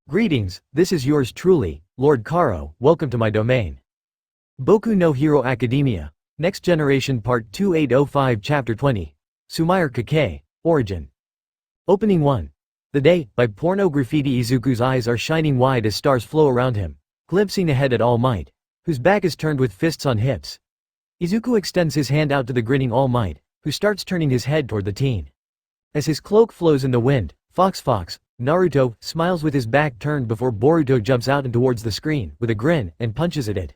Greetings, this is yours truly, Lord Karo, welcome to my domain. Boku no Hero Academia. Next Generation Part 2805 Chapter 20. Sumaire Kake, Origin. Opening 1. The day, by porno graffiti. Izuku's eyes are shining wide as stars flow around him, glimpsing ahead at All Might, whose back is turned with fists on hips. Izuku extends his hand out to the grinning All Might, who starts turning his head toward the teen. As his cloak flows in the wind, Fox Naruto smiles with his back turned before Boruto jumps out and towards the screen with a grin and punches at it.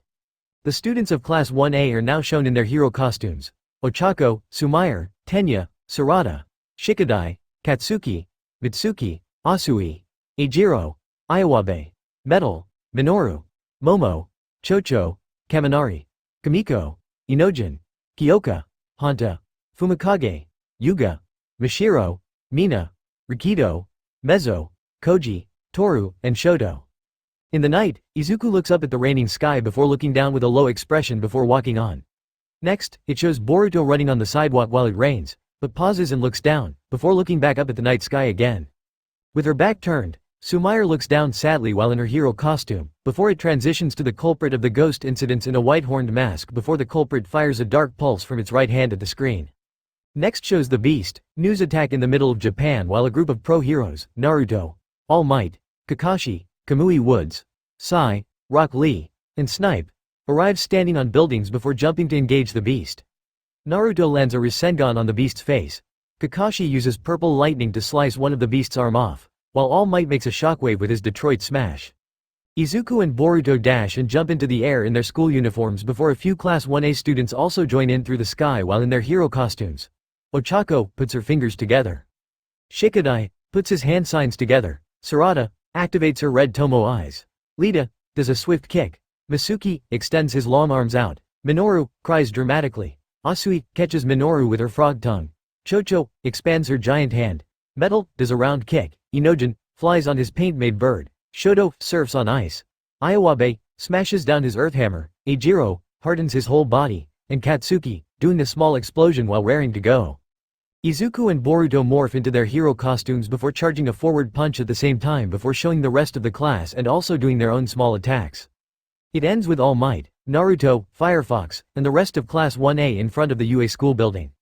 The students of Class 1A are now shown in their hero costumes: Ochako, Sumaire, Tenya, Sarada, Shikadai, Katsuki, Mitsuki, Asui, Eijiro, Ayawabe, Metal, Minoru, Momo, Chocho, Kaminari, Kamiko, Inojin, Kyoka, Hanta, Fumikage, Yuga, Mishiro, Mina, Rikido, Mezzo, Koji, Toru, and Shoto. In the night, Izuku looks up at the raining sky before looking down with a low expression before walking on. Next, it shows Boruto running on the sidewalk while it rains, but pauses and looks down, before looking back up at the night sky again. With her back turned, Sumaire looks down sadly while in her hero costume, before it transitions to the culprit of the ghost incidents in a white-horned mask before the culprit fires a dark pulse from its right hand at the screen. Next shows the Beast, news attack in the middle of Japan while a group of pro-heroes, Naruto, All Might, Kakashi, Kamui Woods, Sai, Rock Lee, and Snipe, arrive standing on buildings before jumping to engage the Beast. Naruto lands a Rasengan on the Beast's face. Kakashi uses purple lightning to slice one of the Beast's arm off, while All Might makes a shockwave with his Detroit Smash. Izuku and Boruto dash and jump into the air in their school uniforms before a few Class 1A students also join in through the sky while in their hero costumes. Ochako puts her fingers together. Shikadai puts his hand signs together. Sarada activates her red Tomo eyes. Lita does a swift kick. Masuki extends his long arms out. Minoru cries dramatically. Asui catches Minoru with her frog tongue. Chocho expands her giant hand. Metal does a round kick. Inojin flies on his paint-made bird. Shoto surfs on ice. Ayawabe smashes down his earth hammer. Eijiro hardens his whole body, and Katsuki doing a small explosion while raring to go. Izuku and Boruto morph into their hero costumes before charging a forward punch at the same time before showing the rest of the class and also doing their own small attacks. It ends with All Might, Naruto, Firefox, and the rest of Class 1A in front of the UA school building.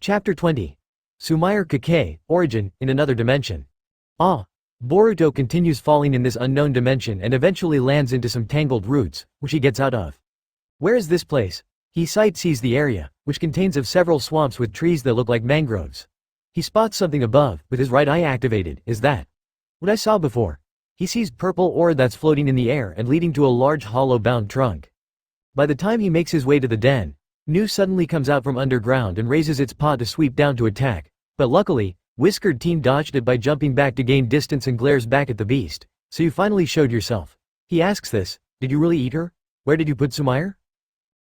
Chapter 20. Sumaire Kake, Origin, in another dimension. Boruto continues falling in this unknown dimension and eventually lands into some tangled roots, which he gets out of. Where is this place? He sight-sees the area, which contains of several swamps with trees that look like mangroves. He spots something above, with his right eye activated. Is that what I saw before? He sees purple ore that's floating in the air and leading to a large hollow-bound trunk. By the time he makes his way to the den, Nu suddenly comes out from underground and raises its paw to sweep down to attack, but luckily, Whiskered Teen dodged it by jumping back to gain distance and glares back at the Beast. So you finally showed yourself. He asks this. Did you really eat her? Where did you put Sumaire?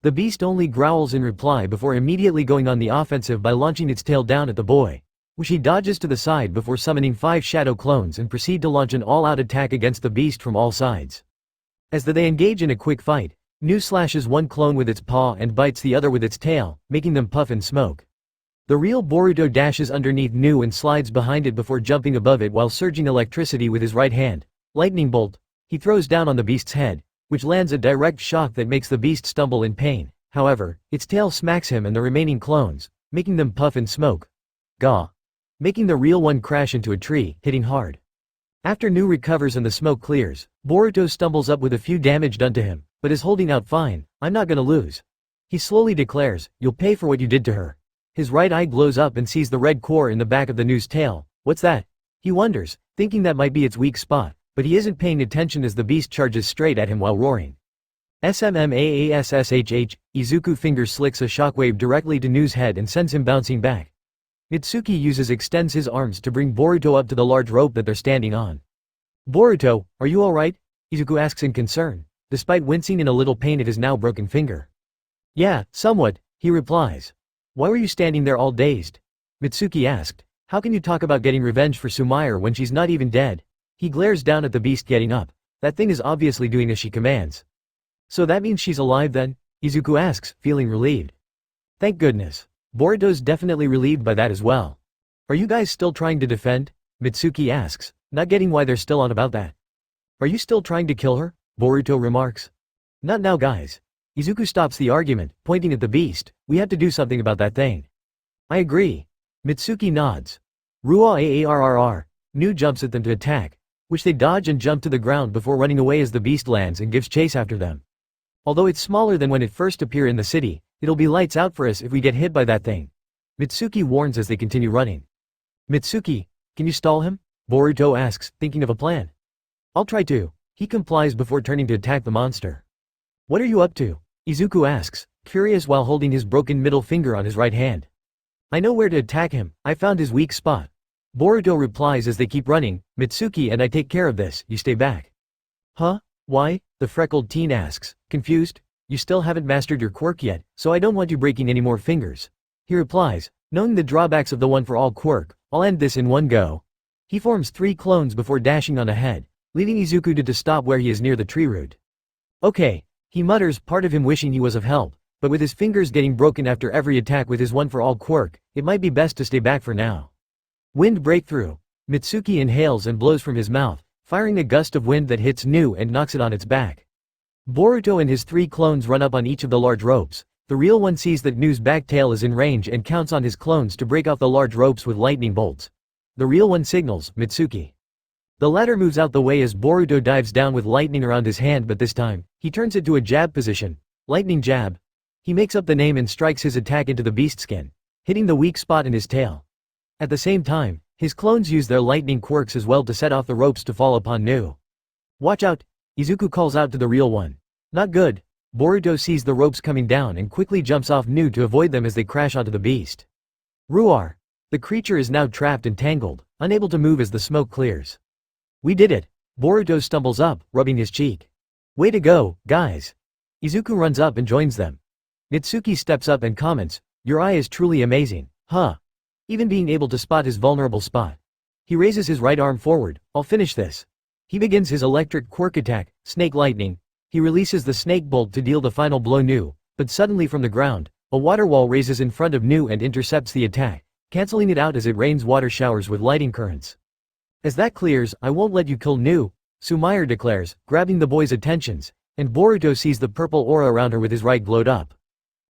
The Beast only growls in reply before immediately going on the offensive by launching its tail down at the boy, which he dodges to the side before summoning 5 shadow clones and proceed to launch an all-out attack against the Beast from all sides. As they engage in a quick fight, Nu slashes one clone with its paw and bites the other with its tail, making them puff and smoke. The real Boruto dashes underneath Nu and slides behind it before jumping above it while surging electricity with his right hand. Lightning bolt. He throws down on the Beast's head, which lands a direct shock that makes the Beast stumble in pain. However, its tail smacks him and the remaining clones, making them puff and smoke. Gah! Making the real one crash into a tree, hitting hard. After Nu recovers and the smoke clears, Boruto stumbles up with a few damage done to him, but is holding out fine. I'm not gonna lose. He slowly declares, you'll pay for what you did to her. His right eye glows up and sees the red core in the back of the Nu's tail. What's that? He wonders, thinking that might be its weak spot, but he isn't paying attention as the Beast charges straight at him while roaring. SMMAASSHH, Izuku fingers slicks a shockwave directly to Nu's head and sends him bouncing back. Mitsuki extends his arms to bring Boruto up to the large rope that they're standing on. Boruto, are you alright? Izuku asks in concern, despite wincing in a little pain at his now broken finger. Yeah, somewhat, he replies. Why were you standing there all dazed? Mitsuki asked. How can you talk about getting revenge for Sumaire when she's not even dead? He glares down at the Beast getting up. That thing is obviously doing as she commands. So that means she's alive then? Izuku asks, feeling relieved. Thank goodness. Boruto's definitely relieved by that as well. Are you guys still trying to defend? Mitsuki asks, not getting why they're still on about that. Are you still trying to kill her? Boruto remarks. Not now guys. Izuku stops the argument, pointing at the beast. We have to do something about that thing. I agree. Mitsuki nods. Ruaarrr. Nu jumps at them to attack, which they dodge and jump to the ground before running away as the beast lands and gives chase after them. Although it's smaller than when it first appeared in the city, it'll be lights out for us if we get hit by that thing. Mitsuki warns as they continue running. Mitsuki, can you stall him? Boruto asks, thinking of a plan. I'll try to. He complies before turning to attack the monster. What are you up to? Izuku asks, curious while holding his broken middle finger on his right hand. I know where to attack him, I found his weak spot. Boruto replies as they keep running, Mitsuki and I take care of this, you stay back. Huh? Why? The freckled teen asks, confused. You still haven't mastered your quirk yet, so I don't want you breaking any more fingers. He replies, knowing the drawbacks of the one-for-all quirk, I'll end this in one go. He forms 3 clones before dashing on ahead, leaving Izuku to stop where he is near the tree root. Okay, he mutters, part of him wishing he was of help, but with his fingers getting broken after every attack with his one-for-all quirk, it might be best to stay back for now. Wind breakthrough. Mitsuki inhales and blows from his mouth, firing a gust of wind that hits Nu and knocks it on its back. Boruto and his 3 clones run up on each of the large ropes. The real one sees that Nu's back tail is in range and counts on his clones to break off the large ropes with lightning bolts. The real one signals, Mitsuki. The latter moves out the way as Boruto dives down with lightning around his hand, but this time, he turns it to a jab position. Lightning jab. He makes up the name and strikes his attack into the beast skin, hitting the weak spot in his tail. At the same time, his clones use their lightning quirks as well to set off the ropes to fall upon Nu. Watch out! Izuku calls out to the real one. Not good. Boruto sees the ropes coming down and quickly jumps off Nu to avoid them as they crash onto the beast. Ruar. The creature is now trapped and tangled, unable to move as the smoke clears. We did it. Boruto stumbles up, rubbing his cheek. Way to go, guys. Izuku runs up and joins them. Mitsuki steps up and comments, your eye is truly amazing, huh? Even being able to spot his vulnerable spot. He raises his right arm forward, I'll finish this. He begins his electric quirk attack, Snake Lightning. He releases the snake bolt to deal the final blow Nu, but suddenly from the ground, a water wall raises in front of Nu and intercepts the attack, canceling it out as it rains water showers with lighting currents. As that clears, I won't let you kill Nu, Sumair declares, grabbing the boy's attentions, and Boruto sees the purple aura around her with his right glowed up.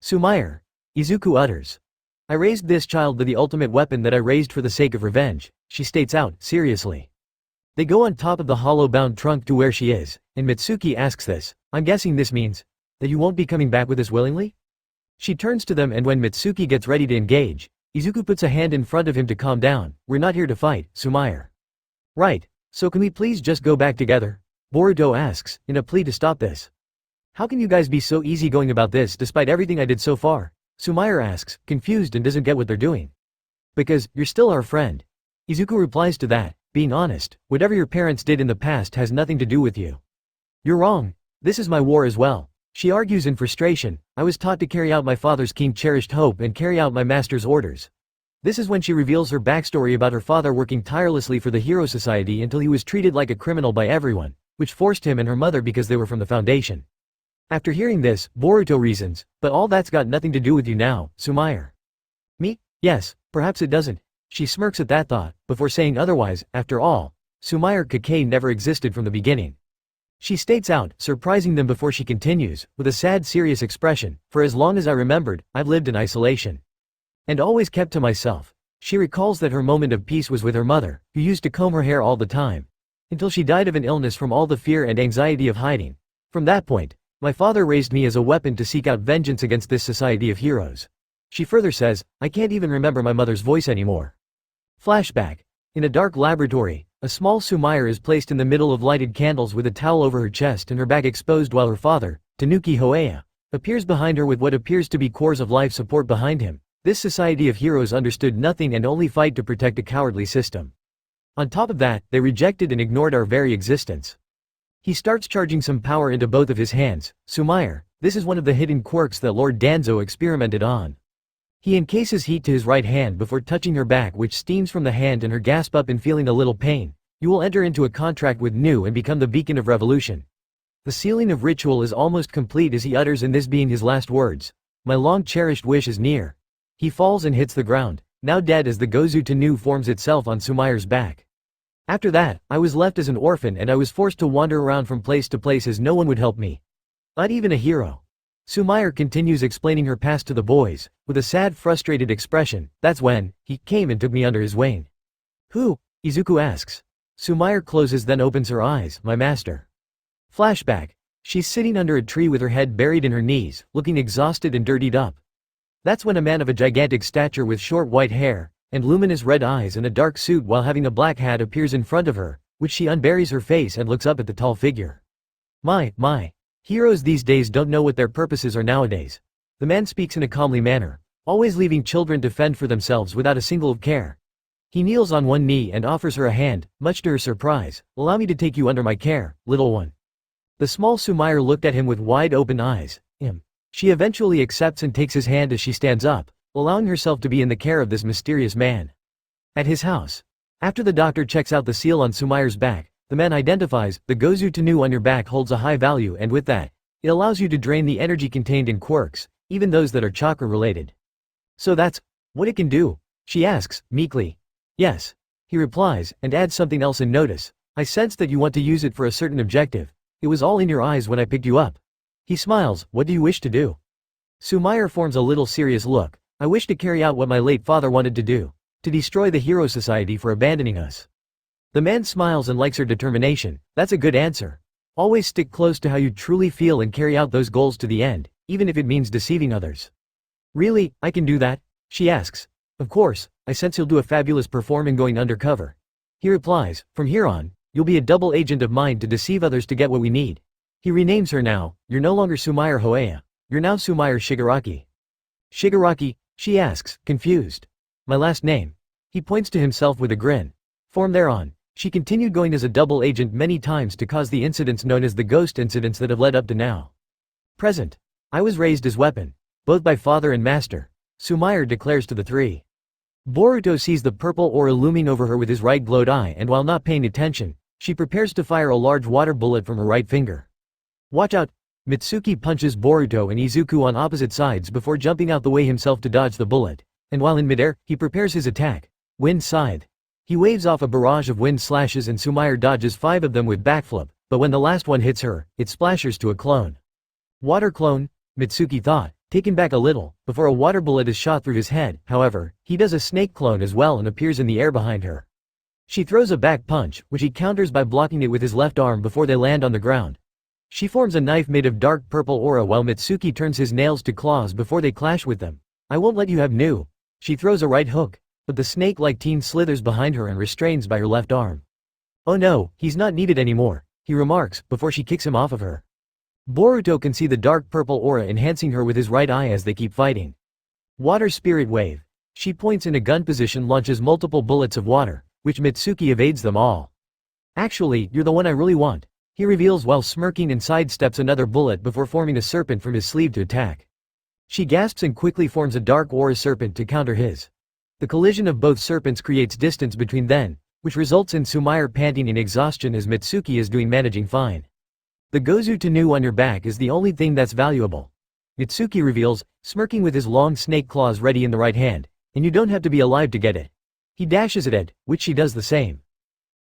Sumair. Izuku utters. I raised this child to the ultimate weapon that I raised for the sake of revenge, she states out, seriously. They go on top of the hollow-bound trunk to where she is, and Mitsuki asks this, I'm guessing this means that you won't be coming back with us willingly? She turns to them and when Mitsuki gets ready to engage, Izuku puts a hand in front of him to calm down, we're not here to fight, Sumair. Right, so can we please just go back together? Boruto asks, in a plea to stop this. How can you guys be so easygoing about this despite everything I did so far? Sumair asks, confused and doesn't get what they're doing. Because, you're still our friend. Izuku replies to that, being honest, whatever your parents did in the past has nothing to do with you. You're wrong. This is my war as well. She argues in frustration, I was taught to carry out my father's king-cherished hope and carry out my master's orders. This is when she reveals her backstory about her father working tirelessly for the Hero Society until he was treated like a criminal by everyone, which forced him and her mother because they were from the Foundation. After hearing this, Boruto reasons, but all that's got nothing to do with you now, Sumair. Me? Yes, perhaps it doesn't. She smirks at that thought, before saying otherwise, after all, Sumair Kake never existed from the beginning. She states out, surprising them before she continues, with a sad serious expression, for as long as I remembered, I've lived in isolation. And always kept to myself. She recalls that her moment of peace was with her mother, who used to comb her hair all the time. Until she died of an illness from all the fear and anxiety of hiding. From that point, my father raised me as a weapon to seek out vengeance against this society of heroes. She further says, I can't even remember my mother's voice anymore. Flashback. In a dark laboratory, a small Sumair is placed in the middle of lighted candles with a towel over her chest and her back exposed while her father, Tanuki Hoea, appears behind her with what appears to be cores of life support behind him. This society of heroes understood nothing and only fight to protect a cowardly system. On top of that, they rejected and ignored our very existence. He starts charging some power into both of his hands. Sumair, this is one of the hidden quirks that Lord Danzo experimented on. He encases heat to his right hand before touching her back, which steams from the hand and her gasp up and feeling a little pain. You will enter into a contract with Nu and become the beacon of revolution. The sealing of ritual is almost complete as he utters, and this being his last words. My long cherished wish is near. He falls and hits the ground, now dead as the Gozu to Nu forms itself on Sumair's back. After that, I was left as an orphan and I was forced to wander around from place to place as no one would help me. Not even a hero. Sumire continues explaining her past to the boys, with a sad, frustrated expression. That's when he came and took me under his wing. Who? Izuku asks. Sumire closes then opens her eyes. My master. Flashback. She's sitting under a tree with her head buried in her knees, looking exhausted and dirtied up. That's when a man of a gigantic stature with short white hair, and luminous red eyes and a dark suit while having a black hat appears in front of her, which she unburies her face and looks up at the tall figure. My. Heroes these days don't know what their purposes are nowadays. The man speaks in a calmly manner, always leaving children to fend for themselves without a single care. He kneels on one knee and offers her a hand, much to her surprise. Allow me to take you under my care, little one. The small Sumire looked at him with wide open eyes. She eventually accepts and takes his hand as she stands up, allowing herself to be in the care of this mysterious man. At his house. After the doctor checks out the seal on Sumire's back, the man identifies, the Gozu Tenu on your back holds a high value and with that, it allows you to drain the energy contained in quirks, even those that are chakra related. So that's what it can do? She asks, meekly. Yes. He replies, and adds something else in notice. I sensed that you want to use it for a certain objective. It was all in your eyes when I picked you up. He smiles, what do you wish to do? Sumire forms a little serious look. I wish to carry out what my late father wanted to do. To destroy the Hero Society for abandoning us. The man smiles and likes her determination. That's a good answer. Always stick close to how you truly feel and carry out those goals to the end, even if it means deceiving others. Really, I can do that? She asks. Of course, I sense you'll do a fabulous performing going undercover. He replies, from here on, you'll be a double agent of mine to deceive others to get what we need. He renames her now. You're no longer Sumire Hoea. You're now Sumire Shigaraki. Shigaraki? She asks, confused. My last name. He points to himself with a grin. From there on, she continued going as a double agent many times to cause the incidents known as the ghost incidents that have led up to now. Present. I was raised as weapon, both by father and master, Sumire declares to the three. Boruto sees the purple aura looming over her with his right glowed eye and while not paying attention, she prepares to fire a large water bullet from her right finger. Watch out! Mitsuki punches Boruto and Izuku on opposite sides before jumping out the way himself to dodge the bullet, and while in midair, he prepares his attack. Wind Scythe. He waves off a barrage of wind slashes and Sumire dodges 5 of them with backflip, but when the last one hits her, it splashes to a clone. Water clone, Mitsuki thought, taken back a little, before a water bullet is shot through his head. However, he does a snake clone as well and appears in the air behind her. She throws a back punch, which he counters by blocking it with his left arm before they land on the ground. She forms a knife made of dark purple aura while Mitsuki turns his nails to claws before they clash with them. I won't let you have new. She throws a right hook, but the snake-like teen slithers behind her and restrains by her left arm. Oh no, he's not needed anymore, he remarks, before she kicks him off of her. Boruto can see the dark purple aura enhancing her with his right eye as they keep fighting. Water Spirit Wave. She points in a gun position launches multiple bullets of water, which Mitsuki evades them all. Actually, you're the one I really want, he reveals while smirking and sidesteps another bullet before forming a serpent from his sleeve to attack. She gasps and quickly forms a dark aura serpent to counter his. The collision of both serpents creates distance between them, which results in Sumire panting in exhaustion as Mitsuki is doing managing fine. The Gozu Tenu on your back is the only thing that's valuable. Mitsuki reveals, smirking with his long snake claws ready in the right hand, and you don't have to be alive to get it. He dashes at it, which she does the same.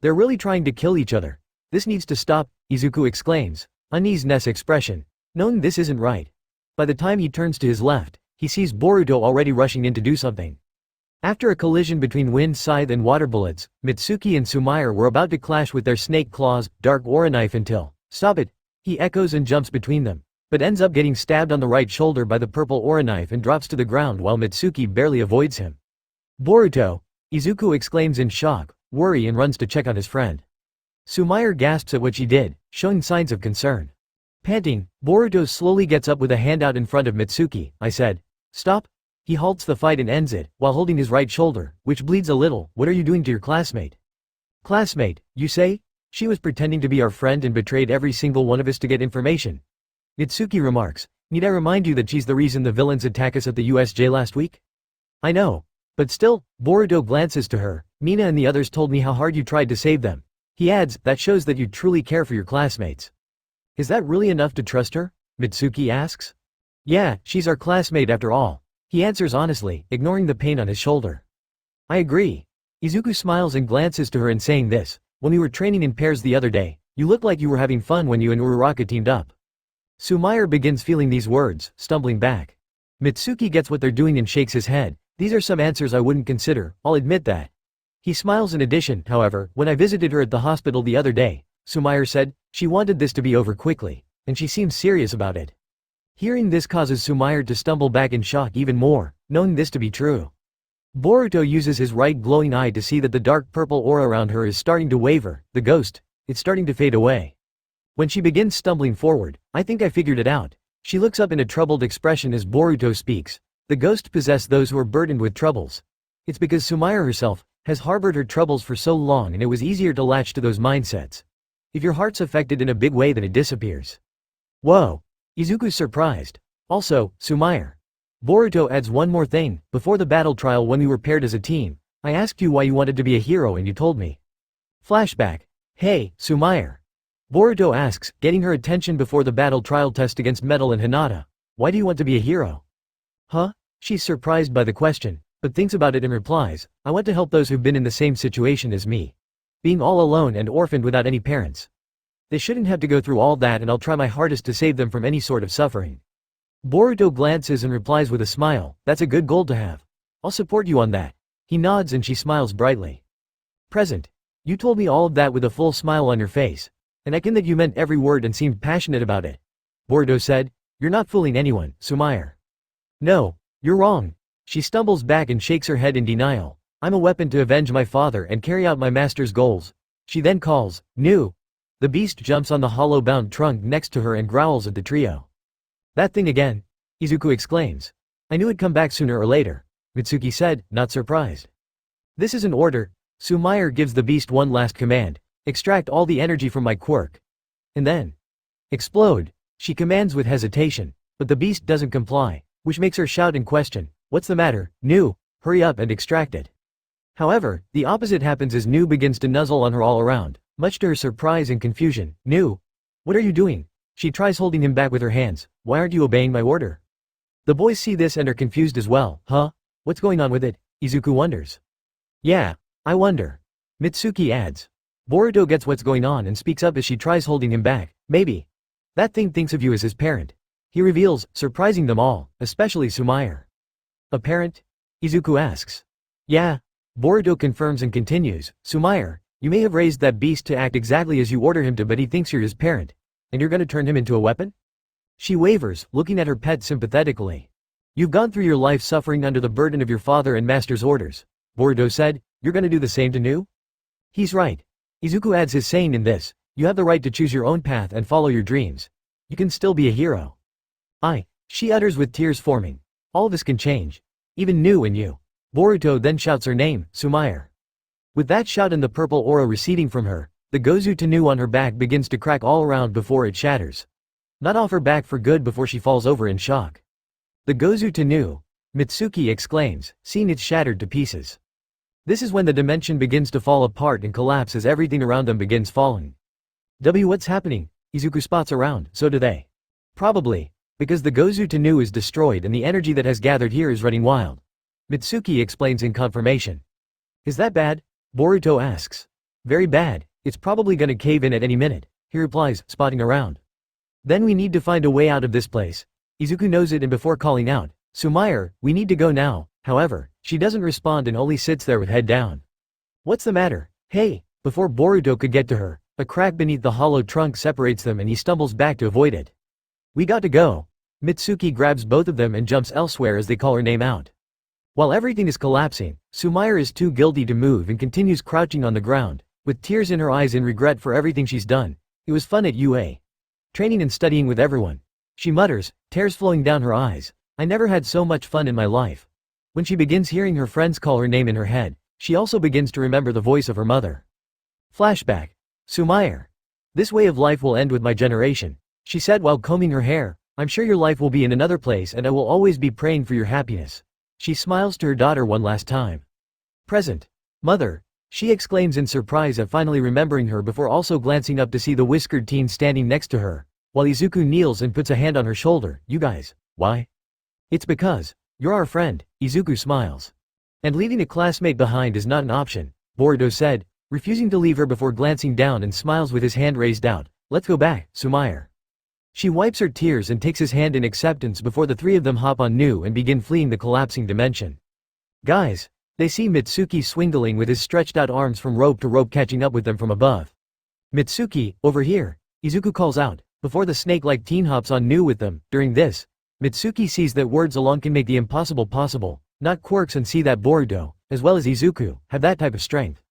They're really trying to kill each other. This needs to stop, Izuku exclaims, uneasiness expression, knowing this isn't right. By the time he turns to his left, he sees Boruto already rushing in to do something. After a collision between wind scythe and water bullets, Mitsuki and Sumire were about to clash with their snake claws, dark aura knife until, stop it, he echoes and jumps between them, but ends up getting stabbed on the right shoulder by the purple aura knife and drops to the ground while Mitsuki barely avoids him. Boruto, Izuku exclaims in shock, worry and runs to check on his friend. Sumire gasps at what she did, showing signs of concern. Panting, Boruto slowly gets up with a hand out in front of Mitsuki. I said, stop. He halts the fight and ends it, while holding his right shoulder, which bleeds a little. What are you doing to your classmate? Classmate, you say? She was pretending to be our friend and betrayed every single one of us to get information. Mitsuki remarks, need I remind you that she's the reason the villains attack us at the USJ last week? I know. But still, Boruto glances to her, Mina and the others told me how hard you tried to save them. He adds, that shows that you truly care for your classmates. Is that really enough to trust her? Mitsuki asks. Yeah, she's our classmate after all. He answers honestly, ignoring the pain on his shoulder. I agree. Izuku smiles and glances to her and saying this, When we were training in pairs the other day, you looked like you were having fun when you and Uraraka teamed up. Sumair begins feeling these words, stumbling back. Mitsuki gets what they're doing and shakes his head. These are some answers I wouldn't consider, I'll admit that. He smiles in addition, however, when I visited her at the hospital the other day, Sumair said, she wanted this to be over quickly, and she seems serious about it. Hearing this causes Sumair to stumble back in shock even more, knowing this to be true. Boruto uses his right glowing eye to see that the dark purple aura around her is starting to waver, the ghost, it's starting to fade away. When she begins stumbling forward, I think I figured it out. She looks up in a troubled expression as Boruto speaks. The ghost possess those who are burdened with troubles. It's because Sumair herself has harbored her troubles for so long and it was easier to latch to those mindsets. If your heart's affected in a big way then it disappears. Whoa. Izuku's surprised. Also, Sumair. Boruto adds one more thing, before the battle trial when we were paired as a team, I asked you why you wanted to be a hero and you told me. Flashback. Hey, Sumair. Boruto asks, getting her attention before the battle trial test against Metal and Hinata. Why do you want to be a hero? Huh? She's surprised by the question, but thinks about it and replies, I want to help those who've been in the same situation as me. Being all alone and orphaned without any parents. They shouldn't have to go through all that and I'll try my hardest to save them from any sort of suffering. Boruto glances and replies with a smile, that's a good goal to have. I'll support you on that. He nods and she smiles brightly. Present. You told me all of that with a full smile on your face. And I can that you meant every word and seemed passionate about it. Boruto said, you're not fooling anyone, Sumair. No, you're wrong. She stumbles back and shakes her head in denial. I'm a weapon to avenge my father and carry out my master's goals. She then calls, Nu. The beast jumps on the hollow-bound trunk next to her and growls at the trio. That thing again? Izuku exclaims. I knew it'd come back sooner or later, Mitsuki said, not surprised. This is an order. Sumair gives the beast one last command. Extract all the energy from my quirk. And then explode. She commands with hesitation, but the beast doesn't comply, which makes her shout in question, what's the matter, Nu? Hurry up and extract it. However, the opposite happens as Nu begins to nuzzle on her all around, much to her surprise and confusion. Nu? What are you doing? She tries holding him back with her hands. Why aren't you obeying my order? The boys see this and are confused as well. Huh? What's going on with it? Izuku wonders. Yeah, I wonder. Mitsuki adds. Boruto gets what's going on and speaks up as she tries holding him back. Maybe. That thing thinks of you as his parent. He reveals, surprising them all, especially Sumair. A parent? Izuku asks. Yeah. Boruto confirms and continues. Sumair, you may have raised that beast to act exactly as you order him to, but he thinks you're his parent. And you're gonna turn him into a weapon? She wavers, looking at her pet sympathetically. You've gone through your life suffering under the burden of your father and master's orders. Boruto said, you're gonna do the same to Nu? He's right. Izuku adds his saying in this, you have the right to choose your own path and follow your dreams. You can still be a hero. She utters with tears forming. All of us can change. Even Nu and you. Boruto then shouts her name, Sumair. With that shout and the purple aura receding from her, the Gozu Tenu on her back begins to crack all around before it shatters. Not off her back for good before she falls over in shock. The Gozu Tenu, Mitsuki exclaims, seeing it shattered to pieces. This is when the dimension begins to fall apart and collapse as everything around them begins falling. What's happening? Izuku spots around, so do they. Probably. Because the Gozu Tenu is destroyed and the energy that has gathered here is running wild. Mitsuki explains in confirmation. Is that bad? Boruto asks. Very bad, it's probably gonna cave in at any minute, he replies, spotting around. Then we need to find a way out of this place. Izuku knows it and before calling out, Sumair, we need to go now. However, she doesn't respond and only sits there with head down. What's the matter? Hey! Before Boruto could get to her, a crack beneath the hollow trunk separates them and he stumbles back to avoid it. We got to go. Mitsuki grabs both of them and jumps elsewhere as they call her name out. While everything is collapsing, Sumair is too guilty to move and continues crouching on the ground, with tears in her eyes in regret for everything she's done. It was fun at UA. Training and studying with everyone. She mutters, tears flowing down her eyes. I never had so much fun in my life. When she begins hearing her friends call her name in her head, she also begins to remember the voice of her mother. Flashback. Sumair. This way of life will end with my generation, she said while combing her hair. I'm sure your life will be in another place and I will always be praying for your happiness. She smiles to her daughter one last time. Present. Mother. She exclaims in surprise at finally remembering her before also glancing up to see the whiskered teen standing next to her, while Izuku kneels and puts a hand on her shoulder. You guys, why? It's because you're our friend, Izuku smiles. And leaving a classmate behind is not an option, Boruto said. refusing to leave her before glancing down and smiles with his hand raised out. Let's go back, Sumire. She wipes her tears and takes his hand in acceptance before the three of them hop on Nu and begin fleeing the collapsing dimension. Guys! They see Mitsuki swingling with his stretched out arms from rope to rope catching up with them from above. Mitsuki, over here, Izuku calls out, before the snake-like teen hops on Nu with them. During this, Mitsuki sees that words alone can make the impossible possible, not quirks, and see that Boruto, as well as Izuku, have that type of strength.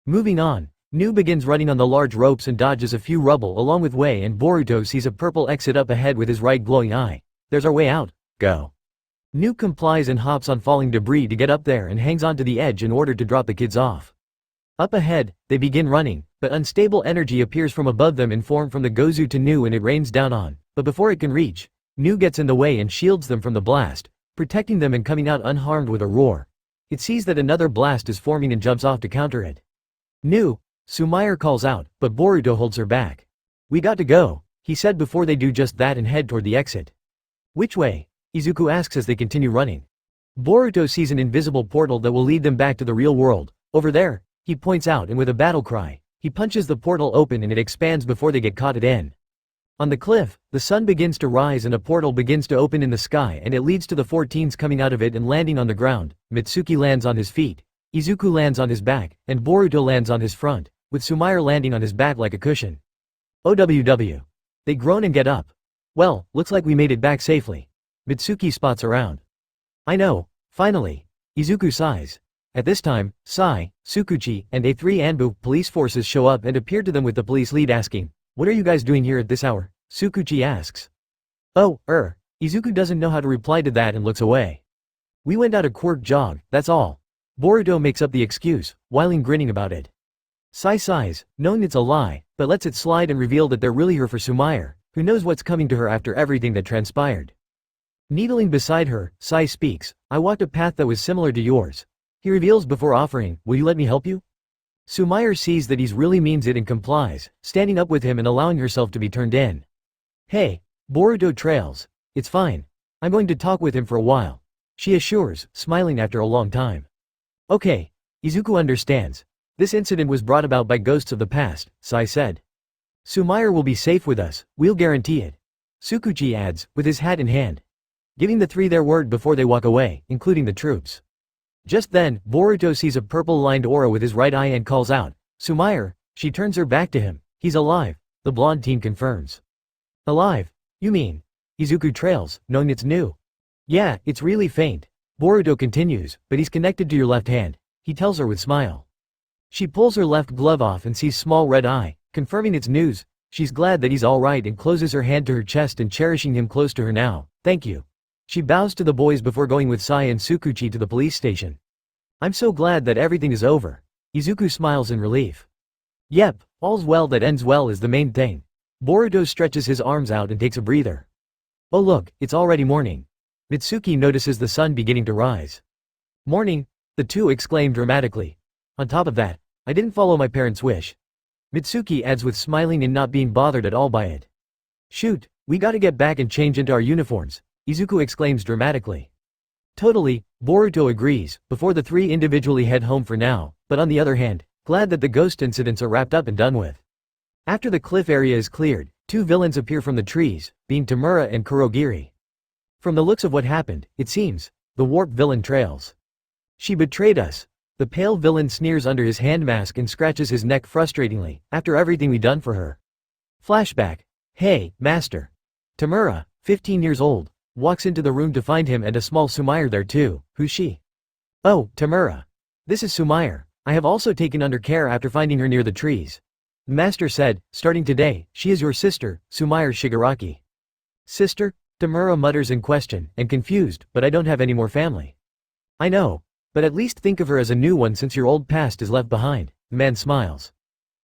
Moving on, Nu begins running on the large ropes and dodges a few rubble along with Wei, and Boruto sees a purple exit up ahead with his right glowing eye. There's our way out, go. Nu complies and hops on falling debris to get up there and hangs onto the edge in order to drop the kids off. Up ahead, they begin running, but unstable energy appears from above them in form from the Gozu to Nu and it rains down on, but before it can reach, Nu gets in the way and shields them from the blast, protecting them and coming out unharmed with a roar. It sees that another blast is forming and jumps off to counter it. Nu, Sumire calls out, but Boruto holds her back. We got to go, he said before they do just that and head toward the exit. Which way? Izuku asks as they continue running. Boruto sees an invisible portal that will lead them back to the real world. Over there, he points out, and with a battle cry, he punches the portal open and it expands before they get caught in. On the cliff, the sun begins to rise and a portal begins to open in the sky and it leads to the 4 teens coming out of it and landing on the ground. Mitsuki lands on his feet, Izuku lands on his back, and Boruto lands on his front, with Sumire landing on his back like a cushion. OWW. They groan and get up. Well, looks like we made it back safely. Mitsuki spots around. I know, finally. Izuku sighs. At this time, Sai, Tsukuchi, and A3 Anbu police forces show up and appear to them with the police lead asking, "What are you guys doing here at this hour?" Tsukuchi asks. Oh, Izuku doesn't know how to reply to that and looks away. We went out a Quirk jog, that's all. Boruto makes up the excuse, whiling grinning about it. Sai sighs, knowing it's a lie, but lets it slide and reveal that they're really here for Sumire, who knows what's coming to her after everything that transpired. Needling beside her, Sai speaks, I walked a path that was similar to yours. He reveals before offering, will you let me help you? Sumire sees that he really means it and complies, standing up with him and allowing herself to be turned in. Hey, Boruto trails. It's fine. I'm going to talk with him for a while. She assures, smiling after a long time. Okay. Izuku understands. This incident was brought about by ghosts of the past, Sai said. Sumire will be safe with us, we'll guarantee it. Tsukuchi adds, with his hat in hand. Giving the three their word before they walk away, including the troops. Just then, Boruto sees a purple-lined aura with his right eye and calls out, Sumire. She turns her back to him. He's alive, the blonde teen confirms. Alive? You mean? Izuku trails, knowing it's new. Yeah, it's really faint. Boruto continues, but he's connected to your left hand, he tells her with smile. She pulls her left glove off and sees small red eye, confirming it's news. She's glad that he's alright and closes her hand to her chest and cherishing him close to her now. Thank you. She bows to the boys before going with Sai and Tsukuchi to the police station. I'm so glad that everything is over. Izuku smiles in relief. Yep, all's well that ends well is the main thing. Boruto stretches his arms out and takes a breather. Oh look, it's already morning. Mitsuki notices the sun beginning to rise. Morning, the two exclaim dramatically. On top of that, I didn't follow my parents' wish. Mitsuki adds with smiling and not being bothered at all by it. Shoot, we gotta get back and change into our uniforms, Izuku exclaims dramatically. Totally, Boruto agrees, before the three individually head home for now, but on the other hand, glad that the ghost incidents are wrapped up and done with. After the cliff area is cleared, two villains appear from the trees, being Tamura and Kurogiri. From the looks of what happened, it seems, the warp villain trails. She betrayed us. The pale villain sneers under his hand mask and scratches his neck frustratingly, after everything we done for her. Flashback. Hey, master. Tamura, 15 years old, walks into the room to find him and a small Sumire there too. Who's she? Oh, Tamura. This is Sumire. I have also taken under care after finding her near the trees. The master said, starting today, she is your sister, Sumire Shigaraki. Sister? Tamura mutters in question, and confused, but I don't have any more family. I know. But at least think of her as a new one since your old past is left behind, the man smiles.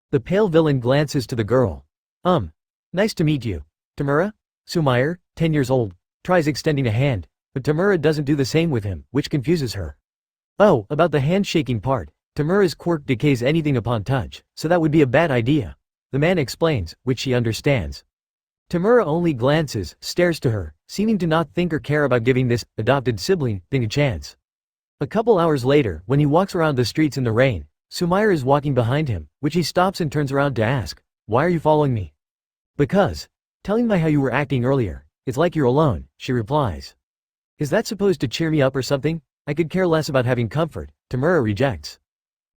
The pale villain glances to the girl. Nice to meet you. Tamura? Sumire, 10 years old, tries extending a hand, but Tamura doesn't do the same with him, which confuses her. Oh, about the handshaking part, Tamura's quirk decays anything upon touch, so that would be a bad idea. The man explains, which she understands. Tamura only glances, stares to her, seeming to not think or care about giving this adopted sibling thing a chance. A couple hours later, when he walks around the streets in the rain, Sumire is walking behind him, which he stops and turns around to ask, "Why are you following me?" "Because. Telling me how you were acting earlier. It's like you're alone," she replies. "Is that supposed to cheer me up or something? I could care less about having comfort," Tamura rejects.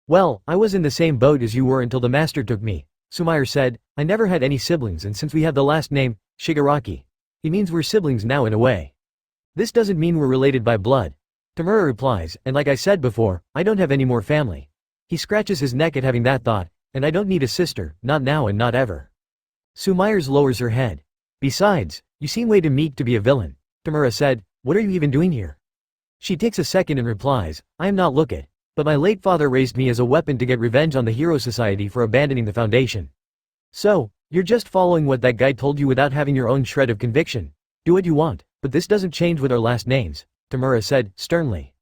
"Well, I was in the same boat as you were until the master took me," Sumire said. "I never had any siblings, and since we have the last name, Shigaraki, it means we're siblings now in a way. This doesn't mean we're related by blood," Tamura replies, "and like I said before, I don't have any more family." He scratches his neck at having that thought, "And I don't need a sister, not now and not ever." Sumire lowers her head. "Besides, you seem way too meek to be a villain," Tamura said. "What are you even doing here?" She takes a second and replies, "I am not looked, but my late father raised me as a weapon to get revenge on the Hero Society for abandoning the Foundation. So, you're just following what that guy told you without having your own shred of conviction. Do what you want, but this doesn't change with our last names," Tamura said, sternly.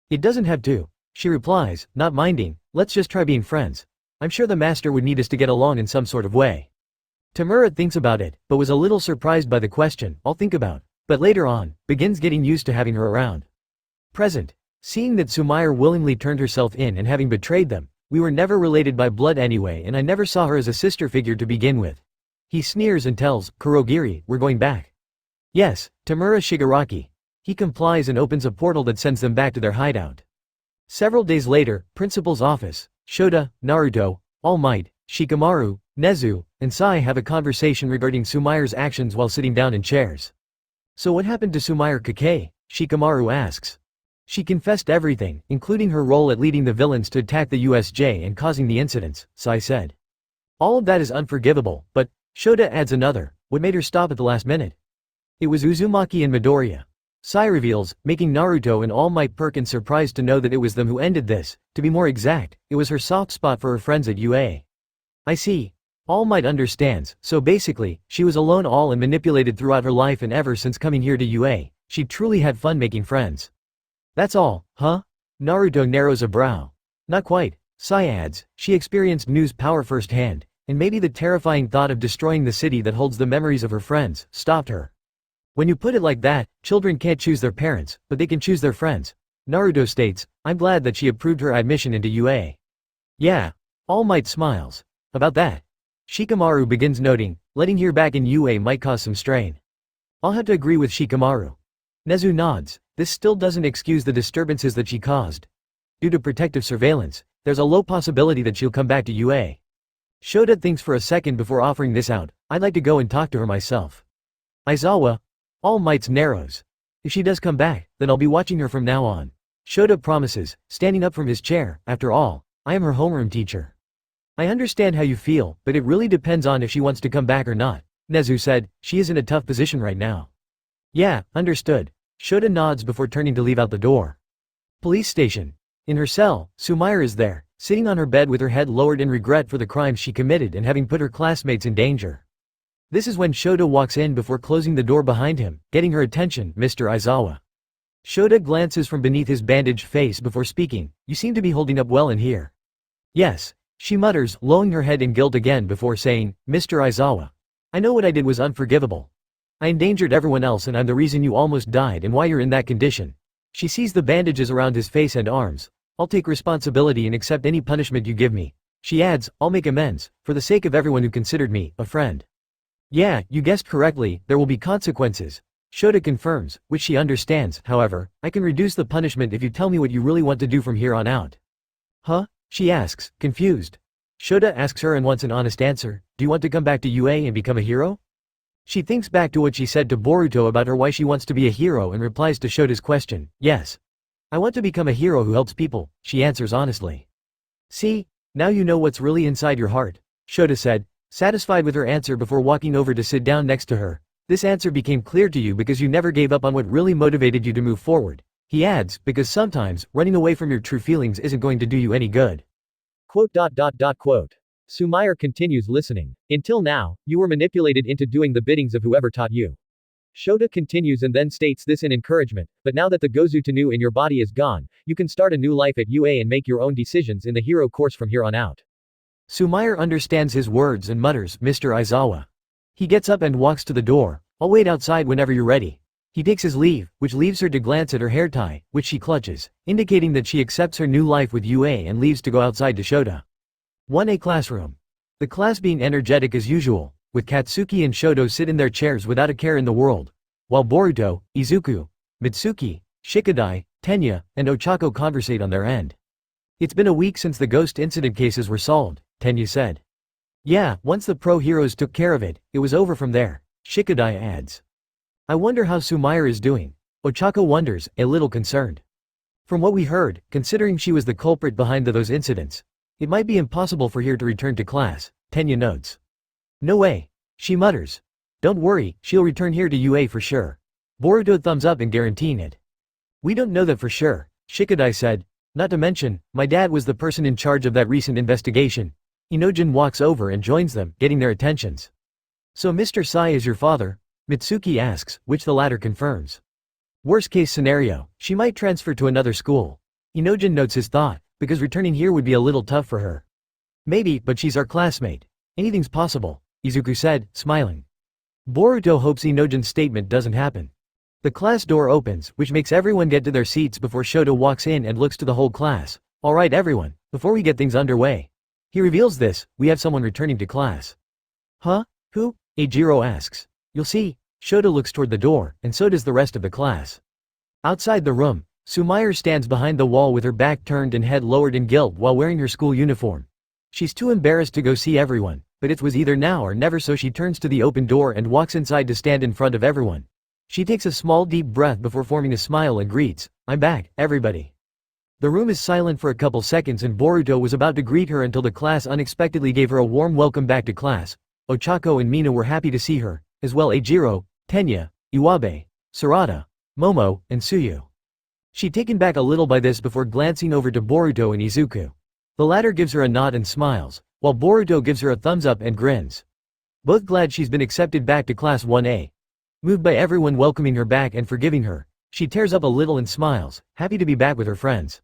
"It doesn't have to," she replies, not minding. "Let's just try being friends. I'm sure the master would need us to get along in some sort of way." Tamura thinks about it, but was a little surprised by the question. "I'll think about," but later on, begins getting used to having her around. Present. Seeing that Sumire willingly turned herself in and having betrayed them, "We were never related by blood anyway and I never saw her as a sister figure to begin with." He sneers and tells Kurogiri, "We're going back." "Yes, Tamura Shigaraki." He complies and opens a portal that sends them back to their hideout. Several days later, Principal's office. Shota, Naruto, All Might, Shikamaru, Nezu, and Sai have a conversation regarding Sumire's actions while sitting down in chairs. "So what happened to Sumire Kake?" Shikamaru asks. "She confessed everything, including her role at leading the villains to attack the USJ and causing the incidents," Sai said. "All of that is unforgivable, but," Shota adds another, "what made her stop at the last minute?" "It was Uzumaki and Midoriya," Sai reveals, making Naruto and All Might perk in surprise to know that it was them who ended this. To be more exact, it was her soft spot for her friends at UA. "I see." All Might understands, so basically, she was alone all and manipulated throughout her life, and ever since coming here to UA, she truly had fun making friends. "That's all, huh?" Naruto narrows a brow. "Not quite," Sai adds. "She experienced Nu's power firsthand, and maybe the terrifying thought of destroying the city that holds the memories of her friends stopped her." "When you put it like that, children can't choose their parents, but they can choose their friends," Naruto states. "I'm glad that she approved her admission into UA." "Yeah." All Might smiles. "About that." Shikamaru begins noting, letting her back in UA might cause some strain. "I'll have to agree with Shikamaru." Nezu nods. This still doesn't excuse the disturbances that she caused. Due to protective surveillance, there's a low possibility that she'll come back to UA. Shota thinks for a second before offering this out. "I'd like to go and talk to her myself." Aizawa. All Might's narrows. "If she does come back, then I'll be watching her from now on," Shota promises, standing up from his chair. "After all, I am her homeroom teacher." "I understand how you feel, but it really depends on if she wants to come back or not," Nezu said. "She is in a tough position right now." "Yeah, understood." Shota nods before turning to leave out the door. Police station. In her cell, Sumire is there, sitting on her bed with her head lowered in regret for the crimes she committed and having put her classmates in danger. This is when Shota walks in before closing the door behind him, getting her attention. "Mr. Aizawa." Shota glances from beneath his bandaged face before speaking. "You seem to be holding up well in here." "Yes," she mutters, lowering her head in guilt again before saying, "Mr. Aizawa. I know what I did was unforgivable. I endangered everyone else and I'm the reason you almost died and why you're in that condition." She sees the bandages around his face and arms. "I'll take responsibility and accept any punishment you give me." She adds, "I'll make amends, for the sake of everyone who considered me a friend." "Yeah, you guessed correctly, there will be consequences," Shota confirms, which she understands. "However, I can reduce the punishment if you tell me what you really want to do from here on out." "Huh?" she asks, confused. Shota asks her and wants an honest answer. "Do you want to come back to UA and become a hero?" She thinks back to what she said to Boruto about her why she wants to be a hero and replies to Shota's question. "Yes. I want to become a hero who helps people," she answers honestly. "See? Now you know what's really inside your heart," Shota said, satisfied with her answer before walking over to sit down next to her. "This answer became clear to you because you never gave up on what really motivated you to move forward." He adds, "Because sometimes, running away from your true feelings isn't going to do you any good." Quote. Sumire continues listening. "Until now, you were manipulated into doing the biddings of whoever taught you." Shota continues and then states this in encouragement, "But now that the Gozu Tenu in your body is gone, you can start a new life at UA and make your own decisions in the hero course from here on out." Sumire understands his words and mutters, "Mr. Aizawa." He gets up and walks to the door. "I'll wait outside whenever you're ready." He takes his leave, which leaves her to glance at her hair tie, which she clutches, indicating that she accepts her new life with UA and leaves to go outside to Shota. 1A classroom. The class being energetic as usual, with Katsuki and Shoto sit in their chairs without a care in the world, while Boruto, Izuku, Mitsuki, Shikadai, Tenya, and Ochako conversate on their end. It's been a week since the ghost incident cases were solved, Tenya said. Yeah, once the pro-heroes took care of it, it was over from there, Shikadai adds. I wonder how Sumire is doing. Ochako wonders, a little concerned. From what we heard, considering she was the culprit behind those incidents, it might be impossible for her to return to class, Tenya notes. No way, she mutters. Don't worry, she'll return here to UA for sure. Boruto thumbs up and guaranteeing it. We don't know that for sure, Shikadai said. Not to mention, my dad was the person in charge of that recent investigation. Inojin walks over and joins them, getting their attentions. So Mr. Sai is your father? Mitsuki asks, which the latter confirms. Worst case scenario, she might transfer to another school. Inojin notes his thought, because returning here would be a little tough for her. Maybe, but she's our classmate. Anything's possible, Izuku said, smiling. Boruto hopes Inojin's statement doesn't happen. The class door opens, which makes everyone get to their seats before Shoto walks in and looks to the whole class. Alright everyone, before we get things underway. He reveals this, we have someone returning to class. Huh? Who? Eijiro asks. You'll see. Shoto looks toward the door, and so does the rest of the class. Outside the room, Sumire stands behind the wall with her back turned and head lowered in guilt while wearing her school uniform. She's too embarrassed to go see everyone, but it was either now or never, so she turns to the open door and walks inside to stand in front of everyone. She takes a small deep breath before forming a smile and greets, I'm back, everybody. The room is silent for a couple seconds and Boruto was about to greet her until the class unexpectedly gave her a warm welcome back to class. Ochako and Mina were happy to see her, as well Eijiro, Tenya, Iwabe, Sarada, Momo, and Tsuyu. She'd taken back a little by this before glancing over to Boruto and Izuku. The latter gives her a nod and smiles, while Boruto gives her a thumbs up and grins. Both glad she's been accepted back to class 1A. Moved by everyone welcoming her back and forgiving her, she tears up a little and smiles, happy to be back with her friends.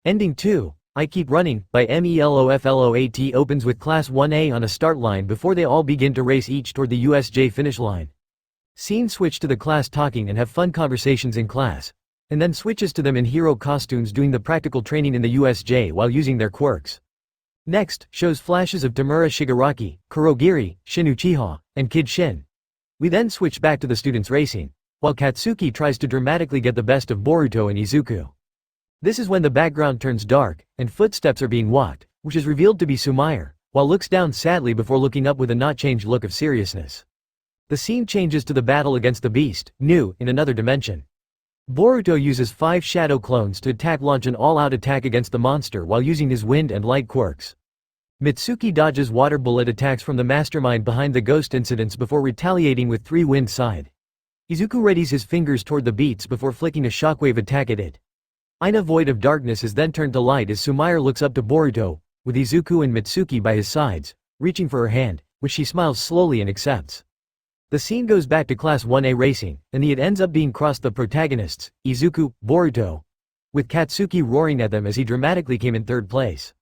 Ending 2, I Keep Running, by MELOFLOAT opens with class 1A on a start line before they all begin to race each toward the USJ finish line. Scene switch to the class talking and have fun conversations in class, and then switches to them in hero costumes doing the practical training in the USJ while using their quirks. Next, shows flashes of Tamura Shigaraki, Kurogiri, Shin Uchiha, and Kid Shin. We then switch back to the students racing, while Katsuki tries to dramatically get the best of Boruto and Izuku. This is when the background turns dark, and footsteps are being walked, which is revealed to be Sumire, while looks down sadly before looking up with a not changed look of seriousness. The scene changes to the battle against the beast, new, in another dimension. Boruto uses 5 shadow clones to launch an all-out attack against the monster while using his wind and light quirks. Mitsuki dodges water bullet attacks from the mastermind behind the ghost incidents before retaliating with 3 wind side. Izuku readies his fingers toward the beats before flicking a shockwave attack at it. Ina void of darkness is then turned to light as Sumire looks up to Boruto, with Izuku and Mitsuki by his sides, reaching for her hand, which she smiles slowly and accepts. The scene goes back to class 1A racing, and it ends up being crossed the protagonists, Izuku, Boruto, with Katsuki roaring at them as he dramatically came in 3rd place.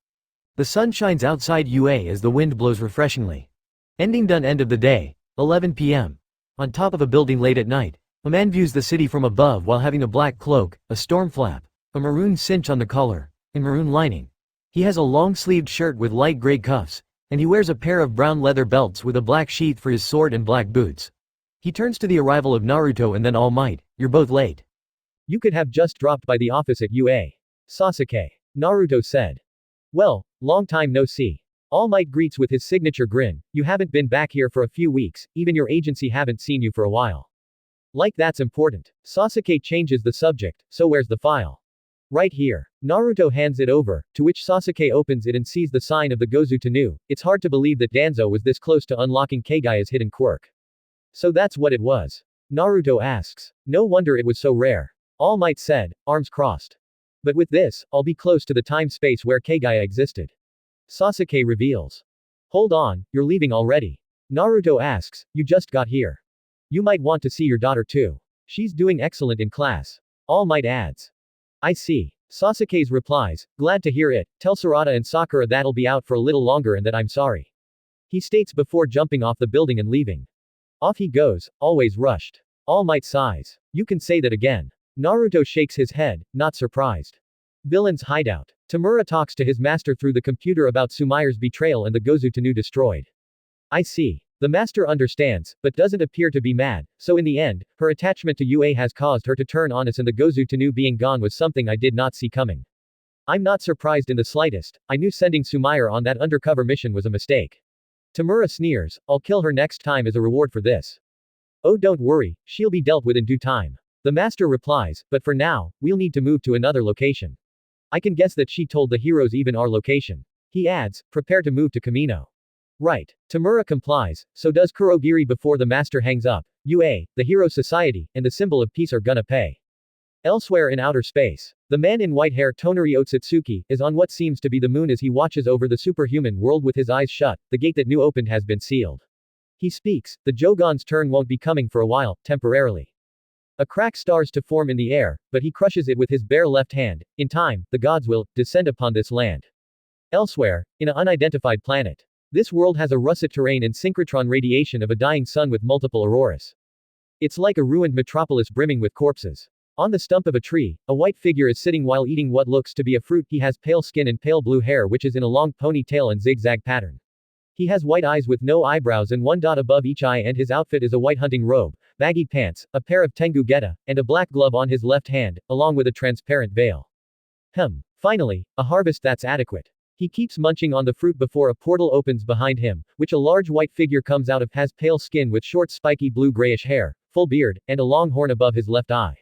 The sun shines outside UA as the wind blows refreshingly. Ending done. End of the day, 11 p.m. On top of a building late at night, a man views the city from above while having a black cloak, a storm flap, a maroon cinch on the collar, and maroon lining. He has a long-sleeved shirt with light gray cuffs, and he wears a pair of brown leather belts with a black sheath for his sword and black boots. He turns to the arrival of Naruto and then All Might, you're both late. You could have just dropped by the office at UA. Sasuke. Naruto said. Well, long time no see. All Might greets with his signature grin, you haven't been back here for a few weeks, even your agency haven't seen you for a while. Like that's important. Sasuke changes the subject, so where's the file? Right here. Naruto hands it over, to which Sasuke opens it and sees the sign of the Gozu Tenu. It's hard to believe that Danzo was this close to unlocking Kagaya's hidden quirk. So that's what it was. Naruto asks. No wonder it was so rare. All Might said, arms crossed. But with this, I'll be close to the time-space where Kagaya existed. Sasuke reveals. Hold on, you're leaving already. Naruto asks, you just got here. You might want to see your daughter too. She's doing excellent in class. All Might adds. I see. Sasuke's replies, glad to hear it, tell Sarada and Sakura that'll be out for a little longer and that I'm sorry. He states before jumping off the building and leaving. Off he goes, always rushed. All Might sighs. You can say that again. Naruto shakes his head, not surprised. Villain's hideout. Tamura talks to his master through the computer about Sumire's betrayal and the Gozu Tenu destroyed. I see. The master understands, but doesn't appear to be mad, so in the end, her attachment to UA has caused her to turn on us, and the Gozu Tenu being gone was something I did not see coming. I'm not surprised in the slightest. I knew sending Sumire on that undercover mission was a mistake. Tamura sneers, I'll kill her next time as a reward for this. Oh, don't worry, she'll be dealt with in due time. The master replies, but for now, we'll need to move to another location. I can guess that she told the heroes even our location. He adds, prepare to move to Kamino. Right. Tamura complies, so does Kurogiri before the master hangs up. UA, the hero society, and the symbol of peace are gonna pay. Elsewhere in outer space, the man in white hair Tonari Otsutsuki is on what seems to be the moon as he watches over the superhuman world with his eyes shut. The gate that new opened has been sealed. He speaks, the Jogon's turn won't be coming for a while, temporarily. A crack starts to form in the air, but he crushes it with his bare left hand. In time, the gods will descend upon this land. Elsewhere, in an unidentified planet. This world has a russet terrain and synchrotron radiation of a dying sun with multiple auroras. It's like a ruined metropolis brimming with corpses. On the stump of a tree, a white figure is sitting while eating what looks to be a fruit. He has pale skin and pale blue hair which is in a long ponytail and zigzag pattern. He has white eyes with no eyebrows and one dot above each eye, and his outfit is a white hunting robe, baggy pants, a pair of tengu geta, and a black glove on his left hand, along with a transparent veil. Finally, a harvest that's adequate. He keeps munching on the fruit before a portal opens behind him, which a large white figure comes out of. Has pale skin with short spiky blue-grayish hair, full beard, and a long horn above his left eye.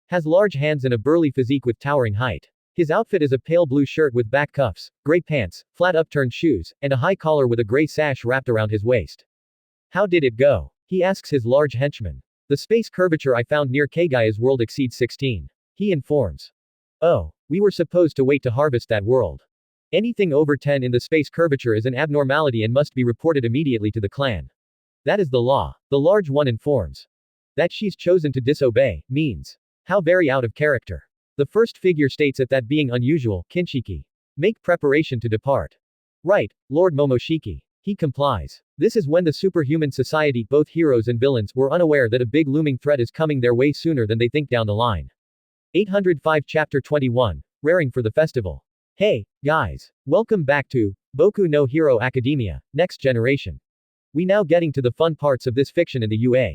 Has large hands and a burly physique with towering height. His outfit is a pale blue shirt with back cuffs, gray pants, flat upturned shoes, and a high collar with a gray sash wrapped around his waist. How did it go? He asks his large henchman. The space curvature I found near Kagaya's world exceeds 16. He informs. Oh, we were supposed to wait to harvest that world. Anything over 10 in the space curvature is an abnormality and must be reported immediately to the clan. That is the law. The large one informs. That she's chosen to disobey means. How very out of character. The first figure states that being unusual, Kinshiki. Make preparation to depart. Right, Lord Momoshiki. He complies. This is when the superhuman society, both heroes and villains, were unaware that a big looming threat is coming their way sooner than they think down the line. 805 Chapter 21. Raring for the festival. Hey, guys. Welcome back to Boku no Hero Academia, Next Generation. We now getting to the fun parts of this fiction in the UA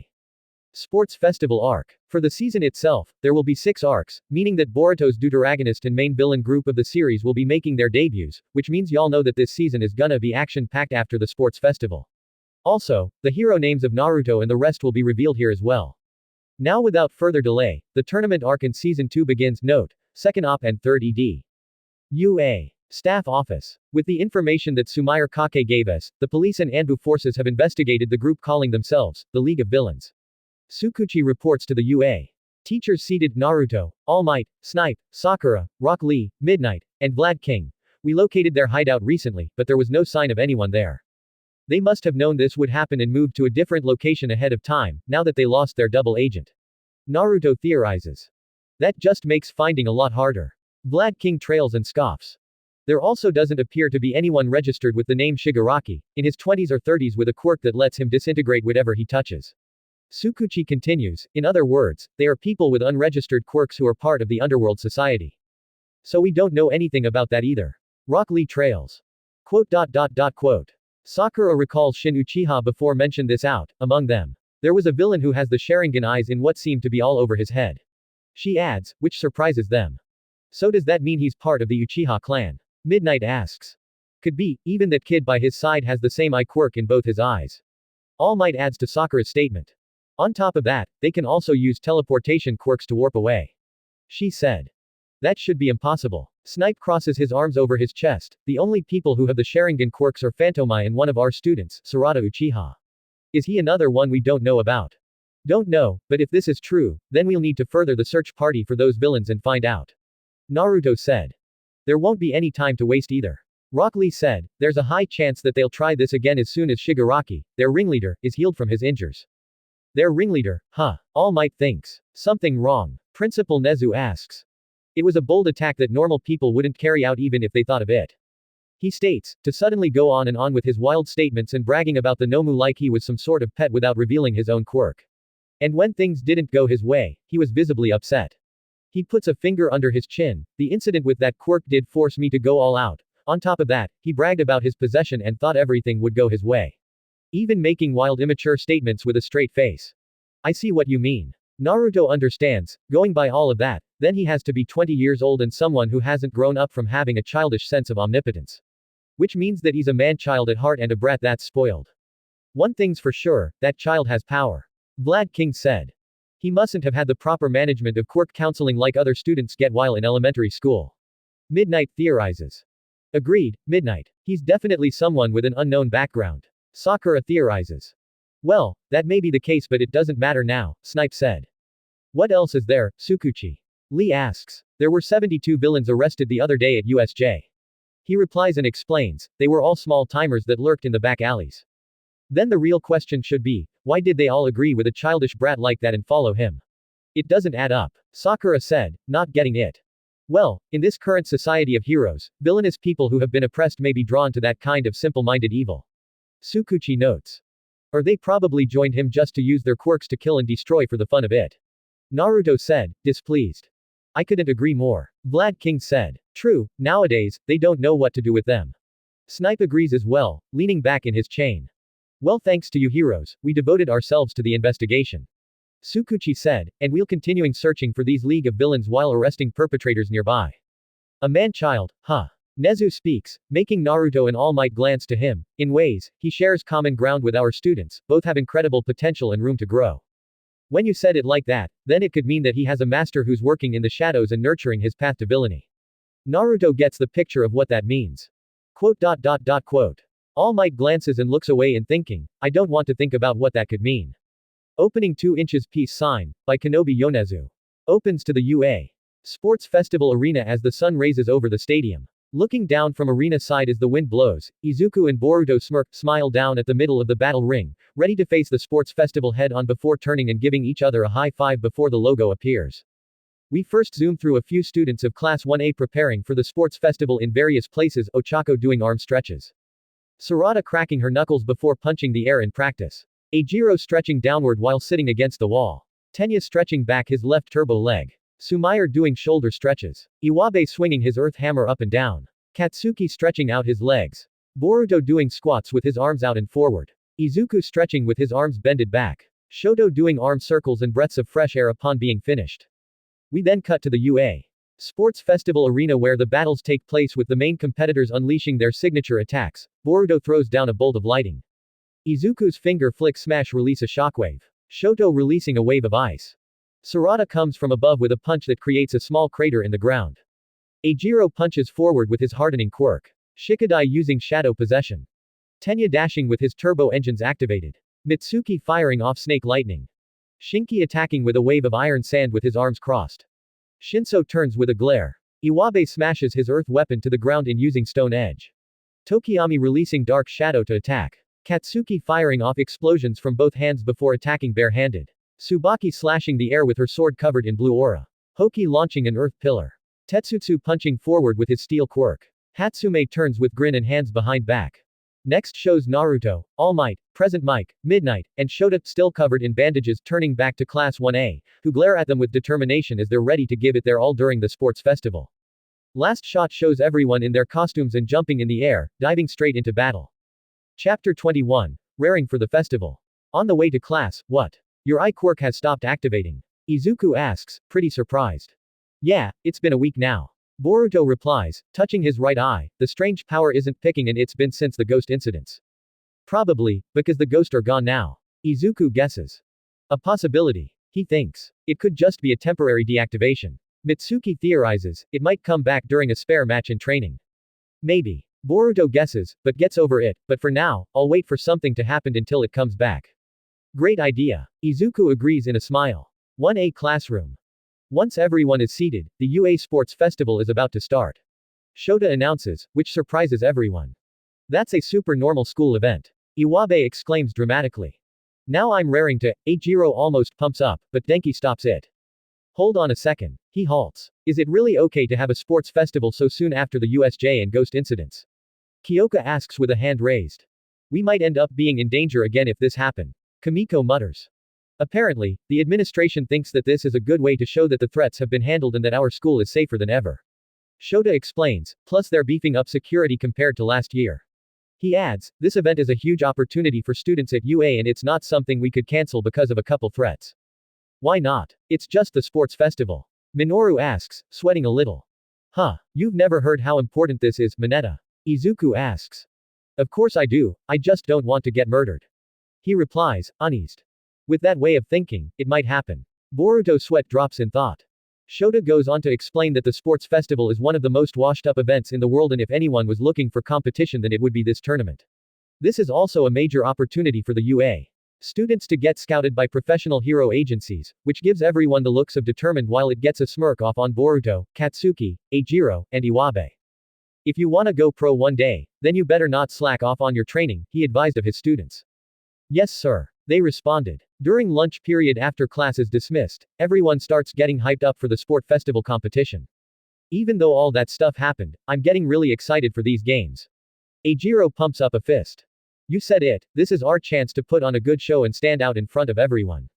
Sports Festival arc. For the season itself, there will be 6 arcs, meaning that Boruto's deuteragonist and main villain group of the series will be making their debuts, which means y'all know that this season is gonna be action-packed after the sports festival. Also, the hero names of Naruto and the rest will be revealed here as well. Now without further delay, the tournament arc in Season 2 begins. Note, 2nd OP and 3rd ED. UA Staff Office. With the information that Sumire Kake gave us, the police and Anbu forces have investigated the group calling themselves the League of Villains. Tsukuchi reports to the UA. Teachers seated Naruto, All Might, Snipe, Sakura, Rock Lee, Midnight, and Vlad King. We located their hideout recently, but there was no sign of anyone there. They must have known this would happen and moved to a different location ahead of time, now that they lost their double agent. Naruto theorizes. That just makes finding a lot harder. Vlad King trails and scoffs. There also doesn't appear to be anyone registered with the name Shigaraki, in his 20s or 30s with a quirk that lets him disintegrate whatever he touches. Tsukuchi continues, in other words, they are people with unregistered quirks who are part of the underworld society. So we don't know anything about that either. Rock Lee trails. Quote. Sakura recalls Shin Uchiha before mentioned this out, among them. There was a villain who has the Sharingan eyes in what seemed to be all over his head. She adds, which surprises them. So does that mean he's part of the Uchiha clan? Midnight asks. Could be, even that kid by his side has the same eye quirk in both his eyes. All Might adds to Sakura's statement. On top of that, they can also use teleportation quirks to warp away. She said. That should be impossible. Snipe crosses his arms over his chest. The only people who have the Sharingan quirks are Phantomai and one of our students, Sarada Uchiha. Is he another one we don't know about? Don't know, but if this is true, then we'll need to further the search party for those villains and find out. Naruto said. There won't be any time to waste either. Rock Lee said, there's a high chance that they'll try this again as soon as Shigaraki, their ringleader, is healed from his injuries. Their ringleader, huh? All Might thinks. Something wrong. Principal Nezu asks. It was a bold attack that normal people wouldn't carry out even if they thought of it. He states, to suddenly go on and on with his wild statements and bragging about the Nomu like he was some sort of pet without revealing his own quirk. And when things didn't go his way, he was visibly upset. He puts a finger under his chin. The incident with that Quirk did force me to go all out. On top of that, he bragged about his possession and thought everything would go his way. Even making wild immature statements with a straight face. I see what you mean. Naruto understands, going by all of that, then he has to be 20 years old and someone who hasn't grown up from having a childish sense of omnipotence. Which means that he's a man-child at heart and a brat that's spoiled. One thing's for sure, that child has power. Vlad King said. He mustn't have had the proper management of quirk counseling like other students get while in elementary school. Midnight theorizes. Agreed, Midnight. He's definitely someone with an unknown background. Sakura theorizes. Well, that may be the case but it doesn't matter now, Snipe said. What else is there, Tsukuchi? Lee asks. There were 72 villains arrested the other day at USJ. He replies and explains, they were all small timers that lurked in the back alleys. Then the real question should be, why did they all agree with a childish brat like that and follow him? It doesn't add up. Sakura said, not getting it. Well, in this current society of heroes, villainous people who have been oppressed may be drawn to that kind of simple-minded evil. Tsukuchi notes. Or they probably joined him just to use their quirks to kill and destroy for the fun of it. Naruto said, displeased. I couldn't agree more. Vlad King said. True, nowadays, they don't know what to do with them. Snipe agrees as well, leaning back in his chain. Well, thanks to you heroes, we devoted ourselves to the investigation. Tsukuchi said, and we'll continuing searching for these League of Villains while arresting perpetrators nearby. A man-child, huh? Nezu speaks, making Naruto and All Might glance to him. In ways, he shares common ground with our students, both have incredible potential and room to grow. When you said it like that, then it could mean that he has a master who's working in the shadows and nurturing his path to villainy. Naruto gets the picture of what that means. Quote. All Might glances and looks away in thinking, I don't want to think about what that could mean. Opening 2 inches peace sign, by Kenobi Yonezu. Opens to the UA Sports Festival Arena as the sun raises over the stadium. Looking down from arena side as the wind blows, Izuku and Boruto smile down at the middle of the battle ring, ready to face the sports festival head on before turning and giving each other a high five before the logo appears. We first zoom through a few students of Class 1A preparing for the sports festival in various places, Ochako doing arm stretches. Sarada cracking her knuckles before punching the air in practice. Eijiro stretching downward while sitting against the wall. Tenya stretching back his left turbo leg. Sumair doing shoulder stretches. Iwabe swinging his earth hammer up and down. Katsuki stretching out his legs. Boruto doing squats with his arms out and forward. Izuku stretching with his arms bended back. Shoto doing arm circles and breaths of fresh air upon being finished. We then cut to the UA Sports Festival Arena where the battles take place with the main competitors unleashing their signature attacks. Boruto throws down a bolt of lighting. Izuku's finger flick smash release a shockwave. Shoto releasing a wave of ice. Sarada comes from above with a punch that creates a small crater in the ground. Eijiro punches forward with his hardening quirk. Shikadai using shadow possession. Tenya dashing with his turbo engines activated. Mitsuki firing off snake lightning. Shinki attacking with a wave of iron sand with his arms crossed. Shinso turns with a glare. Iwabe smashes his earth weapon to the ground in using stone edge. Tokiyami releasing dark shadow to attack. Katsuki firing off explosions from both hands before attacking bare-handed. Tsubaki slashing the air with her sword covered in blue aura. Hoki launching an earth pillar. Tetsutsu punching forward with his steel quirk. Hatsume turns with grin and hands behind back. Next shows Naruto, All Might, Present Mike, Midnight, and Shota, still covered in bandages, turning back to Class 1A, who glare at them with determination as they're ready to give it their all during the sports festival. Last shot shows everyone in their costumes and jumping in the air, diving straight into battle. Chapter 21. Raring for the festival. On the way to class, what? Your eye quirk has stopped activating. Izuku asks, pretty surprised. Yeah, it's been a week now. Boruto replies, touching his right eye, the strange power isn't picking and it's been since the ghost incidents. Probably, because the ghosts are gone now. Izuku guesses. A possibility. He thinks. It could just be a temporary deactivation. Mitsuki theorizes, it might come back during a spare match in training. Maybe. Boruto guesses, but gets over it, but for now, I'll wait for something to happen until it comes back. Great idea. Izuku agrees in a smile. 1A classroom. Once everyone is seated, the UA Sports Festival is about to start. Shota announces, which surprises everyone. That's a super normal school event. Iwabe exclaims dramatically. Now I'm raring to, Eijiro almost pumps up, but Denki stops it. Hold on a second. He halts. Is it really okay to have a sports festival so soon after the USJ and ghost incidents? Kyoka asks with a hand raised. We might end up being in danger again if this happen. Kamiko mutters. Apparently, the administration thinks that this is a good way to show that the threats have been handled and that our school is safer than ever. Shota explains, plus they're beefing up security compared to last year. He adds, this event is a huge opportunity for students at UA and it's not something we could cancel because of a couple threats. Why not? It's just the sports festival. Minoru asks, sweating a little. Huh, you've never heard how important this is, Mineta? Izuku asks. Of course I do, I just don't want to get murdered. He replies, uneased. With that way of thinking, it might happen. Boruto sweat drops in thought. Shota goes on to explain that the sports festival is one of the most washed up events in the world and if anyone was looking for competition then it would be this tournament. This is also a major opportunity for the UA students to get scouted by professional hero agencies, which gives everyone the looks of determined while it gets a smirk off on Boruto, Katsuki, Eijiro, and Iwabe. If you wanna go pro one day, then you better not slack off on your training, he advised of his students. Yes sir. They responded. During lunch period after class is dismissed, everyone starts getting hyped up for the sport festival competition. Even though all that stuff happened, I'm getting really excited for these games. Eijiro pumps up a fist. You said it, this is our chance to put on a good show and stand out in front of everyone.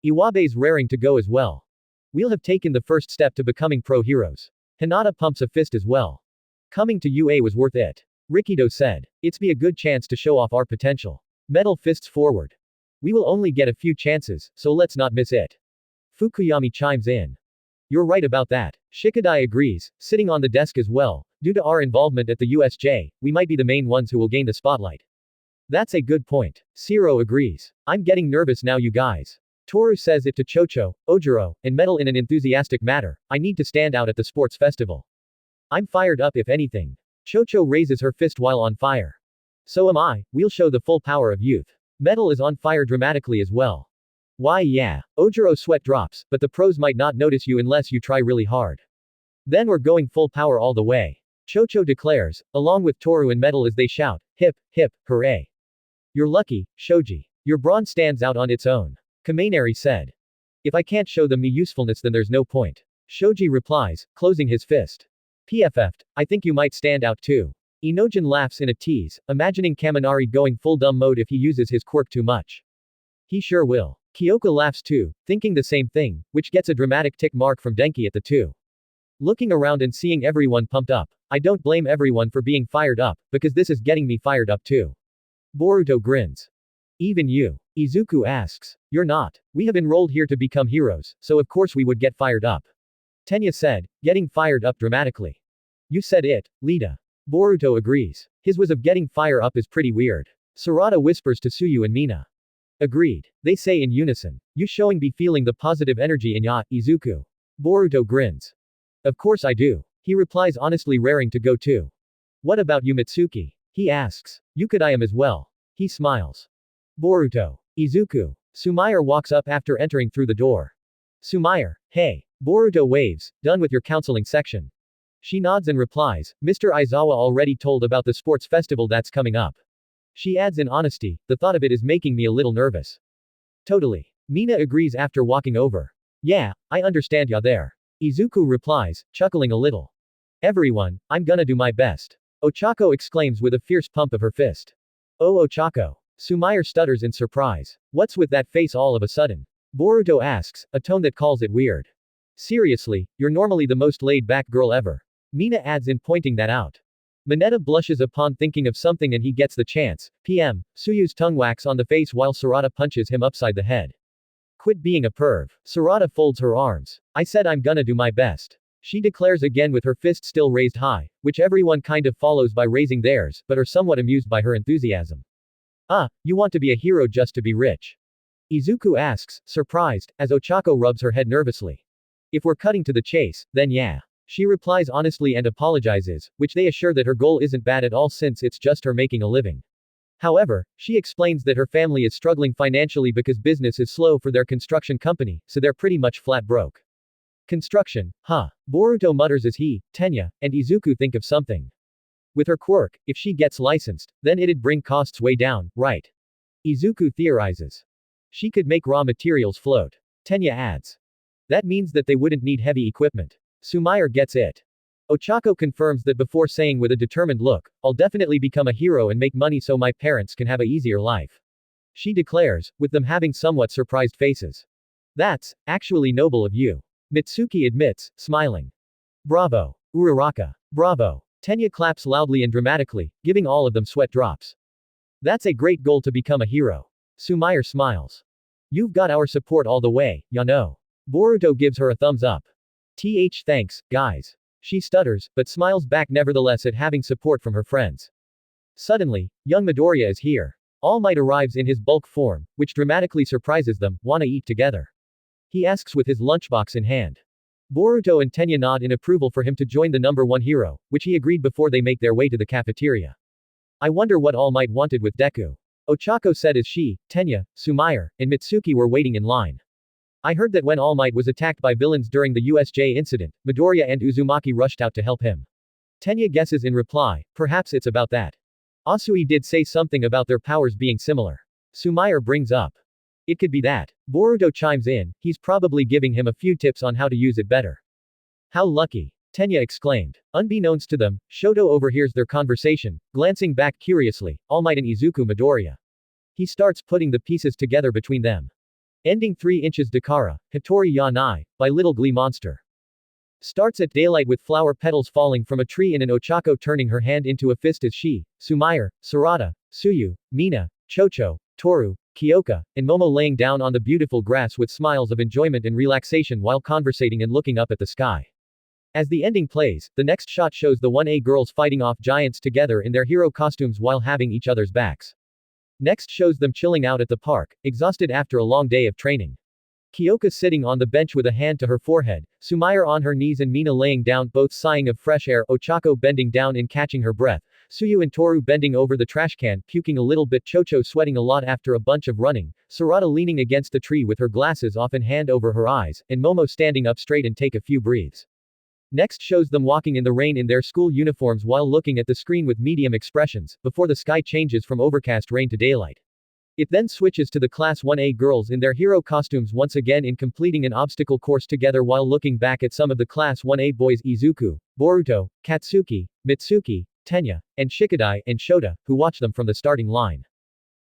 Iwabe's raring to go as well. We'll have taken the first step to becoming pro heroes. Hinata pumps a fist as well. Coming to UA was worth it. Rikido said. It's be a good chance to show off our potential. Metal fists forward. We will only get a few chances, so let's not miss it. Fukuyami chimes in. You're right about that. Shikadai agrees, sitting on the desk as well. Due to our involvement at the USJ, we might be the main ones who will gain the spotlight. That's a good point. Siro agrees. I'm getting nervous now you guys. Toru says it to Chocho, Ojiro, and Metal in an enthusiastic manner. I need to stand out at the sports festival. I'm fired up if anything. Chocho raises her fist while on fire. So am I, we'll show the full power of youth. Metal is on fire dramatically as well. Why yeah, Ojiro sweat drops, but the pros might not notice you unless you try really hard. Then we're going full power all the way. Chocho declares, along with Toru and Metal as they shout, hip, hip, hooray. You're lucky, Shoji. Your brawn stands out on its own. Kamenari said. If I can't show them me usefulness then there's no point. Shoji replies, closing his fist. PFF'd, I think you might stand out too. Inojin laughs in a tease, imagining Kaminari going full dumb mode if he uses his quirk too much. He sure will. Kyoka laughs too, thinking the same thing, which gets a dramatic tick mark from Denki at the two. Looking around and seeing everyone pumped up, I don't blame everyone for being fired up, because this is getting me fired up too. Boruto grins. Even you. Izuku asks. You're not. We have enrolled here to become heroes, so of course we would get fired up. Tenya said, getting fired up dramatically. You said it, Lita. Boruto agrees. His was of getting fire up is pretty weird. Sarada whispers to Suyu and Mina. Agreed. They say in unison. You showing be feeling the positive energy in ya, Izuku. Boruto grins. Of course I do. He replies honestly raring to go too. What about you Mitsuki? He asks. You could I am as well. He smiles. Boruto. Izuku. Sumair walks up after entering through the door. Sumair, hey. Boruto waves, done with your counseling section. She nods and replies, Mr. Aizawa already told about the sports festival that's coming up. She adds in honesty, the thought of it is making me a little nervous. Totally. Mina agrees after walking over. Yeah, I understand ya there. Izuku replies, chuckling a little. Everyone, I'm gonna do my best. Ochako exclaims with a fierce pump of her fist. Oh Ochako. Sumair stutters in surprise. What's with that face all of a sudden? Boruto asks, a tone that calls it weird. Seriously, you're normally the most laid-back girl ever. Mina adds in pointing that out. Mineta blushes upon thinking of something and he gets the chance. PM. Suyu's tongue whacks on the face while Sarada punches him upside the head. Quit being a perv. Sarada folds her arms. I said I'm gonna do my best. She declares again with her fist still raised high, which everyone kind of follows by raising theirs, but are somewhat amused by her enthusiasm. Ah, you want to be a hero just to be rich? Izuku asks, surprised, as Ochako rubs her head nervously. If we're cutting to the chase, then yeah. She replies honestly and apologizes, which they assure that her goal isn't bad at all since it's just her making a living. However, she explains that her family is struggling financially because business is slow for their construction company, so they're pretty much flat broke. Construction, huh? Boruto mutters as he, Tenya, and Izuku think of something. With her quirk, if she gets licensed, then it'd bring costs way down, right? Izuku theorizes. She could make raw materials float. Tenya adds. That means that they wouldn't need heavy equipment. Sumair gets it. Ochako confirms that before saying with a determined look, I'll definitely become a hero and make money so my parents can have a easier life. she declares, with them having somewhat surprised faces. That's actually noble of you. Mitsuki admits, smiling. Bravo. Uraraka. Bravo. Tenya claps loudly and dramatically, giving all of them sweat drops. That's a great goal to become a hero. Sumire smiles. You've got our support all the way, Yano. Boruto gives her a thumbs up. Thanks, guys. She stutters, but smiles back nevertheless at having support from her friends. Suddenly, young Midoriya is here. All Might arrives in his bulk form, which dramatically surprises them. Wanna eat together? He asks with his lunchbox in hand. Boruto and Tenya nod in approval for him to join the number one hero, which he agreed before they make their way to the cafeteria. I wonder what All Might wanted with Deku. Ochako said as she, Tenya, Sumire, and Mitsuki were waiting in line. I heard that when All Might was attacked by villains during the USJ incident, Midoriya and Uzumaki rushed out to help him. Tenya guesses in reply, perhaps it's about that. Asui did say something about their powers being similar. Sumire brings up. It could be that. Boruto chimes in, he's probably giving him a few tips on how to use it better. How lucky. Tenya exclaimed. Unbeknownst to them, Shoto overhears their conversation, glancing back curiously, All Might and Izuku Midoriya. He starts putting the pieces together between them. Ending 3 inches Dakara, Hitori ya Nai, by Little Glee Monster. Starts at daylight with flower petals falling from a tree in an Ochako turning her hand into a fist as she, Sumire, Sarada, Suyu, Mina, Chocho, Toru, Kyoka, and Momo laying down on the beautiful grass with smiles of enjoyment and relaxation while conversating and looking up at the sky. As the ending plays, the next shot shows the 1A girls fighting off giants together in their hero costumes while having each other's backs. Next shows them chilling out at the park, exhausted after a long day of training. Kyoka sitting on the bench with a hand to her forehead, Sumire on her knees and Mina laying down, both sighing of fresh air, Ochako bending down and catching her breath, Suyu and Toru bending over the trash can, puking a little bit, Chocho sweating a lot after a bunch of running, Sarada leaning against the tree with her glasses off and hand over her eyes, and Momo standing up straight and take a few breaths. Next shows them walking in the rain in their school uniforms while looking at the screen with medium expressions, before the sky changes from overcast rain to daylight. It then switches to the Class 1A girls in their hero costumes once again in completing an obstacle course together while looking back at some of the Class 1A boys Izuku, Boruto, Katsuki, Mitsuki, Tenya, and Shikadai, and Shota, who watch them from the starting line.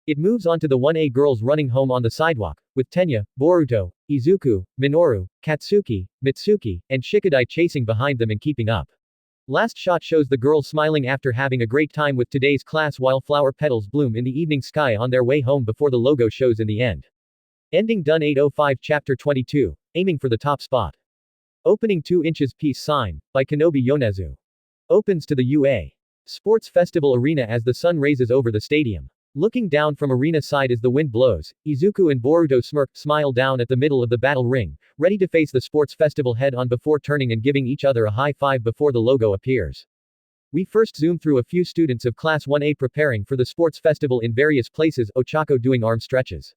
It moves on to the 1A girls running home on the sidewalk, with Tenya, Boruto, Izuku, Minoru, Katsuki, Mitsuki, and Shikadai chasing behind them and keeping up. Last shot shows the girls smiling after having a great time with today's class while flower petals bloom in the evening sky on their way home before the logo shows in the end. Ending done 805 Chapter 22, aiming for the top spot. Opening 2 inches peace sign, by Kenobi Yonezu. Opens to the UA Sports Festival Arena as the sun raises over the stadium. Looking down from arena side as the wind blows, Izuku and Boruto smile down at the middle of the battle ring, ready to face the sports festival head on before turning and giving each other a high five before the logo appears. We first zoom through a few students of Class 1A preparing for the sports festival in various places, Ochako doing arm stretches.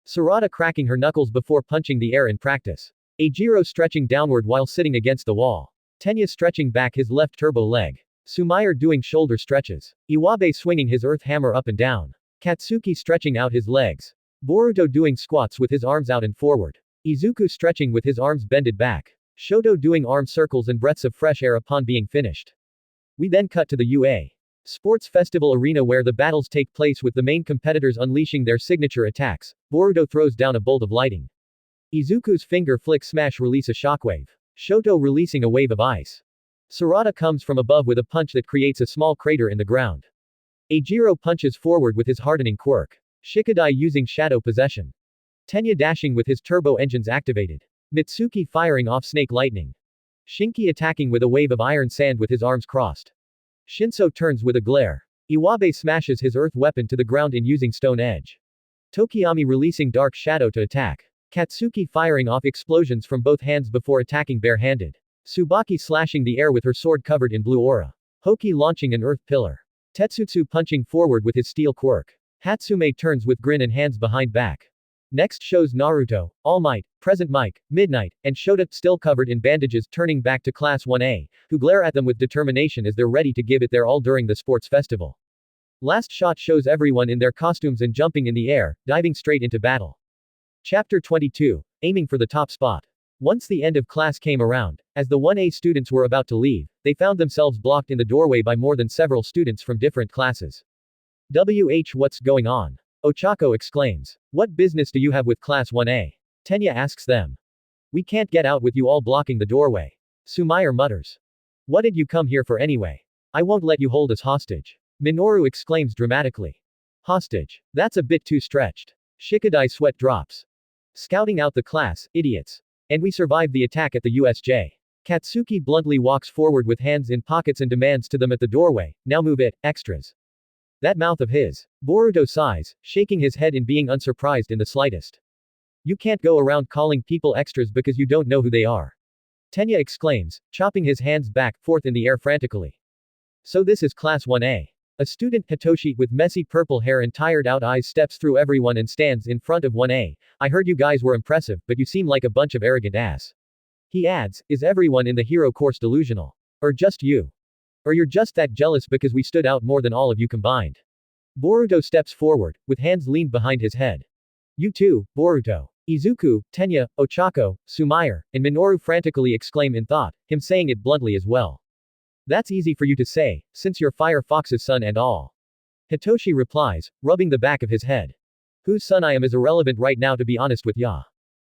Sarada cracking her knuckles before punching the air in practice. Eijiro stretching downward while sitting against the wall. Tenya stretching back his left turbo leg. Sumire doing shoulder stretches. Iwabe swinging his earth hammer up and down. Katsuki stretching out his legs. Boruto doing squats with his arms out and forward. Izuku stretching with his arms bended back. Shoto doing arm circles and breaths of fresh air upon being finished. We then cut to the UA Sports Festival Arena where the battles take place with the main competitors unleashing their signature attacks. Boruto throws down a bolt of lighting. Izuku's finger flick smash release a shockwave. Shoto releasing a wave of ice. Sarada comes from above with a punch that creates a small crater in the ground. Eijiro punches forward with his hardening quirk. Shikadai using shadow possession. Tenya dashing with his turbo engines activated. Mitsuki firing off snake lightning. Shinki attacking with a wave of iron sand with his arms crossed. Shinso turns with a glare. Iwabe smashes his earth weapon to the ground in using stone edge. Tokiyami releasing dark shadow to attack. Katsuki firing off explosions from both hands before attacking bare-handed. Tsubaki slashing the air with her sword covered in blue aura. Hoki launching an earth pillar. Tetsutsu punching forward with his steel quirk. Hatsume turns with grin and hands behind back. Next shows Naruto, All Might, Present Mic, Midnight, and Shota, still covered in bandages, turning back to Class 1A, who glare at them with determination as they're ready to give it their all during the sports festival. Last shot shows everyone in their costumes and jumping in the air, diving straight into battle. Chapter 22, aiming for the top spot. Once the end of class came around, as the 1A students were about to leave, they found themselves blocked in the doorway by more than several students from different classes. What's going on? Ochako exclaims. What business do you have with Class 1A? Tenya asks them. We can't get out with you all blocking the doorway. Sumire mutters. What did you come here for anyway? I won't let you hold us hostage. Minoru exclaims dramatically. Hostage. That's a bit too stretched. Shikadai's sweat drops. Scouting out the class, idiots. And we survived the attack at the USJ. Katsuki bluntly walks forward with hands in pockets and demands to them at the doorway, now move it, extras. That mouth of his. Boruto sighs, shaking his head in being unsurprised in the slightest. You can't go around calling people extras because you don't know who they are. Tenya exclaims, chopping his hands back, forth in the air frantically. So this is Class 1A. A student, Hitoshi, with messy purple hair and tired out eyes steps through everyone and stands in front of 1A. I heard you guys were impressive, but you seem like a bunch of arrogant ass. He adds, is everyone in the hero course delusional? Or just you? Or you're just that jealous because we stood out more than all of you combined? Boruto steps forward, with hands leaned behind his head. You too, Boruto. Izuku, Tenya, Ochako, Sumire, and Minoru frantically exclaim in thought, him saying it bluntly as well. That's easy for you to say, since you're Fire Fox's son and all. Hitoshi replies, rubbing the back of his head. Whose son I am is irrelevant right now to be honest with ya.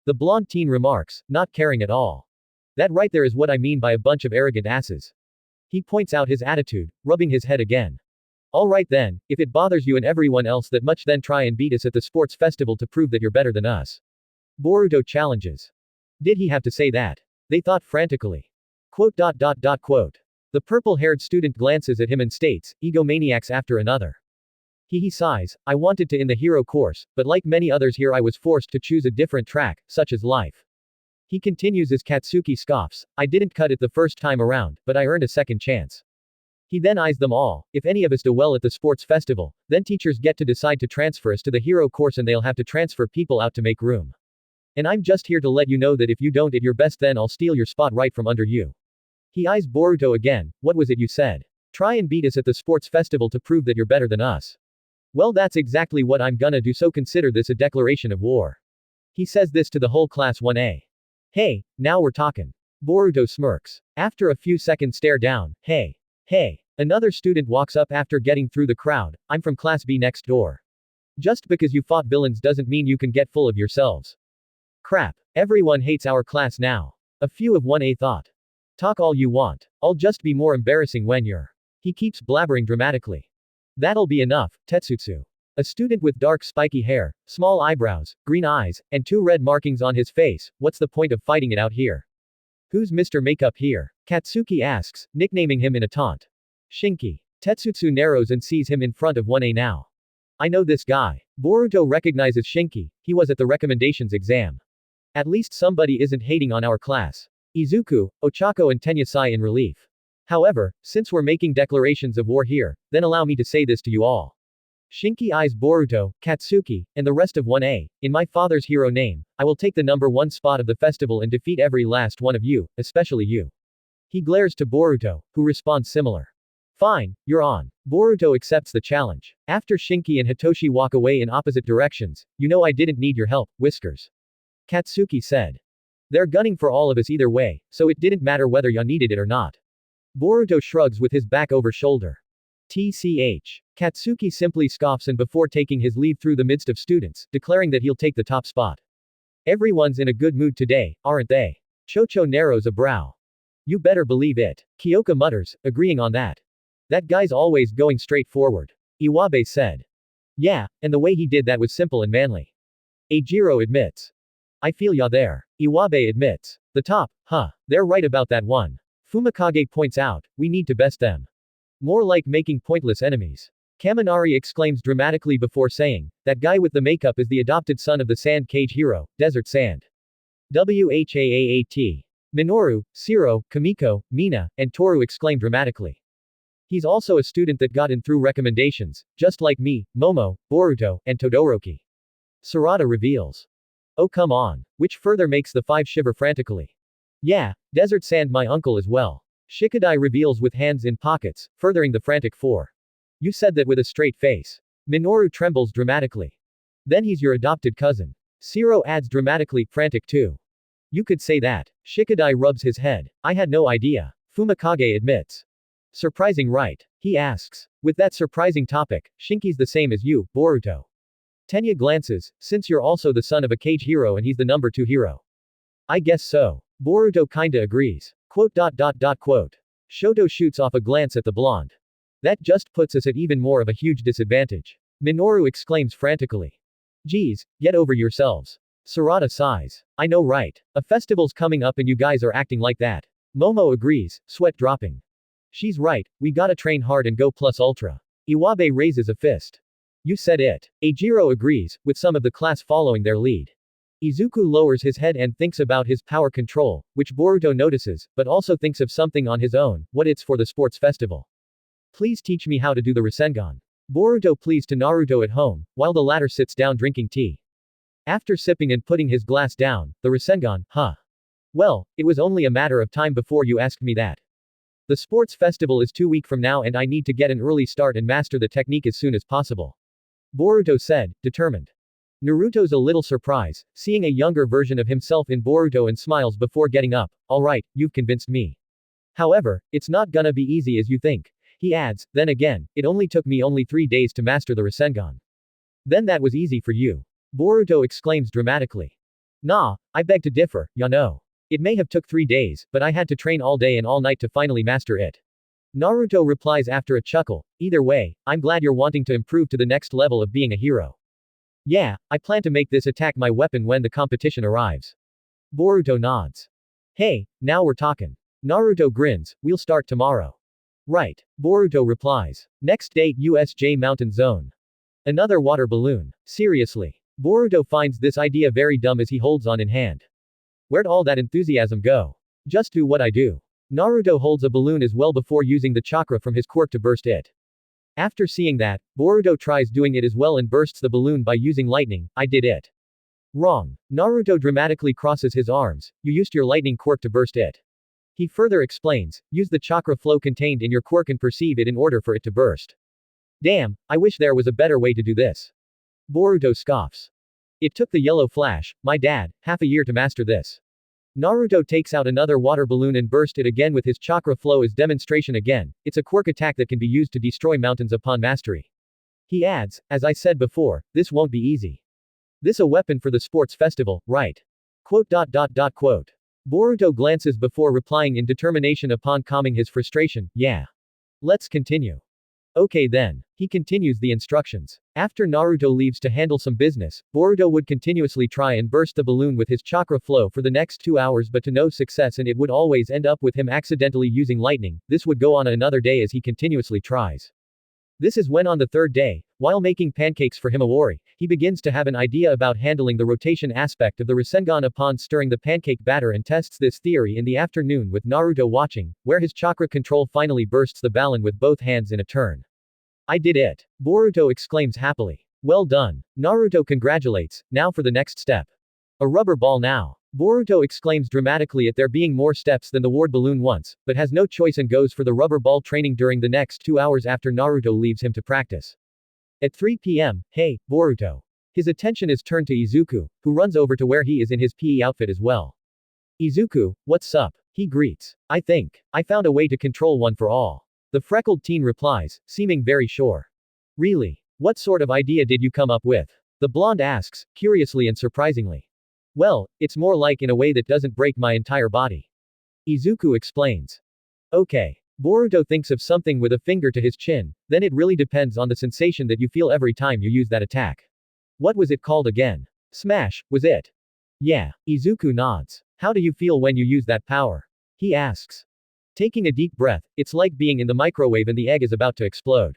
The blonde teen remarks, not caring at all. That right there is what I mean by a bunch of arrogant asses. He points out his attitude, rubbing his head again. Alright then, if it bothers you and everyone else that much then try and beat us at the sports festival to prove that you're better than us. Boruto challenges. Did he have to say that? They thought frantically. Quote. The purple-haired student glances at him and states, egomaniacs after another. He sighs, I wanted to in the hero course, but like many others here I was forced to choose a different track, such as life. He continues as Katsuki scoffs, I didn't cut it the first time around, but I earned a second chance. He then eyes them all, if any of us do well at the sports festival, then teachers get to decide to transfer us to the hero course and they'll have to transfer people out to make room. And I'm just here to let you know that if you don't at your best then I'll steal your spot right from under you. He eyes Boruto again, what was it you said? Try and beat us at the sports festival to prove that you're better than us. Well that's exactly what I'm gonna do so consider this a declaration of war. He says this to the whole class 1A. Hey, now we're talking. Boruto smirks. After a few seconds stare down, hey. Another student walks up after getting through the crowd, I'm from class B next door. Just because you fought villains doesn't mean you can get full of yourselves. Crap. Everyone hates our class now. A few of 1A thought. Talk all you want. I'll just be more embarrassing when you're. He keeps blabbering dramatically. That'll be enough, Tetsutsu. A student with dark spiky hair, small eyebrows, green eyes, and 2 red markings on his face, what's the point of fighting it out here? Who's Mr. Makeup here? Katsuki asks, nicknaming him in a taunt. Shinki. Tetsutsu narrows and sees him in front of 1A now. I know this guy. Boruto recognizes Shinki, he was at the recommendations exam. At least somebody isn't hating on our class. Izuku, Ochako and Tenya sigh in relief. However, since we're making declarations of war here, then allow me to say this to you all. Shinki eyes Boruto, Katsuki, and the rest of 1A, in my father's hero name, I will take the number 1 spot of the festival and defeat every last one of you, especially you. He glares to Boruto, who responds similar. Fine, you're on. Boruto accepts the challenge. After Shinki and Hitoshi walk away in opposite directions, you know I didn't need your help, Whiskers. Katsuki said. They're gunning for all of us either way, so it didn't matter whether ya needed it or not. Boruto shrugs with his back over shoulder. TCH. Katsuki simply scoffs and before taking his leave through the midst of students, declaring that he'll take the top spot. Everyone's in a good mood today, aren't they? Chocho narrows a brow. You better believe it. Kyoka mutters, agreeing on that. That guy's always going straight forward. Iwabe said. Yeah, and the way he did that was simple and manly. Eijiro admits. I feel ya there. Iwabe admits. The top, huh, they're right about that one. Fumikage points out, we need to best them. More like making pointless enemies. Kaminari exclaims dramatically before saying, that guy with the makeup is the adopted son of the Sand Cage hero, Desert Sand. WHAAAT. Minoru, Shiro, Kamiko, Mina, and Toru exclaim dramatically. He's also a student that got in through recommendations, just like me, Momo, Boruto, and Todoroki. Sarada reveals. Oh come on. Which further makes the 5 shiver frantically. Yeah, Desert Sand my uncle as well. Shikadai reveals with hands in pockets, furthering the frantic 4. You said that with a straight face. Minoru trembles dramatically. Then he's your adopted cousin. Shiro adds dramatically, frantic too. You could say that. Shikadai rubs his head. I had no idea. Fumikage admits. Surprising right? He asks. With that surprising topic, Shinki's the same as you, Boruto. Tenya glances, since you're also the son of a cage hero and he's the number 2 hero. I guess so. Boruto kinda agrees. Quote. Shoto shoots off a glance at the blonde. That just puts us at even more of a huge disadvantage. Minoru exclaims frantically. Geez, get over yourselves. Sarada sighs. I know right. A festival's coming up and you guys are acting like that. Momo agrees, sweat dropping. She's right, we gotta train hard and go plus ultra. Iwabe raises a fist. You said it. Eijiro agrees, with some of the class following their lead. Izuku lowers his head and thinks about his power control, which Boruto notices, but also thinks of something on his own, what it's for the sports festival. Please teach me how to do the Rasengan. Boruto pleads to Naruto at home, while the latter sits down drinking tea. After sipping and putting his glass down, the Rasengan, huh? Well, it was only a matter of time before you asked me that. The sports festival is 2 weeks from now and I need to get an early start and master the technique as soon as possible. Boruto said, determined. Naruto's a little surprised, seeing a younger version of himself in Boruto and smiles before getting up. Alright, you've convinced me. However, it's not gonna be easy as you think. He adds, then again, it only took me only 3 days to master the Rasengan. Then that was easy for you. Boruto exclaims dramatically. Nah, I beg to differ, ya know. It may have took 3 days, but I had to train all day and all night to finally master it. Naruto replies after a chuckle, either way, I'm glad you're wanting to improve to the next level of being a hero. Yeah, I plan to make this attack my weapon when the competition arrives. Boruto nods. Hey, now we're talking. Naruto grins, we'll start tomorrow. Right. Boruto replies. Next date USJ Mountain Zone. Another water balloon. Seriously. Boruto finds this idea very dumb as he holds on in hand. Where'd all that enthusiasm go? Just do what I do. Naruto holds a balloon as well before using the chakra from his quirk to burst it. After seeing that, Boruto tries doing it as well and bursts the balloon by using lightning. I did it. Wrong. Naruto dramatically crosses his arms. You used your lightning quirk to burst it. He further explains, use the chakra flow contained in your quirk and perceive it in order for it to burst. Damn, I wish there was a better way to do this. Boruto scoffs. It took the yellow flash, my dad, half a year to master this. Naruto takes out another water balloon and burst it again with his chakra flow as demonstration again. It's a quirk attack that can be used to destroy mountains upon mastery. He adds, as I said before, this won't be easy. This a weapon for the sports festival, right? Quote. Boruto glances before replying in determination upon calming his frustration, yeah. Let's continue. Okay then. He continues the instructions. After Naruto leaves to handle some business, Boruto would continuously try and burst the balloon with his chakra flow for the next 2 hours but to no success and it would always end up with him accidentally using lightning. This would go on another day as he continuously tries. This is when on the 3rd day, while making pancakes for Himawari, he begins to have an idea about handling the rotation aspect of the Rasengan upon stirring the pancake batter and tests this theory in the afternoon with Naruto watching, where his chakra control finally bursts the balloon with both hands in a turn. I did it. Boruto exclaims happily. Well done. Naruto congratulates, now for the next step. A rubber ball now. Boruto exclaims dramatically at there being more steps than the ward balloon once, but has no choice and goes for the rubber ball training during the next 2 hours after Naruto leaves him to practice. At 3 p.m., hey, Boruto. His attention is turned to Izuku, who runs over to where he is in his PE outfit as well. Izuku, what's up? He greets. I think I found a way to control one for all. The freckled teen replies, seeming very sure. Really? What sort of idea did you come up with? The blonde asks, curiously and surprisingly. Well, it's more like in a way that doesn't break my entire body. Izuku explains. Okay. Boruto thinks of something with a finger to his chin, then it really depends on the sensation that you feel every time you use that attack. What was it called again? Smash, was it? Yeah. Izuku nods. How do you feel when you use that power? He asks. Taking a deep breath, it's like being in the microwave and the egg is about to explode.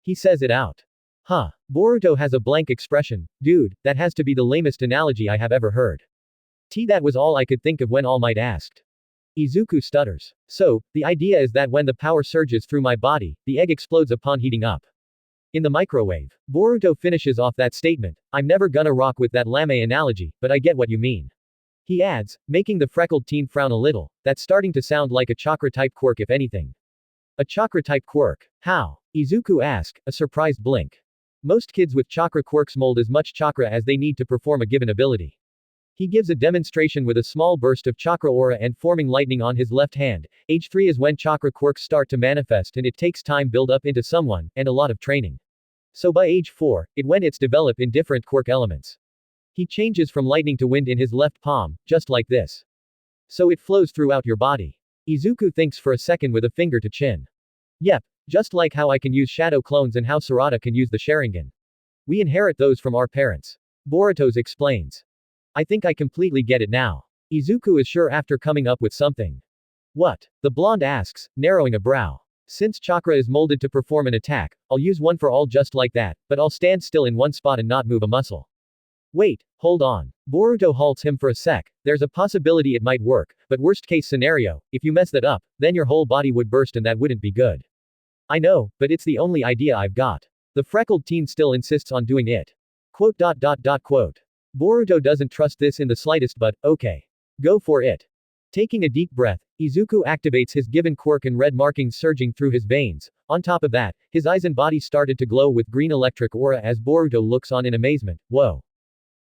He says it out. Huh. Boruto has a blank expression. Dude, that has to be the lamest analogy I have ever heard. That was all I could think of when All Might asked. Izuku stutters. So, the idea is that when the power surges through my body, the egg explodes upon heating up. In the microwave. Boruto finishes off that statement. I'm never gonna rock with that lame analogy, but I get what you mean. He adds, making the freckled teen frown a little, that's starting to sound like a chakra-type quirk if anything. A chakra-type quirk? How? Izuku asks, a surprised blink. Most kids with chakra quirks mold as much chakra as they need to perform a given ability. He gives a demonstration with a small burst of chakra aura and forming lightning on his left hand. Age 3 is when chakra quirks start to manifest and it takes time build up into someone, and a lot of training. So by age 4, it when it's develop in different quirk elements. He changes from lightning to wind in his left palm, just like this. So it flows throughout your body. Izuku thinks for a second with a finger to chin. Yep, just like how I can use shadow clones and how Sarada can use the Sharingan. We inherit those from our parents. Boruto explains. I think I completely get it now. Izuku is sure after coming up with something. What? The blonde asks, narrowing a brow. Since chakra is molded to perform an attack, I'll use one for all just like that, but I'll stand still in one spot and not move a muscle. Wait, hold on. Boruto halts him for a sec. There's a possibility it might work, but worst case scenario, if you mess that up, then your whole body would burst and that wouldn't be good. I know, but it's the only idea I've got. The freckled teen still insists on doing it. Quote. Boruto doesn't trust this in the slightest but, okay. Go for it. Taking a deep breath, Izuku activates his given quirk and red markings surging through his veins. On top of that, his eyes and body started to glow with green electric aura as Boruto looks on in amazement. Whoa.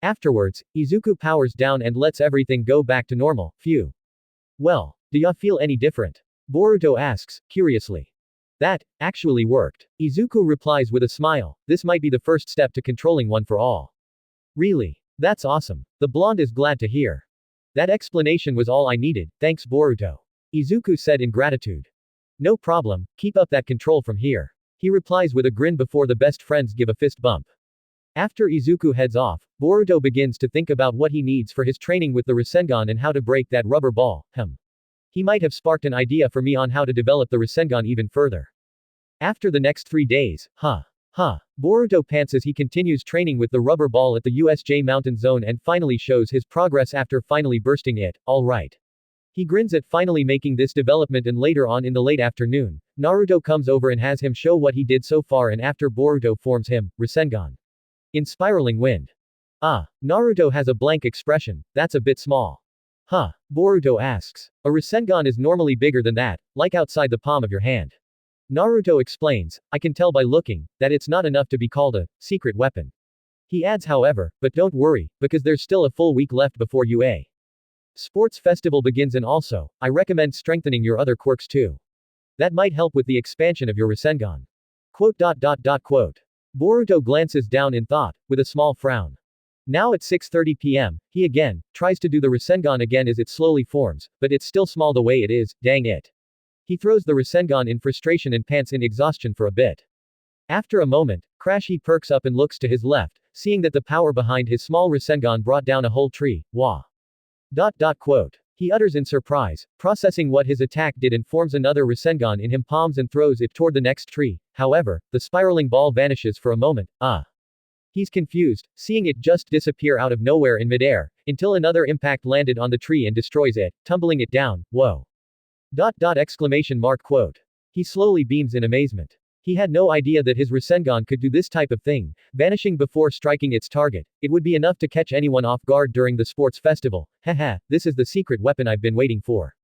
Afterwards, Izuku powers down and lets everything go back to normal. Phew. Well, do ya feel any different? Boruto asks, curiously. That actually worked. Izuku replies with a smile. This might be the first step to controlling one for all. Really? That's awesome. The blonde is glad to hear. That explanation was all I needed, thanks Boruto. Izuku said in gratitude. No problem, keep up that control from here. He replies with a grin before the best friends give a fist bump. After Izuku heads off, Boruto begins to think about what he needs for his training with the Rasengan and how to break that rubber ball. He might have sparked an idea for me on how to develop the Rasengan even further. After the next 3 days, Boruto pants as he continues training with the rubber ball at the USJ Mountain Zone and finally shows his progress after finally bursting it. Alright. He grins at finally making this development, and later on in the late afternoon, Naruto comes over and has him show what he did so far, and after Boruto forms him, Rasengan. In spiraling wind. Naruto has a blank expression, that's a bit small. Boruto asks. A Rasengan is normally bigger than that, like outside the palm of your hand. Naruto explains, I can tell by looking, that it's not enough to be called a secret weapon. He adds however, but don't worry, because there's still a full week left before UA Sports Festival begins, and also, I recommend strengthening your other quirks too. That might help with the expansion of your Rasengan. Quote. Boruto glances down in thought, with a small frown. Now at 6:30 p.m., he again tries to do the Rasengan again as it slowly forms, but it's still small the way it is, dang it. He throws the Rasengan in frustration and pants in exhaustion for a bit. After a moment, crash, he perks up and looks to his left, seeing that the power behind his small Rasengan brought down a whole tree. Wah. He utters in surprise, processing what his attack did, and forms another Rasengan in him palms and throws it toward the next tree. However, the spiraling ball vanishes for a moment. He's confused, seeing it just disappear out of nowhere in midair, until another impact landed on the tree and destroys it, tumbling it down. Whoa. Exclamation mark quote. He slowly beams in amazement. He had no idea that his Rasengan could do this type of thing, vanishing before striking its target. It would be enough to catch anyone off guard during the sports festival. Haha, this is the secret weapon I've been waiting for.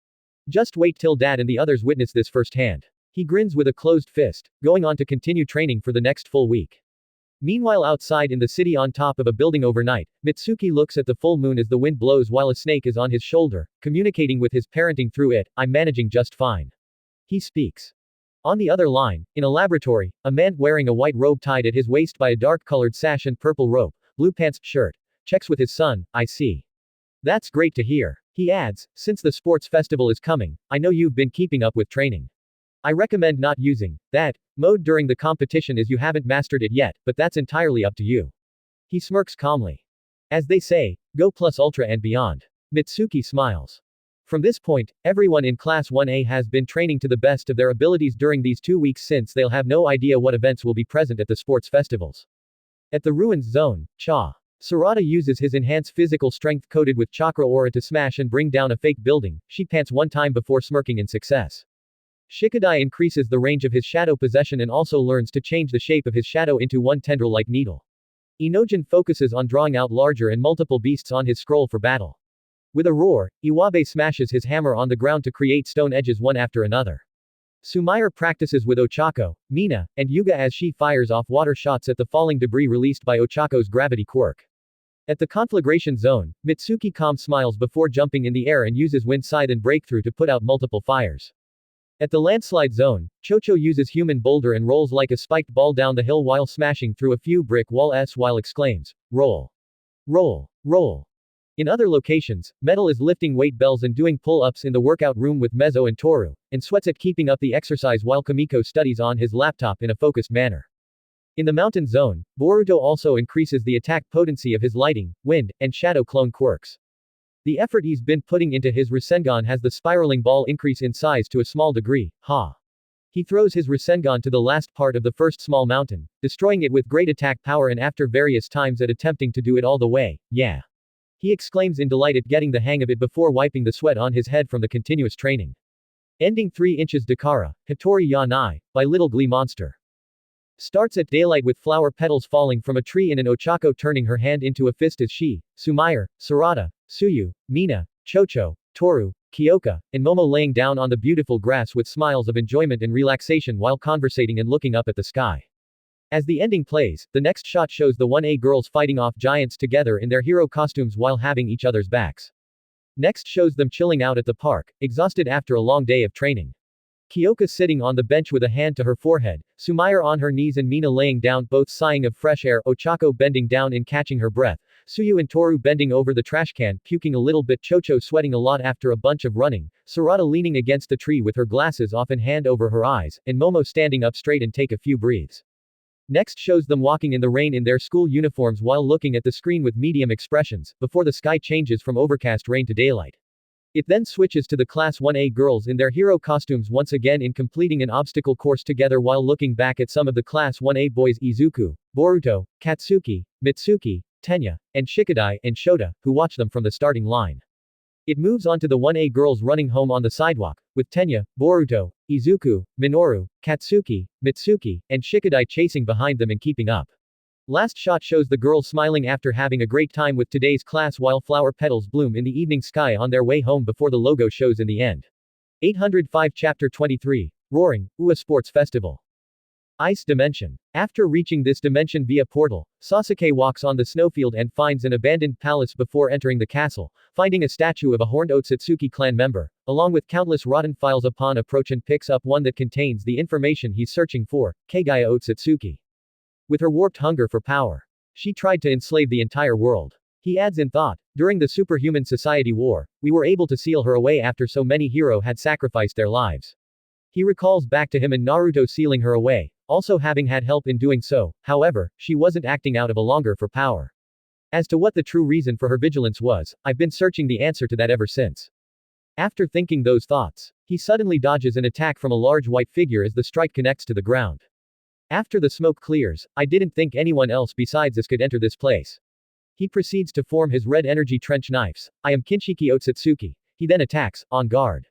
Just wait till Dad and the others witness this firsthand. He grins with a closed fist, going on to continue training for the next full week. Meanwhile, outside in the city on top of a building overnight, Mitsuki looks at the full moon as the wind blows while a snake is on his shoulder, communicating with his parenting through it. I'm managing just fine. He speaks. On the other line, in a laboratory, a man wearing a white robe tied at his waist by a dark-colored sash and purple rope, blue pants, shirt, checks with his son. I see. That's great to hear. He adds, since the sports festival is coming, I know you've been keeping up with training. I recommend not using that mode during the competition as you haven't mastered it yet, but that's entirely up to you. He smirks calmly. As they say, go plus ultra and beyond. Mitsuki smiles. From this point, everyone in Class 1A has been training to the best of their abilities during these 2 weeks, since they'll have no idea what events will be present at the sports festivals. At the Ruins Zone, Sarada uses his enhanced physical strength coated with chakra aura to smash and bring down a fake building. She pants one time before smirking in success. Shikadai increases the range of his shadow possession and also learns to change the shape of his shadow into one tendril-like needle. Inojin focuses on drawing out larger and multiple beasts on his scroll for battle. With a roar, Iwabe smashes his hammer on the ground to create stone edges one after another. Sumair practices with Ochako, Mina, and Yuga as she fires off water shots at the falling debris released by Ochako's gravity quirk. At the conflagration zone, Mitsuki calm smiles before jumping in the air and uses wind scythe and breakthrough to put out multiple fires. At the landslide zone, Chocho uses human boulder and rolls like a spiked ball down the hill while smashing through a few brick walls while exclaims, "Roll. Roll. Roll." In other locations, Metal is lifting weight bells and doing pull-ups in the workout room with Mezzo and Toru, and sweats at keeping up the exercise while Kamiko studies on his laptop in a focused manner. In the mountain zone, Boruto also increases the attack potency of his lighting, wind, and shadow clone quirks. The effort he's been putting into his Rasengan has the spiraling ball increase in size to a small degree, ha. He throws his Rasengan to the last part of the first small mountain, destroying it with great attack power and after various times at attempting to do it all the way, yeah. He exclaims in delight at getting the hang of it before wiping the sweat on his head from the continuous training. Ending 3 inches Dakara, Hitori ya Nai, by Little Glee Monster. Starts at daylight with flower petals falling from a tree and an Ochako turning her hand into a fist as she, Sumaire, Sarada, Suyu, Mina, Chocho, Toru, Kyoka, and Momo laying down on the beautiful grass with smiles of enjoyment and relaxation while conversating and looking up at the sky. As the ending plays, the next shot shows the 1A girls fighting off giants together in their hero costumes while having each other's backs. Next shows them chilling out at the park, exhausted after a long day of training. Kyoka sitting on the bench with a hand to her forehead, Sumaire on her knees and Mina laying down both sighing of fresh air, Ochako bending down and catching her breath, Suyu and Toru bending over the trash can, puking a little bit, Chocho sweating a lot after a bunch of running, Sarada leaning against the tree with her glasses off and hand over her eyes, and Momo standing up straight and take a few breaths. Next shows them walking in the rain in their school uniforms while looking at the screen with medium expressions, before the sky changes from overcast rain to daylight. It then switches to the Class 1A girls in their hero costumes once again in completing an obstacle course together while looking back at some of the Class 1A boys Izuku, Boruto, Katsuki, Mitsuki, Tenya, and Shikadai, and Shota, who watch them from the starting line. It moves on to the 1A girls running home on the sidewalk, with Tenya, Boruto, Izuku, Minoru, Katsuki, Mitsuki, and Shikadai chasing behind them and keeping up. Last shot shows the girls smiling after having a great time with today's class while flower petals bloom in the evening sky on their way home before the logo shows in the end. 805 Chapter 23, Roaring, Ua Sports Festival. Ice Dimension. After reaching this dimension via portal, Sasuke walks on the snowfield and finds an abandoned palace before entering the castle, finding a statue of a horned Otsutsuki clan member, along with countless rotten files upon approach and picks up one that contains the information he's searching for, Kagaya Otsutsuki. With her warped hunger for power, she tried to enslave the entire world. He adds in thought, during the Superhuman Society War, we were able to seal her away after so many heroes had sacrificed their lives. He recalls back to him and Naruto sealing her away, also having had help in doing so, however, she wasn't acting out of a longer for power. As to what the true reason for her vigilance was, I've been searching the answer to that ever since. After thinking those thoughts, he suddenly dodges an attack from a large white figure as the strike connects to the ground. After the smoke clears, I didn't think anyone else besides us could enter this place. He proceeds to form his red energy trench knives. I am Kinshiki Otsutsuki. He then attacks, on guard.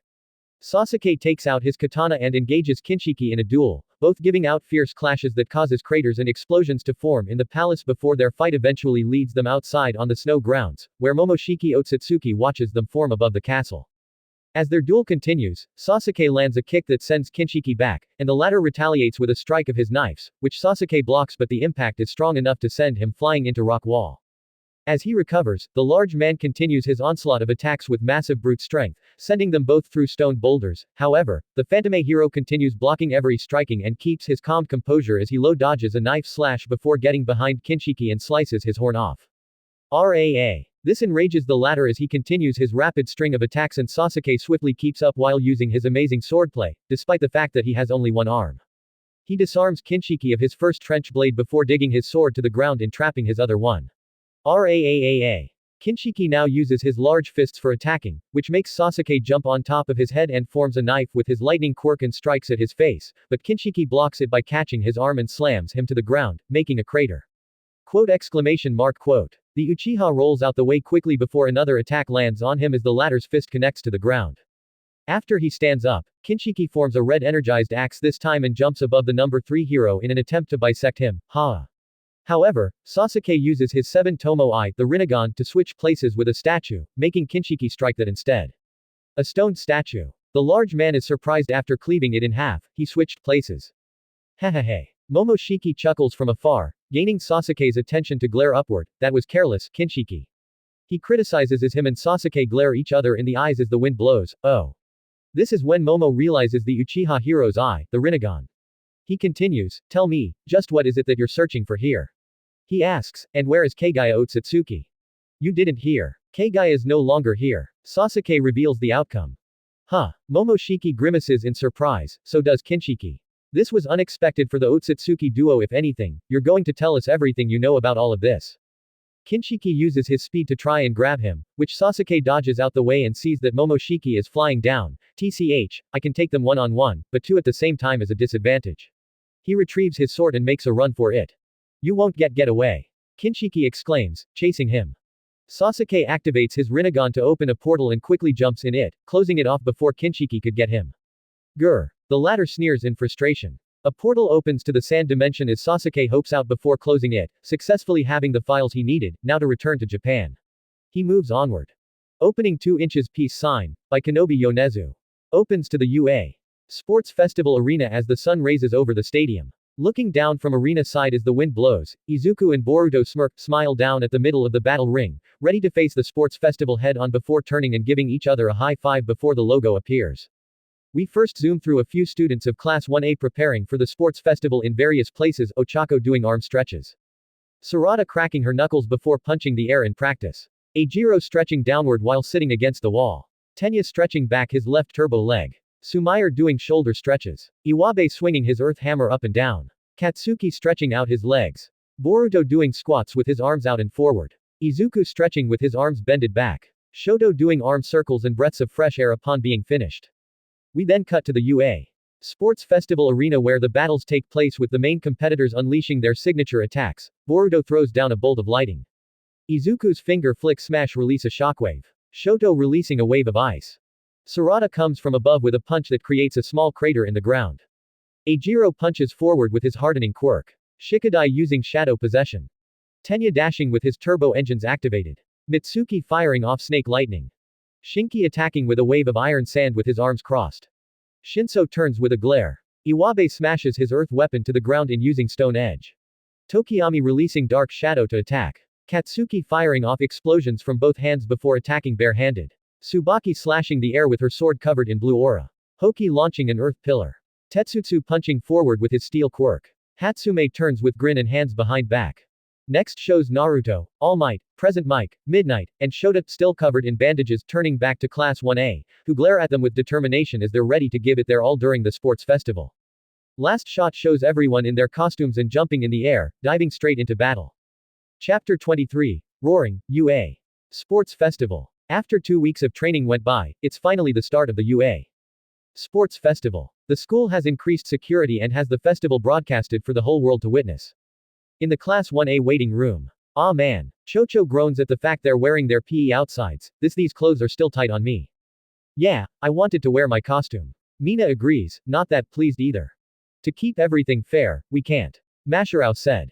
Sasuke takes out his katana and engages Kinshiki in a duel, both giving out fierce clashes that causes craters and explosions to form in the palace before their fight eventually leads them outside on the snow grounds, where Momoshiki Otsutsuki watches them form above the castle. As their duel continues, Sasuke lands a kick that sends Kinshiki back, and the latter retaliates with a strike of his knives, which Sasuke blocks but the impact is strong enough to send him flying into rock wall. As he recovers, the large man continues his onslaught of attacks with massive brute strength, sending them both through stone boulders. However, the Phantom hero continues blocking every striking and keeps his calm composure as he low dodges a knife slash before getting behind Kinshiki and slices his horn off. This enrages the latter as he continues his rapid string of attacks and Sasuke swiftly keeps up while using his amazing swordplay, despite the fact that he has only one arm. He disarms Kinshiki of his first trench blade before digging his sword to the ground and trapping his other one. Kinshiki now uses his large fists for attacking, which makes Sasuke jump on top of his head and forms a knife with his lightning quirk and strikes at his face, but Kinshiki blocks it by catching his arm and slams him to the ground, making a crater. Quote! The Uchiha rolls out the way quickly before another attack lands on him as the latter's fist connects to the ground. After he stands up, Kinshiki forms a red energized axe this time and jumps above the number 3 hero in an attempt to bisect him. However, Sasuke uses his 7 Tomo Eye, the Rinnegan, to switch places with a statue, making Kinshiki strike that instead. A stone statue. The large man is surprised after cleaving it in half, he switched places. Hehehe. Momoshiki chuckles from afar, gaining Sasuke's attention to glare upward. That was careless, Kinshiki. He criticizes as him and Sasuke glare each other in the eyes as the wind blows. Oh. This is when Momo realizes the Uchiha hero's eye, the Rinnegan. He continues, tell me, just what is it that you're searching for here? He asks, and where is Kagaya Otsutsuki? You didn't hear. Kagaya is no longer here. Sasuke reveals the outcome. Huh. Momoshiki grimaces in surprise, so does Kinshiki. This was unexpected for the Otsutsuki duo. If anything, you're going to tell us everything you know about all of this. Kinshiki uses his speed to try and grab him, which Sasuke dodges out the way and sees that Momoshiki is flying down. TCH, I can take them one-on-one, but two at the same time is a disadvantage. He retrieves his sword and makes a run for it. You won't get away. Kinshiki exclaims, chasing him. Sasuke activates his Rinnegan to open a portal and quickly jumps in it, closing it off before Kinshiki could get him. Grr. The latter sneers in frustration. A portal opens to the sand dimension as Sasuke hopes out before closing it, successfully having the files he needed, now to return to Japan. He moves onward. Opening 2 inches peace sign, by Kenobi Yonezu. Opens to the UA Sports Festival Arena as the sun raises over the stadium. Looking down from arena side as the wind blows, Izuku and Boruto smile down at the middle of the battle ring, ready to face the sports festival head on before turning and giving each other a high five before the logo appears. We first zoom through a few students of Class 1A preparing for the sports festival in various places, Ochako doing arm stretches. Sarada cracking her knuckles before punching the air in practice. Eijiro stretching downward while sitting against the wall. Tenya stretching back his left turbo leg. Sumair doing shoulder stretches. Iwabe swinging his earth hammer up and down. Katsuki stretching out his legs. Boruto doing squats with his arms out and forward. Izuku stretching with his arms bended back. Shoto doing arm circles and breaths of fresh air upon being finished. We then cut to the UA Sports Festival Arena where the battles take place with the main competitors unleashing their signature attacks. Boruto throws down a bolt of lighting. Izuku's finger flick smash release a shockwave. Shoto releasing a wave of ice. Sarada comes from above with a punch that creates a small crater in the ground. Eijiro punches forward with his hardening quirk. Shikadai using shadow possession. Tenya dashing with his turbo engines activated. Mitsuki firing off snake lightning. Shinki attacking with a wave of iron sand with his arms crossed. Shinso turns with a glare. Iwabe smashes his earth weapon to the ground in using stone edge. Tokiyami releasing dark shadow to attack. Katsuki firing off explosions from both hands before attacking bare-handed. Tsubaki slashing the air with her sword covered in blue aura. Hoki launching an earth pillar. Tetsutsu punching forward with his steel quirk. Hatsume turns with grin and hands behind back. Next shows Naruto, All Might, Present Mic, Midnight, and Shota, still covered in bandages, turning back to Class 1A, who glare at them with determination as they're ready to give it their all during the sports festival. Last shot shows everyone in their costumes and jumping in the air, diving straight into battle. Chapter 23, Roaring, UA Sports Festival. After 2 weeks of training went by, it's finally the start of the UA Sports Festival. The school has increased security and has the festival broadcasted for the whole world to witness. In the Class 1A waiting room. Ah man. Chocho groans at the fact they're wearing their PE outsides. These clothes are still tight on me. Yeah, I wanted to wear my costume. Mina agrees, not that pleased either. To keep everything fair, we can't. Mashirao said.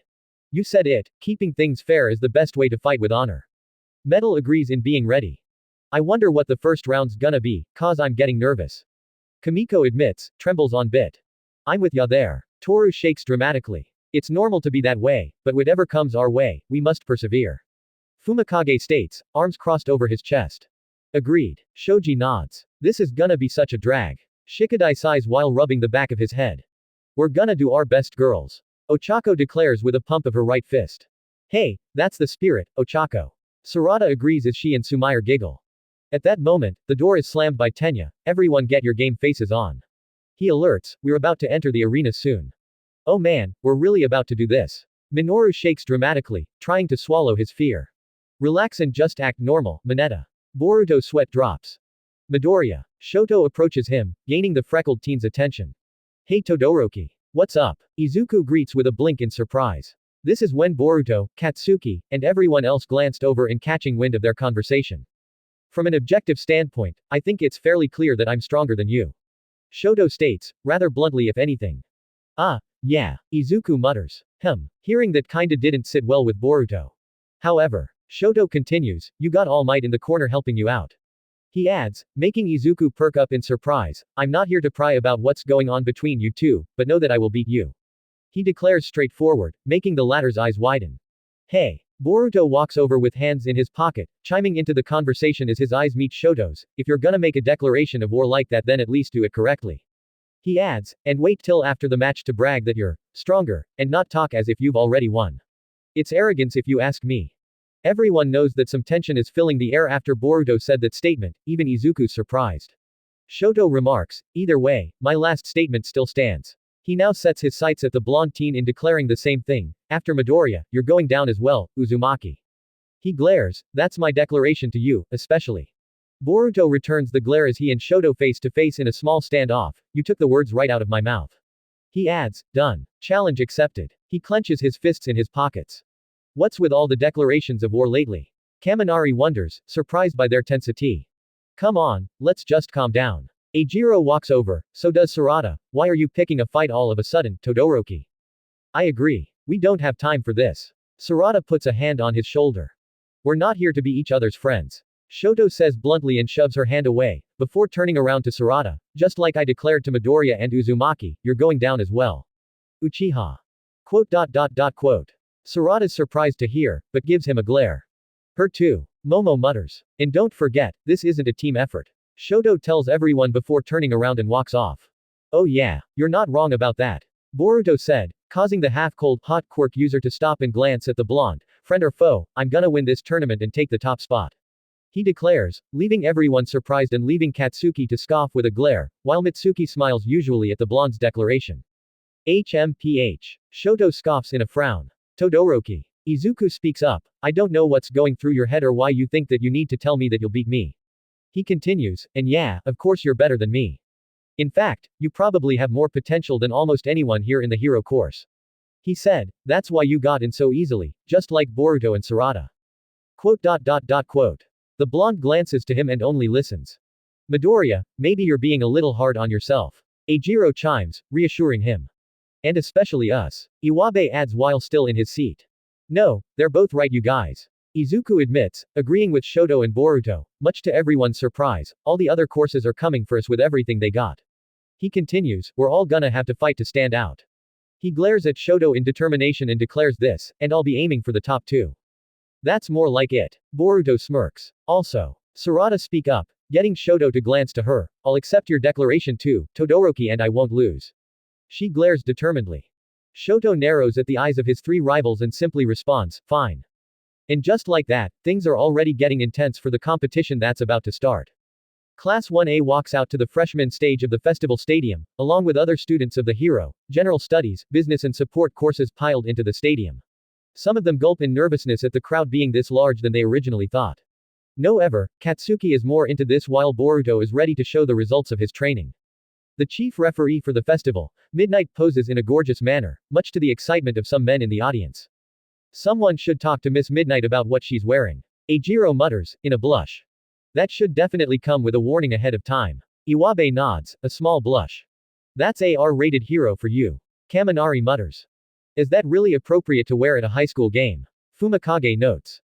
You said it, keeping things fair is the best way to fight with honor. Metal agrees in being ready. I wonder what the first round's gonna be, cause I'm getting nervous. Kamiko admits, trembles on bit. I'm with ya there. Toru shakes dramatically. It's normal to be that way, but whatever comes our way, we must persevere. Fumikage states, arms crossed over his chest. Agreed. Shoji nods. This is gonna be such a drag. Shikadai sighs while rubbing the back of his head. We're gonna do our best, girls. Ochako declares with a pump of her right fist. Hey, that's the spirit, Ochako. Sarada agrees as she and Sumair giggle. At that moment, the door is slammed by Tenya. Everyone get your game faces on. He alerts, we're about to enter the arena soon. Oh man, we're really about to do this. Minoru shakes dramatically, trying to swallow his fear. Relax and just act normal, Mineta. Boruto sweat drops. Midoriya. Shoto approaches him, gaining the freckled teen's attention. Hey Todoroki. What's up? Izuku greets with a blink in surprise. This is when Boruto, Katsuki, and everyone else glanced over in catching wind of their conversation. From an objective standpoint, I think it's fairly clear that I'm stronger than you. Shoto states, rather bluntly if anything. Ah, yeah, Izuku mutters. Hearing that kinda didn't sit well with Boruto. However, Shoto continues, you got All Might in the corner helping you out. He adds, making Izuku perk up in surprise, I'm not here to pry about what's going on between you two, but know that I will beat you. He declares straightforward, making the latter's eyes widen. Hey, Boruto walks over with hands in his pocket, chiming into the conversation as his eyes meet Shoto's. If you're gonna make a declaration of war like that, then at least do it correctly. He adds, and wait till after the match to brag that you're stronger, and not talk as if you've already won. It's arrogance if you ask me. Everyone knows that some tension is filling the air after Boruto said that statement, even Izuku's surprised. Shoto remarks, either way, my last statement still stands. He now sets his sights at the blonde teen in declaring the same thing. After Midoriya, you're going down as well, Uzumaki. He glares, that's my declaration to you, especially. Boruto returns the glare as he and Shoto face to face in a small standoff. You took the words right out of my mouth. He adds, done. Challenge accepted. He clenches his fists in his pockets. What's with all the declarations of war lately? Kaminari wonders, surprised by their tensity. Come on, let's just calm down. Eijiro walks over, so does Sarada. Why are you picking a fight all of a sudden, Todoroki? I agree. We don't have time for this. Sarada puts a hand on his shoulder. We're not here to be each other's friends. Shoto says bluntly and shoves her hand away, before turning around to Sarada. Just like I declared to Midoriya and Uzumaki, you're going down as well. Uchiha. Quote. Sarada's surprised to hear, but gives him a glare. Her too. Momo mutters. And don't forget, this isn't a team effort. Shoto tells everyone before turning around and walks off. Oh yeah, you're not wrong about that. Boruto said, causing the half-cold, hot Quirk user to stop and glance at the blonde. Friend or foe, I'm gonna win this tournament and take the top spot. He declares, leaving everyone surprised and leaving Katsuki to scoff with a glare, while Mitsuki smiles usually at the blonde's declaration. HMPH. Shoto scoffs in a frown. Todoroki. Izuku speaks up, I don't know what's going through your head or why you think that you need to tell me that you'll beat me. He continues, and yeah, of course you're better than me. In fact, you probably have more potential than almost anyone here in the hero course. He said, that's why you got in so easily, just like Boruto and Sarada. Quote. The blonde glances to him and only listens. Midoriya, maybe you're being a little hard on yourself. Eijiro chimes, reassuring him. And especially us. Iwabe adds while still in his seat. No, they're both right you guys. Izuku admits, agreeing with Shoto and Boruto, much to everyone's surprise, all the other courses are coming for us with everything they got. He continues, we're all gonna have to fight to stand out. He glares at Shoto in determination and declares this, and I'll be aiming for the top two. That's more like it. Boruto smirks. Also, Sarada speak up, getting Shoto to glance to her, I'll accept your declaration too, Todoroki and I won't lose. She glares determinedly. Shoto narrows at the eyes of his three rivals and simply responds, fine. And just like that, things are already getting intense for the competition that's about to start. Class 1A walks out to the freshman stage of the festival stadium, along with other students of the hero, general studies, business and support courses piled into the stadium. Some of them gulp in nervousness at the crowd being this large than they originally thought. No ever, Katsuki is more into this while Boruto is ready to show the results of his training. The chief referee for the festival, Midnight poses in a gorgeous manner, much to the excitement of some men in the audience. Someone should talk to Miss Midnight about what she's wearing. Eijiro mutters, in a blush. That should definitely come with a warning ahead of time. Iwabe nods, a small blush. That's a R-rated hero for you. Kaminari mutters. Is that really appropriate to wear at a high school game? Fumikage notes.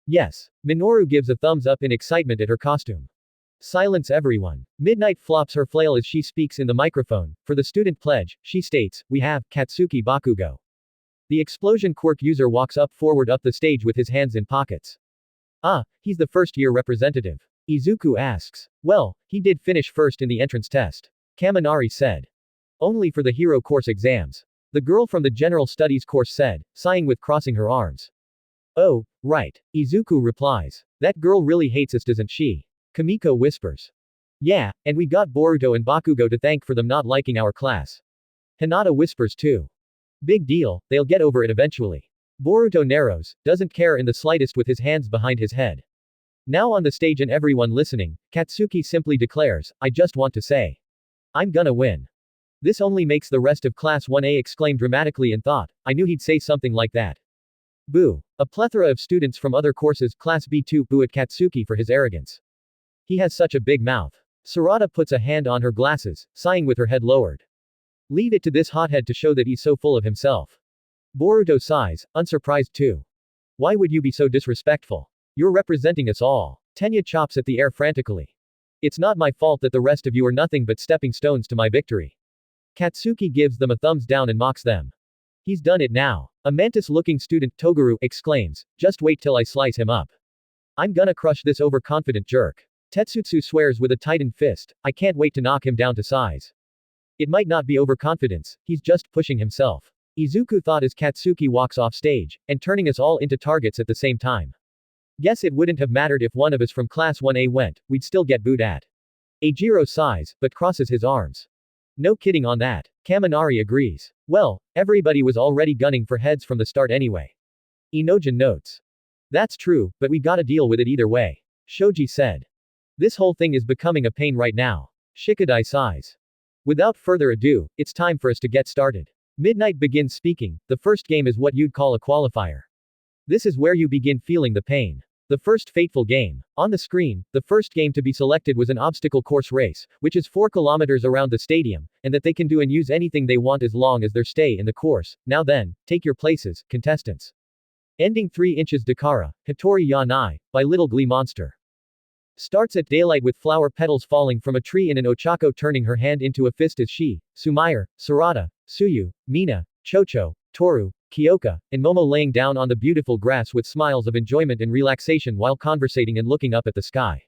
Yes. Minoru gives a thumbs up in excitement at her costume. Silence everyone. Midnight flops her flail as she speaks in the microphone. For the student pledge, she states, we have, Katsuki Bakugo. The explosion Quirk user walks up the stage with his hands in pockets. Ah, he's the first-year representative. Izuku asks. Well, he did finish first in the entrance test. Kaminari said. Only for the hero course exams. The girl from the general studies course said, sighing with crossing her arms. Oh, right. Izuku replies. That girl really hates us, doesn't she? Kamiko whispers. Yeah, and we got Boruto and Bakugo to thank for them not liking our class. Hinata whispers too. Big deal, they'll get over it eventually. Boruto narrows, doesn't care in the slightest with his hands behind his head. Now on the stage and everyone listening, Katsuki simply declares, I just want to say. I'm gonna win. This only makes the rest of Class 1A exclaim dramatically in thought, I knew he'd say something like that. Boo. A plethora of students from other courses, Class B2, boo at Katsuki for his arrogance. He has such a big mouth. Sarada puts a hand on her glasses, sighing with her head lowered. Leave it to this hothead to show that he's so full of himself. Boruto sighs, unsurprised too. Why would you be so disrespectful? You're representing us all. Tenya chops at the air frantically. It's not my fault that the rest of you are nothing but stepping stones to my victory. Katsuki gives them a thumbs down and mocks them. He's done it now. A mantis-looking student, Toguru, exclaims, "Just wait till I slice him up. I'm gonna crush this overconfident jerk." Tetsutsu swears with a tightened fist, "I can't wait to knock him down to size." It might not be overconfidence, he's just pushing himself. Izuku thought as Katsuki walks off stage, and turning us all into targets at the same time. Guess it wouldn't have mattered if one of us from class 1A went, we'd still get booed at. Eijiro sighs, but crosses his arms. No kidding on that. Kaminari agrees. Well, everybody was already gunning for heads from the start anyway. Inojin notes. That's true, but we gotta deal with it either way. Shoji said. This whole thing is becoming a pain right now. Shikadai sighs. Without further ado, it's time for us to get started. Midnight begins speaking. The first game is what you'd call a qualifier. This is where you begin feeling the pain. The first fateful game. On the screen, the first game to be selected was an obstacle course race, which is 4 kilometers around the stadium, and that they can do and use anything they want as long as they stay in the course. Now then, take your places, contestants. Ending 3 inches Dakara, Hitori ya Nai, by Little Glee Monster. Starts at daylight with flower petals falling from a tree and an Ochako turning her hand into a fist as she, Sumair, Sarada, Suyu, Mina, Chocho, Toru, Kyoka, and Momo laying down on the beautiful grass with smiles of enjoyment and relaxation while conversating and looking up at the sky.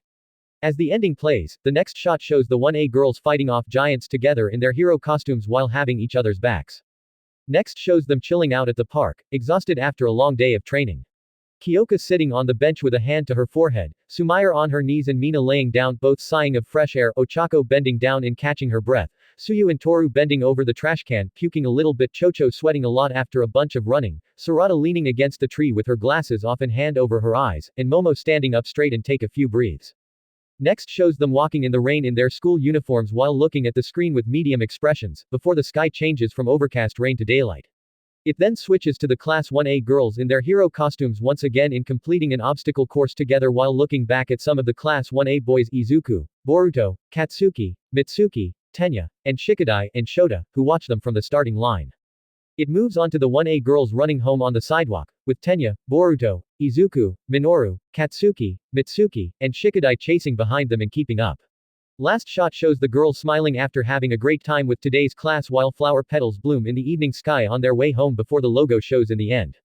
As the ending plays, the next shot shows the 1A girls fighting off giants together in their hero costumes while having each other's backs. Next shows them chilling out at the park, exhausted after a long day of training. Kyoka sitting on the bench with a hand to her forehead, Sumair on her knees and Mina laying down, both sighing of fresh air, Ochako bending down and catching her breath, Suyu and Toru bending over the trash can, puking a little bit, Chocho sweating a lot after a bunch of running, Sarada leaning against the tree with her glasses off and hand over her eyes, and Momo standing up straight and take a few breaths. Next shows them walking in the rain in their school uniforms while looking at the screen with medium expressions, before the sky changes from overcast rain to daylight. It then switches to the Class 1A girls in their hero costumes once again in completing an obstacle course together while looking back at some of the Class 1A boys Izuku, Boruto, Katsuki, Mitsuki, Tenya, and Shikadai, and Shota, who watch them from the starting line. It moves on to the 1A girls running home on the sidewalk, with Tenya, Boruto, Izuku, Minoru, Katsuki, Mitsuki, and Shikadai chasing behind them and keeping up. Last shot shows the girls smiling after having a great time with today's class while flower petals bloom in the evening sky on their way home before the logo shows in the end.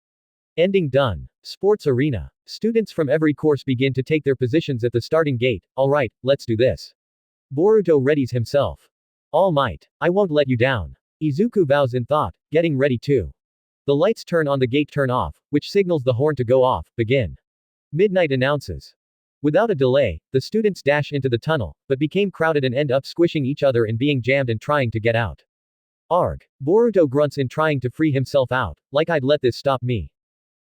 Ending done. Sports arena. Students from every course begin to take their positions at the starting gate. Alright, let's do this. Boruto readies himself. All might. I won't let you down. Izuku vows in thought, getting ready too. The lights turn on, the gate turn off, which signals the horn to go off. Begin. Midnight announces. Without a delay, the students dash into the tunnel, but became crowded and end up squishing each other and being jammed and trying to get out. Arg. Boruto grunts in trying to free himself out, like I'd let this stop me.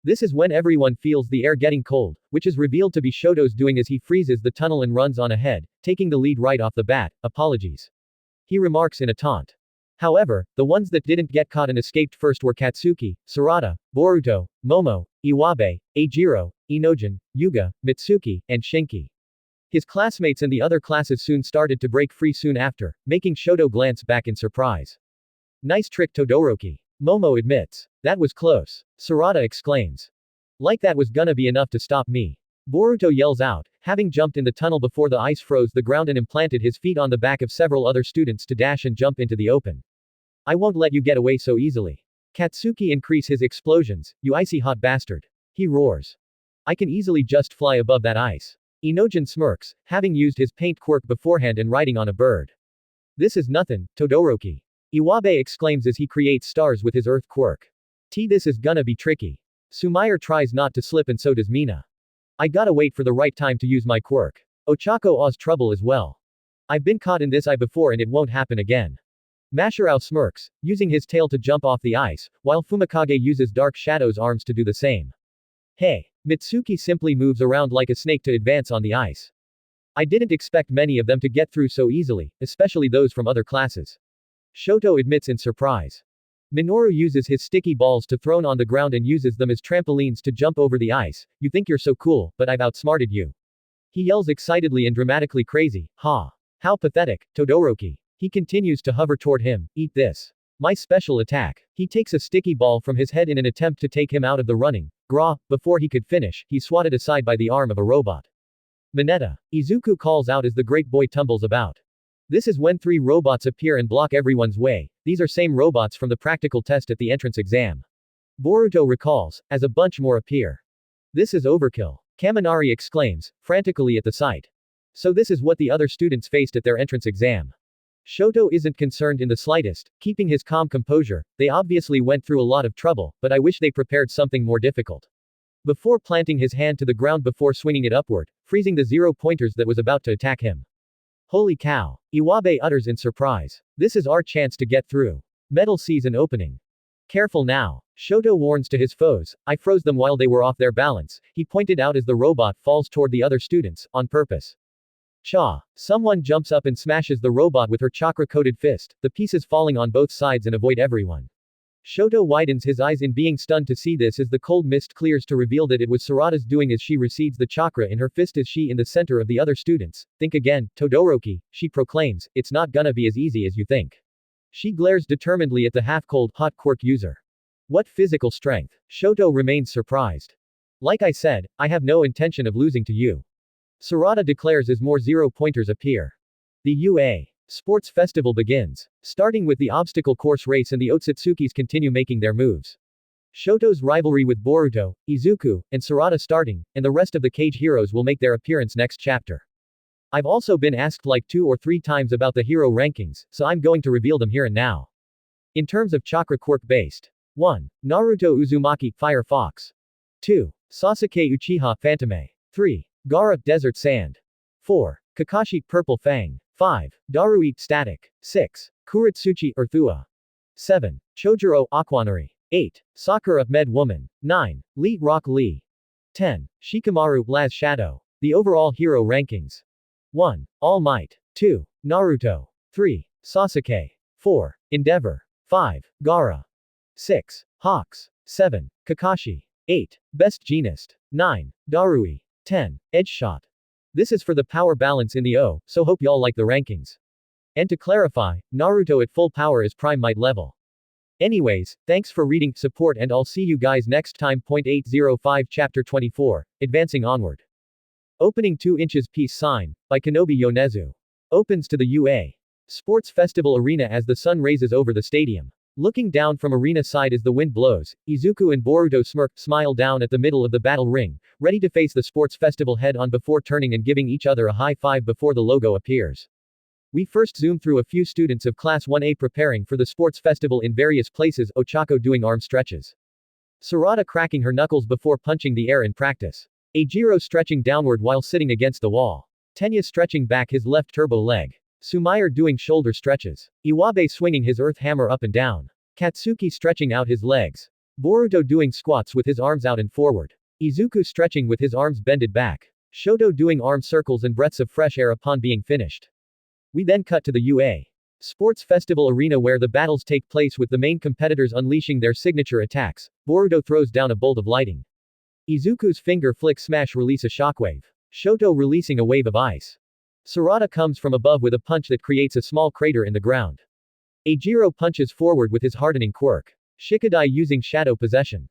This is when everyone feels the air getting cold, which is revealed to be Shoto's doing as he freezes the tunnel and runs on ahead, taking the lead right off the bat. Apologies. He remarks in a taunt. However, the ones that didn't get caught and escaped first were Katsuki, Sarada, Boruto, Momo, Iwabe, Eijiro, Inojin, Yuga, Mitsuki, and Shinki. His classmates and the other classes soon started to break free soon after, making Shoto glance back in surprise. Nice trick, Todoroki. Momo admits. That was close. Sarada exclaims. Like that was gonna be enough to stop me. Boruto yells out, having jumped in the tunnel before the ice froze the ground and implanted his feet on the back of several other students to dash and jump into the open. I won't let you get away so easily. Katsuki increase his explosions, you icy hot bastard. He roars. I can easily just fly above that ice. Inojin smirks, having used his paint quirk beforehand and riding on a bird. This is nothing, Todoroki. Iwabe exclaims as he creates stars with his earth quirk. This is gonna be tricky. Sumair tries not to slip and so does Mina. I gotta wait for the right time to use my quirk. Ochako awes trouble as well. I've been caught in this eye before and it won't happen again. Mashirao smirks, using his tail to jump off the ice, while Fumikage uses Dark Shadow's arms to do the same. Hey. Mitsuki simply moves around like a snake to advance on the ice. I didn't expect many of them to get through so easily, especially those from other classes. Shoto admits in surprise. Minoru uses his sticky balls to throw on the ground and uses them as trampolines to jump over the ice. You think you're so cool, but I've outsmarted you. He yells excitedly and dramatically crazy. Ha. How pathetic, Todoroki. He continues to hover toward him. Eat this. My special attack. He takes a sticky ball from his head in an attempt to take him out of the running. Gra. Before he could finish, he's swatted aside by the arm of a robot. Mineta. Izuku calls out as the great boy tumbles about. This is when 3 robots appear and block everyone's way. These are same robots from the practical test at the entrance exam. Boruto recalls, as a bunch more appear. This is overkill. Kaminari exclaims, frantically at the sight. So this is what the other students faced at their entrance exam. Shoto isn't concerned in the slightest, keeping his calm composure. They obviously went through a lot of trouble, but I wish they prepared something more difficult. Before planting his hand to the ground before swinging it upward, freezing the 0-pointers that was about to attack him. Holy cow. Iwabe utters in surprise. This is our chance to get through. Metal sees an opening. Careful now. Shoto warns to his foes, I froze them while they were off their balance, he pointed out as the robot falls toward the other students, on purpose. Cha! Someone jumps up and smashes the robot with her chakra-coated fist, the pieces falling on both sides and avoid everyone. Shoto widens his eyes in being stunned to see this as the cold mist clears to reveal that it was Sarada's doing as she recedes the chakra in her fist as she in the center of the other students. Think again, Todoroki, she proclaims, it's not gonna be as easy as you think. She glares determinedly at the half-cold, hot quirk user. What physical strength? Shoto remains surprised. Like I said, I have no intention of losing to you. Sarada declares as more 0-pointers appear. The UA Sports Festival begins. Starting with the obstacle course race and the Otsutsukis continue making their moves. Shoto's rivalry with Boruto, Izuku, and Sarada starting, and the rest of the Cage heroes will make their appearance next chapter. I've also been asked like 2 or 3 times about the hero rankings, so I'm going to reveal them here and now. In terms of chakra quirk based. 1. Naruto Uzumaki, Fire Fox. 2. Sasuke Uchiha, Phantomei. 3. Gaara, Desert Sand. 4. Kakashi, Purple Fang. 5. Darui, Static. 6. Kuritsuchi, Earthua. 7. Chojuro, Aquanari. 8. Sakura, Med Woman. 9. Lee, Rock Lee. 10. Shikamaru, Laz Shadow. The overall hero rankings. 1. All Might. 2. Naruto. 3. Sasuke. 4. Endeavor. 5. Gaara. 6. Hawks. 7. Kakashi. 8. Best Genist. 9. Darui. 10. Edgeshot. This is for the power balance in the O, so hope y'all like the rankings. And to clarify, Naruto at full power is Prime Might level. Anyways, thanks for reading, support, and I'll see you guys next time. 805 Chapter 24, Advancing Onward. Opening 2 inches peace sign, by Kenobi Yonezu. Opens to the UA Sports Festival Arena as the sun raises over the stadium. Looking down from arena side as the wind blows, Izuku and Boruto smile down at the middle of the battle ring, ready to face the sports festival head on before turning and giving each other a high five before the logo appears. We first zoom through a few students of Class 1A preparing for the sports festival in various places, Ochako doing arm stretches. Sarada cracking her knuckles before punching the air in practice. Eijiro stretching downward while sitting against the wall. Tenya stretching back his left turbo leg. Sumair doing shoulder stretches. Iwabe swinging his earth hammer up and down. Katsuki stretching out his legs. Boruto doing squats with his arms out and forward. Izuku stretching with his arms bended back. Shoto doing arm circles and breaths of fresh air upon being finished. We then cut to the UA Sports Festival Arena where the battles take place with the main competitors unleashing their signature attacks. Boruto throws down a bolt of lighting. Izuku's finger flick smash release a shockwave. Shoto releasing a wave of ice. Sarada comes from above with a punch that creates a small crater in the ground. Eijiro punches forward with his hardening quirk. Shikadai using shadow possession.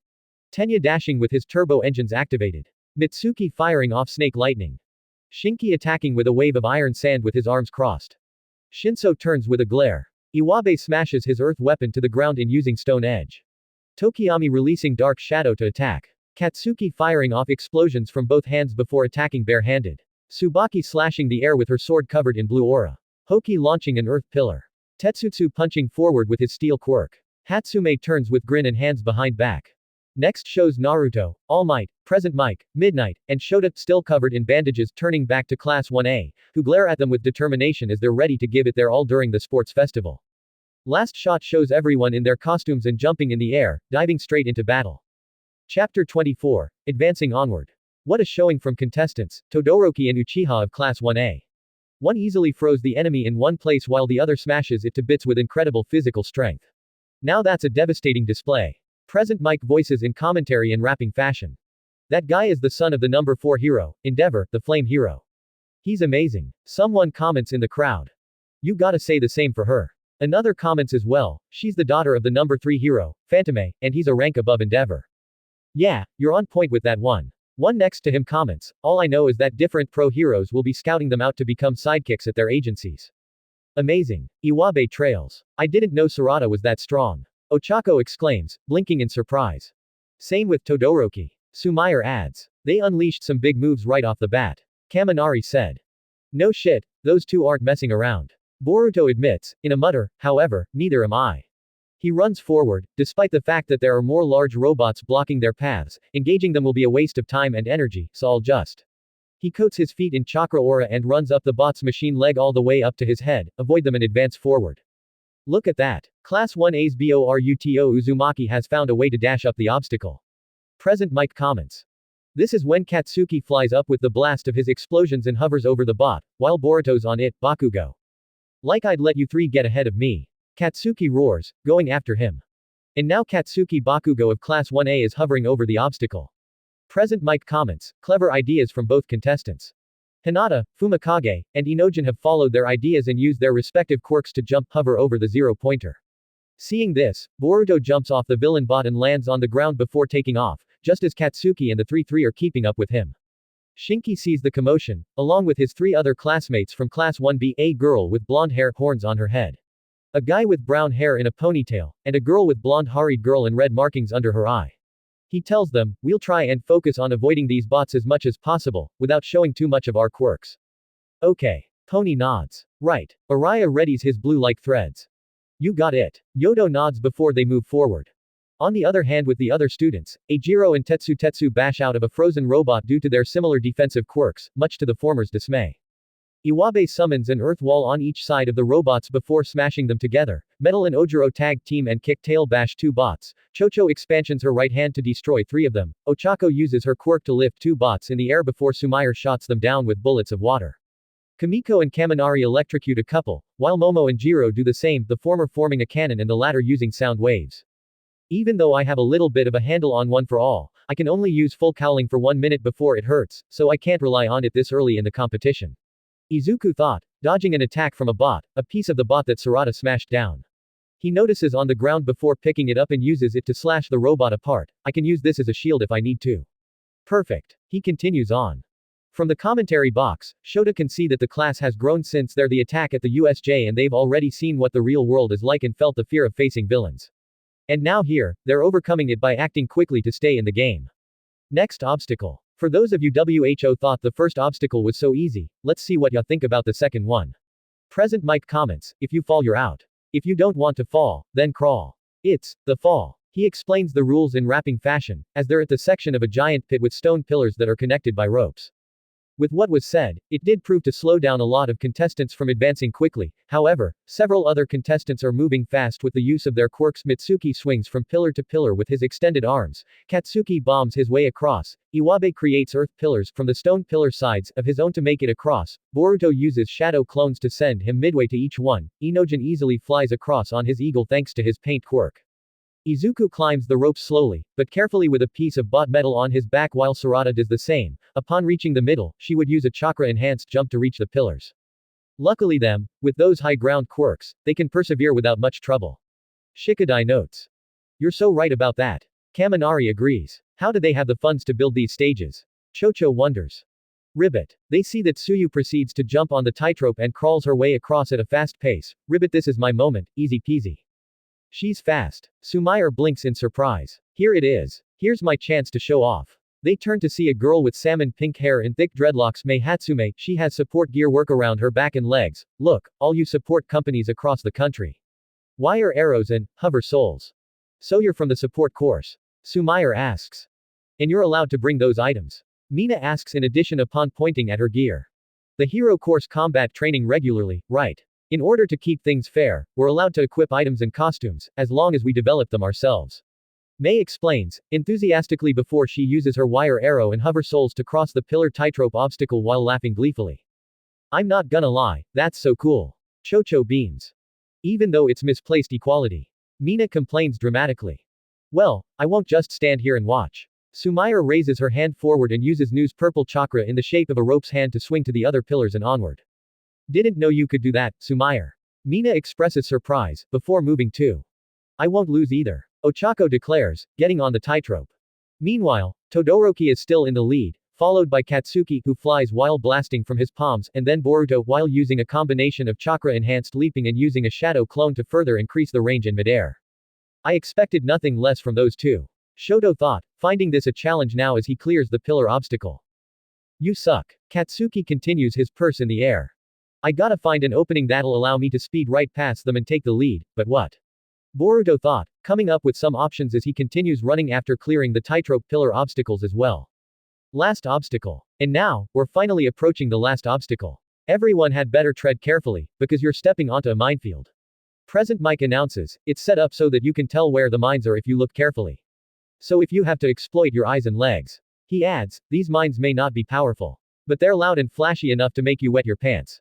Tenya dashing with his turbo engines activated. Mitsuki firing off snake lightning. Shinki attacking with a wave of iron sand with his arms crossed. Shinso turns with a glare. Iwabe smashes his earth weapon to the ground in using stone edge. Tokiyami releasing dark shadow to attack. Katsuki firing off explosions from both hands before attacking bare-handed. Tsubaki slashing the air with her sword covered in blue aura. Hoki launching an earth pillar. Tetsutsu punching forward with his steel quirk. Hatsume turns with grin and hands behind back. Next shows Naruto, All Might, Present Mic, Midnight, and Shota, still covered in bandages, turning back to Class 1A, who glare at them with determination as they're ready to give it their all during the sports festival. Last shot shows everyone in their costumes and jumping in the air, diving straight into battle. Chapter 24, Advancing Onward. What a showing from contestants, Todoroki and Uchiha of Class 1A. One easily froze the enemy in one place while the other smashes it to bits with incredible physical strength. Now that's a devastating display. Present Mic voices in commentary and rapping fashion. That guy is the son of the number 4 hero, Endeavor, the flame hero. He's amazing. Someone comments in the crowd. You gotta say the same for her. Another comments as well, she's the daughter of the number 3 hero, Phantomei, and he's a rank above Endeavor. Yeah, you're on point with that one. One next to him comments, all I know is that different pro heroes will be scouting them out to become sidekicks at their agencies. Amazing. Iwabe trails. I didn't know Sarada was that strong. Ochako exclaims, blinking in surprise. Same with Todoroki. Sumair adds. They unleashed some big moves right off the bat. Kaminari said. No shit, those two aren't messing around. Boruto admits, in a mutter, however, neither am I. He runs forward, despite the fact that there are more large robots blocking their paths, engaging them will be a waste of time and energy, so I'll just. He coats his feet in chakra aura and runs up the bot's machine leg all the way up to his head, avoid them and advance forward. Look at that. Class 1A's Boruto Uzumaki has found a way to dash up the obstacle. Present Mike comments. This is when Katsuki flies up with the blast of his explosions and hovers over the bot, while Boruto's on it, Bakugo. Like I'd let you three get ahead of me. Katsuki roars, going after him. And now Katsuki Bakugo of Class 1A is hovering over the obstacle. Present Mike comments, clever ideas from both contestants. Hinata, Fumikage, and Inojin have followed their ideas and used their respective quirks to hover over the zero-pointer. Seeing this, Boruto jumps off the villain bot and lands on the ground before taking off, just as Katsuki and the 3 are keeping up with him. Shinki sees the commotion, along with his 3 other classmates from Class 1B, a girl with blonde hair, horns on her head. A guy with brown hair in a ponytail, and a girl with blonde-haired girl and red markings under her eye. He tells them, we'll try and focus on avoiding these bots as much as possible, without showing too much of our quirks. Okay. Pony nods. Right. Araya readies his blue-like threads. You got it. Yodo nods before they move forward. On the other hand, with the other students, Eijiro and Tetsu bash out of a frozen robot due to their similar defensive quirks, much to the former's dismay. Iwabe summons an earth wall on each side of the robots before smashing them together. Metal and Ojiro tag team and kick tail bash 2 bots. Chocho expansions her right hand to destroy 3 of them. Ochako uses her quirk to lift 2 bots in the air before Sumair shots them down with bullets of water. Kamiko and Kaminari electrocute a couple, while Momo and Jiro do the same, the former forming a cannon and the latter using sound waves. Even though I have a little bit of a handle on one for all, I can only use full cowling for 1 minute before it hurts, so I can't rely on it this early in the competition. Izuku thought, dodging an attack from a bot, a piece of the bot that Sarada smashed down. He notices on the ground before picking it up and uses it to slash the robot apart. I can use this as a shield if I need to. Perfect. He continues on. From the commentary box, Shota can see that the class has grown since the attack at the USJ and they've already seen what the real world is like and felt the fear of facing villains. And now here, they're overcoming it by acting quickly to stay in the game. Next obstacle. For those of you who thought the first obstacle was so easy, let's see what you think about the second one. Present Mike comments, if you fall you're out. If you don't want to fall, then crawl. It's the fall. He explains the rules in rapping fashion, as they're at the section of a giant pit with stone pillars that are connected by ropes. With what was said, it did prove to slow down a lot of contestants from advancing quickly. However, several other contestants are moving fast with the use of their quirks. Mitsuki swings from pillar to pillar with his extended arms. Katsuki bombs his way across. Iwabe creates earth pillars from the stone pillar sides of his own to make it across. Boruto uses shadow clones to send him midway to each one. Inojin easily flies across on his eagle thanks to his paint quirk. Izuku climbs the ropes slowly, but carefully with a piece of bot metal on his back while Sarada does the same. Upon reaching the middle, she would use a chakra-enhanced jump to reach the pillars. Luckily with those high ground quirks, they can persevere without much trouble. Shikadai notes. You're so right about that. Kaminari agrees. How did they have the funds to build these stages? Chocho wonders. Ribbit. They see that Tsuyu proceeds to jump on the tightrope and crawls her way across at a fast pace. Ribbit, this is my moment, easy peasy. She's fast. Sumair blinks in surprise. Here it is. Here's my chance to show off. They turn to see a girl with salmon pink hair and thick dreadlocks. Mei Hatsume. She has support gear work around her back and legs. Look, all you support companies across the country. Wire arrows and hover souls. So you're from the support course? Sumair asks. And you're allowed to bring those items? Mina asks in addition upon pointing at her gear. The hero course combat training regularly, right? In order to keep things fair, we're allowed to equip items and costumes, as long as we develop them ourselves. Mei explains, enthusiastically before she uses her wire arrow and hover souls to cross the pillar tightrope obstacle while laughing gleefully. I'm not gonna lie, that's so cool. Chocho beams. Even though it's misplaced equality. Mina complains dramatically. Well, I won't just stand here and watch. Sumair raises her hand forward and uses Nu's purple chakra in the shape of a rope's hand to swing to the other pillars and onward. Didn't know you could do that, Sumair. Mina expresses surprise, before moving too. I won't lose either. Ochako declares, getting on the tightrope. Meanwhile, Todoroki is still in the lead, followed by Katsuki, who flies while blasting from his palms, and then Boruto while using a combination of chakra-enhanced leaping and using a shadow clone to further increase the range in midair. I expected nothing less from those two. Shoto thought, finding this a challenge now as he clears the pillar obstacle. You suck. Katsuki continues his purse in the air. I gotta find an opening that'll allow me to speed right past them and take the lead, but what? Boruto thought, coming up with some options as he continues running after clearing the tightrope pillar obstacles as well. Last obstacle. And now, we're finally approaching the last obstacle. Everyone had better tread carefully, because you're stepping onto a minefield. Present Mike announces, it's set up so that you can tell where the mines are if you look carefully. So if you have to exploit your eyes and legs. He adds, these mines may not be powerful. But they're loud and flashy enough to make you wet your pants.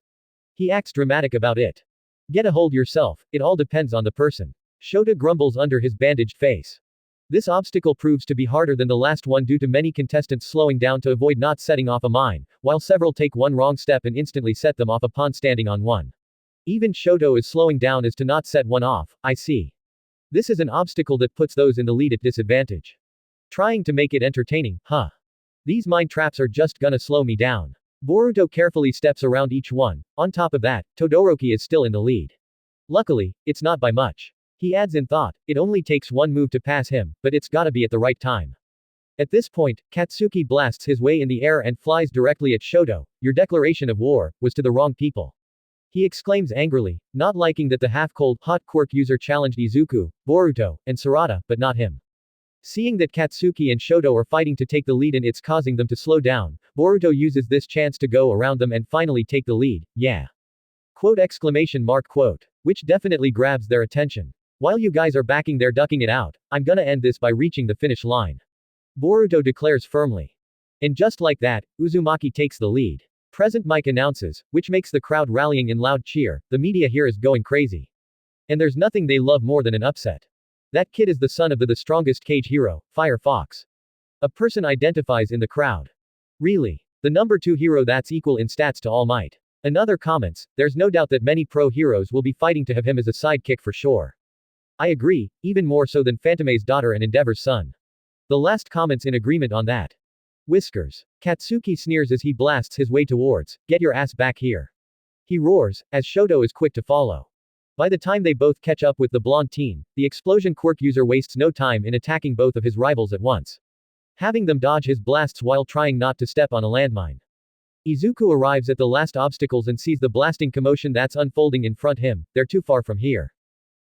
He acts dramatic about it. Get a hold yourself, it all depends on the person. Shota grumbles under his bandaged face. This obstacle proves to be harder than the last one due to many contestants slowing down to avoid not setting off a mine, while several take one wrong step and instantly set them off upon standing on one. Even Shoto is slowing down as to not set one off. I see. This is an obstacle that puts those in the lead at disadvantage. Trying to make it entertaining, huh? These mine traps are just gonna slow me down. Boruto carefully steps around each one. On top of that, Todoroki is still in the lead. Luckily, it's not by much. He adds in thought, it only takes one move to pass him, but it's gotta be at the right time. At this point, Katsuki blasts his way in the air and flies directly at Shoto. Your declaration of war was to the wrong people. He exclaims angrily, not liking that the half-cold, hot Quirk user challenged Izuku, Boruto, and Sarada, but not him. Seeing that Katsuki and Shoto are fighting to take the lead and it's causing them to slow down, Boruto uses this chance to go around them and finally take the lead, yeah. Quote exclamation mark quote. Which definitely grabs their attention. While you guys are backing there ducking it out, I'm gonna end this by reaching the finish line. Boruto declares firmly. And just like that, Uzumaki takes the lead. Present Mike announces, which makes the crowd rallying in loud cheer, the media here is going crazy. And there's nothing they love more than an upset. That kid is the son of the strongest cage hero, Fire Fox. A person identifies in the crowd. Really? The number 2 hero that's equal in stats to All Might. Another comments, there's no doubt that many pro heroes will be fighting to have him as a sidekick for sure. I agree, even more so than Phantome's daughter and Endeavor's son. The last comments in agreement on that. Whiskers. Katsuki sneers as he blasts his way towards, get your ass back here. He roars, as Shoto is quick to follow. By the time they both catch up with the blonde teen, the explosion Quirk user wastes no time in attacking both of his rivals at once. Having them dodge his blasts while trying not to step on a landmine. Izuku arrives at the last obstacles and sees the blasting commotion that's unfolding in front him, they're too far from here.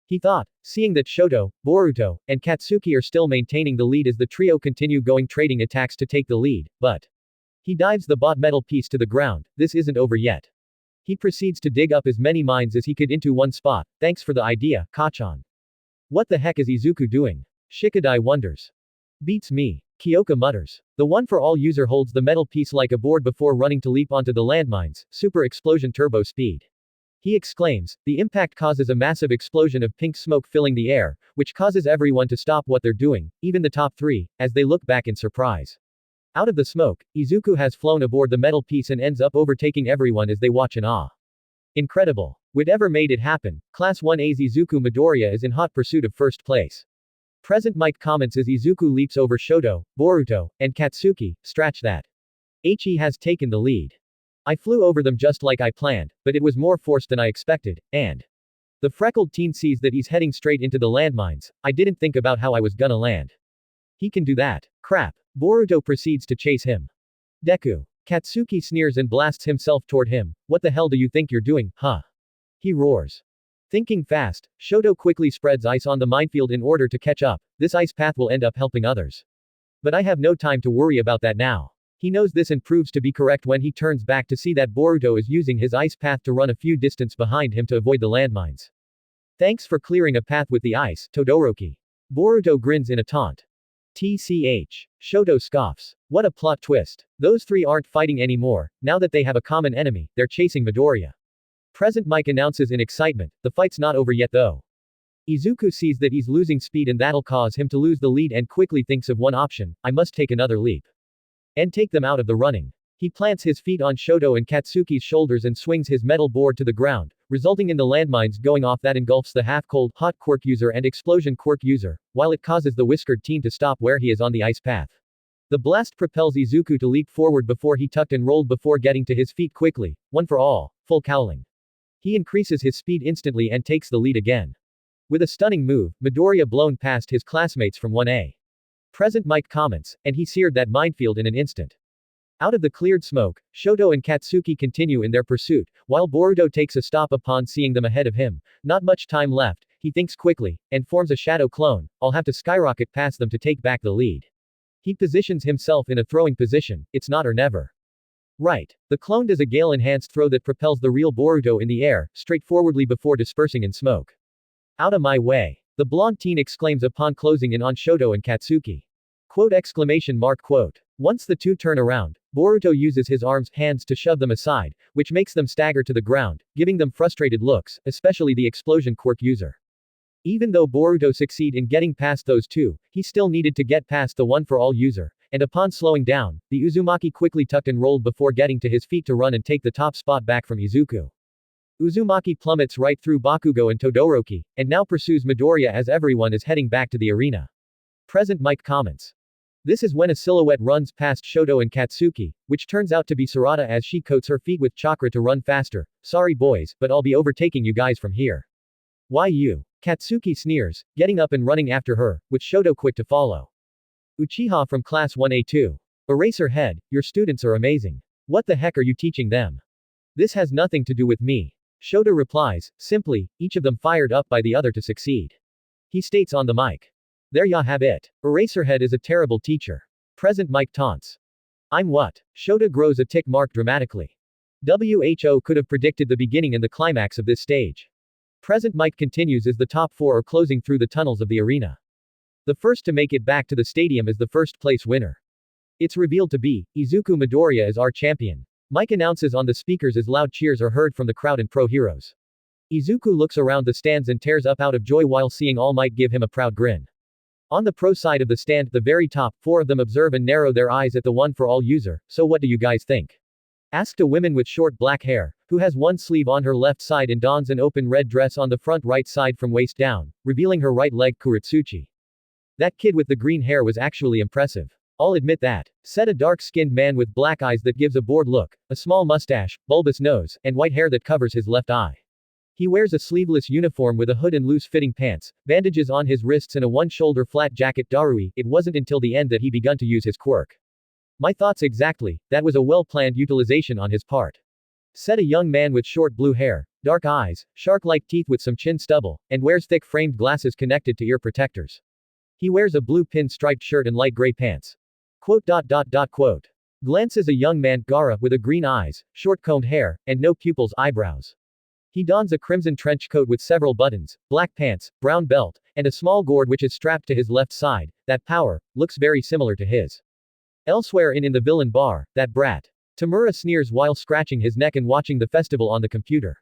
He thought, seeing that Shoto, Boruto, and Katsuki are still maintaining the lead as the trio continue going trading attacks to take the lead, but he dives the bot metal piece to the ground, this isn't over yet. He proceeds to dig up as many mines as he could into one spot, thanks for the idea, Kachan. What the heck is Izuku doing? Shikadai wonders. Beats me. Kyoka mutters. The one for all user holds the metal piece like a board before running to leap onto the landmines, super explosion turbo speed. He exclaims, the impact causes a massive explosion of pink smoke filling the air, which causes everyone to stop what they're doing, even the top 3, as they look back in surprise. Out of the smoke, Izuku has flown aboard the metal piece and ends up overtaking everyone as they watch in awe. Incredible. Whatever made it happen, Class 1A's Izuku Midoriya is in hot pursuit of first place. Present Mike comments as Izuku leaps over Shoto, Boruto, and Katsuki, scratch that. He has taken the lead. I flew over them just like I planned, but it was more forced than I expected, and the freckled teen sees that he's heading straight into the landmines. I didn't think about how I was gonna land. He can do that. Crap. Boruto proceeds to chase him. Deku. Katsuki sneers and blasts himself toward him. What the hell do you think you're doing, huh? He roars. Thinking fast, Shoto quickly spreads ice on the minefield in order to catch up. This ice path will end up helping others. But I have no time to worry about that now. He knows this and proves to be correct when he turns back to see that Boruto is using his ice path to run a few distance behind him to avoid the landmines. Thanks for clearing a path with the ice, Todoroki. Boruto grins in a taunt. TCH. Shoto scoffs. What a plot twist. Those 3 aren't fighting anymore, now that they have a common enemy, they're chasing Midoriya. Present Mike announces in excitement, the fight's not over yet though. Izuku sees that he's losing speed and that'll cause him to lose the lead and quickly thinks of one option, I must take another leap. And take them out of the running. He plants his feet on Shoto and Katsuki's shoulders and swings his metal board to the ground, resulting in the landmines going off that engulfs the half-cold, hot Quirk user and explosion Quirk user, while it causes the whiskered teen to stop where he is on the ice path. The blast propels Izuku to leap forward before he tucked and rolled before getting to his feet quickly, one for all, full cowling. He increases his speed instantly and takes the lead again. With a stunning move, Midoriya blown past his classmates from 1A. Present Mike comments, and he seared that minefield in an instant. Out of the cleared smoke, Shoto and Katsuki continue in their pursuit, while Boruto takes a stop upon seeing them ahead of him. Not much time left, he thinks quickly, and forms a shadow clone. I'll have to skyrocket past them to take back the lead. He positions himself in a throwing position, it's not or never. Right. The clone does a gale-enhanced throw that propels the real Boruto in the air, straightforwardly before dispersing in smoke. Out of my way. The blonde teen exclaims upon closing in on Shoto and Katsuki. Quote exclamation mark quote. Once the two turn around, Boruto uses his hands to shove them aside, which makes them stagger to the ground, giving them frustrated looks, especially the explosion quirk user. Even though Boruto succeed in getting past those two, he still needed to get past the one-for-all user, and upon slowing down, the Uzumaki quickly tucked and rolled before getting to his feet to run and take the top spot back from Izuku. Uzumaki plummets right through Bakugo and Todoroki, and now pursues Midoriya as everyone is heading back to the arena. Present Mike comments. This is when a silhouette runs past Shoto and Katsuki, which turns out to be Sarada as she coats her feet with chakra to run faster. Sorry boys, but I'll be overtaking you guys from here. Why you? Katsuki sneers, getting up and running after her, with Shoto quick to follow. Uchiha from Class 1A2. Eraserhead, your students are amazing. What the heck are you teaching them? This has nothing to do with me. Shoto replies, simply, each of them fired up by the other to succeed. He states on the mic. There ya have it. Eraserhead is a terrible teacher. Present Mike taunts. I'm what? Shoto grows a tick mark dramatically. WHO could have predicted the beginning and the climax of this stage. Present Mike continues as the top four are closing through the tunnels of the arena. The first to make it back to the stadium is the first place winner. It's revealed to be Izuku Midoriya as our champion. Mike announces on the speakers as loud cheers are heard from the crowd and pro heroes. Izuku looks around the stands and tears up out of joy while seeing All Might give him a proud grin. On the pro side of the stand, the very top, four of them observe and narrow their eyes at the one-for-all user. So what do you guys think? Asked a woman with short black hair, who has one sleeve on her left side and dons an open red dress on the front right side from waist down, revealing her right leg Kuretsuchi. That kid with the green hair was actually impressive. I'll admit that, said a dark-skinned man with black eyes that gives a bored look, a small mustache, bulbous nose, and white hair that covers his left eye. He wears a sleeveless uniform with a hood and loose-fitting pants, bandages on his wrists and a one-shoulder flat jacket. Darui, it wasn't until the end that he begun to use his quirk. My thoughts exactly, that was a well-planned utilization on his part. Said a young man with short blue hair, dark eyes, shark-like teeth with some chin stubble, and wears thick framed glasses connected to ear protectors. He wears a blue pin-striped shirt and light gray pants. Quote. Glances a young man, Gaara, with a green eyes, short-combed hair, and no pupils, eyebrows. He dons a crimson trench coat with several buttons, black pants, brown belt, and a small gourd which is strapped to his left side. That power looks very similar to his. Elsewhere in the villain bar, that brat. Tamura sneers while scratching his neck and watching the festival on the computer.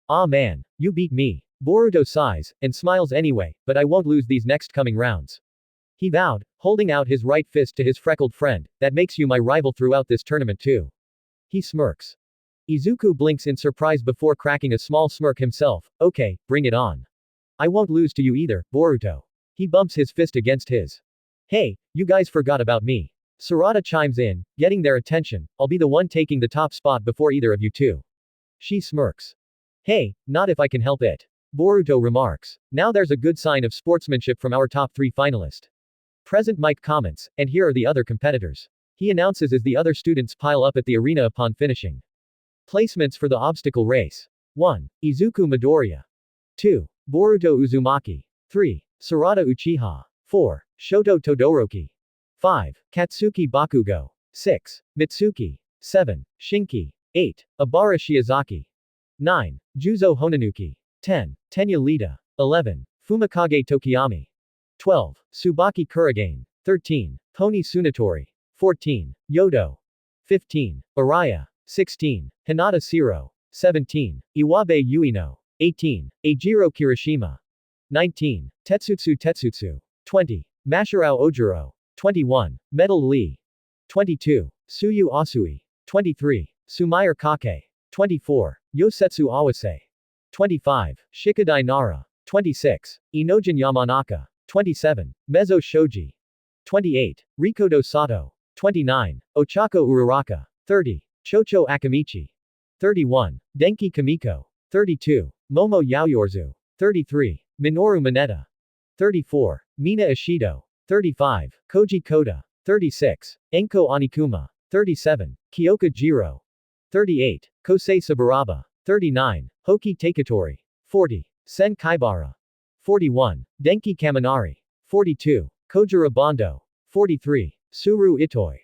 Ah man, you beat me. Boruto sighs, and smiles anyway, but I won't lose these next coming rounds. He vowed, holding out his right fist to his freckled friend, that makes you my rival throughout this tournament too. He smirks. Izuku blinks in surprise before cracking a small smirk himself. Okay, bring it on. I won't lose to you either, Boruto. He bumps his fist against his. Hey, you guys forgot about me. Sarada chimes in, getting their attention. I'll be the one taking the top spot before either of you two. She smirks. Hey, not if I can help it. Boruto remarks. Now there's a good sign of sportsmanship from our top three finalists. Present Mike comments, and here are the other competitors. He announces as the other students pile up at the arena upon finishing. Placements for the obstacle race. 1. Izuku Midoriya. 2. Boruto Uzumaki. 3. Sarada Uchiha. 4. Shoto Todoroki. 5. Katsuki Bakugo. 6. Mitsuki. 7. Shinki. 8. Abara Shiozaki. 9. Juzo Honanuki. 10. Tenya Lida. 11. Fumikage Tokiyami. 12. Tsubaki Kurigane. 13. Pony Tsunatori. 14. Yodo. 15. Araya. 16. Hinata Siro. 17. Iwabe Ueno. 18. Eijiro Kirishima. 19. Tetsutsu. 20. Mashirao Ojiro. 21. Metal Lee. 22. Suyu Asui. 23. Sumair Kake. 24. Yosetsu Awase. 25. Shikadai Nara. 26. Inojin Yamanaka. 27. Mezzo Shoji. 28. Rikodo Sato. 29. Ochako Uraraka. 30. Chocho Akamichi. 31. Denki Kamiko. 32. Momo Yaoyorzu. 33. Minoru Mineta. 34. Mina Ishido. 35. Koji Koda. 36. Enko Anikuma. 37. Kyoka Jiro. 38. Kosei Saburaba. 39. Hoki Taketori. 40. Sen Kaibara. 41. Denki Kaminari. 42. Kojiro Bondo. 43. Suru Itoi.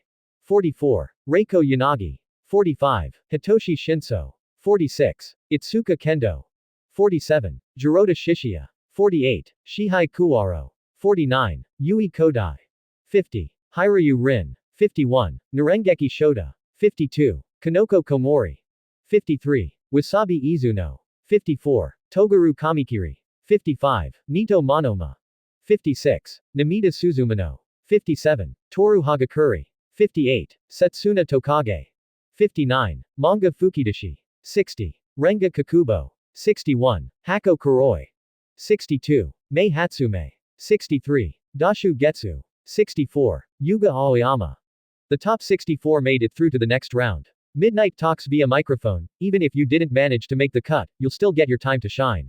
44. Reiko Yanagi. 45. Hitoshi Shinso. 46. Itsuka Kendo. 47. Jirota Shishia. 48. Shihai Kuwaro. 49. Yui Kodai. 50. Hiryu Rin. 51. Narengeki Shota. 52. Kanoko Komori. 53. Wasabi Izuno. 54. Togaru Kamikiri. 55. Nito Monoma. 56. Namida Suzumano. 57. Toru Hagakuri. 58. Setsuna Tokage. 59. Manga Fukidashi. 60. Renga Kakubo. 61. Hako Kuroi. 62. Mei Hatsume. 63. Dashu Getsu. 64. Yuga Aoyama. The top 64 made it through to the next round. Midnight talks via microphone. Even if you didn't manage to make the cut, you'll still get your time to shine.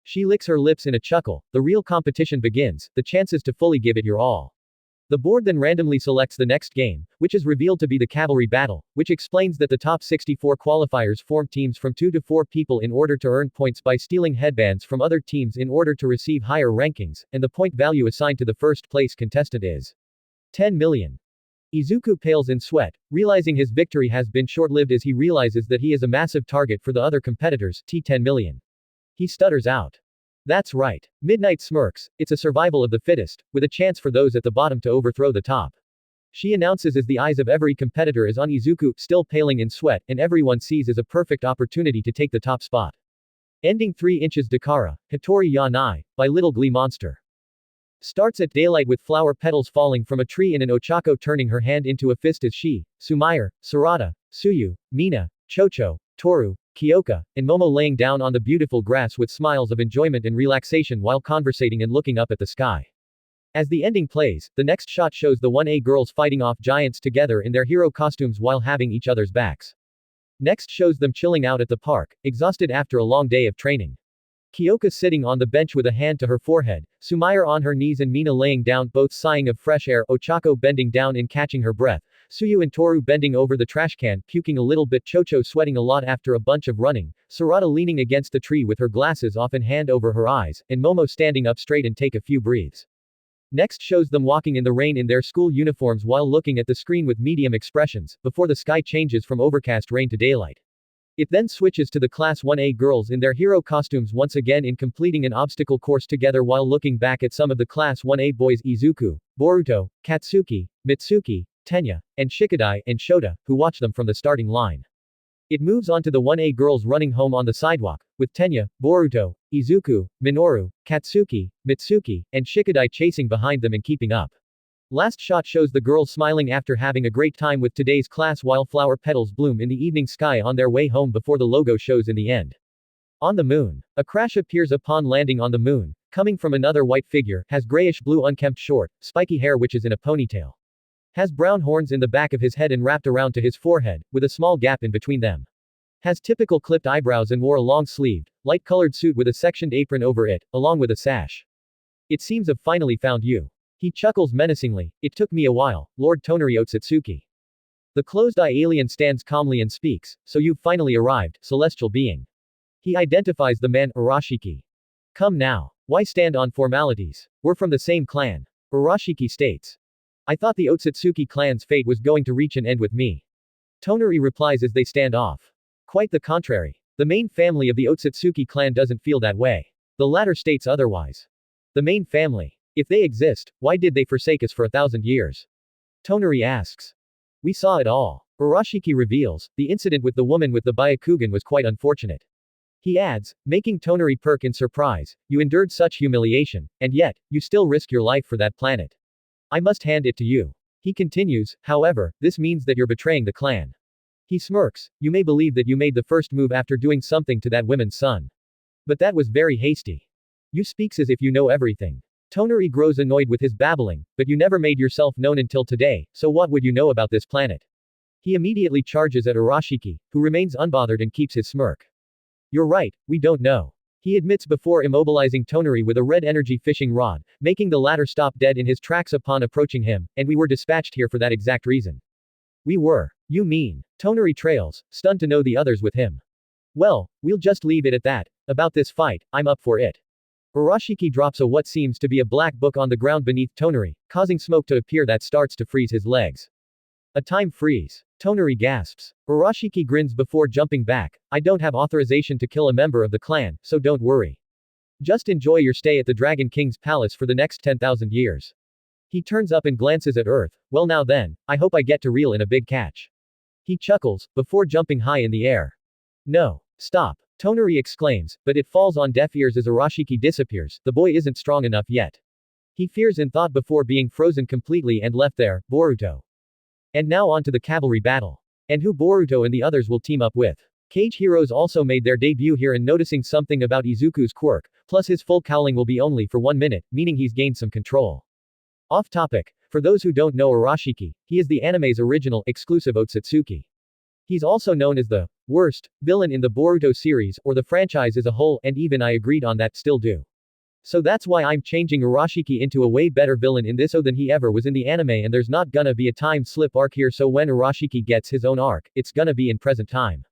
She licks her lips in a chuckle. The real competition begins, the chances to fully give it your all. The board then randomly selects the next game, which is revealed to be the cavalry battle, which explains that the top 64 qualifiers form teams from 2 to 4 people in order to earn points by stealing headbands from other teams in order to receive higher rankings, and the point value assigned to the first place contestant is 10 million. Izuku pales in sweat, realizing his victory has been short-lived as he realizes that he is a massive target for the other competitors, T10 million. He stutters out. That's right. Midnight smirks, it's a survival of the fittest, with a chance for those at the bottom to overthrow the top. She announces as the eyes of every competitor is on Izuku, still paling in sweat, and everyone sees as a perfect opportunity to take the top spot. Ending 3 inches Dakara, Hitori ya Nai, by Little Glee Monster. Starts at daylight with flower petals falling from a tree and an Ochako turning her hand into a fist as she, Sumair, Sarada, Suyu, Mina, Chocho, Toru, Kyoka, and Momo laying down on the beautiful grass with smiles of enjoyment and relaxation while conversating and looking up at the sky. As the ending plays, the next shot shows the 1A girls fighting off giants together in their hero costumes while having each other's backs. Next shows them chilling out at the park, exhausted after a long day of training. Kyoka sitting on the bench with a hand to her forehead, Sumair on her knees and Mina laying down, both sighing of fresh air, Ochako bending down and catching her breath, Suyu and Toru bending over the trash can, puking a little bit, Chocho sweating a lot after a bunch of running, Sarada leaning against the tree with her glasses off and hand over her eyes, and Momo standing up straight and take a few breaths. Next shows them walking in the rain in their school uniforms while looking at the screen with medium expressions, before the sky changes from overcast rain to daylight. It then switches to the Class 1A girls in their hero costumes once again in completing an obstacle course together while looking back at some of the Class 1A boys Izuku, Boruto, Katsuki, Mitsuki, Tenya, and Shikadai, and Shota, who watch them from the starting line. It moves on to the 1A girls running home on the sidewalk, with Tenya, Boruto, Izuku, Minoru, Katsuki, Mitsuki, and Shikadai chasing behind them and keeping up. Last shot shows the girls smiling after having a great time with today's class while flower petals bloom in the evening sky on their way home before the logo shows in the end. On the moon. A crash appears upon landing on the moon, coming from another white figure, has grayish-blue unkempt short, spiky hair which is in a ponytail. Has brown horns in the back of his head and wrapped around to his forehead, with a small gap in between them. Has typical clipped eyebrows and wore a long-sleeved, light-colored suit with a sectioned apron over it, along with a sash. It seems I've finally found you. He chuckles menacingly. It took me a while, Lord Tonari Otsutsuki. The closed-eye alien stands calmly and speaks, so you've finally arrived, celestial being. He identifies the man, Arashiki. Come now. Why stand on formalities? We're from the same clan. Arashiki states. I thought the Otsutsuki clan's fate was going to reach an end with me. Tonari replies as they stand off. Quite the contrary. The main family of the Otsutsuki clan doesn't feel that way. The latter states otherwise. The main family. If they exist, why did they forsake us for 1,000 years? Tonari asks. We saw it all. Arashiki reveals, the incident with the woman with the Byakugan was quite unfortunate. He adds, making Tonari perk in surprise, you endured such humiliation, and yet, you still risk your life for that planet. I must hand it to you. He continues, however, this means that you're betraying the clan. He smirks, you may believe that you made the first move after doing something to that woman's son. But that was very hasty. You speaks as if you know everything. Tonari grows annoyed with his babbling, but you never made yourself known until today, so what would you know about this planet? He immediately charges at Arashiki, who remains unbothered and keeps his smirk. You're right, we don't know. He admits before immobilizing Tonari with a red energy fishing rod, making the latter stop dead in his tracks upon approaching him, and we were dispatched here for that exact reason. We were. You mean? Tonari trails, stunned to know the others with him. Well, we'll just leave it at that. About this fight, I'm up for it. Urashiki drops a what seems to be a black book on the ground beneath Tonari, causing smoke to appear that starts to freeze his legs. A time freeze. Tonari gasps. Urashiki grins before jumping back. I don't have authorization to kill a member of the clan, so don't worry. Just enjoy your stay at the Dragon King's palace for the next 10,000 years. He turns up and glances at Earth. Well now then, I hope I get to reel in a big catch. He chuckles, before jumping high in the air. No. Stop. Tonari exclaims, but it falls on deaf ears as Urashiki disappears. The boy isn't strong enough yet. He fears in thought before being frozen completely and left there. Boruto. And now on to the cavalry battle. And who Boruto and the others will team up with. Cage heroes also made their debut here, and noticing something about Izuku's quirk, plus his full cowling will be only for 1 minute, meaning he's gained some control. Off topic. For those who don't know Urashiki, he is the anime's original, exclusive Otsutsuki. He's also known as the worst villain in the Boruto series, or the franchise as a whole, and even I agreed on that, still do. So that's why I'm changing Urashiki into a way better villain in this than he ever was in the anime, and there's not gonna be a time slip arc here, so when Urashiki gets his own arc, it's gonna be in present time.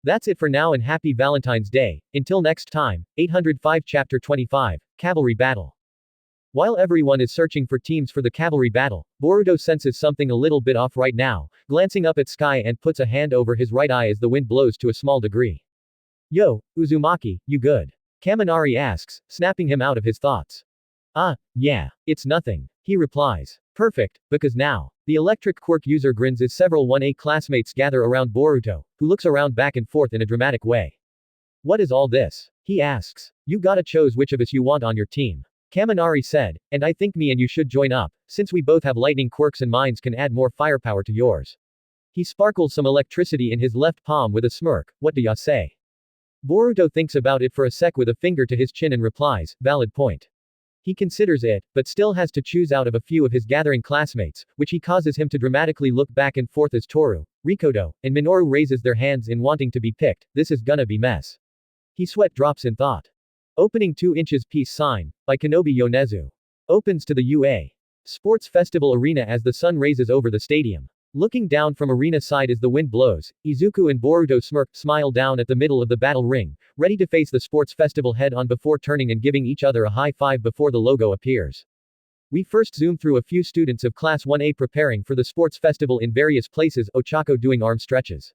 That's it for now, and happy Valentine's Day. Until next time, 805 Chapter 25, Cavalry Battle. While everyone is searching for teams for the cavalry battle, Boruto senses something a little bit off right now, glancing up at sky and puts a hand over his right eye as the wind blows to a small degree. Yo, Uzumaki, you good? Kaminari asks, snapping him out of his thoughts. Yeah, it's nothing, he replies. Perfect, because now, the electric quirk user grins as several 1A classmates gather around Boruto, who looks around back and forth in a dramatic way. What is all this? He asks. You gotta chose which of us you want on your team. Kaminari said, and I think me and you should join up, since we both have lightning quirks and mines can add more firepower to yours. He sparkles some electricity in his left palm with a smirk. What do ya say? Boruto thinks about it for a sec with a finger to his chin and replies, valid point. He considers it, but still has to choose out of a few of his gathering classmates, which he causes him to dramatically look back and forth as Toru, Rikodo, and Minoru raises their hands in wanting to be picked. This is gonna be mess. He sweat drops in thought. Opening 2 inches peace sign, by Kenobi Yonezu. Opens to the UA Sports Festival Arena as the sun raises over the stadium. Looking down from arena side as the wind blows, Izuku and Boruto smile down at the middle of the battle ring, ready to face the sports festival head on before turning and giving each other a high five before the logo appears. We first zoom through a few students of Class 1A preparing for the sports festival in various places, Ochako doing arm stretches.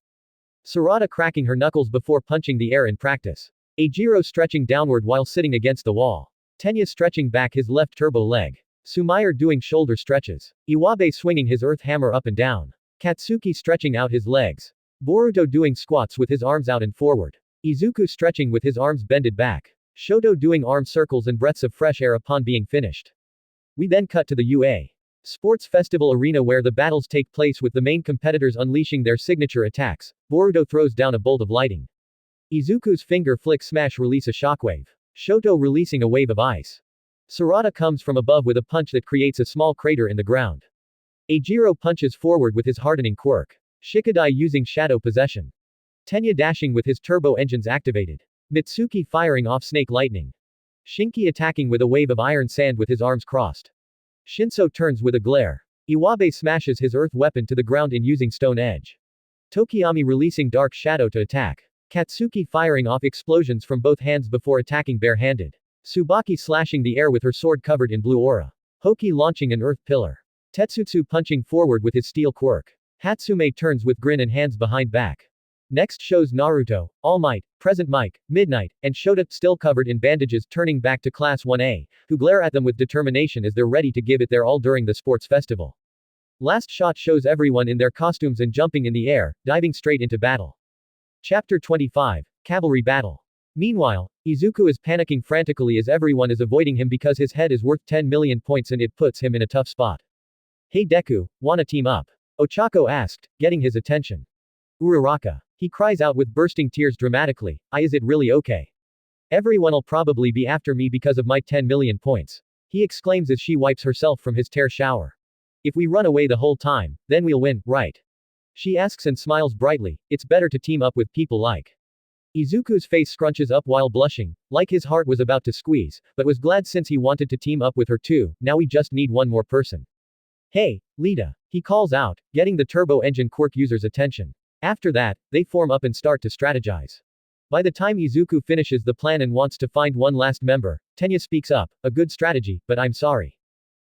Sarada cracking her knuckles before punching the air in practice. Eijiro stretching downward while sitting against the wall. Tenya stretching back his left turbo leg. Sumair doing shoulder stretches. Iwabe swinging his earth hammer up and down. Katsuki stretching out his legs. Boruto doing squats with his arms out and forward. Izuku stretching with his arms bended back. Shoto doing arm circles and breaths of fresh air upon being finished. We then cut to the UA Sports Festival Arena where the battles take place with the main competitors unleashing their signature attacks. Boruto throws down a bolt of lighting. Izuku's finger flick smash release a shockwave. Shoto releasing a wave of ice. Sarada comes from above with a punch that creates a small crater in the ground. Eijiro punches forward with his hardening quirk. Shikadai using shadow possession. Tenya dashing with his turbo engines activated. Mitsuki firing off snake lightning. Shinki attacking with a wave of iron sand with his arms crossed. Shinso turns with a glare. Iwabe smashes his earth weapon to the ground in using stone edge. Tokiyami releasing dark shadow to attack. Katsuki firing off explosions from both hands before attacking bare-handed. Tsubaki slashing the air with her sword covered in blue aura. Hoki launching an earth pillar. Tetsutsu punching forward with his steel quirk. Hatsume turns with grin and hands behind back. Next shows Naruto, All Might, Present Mic, Midnight, and Shota, still covered in bandages, turning back to Class 1A, who glare at them with determination as they're ready to give it their all during the sports festival. Last shot shows everyone in their costumes and jumping in the air, diving straight into battle. Chapter 25, Cavalry Battle. Meanwhile, Izuku is panicking frantically as everyone is avoiding him because his head is worth 10 million points and it puts him in a tough spot. Hey Deku, wanna team up? Ochako asked, getting his attention. Uraraka. He cries out with bursting tears dramatically, is it really okay? Everyone'll probably be after me because of my 10 million points. He exclaims as she wipes herself from his tear shower. If we run away the whole time, then we'll win, right? She asks and smiles brightly. It's better to team up with people like Izuku's face scrunches up while blushing, like his heart was about to squeeze, but was glad since he wanted to team up with her too. Now we just need one more person. Hey, Lita, he calls out, getting the turbo engine Quirk user's attention. After that, they form up and start to strategize. By the time Izuku finishes the plan and wants to find one last member, Tenya speaks up, a good strategy, but I'm sorry.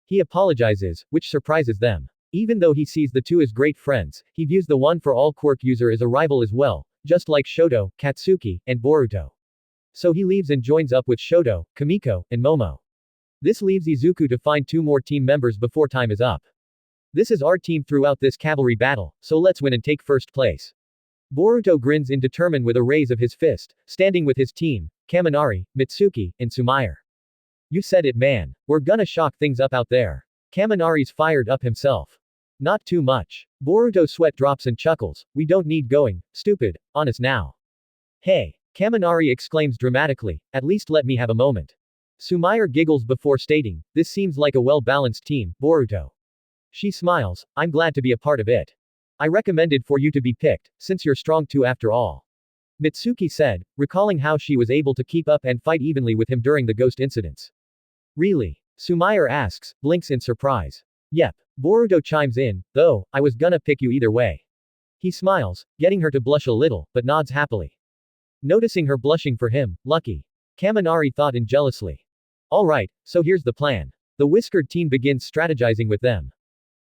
He apologizes, which surprises them. Even though he sees the two as great friends, he views the one for all Quirk user as a rival as well, just like Shoto, Katsuki, and Boruto. So he leaves and joins up with Shoto, Kamiko, and Momo. This leaves Izuku to find two more team members before time is up. This is our team throughout this cavalry battle, so let's win and take first place. Boruto grins in determined with a raise of his fist, standing with his team, Kaminari, Mitsuki, and Sumair. You said it, man. We're gonna shock things up out there. Kaminari's fired up himself. Not too much. Boruto sweat drops and chuckles. We don't need going, stupid, on us now. Hey! Kaminari exclaims dramatically, at least let me have a moment. Sumair giggles before stating, this seems like a well-balanced team, Boruto. She smiles, I'm glad to be a part of it. I recommended for you to be picked, since you're strong too after all. Mitsuki said, recalling how she was able to keep up and fight evenly with him during the ghost incidents. Really? Sumair asks, blinks in surprise. Yep. Boruto chimes in, though, I was gonna pick you either way. He smiles, getting her to blush a little, but nods happily. Noticing her blushing for him, lucky. Kaminari thought in jealously. Alright, so here's the plan. The whiskered team begins strategizing with them.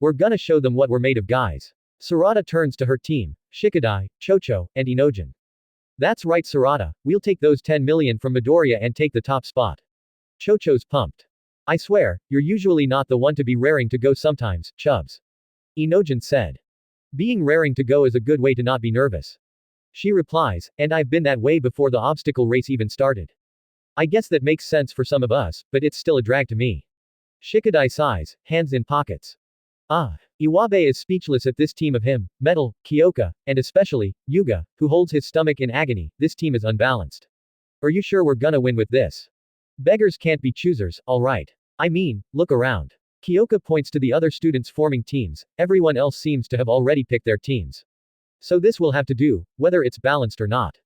We're gonna show them what we're made of, guys. Sarada turns to her team, Shikadai, Chocho, and Inojin. That's right, Sarada, we'll take those 10 million from Midoriya and take the top spot. Chocho's pumped. I swear, you're usually not the one to be raring to go sometimes, Chubs. Inojin said. Being raring to go is a good way to not be nervous. She replies, and I've been that way before the obstacle race even started. I guess that makes sense for some of us, but it's still a drag to me. Shikadai sighs, hands in pockets. Iwabe is speechless at this team of him, Metal, Kyoka, and especially, Yuga, who holds his stomach in agony. This team is unbalanced. Are you sure we're gonna win with this? Beggars can't be choosers, alright. I mean, look around. Kyoka points to the other students forming teams, everyone else seems to have already picked their teams. So this will have to do, whether it's balanced or not.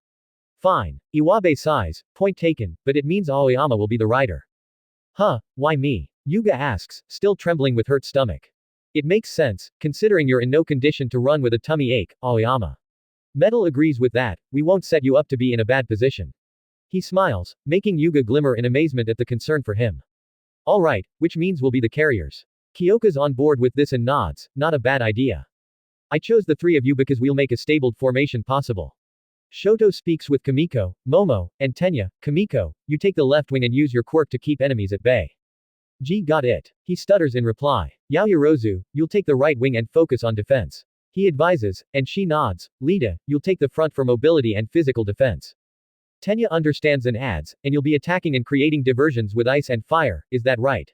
Fine. Iwabe sighs, point taken, but it means Aoyama will be the rider. Huh, why me? Yuga asks, still trembling with hurt stomach. It makes sense, considering you're in no condition to run with a tummy ache, Aoyama. Metal agrees with that, we won't set you up to be in a bad position. He smiles, making Yuga glimmer in amazement at the concern for him. Alright, which means we'll be the carriers. Kyoka's on board with this and nods, not a bad idea. I chose the three of you because we'll make a stable formation possible. Shoto speaks with Kamiko, Momo, and Tenya. Kamiko, you take the left wing and use your quirk to keep enemies at bay. G got it. He stutters in reply. Yaoyorozu, you'll take the right wing and focus on defense. He advises, and she nods. Lita, you'll take the front for mobility and physical defense. Tenya understands and adds, and you'll be attacking and creating diversions with ice and fire, is that right?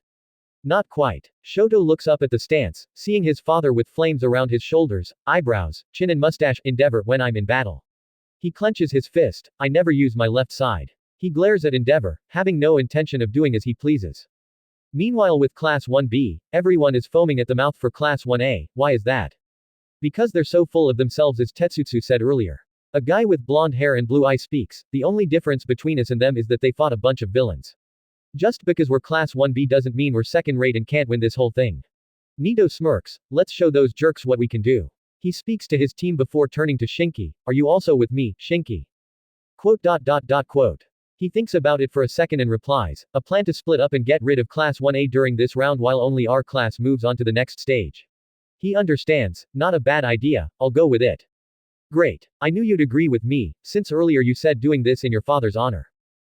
Not quite. Shoto looks up at the stance, seeing his father with flames around his shoulders, eyebrows, chin and mustache. Endeavor when I'm in battle. He clenches his fist, I never use my left side. He glares at Endeavor, having no intention of doing as he pleases. Meanwhile with Class 1B, everyone is foaming at the mouth for Class 1A, why is that? Because they're so full of themselves, as Tetsutsu said earlier. A guy with blonde hair and blue eye speaks, the only difference between us and them is that they fought a bunch of villains. Just because we're Class 1B doesn't mean we're second rate and can't win this whole thing. Nito smirks, let's show those jerks what we can do. He speaks to his team before turning to Shinki, are you also with me, Shinki? Quote. He thinks about it for a second and replies, a plan to split up and get rid of Class 1A during this round while only our class moves on to the next stage. He understands, not a bad idea, I'll go with it. Great. I knew you'd agree with me, since earlier you said doing this in your father's honor.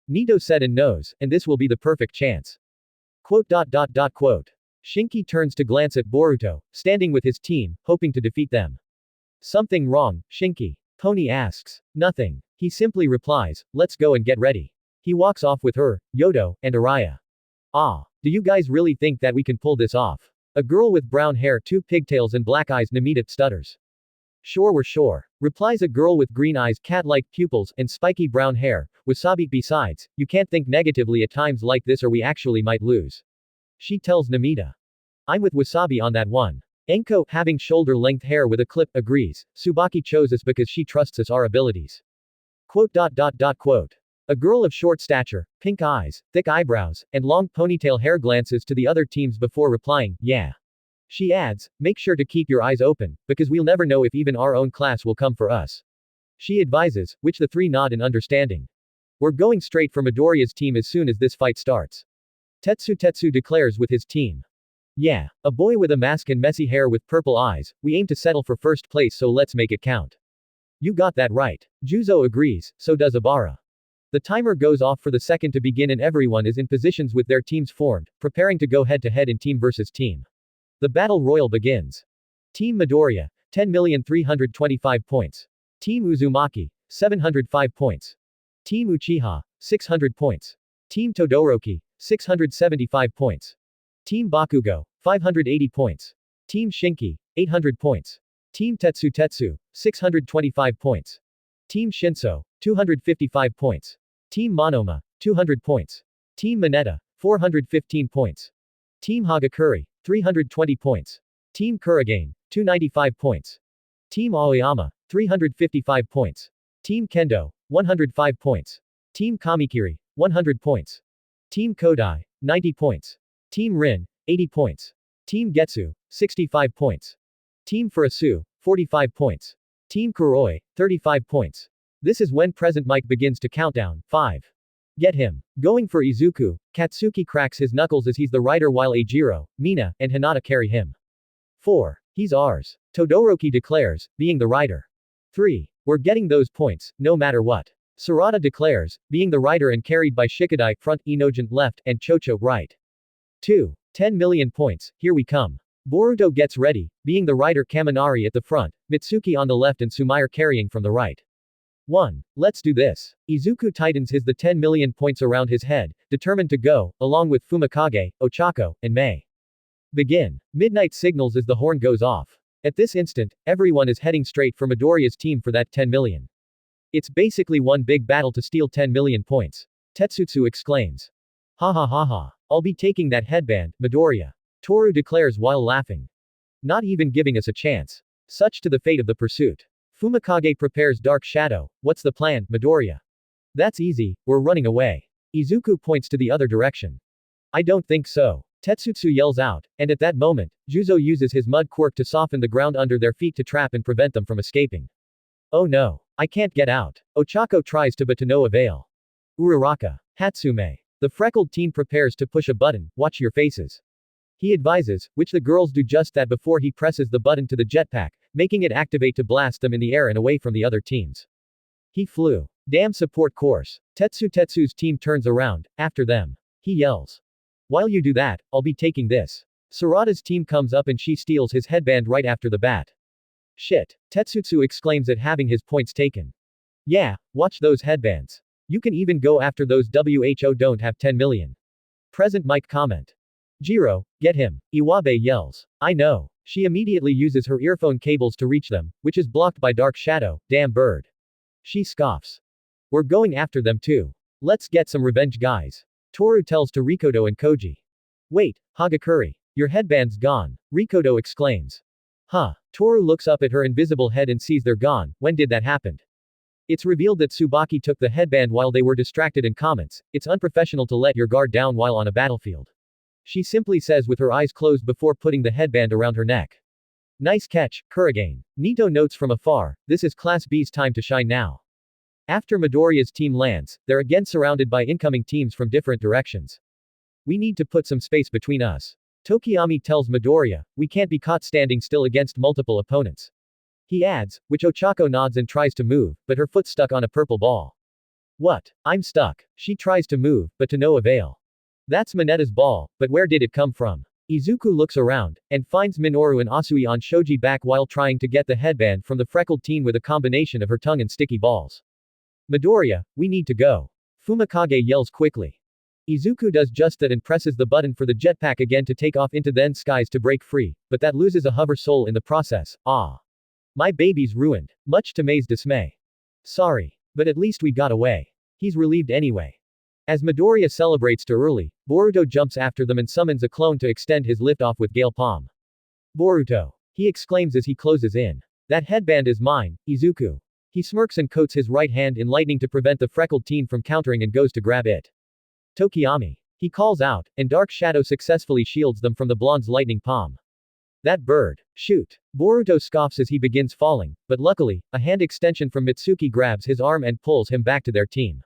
Nito said and knows, and this will be the perfect chance. Quote. Shinki turns to glance at Boruto, standing with his team, hoping to defeat them. Something wrong, Shinki? Pony asks. Nothing. He simply replies, let's go and get ready. He walks off with her, Yodo, and Araya. Do you guys really think that we can pull this off? A girl with brown hair, two pigtails and black eyes, Namita, stutters. Sure, we're sure. Replies a girl with green eyes, cat-like pupils, and spiky brown hair, Wasabi. Besides, you can't think negatively at times like this or we actually might lose. She tells Namita. I'm with Wasabi on that one. Enko, having shoulder-length hair with a clip, agrees. Tsubaki chose us because she trusts us our abilities. Quote. A girl of short stature, pink eyes, thick eyebrows, and long ponytail hair glances to the other teams before replying, yeah. She adds, make sure to keep your eyes open, because we'll never know if even our own class will come for us. She advises, which the three nod in understanding. We're going straight for Midoriya's team as soon as this fight starts. Tetsu declares with his team. Yeah, a boy with a mask and messy hair with purple eyes, we aim to settle for first place, so let's make it count. You got that right. Juzo agrees, so does Ibara. The timer goes off for the second to begin and everyone is in positions with their teams formed, preparing to go head to head in team versus team. The battle royal begins. Team Midoriya, 10,325 points. Team Uzumaki, 705 points. Team Uchiha, 600 points. Team Todoroki, 675 points. Team Bakugo, 580 points. Team Shinki, 800 points. Team Tetsu, 625 points. Team Shinso, 255 points. Team Monoma, 200 points. Team Mineta, 415 points. Team Hagakure, 320 points. Team Kurigane, 295 points. Team Aoyama, 355 points. Team Kendo, 105 points. Team Kamikiri, 100 points. Team Kodai, 90 points. Team Rin, 80 points. Team Getsu, 65 points. Team Furasu, 45 points. Team Kuroi, 35 points. This is when Present Mike begins to count down. 5. Get him. Going for Izuku, Katsuki cracks his knuckles as he's the rider while Eijiro, Mina, and Hinata carry him. 4. He's ours. Todoroki declares, being the rider. 3. We're getting those points, no matter what. Sarada declares, being the rider and carried by Shikadai, front, Inojin, left, and Chocho, right. 2. 10 million points, here we come. Boruto gets ready, being the rider Kaminari at the front, Mitsuki on the left and Sumair carrying from the right. 1. Let's do this. Izuku tightens the 10 million points around his head, determined to go, along with Fumikage, Ochako, and Mei. Begin. Midnight signals as the horn goes off. At this instant, everyone is heading straight for Midoriya's team for that 10 million. It's basically one big battle to steal 10 million points. Tetsutsu exclaims. Ha ha ha ha. I'll be taking that headband, Midoriya. Toru declares while laughing. Not even giving us a chance. Such to the fate of the pursuit. Fumikage prepares Dark Shadow. What's the plan, Midoriya? That's easy, we're running away. Izuku points to the other direction. I don't think so. Tetsutsu yells out, and at that moment, Juzo uses his mud quirk to soften the ground under their feet to trap and prevent them from escaping. Oh no. I can't get out. Ochako tries but to no avail. Uraraka. Hatsume. The freckled teen prepares to push a button, watch your faces. He advises, which the girls do just that before he presses the button to the jetpack, making it activate to blast them in the air and away from the other teams. He flew. Damn support course. Tetsu's team turns around, after them. He yells. While you do that, I'll be taking this. Sarada's team comes up and she steals his headband right after the bat. Shit. Tetsutsu exclaims at having his points taken. Yeah, watch those headbands. You can even go after those WHO don't have 10 million. Present Mike comment. Jiro, get him. Iwabe yells. I know. She immediately uses her earphone cables to reach them, which is blocked by Dark Shadow, damn bird. She scoffs. We're going after them too. Let's get some revenge guys. Toru tells to Rikodo and Koji. Wait, Hagakure. Your headband's gone, Rikodo exclaims. Huh. Toru looks up at her invisible head and sees they're gone. When did that happen? It's revealed that Tsubaki took the headband while they were distracted and comments, it's unprofessional to let your guard down while on a battlefield. She simply says with her eyes closed before putting the headband around her neck. Nice catch, Kurigane. Nito notes from afar, this is Class B's time to shine now. After Midoriya's team lands, they're again surrounded by incoming teams from different directions. We need to put some space between us. Tokiyami tells Midoriya, we can't be caught standing still against multiple opponents. He adds, which Ochako nods and tries to move, but her foot stuck on a purple ball. What? I'm stuck. She tries to move, but to no avail. That's Mineta's ball, but where did it come from? Izuku looks around, and finds Minoru and Asui on Shoji back while trying to get the headband from the freckled teen with a combination of her tongue and sticky balls. Midoriya, we need to go. Fumikage yells quickly. Izuku does just that and presses the button for the jetpack again to take off into the skies to break free, but that loses a hover soul in the process. Ah. My baby's ruined, much to Mei's dismay. Sorry. But at least we got away. He's relieved anyway. As Midoriya celebrates too early, Boruto jumps after them and summons a clone to extend his liftoff with Gale Palm. Boruto. He exclaims as he closes in. That headband is mine, Izuku. He smirks and coats his right hand in lightning to prevent the freckled teen from countering and goes to grab it. Tokiyami. He calls out, and Dark Shadow successfully shields them from the blonde's lightning palm. That bird. Shoot. Boruto scoffs as he begins falling, but luckily, a hand extension from Mitsuki grabs his arm and pulls him back to their team.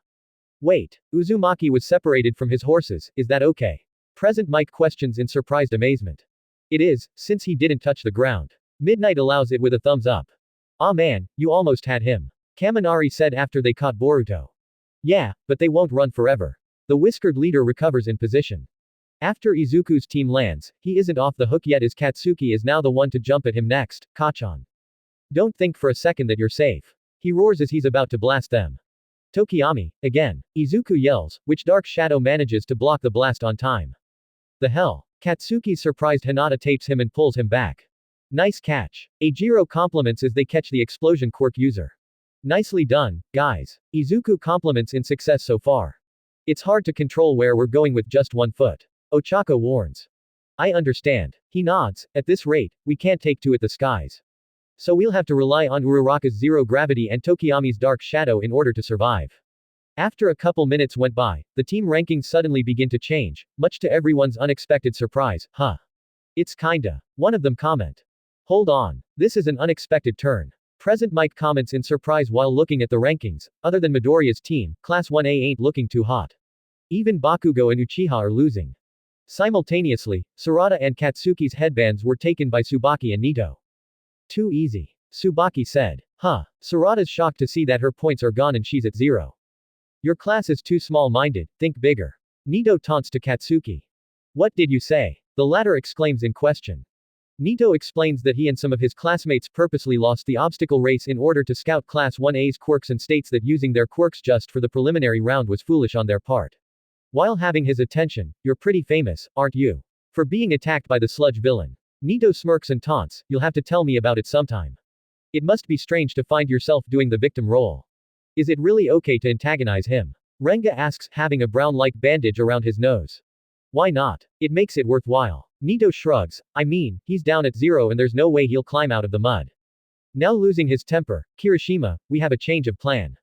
Wait, Uzumaki was separated from his horses, is that okay? Present Mike questions in surprised amazement. It is, since he didn't touch the ground. Midnight allows it with a thumbs up. Ah man, you almost had him. Kaminari said after they caught Boruto. Yeah, but they won't run forever. The whiskered leader recovers in position. After Izuku's team lands, he isn't off the hook yet as Katsuki is now the one to jump at him next. Kachan. Don't think for a second that you're safe. He roars as he's about to blast them. Tokiyami, again. Izuku yells, which Dark Shadow manages to block the blast on time. The hell? Katsuki's surprised Hinata tapes him and pulls him back. Nice catch. Eijiro compliments as they catch the explosion quirk user. Nicely done, guys. Izuku compliments in success so far. It's hard to control where we're going with just one foot. Ochako warns. I understand. He nods, at this rate, we can't take to it the skies. So we'll have to rely on Uraraka's zero gravity and Tokiyami's dark shadow in order to survive. After a couple minutes went by, the team rankings suddenly begin to change, much to everyone's unexpected surprise. Huh. It's kinda. One of them comment. Hold on. This is an unexpected turn. Present Mike comments in surprise while looking at the rankings. Other than Midoriya's team, Class 1A ain't looking too hot. Even Bakugo and Uchiha are losing. Simultaneously, Sarada and Katsuki's headbands were taken by Tsubaki and Nito. Too easy. Tsubaki said. Huh. Sarada's shocked to see that her points are gone and she's at 0. Your class is too small-minded, think bigger. Nito taunts to Katsuki. What did you say? The latter exclaims in question. Nito explains that he and some of his classmates purposely lost the obstacle race in order to scout Class 1A's quirks and states that using their quirks just for the preliminary round was foolish on their part. While having his attention, you're pretty famous, aren't you? For being attacked by the sludge villain. Nito smirks and taunts, you'll have to tell me about it sometime. It must be strange to find yourself doing the victim role. Is it really okay to antagonize him? Renga asks, having a brown-like bandage around his nose. Why not? It makes it worthwhile. Nito shrugs, I mean, he's down at 0 and there's no way he'll climb out of the mud. Now losing his temper, Kirishima, we have a change of plan.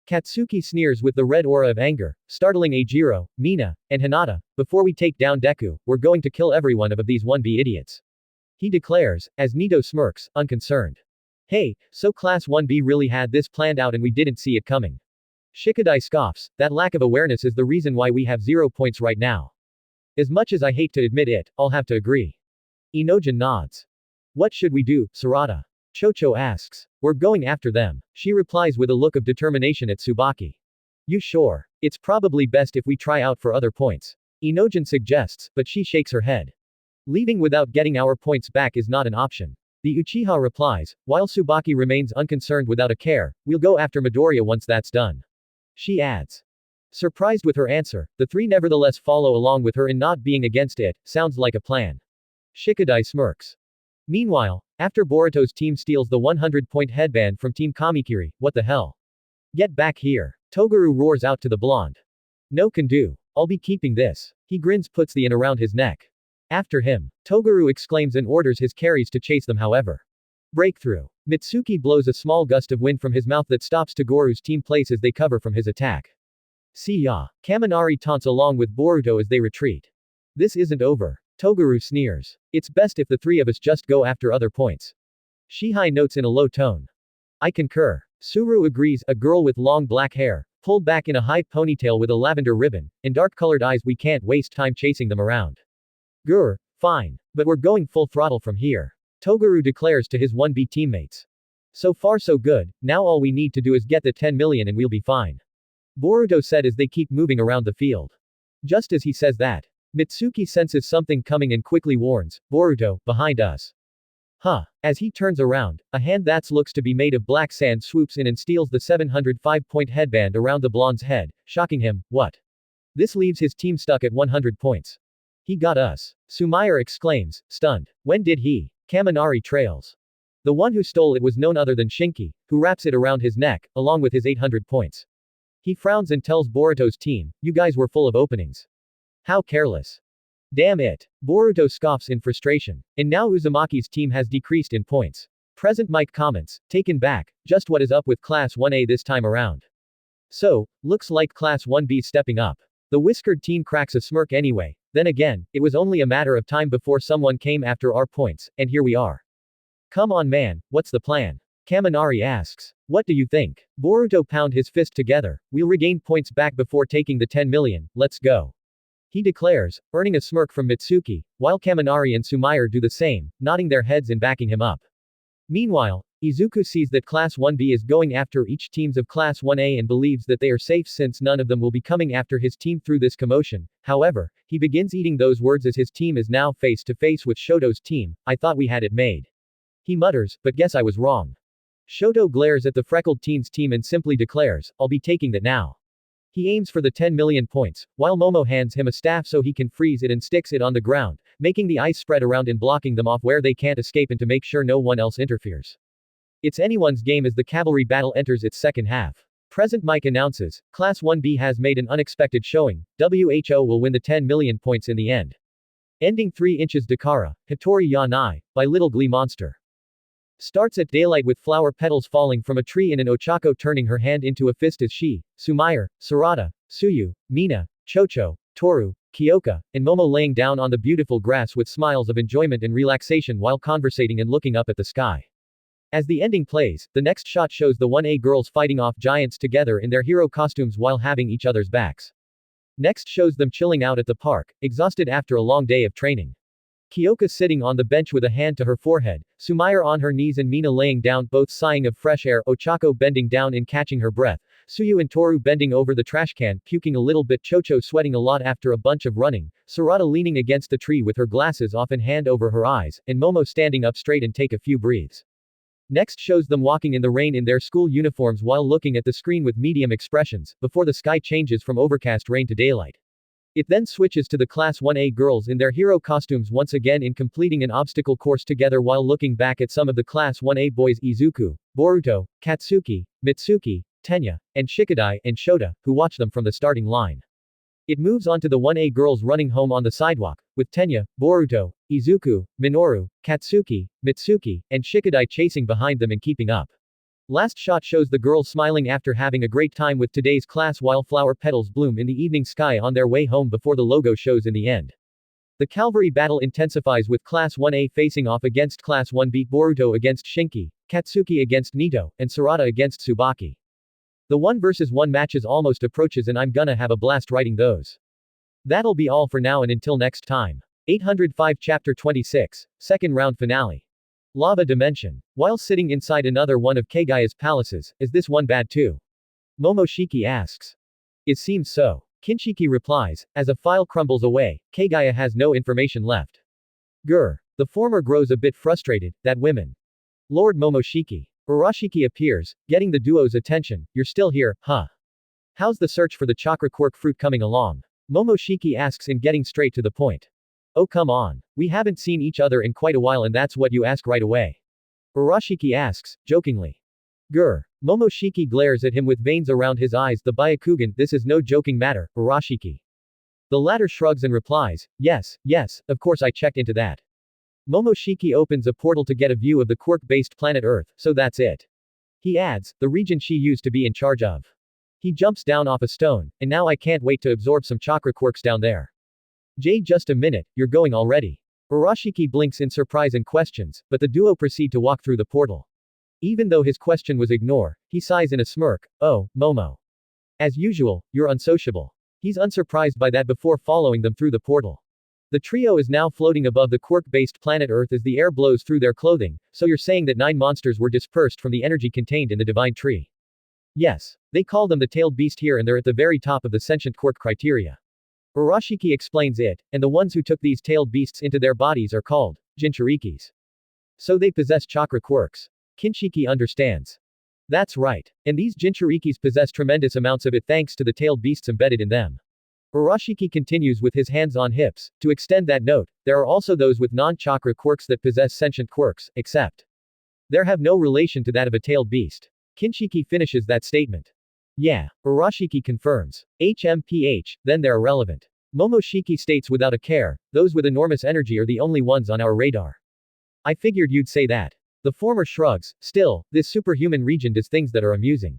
Katsuki sneers with the red aura of anger, startling Eijiro, Mina, and Hinata. Before we take down Deku, we're going to kill every one of these 1B idiots. He declares, as Nito smirks, unconcerned. Hey, so Class 1B really had this planned out and we didn't see it coming. Shikadai scoffs, that lack of awareness is the reason why we have 0 points right now. As much as I hate to admit it, I'll have to agree. Inojin nods. What should we do, Sarada? Chocho asks. We're going after them. She replies with a look of determination at Tsubaki. You sure? It's probably best if we try out for other points. Inojin suggests, but she shakes her head. Leaving without getting our points back is not an option. The Uchiha replies, while Tsubaki remains unconcerned without a care, we'll go after Midoriya once that's done. She adds. Surprised with her answer, the three nevertheless follow along with her in not being against it. Sounds like a plan. Shikadai smirks. Meanwhile, after Boruto's team steals the 100-point headband from Team Kamikiri, what the hell? Get back here. Toguru roars out to the blonde. No can do. I'll be keeping this. He grins, puts the in around his neck. After him, Toguru exclaims and orders his carries to chase them. However. Breakthrough. Mitsuki blows a small gust of wind from his mouth that stops Togoru's team place as they cover from his attack. See ya. Kaminari taunts along with Boruto as they retreat. This isn't over. Toguru sneers. It's best if the three of us just go after other points. Shihai notes in a low tone. I concur. Suru agrees, a girl with long black hair, pulled back in a high ponytail with a lavender ribbon, and dark-colored eyes. We can't waste time chasing them around. Grr, fine. But we're going full throttle from here. Toguru declares to his 1B teammates. So far so good, now all we need to do is get the 10 million and we'll be fine. Boruto said as they keep moving around the field. Just as he says that, Mitsuki senses something coming and quickly warns, Boruto, behind us. Huh. As he turns around, a hand that looks to be made of black sand swoops in and steals the 705-point headband around the blonde's head, shocking him. What? This leaves his team stuck at 100 points. He got us. Sumire exclaims, stunned. When did he? Kaminari trails. The one who stole it was none other than Shinki, who wraps it around his neck, along with his 800 points. He frowns and tells Boruto's team, you guys were full of openings. How careless. Damn it. Boruto scoffs in frustration. And now Uzumaki's team has decreased in points. Present Mike comments, taken back, just what is up with Class 1A this time around. So, looks like Class 1B's stepping up. The whiskered teen cracks a smirk anyway. Then again, it was only a matter of time before someone came after our points, and here we are. Come on man, what's the plan? Kaminari asks. What do you think? Boruto pound his fist together. We'll regain points back before taking the 10 million, let's go. He declares, earning a smirk from Mitsuki, while Kaminari and Sumire do the same, nodding their heads and backing him up. Meanwhile, Izuku sees that Class 1B is going after each teams of Class 1A and believes that they are safe since none of them will be coming after his team through this commotion. However, he begins eating those words as his team is now face to face with Shoto's team. I thought we had it made. He mutters, but guess I was wrong. Shoto glares at the freckled teen's team and simply declares, I'll be taking that now. He aims for the 10 million points, while Momo hands him a staff so he can freeze it and sticks it on the ground, making the ice spread around and blocking them off where they can't escape and to make sure no one else interferes. It's anyone's game as the cavalry battle enters its second half. Present Mike announces, Class 1B has made an unexpected showing, WHO will win the 10 million points in the end. Ending 3 inches Dakara, Hitori ya Nai, by Little Glee Monster. Starts at daylight with flower petals falling from a tree in an ochako turning her hand into a fist as she, Sumire, Sarada, Suyu, Mina, Chocho, Toru, Kyoka, and Momo laying down on the beautiful grass with smiles of enjoyment and relaxation while conversating and looking up at the sky. As the ending plays, the next shot shows the 1A girls fighting off giants together in their hero costumes while having each other's backs. Next shows them chilling out at the park, exhausted after a long day of training. Kyoka sitting on the bench with a hand to her forehead, Sumire on her knees and Mina laying down, both sighing of fresh air, Ochako bending down and catching her breath, Suyu and Toru bending over the trash can, puking a little bit, Chocho sweating a lot after a bunch of running, Sarada leaning against the tree with her glasses off and hand over her eyes, and Momo standing up straight and take a few breaths. Next shows them walking in the rain in their school uniforms while looking at the screen with medium expressions, before the sky changes from overcast rain to daylight. It then switches to the Class 1A girls in their hero costumes once again in completing an obstacle course together while looking back at some of the Class 1A boys Izuku, Boruto, Katsuki, Mitsuki, Tenya, and Shikadai, and Shota, who watch them from the starting line. It moves on to the 1A girls running home on the sidewalk, with Tenya, Boruto, Izuku, Minoru, Katsuki, Mitsuki, and Shikadai chasing behind them and keeping up. Last shot shows the girls smiling after having a great time with today's class while flower petals bloom in the evening sky on their way home before the logo shows in the end. The cavalry battle intensifies with Class 1A facing off against Class 1B, Boruto against Shinki, Katsuki against Nito, and Sarada against Tsubaki. The 1 versus 1 matches almost approaches and I'm gonna have a blast writing those. That'll be all for now and until next time. 805 Chapter 26, Second Round Finale. Lava Dimension. While sitting inside another one of Kagaya's palaces, is this one bad too? Momoshiki asks. It seems so. Kinshiki replies, as a file crumbles away, Kagaya has no information left. Grr. The former grows a bit frustrated, that women. Lord Momoshiki. Urashiki appears, getting the duo's attention, you're still here, huh? How's the search for the chakra quirk fruit coming along? Momoshiki asks in getting straight to the point. Oh come on. We haven't seen each other in quite a while and that's what you ask right away. Urashiki asks, jokingly. Grr. Momoshiki glares at him with veins around his eyes. The Byakugan, this is no joking matter, Urashiki. The latter shrugs and replies, yes, of course I checked into that. Momoshiki opens a portal to get a view of the quirk-based planet Earth, so that's it. He adds, the region she used to be in charge of. He jumps down off a stone, and now I can't wait to absorb some chakra quirks down there. Just a minute, you're going already. Urashiki blinks in surprise and questions, but the duo proceed to walk through the portal. Even though his question was ignored, he sighs in a smirk, oh, Momo. As usual, you're unsociable. He's unsurprised by that before following them through the portal. The trio is now floating above the quirk-based planet Earth as the air blows through their clothing, so you're saying that 9 monsters were dispersed from the energy contained in the divine tree. Yes. They call them the tailed beast here and they're at the very top of the sentient quirk criteria. Urashiki explains it, and the ones who took these tailed beasts into their bodies are called Jinchurikis. So they possess chakra quirks. Kinshiki understands. That's right. And these Jinchurikis possess tremendous amounts of it thanks to the tailed beasts embedded in them. Urashiki continues with his hands on hips. To extend that note, there are also those with non-chakra quirks that possess sentient quirks, except there have no relation to that of a tailed beast. Kinshiki finishes that statement. Yeah, Urashiki confirms. HMPH, then they're irrelevant. Momoshiki states without a care, those with enormous energy are the only ones on our radar. I figured you'd say that. The former shrugs. Still, this superhuman region does things that are amusing.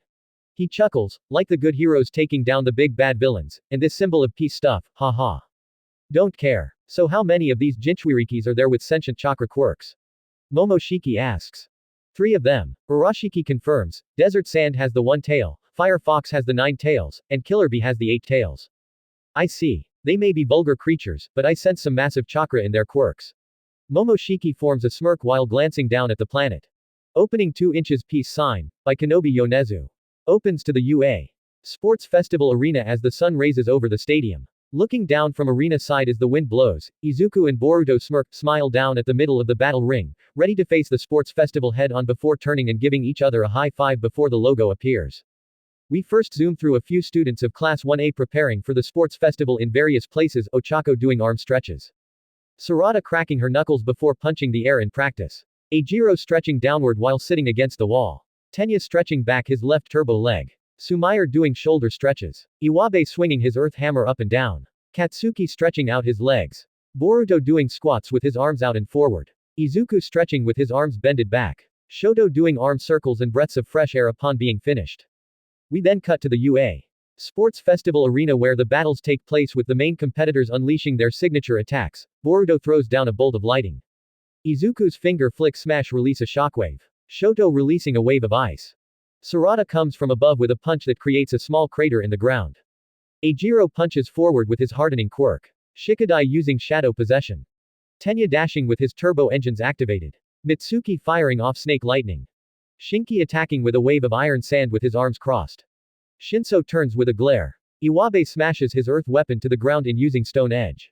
He chuckles, like the good heroes taking down the big bad villains, and this symbol of peace stuff, haha. Don't care. So how many of these Jinchuirikis are there with sentient chakra quirks? Momoshiki asks. 3 of them. Urashiki confirms, Desert Sand has the 1 tail, Fire Fox has the 9 tails, and Killer Bee has the 8 tails. I see. They may be vulgar creatures, but I sense some massive chakra in their quirks. Momoshiki forms a smirk while glancing down at the planet. Opening 2 inches peace sign, by Kanobi Yonezu. Opens to the UA Sports Festival Arena as the sun raises over the stadium. Looking down from arena side as the wind blows, Izuku and Boruto smile down at the middle of the battle ring, ready to face the sports festival head on before turning and giving each other a high five before the logo appears. We first zoom through a few students of Class 1A preparing for the sports festival in various places, Ochako doing arm stretches. Sarada cracking her knuckles before punching the air in practice. Eijiro stretching downward while sitting against the wall. Tenya stretching back his left turbo leg. Sumair doing shoulder stretches. Iwabe swinging his earth hammer up and down. Katsuki stretching out his legs. Boruto doing squats with his arms out and forward. Izuku stretching with his arms bended back. Shoto doing arm circles and breaths of fresh air upon being finished. We then cut to the UA Sports Festival Arena where the battles take place with the main competitors unleashing their signature attacks. Boruto throws down a bolt of lighting. Izuku's finger flick smash release a shockwave. Shoto releasing a wave of ice. Sarada comes from above with a punch that creates a small crater in the ground. Eijiro punches forward with his hardening quirk. Shikadai using shadow possession. Tenya dashing with his turbo engines activated. Mitsuki firing off snake lightning. Shinki attacking with a wave of iron sand with his arms crossed. Shinso turns with a glare. Iwabe smashes his earth weapon to the ground in using stone edge.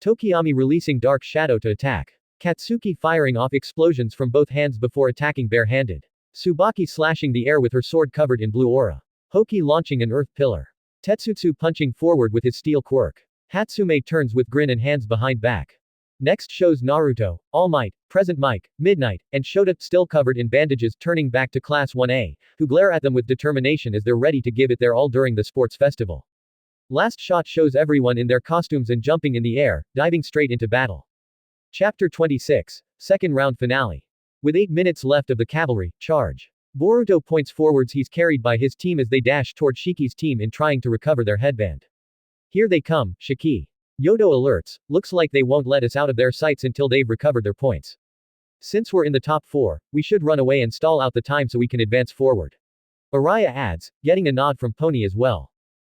Tokiyami releasing dark shadow to attack. Katsuki firing off explosions from both hands before attacking bare-handed. Tsubaki slashing the air with her sword covered in blue aura. Hoki launching an earth pillar. Tetsutsu punching forward with his steel quirk. Hatsume turns with grin and hands behind back. Next shows Naruto, All Might, Present Mic, Midnight, and Shota, still covered in bandages, turning back to Class 1A, who glare at them with determination as they're ready to give it their all during the sports festival. Last shot shows everyone in their costumes and jumping in the air, diving straight into battle. Chapter 26, Second Round Finale. With 8 minutes left of the cavalry charge. Boruto points forwards. He's carried by his team as they dash toward Shiki's team in trying to recover their headband. Here they come, Shiki. Yodo alerts, looks like they won't let us out of their sights until they've recovered their points. Since we're in the top 4, we should run away and stall out the time so we can advance forward. Araya adds, getting a nod from Pony as well.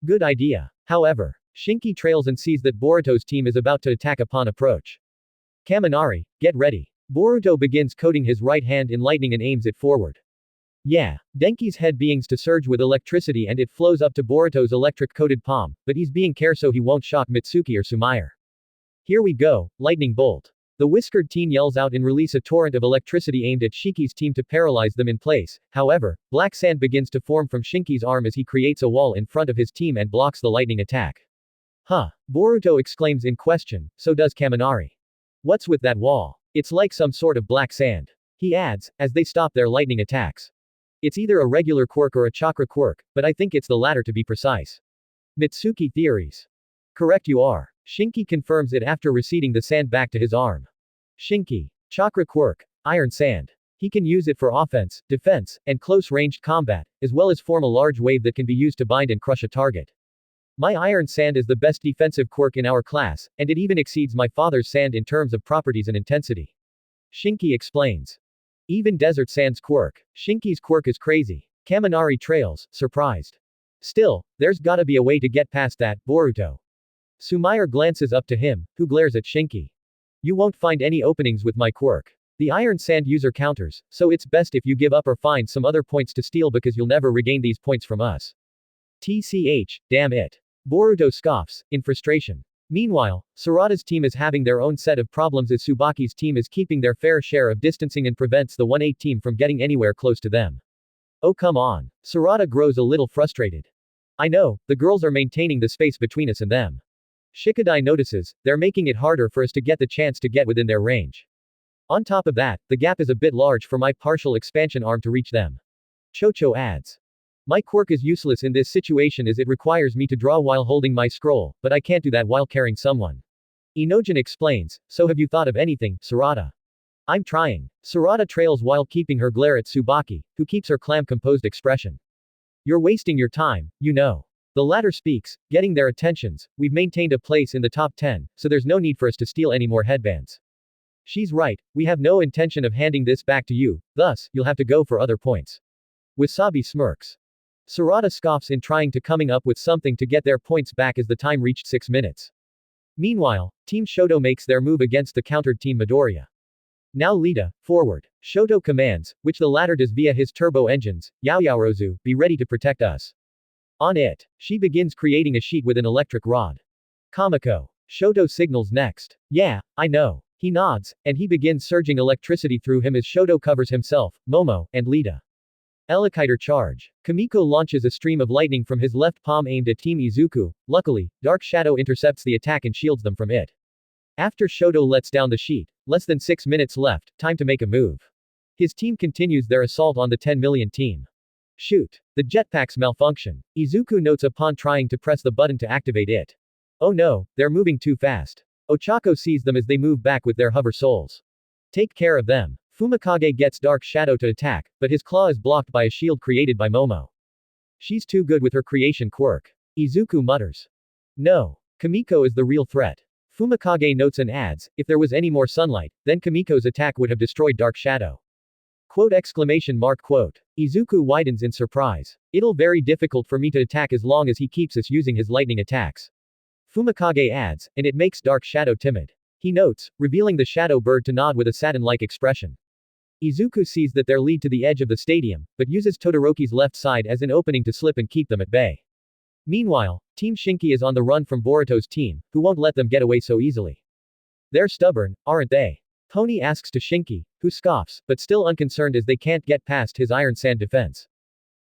Good idea. However, Shinki trails and sees that Boruto's team is about to attack upon approach. Kaminari, get ready. Boruto begins coating his right hand in lightning and aims it forward. Yeah. Denki's head begins to surge with electricity and it flows up to Boruto's electric-coated palm, but he's being careful so he won't shock Mitsuki or Sumair. Here we go, lightning bolt. The whiskered teen yells out and release a torrent of electricity aimed at Shiki's team to paralyze them in place. However, black sand begins to form from Shinki's arm as he creates a wall in front of his team and blocks the lightning attack. Huh. Boruto exclaims in question, so does Kaminari. What's with that wall? It's like some sort of black sand. He adds, as they stop their lightning attacks. It's either a regular quirk or a chakra quirk, but I think it's the latter to be precise. Mitsuki theories. Correct you are. Shinki confirms it after receding the sand back to his arm. Shinki. Chakra quirk. Iron sand. He can use it for offense, defense, and close-ranged combat, as well as form a large wave that can be used to bind and crush a target. My iron sand is the best defensive quirk in our class, and it even exceeds my father's sand in terms of properties and intensity. Shinki explains. Even Desert Sand's quirk. Shinki's quirk is crazy. Kaminari trails, surprised. Still, there's gotta be a way to get past that, Boruto. Sumair glances up to him, who glares at Shinki. You won't find any openings with my quirk. The Iron Sand user counters, so it's best if you give up or find some other points to steal because you'll never regain these points from us. TCH, damn it. Boruto scoffs, in frustration. Meanwhile, Sarada's team is having their own set of problems as Tsubaki's team is keeping their fair share of distancing and prevents the 1A team from getting anywhere close to them. Oh come on. Sarada grows a little frustrated. I know, the girls are maintaining the space between us and them. Shikadai notices, they're making it harder for us to get the chance to get within their range. On top of that, the gap is a bit large for my partial expansion arm to reach them. Chocho adds. My quirk is useless in this situation as it requires me to draw while holding my scroll, but I can't do that while carrying someone. Inojin explains, so have you thought of anything, Sarada? I'm trying. Sarada trails while keeping her glare at Tsubaki, who keeps her calm composed expression. You're wasting your time, you know. The latter speaks, getting their attentions. We've maintained a place in the top 10, so there's no need for us to steal any more headbands. She's right, we have no intention of handing this back to you, thus, you'll have to go for other points. Wasabi smirks. Sarada scoffs in trying to coming up with something to get their points back as the time reached 6 minutes. Meanwhile, Team Shoto makes their move against the countered Team Midoriya. Now Lita, forward. Shoto commands, which the latter does via his turbo engines, Yaoyaorozu, be ready to protect us. On it, she begins creating a sheet with an electric rod. Kamiko. Shoto signals next. Yeah, I know. He nods, and he begins surging electricity through him as Shoto covers himself, Momo, and Lita. Elekiter charge. Kamiko launches a stream of lightning from his left palm aimed at Team Izuku. Luckily, Dark Shadow intercepts the attack and shields them from it. After Shoto lets down the sheet, less than 6 minutes left, time to make a move. His team continues their assault on the 10 million team. Shoot. The jetpacks malfunction. Izuku notes upon trying to press the button to activate it. Oh no, they're moving too fast. Ochako sees them as they move back with their hover souls. Take care of them. Fumikage gets Dark Shadow to attack, but his claw is blocked by a shield created by Momo. She's too good with her creation Quirk. Izuku mutters. No. Kamiko is the real threat. Fumikage notes and adds, if there was any more sunlight, then Kamiko's attack would have destroyed Dark Shadow. Quote exclamation mark quote. Izuku widens in surprise. It'll very difficult for me to attack as long as he keeps us using his lightning attacks. Fumikage adds, and it makes Dark Shadow timid. He notes, revealing the shadow bird to nod with a satin-like expression. Izuku sees that they're lead to the edge of the stadium, but uses Todoroki's left side as an opening to slip and keep them at bay. Meanwhile, Team Shinki is on the run from Boruto's team, who won't let them get away so easily. They're stubborn, aren't they? Pony asks to Shinki, who scoffs, but still unconcerned as they can't get past his iron sand defense.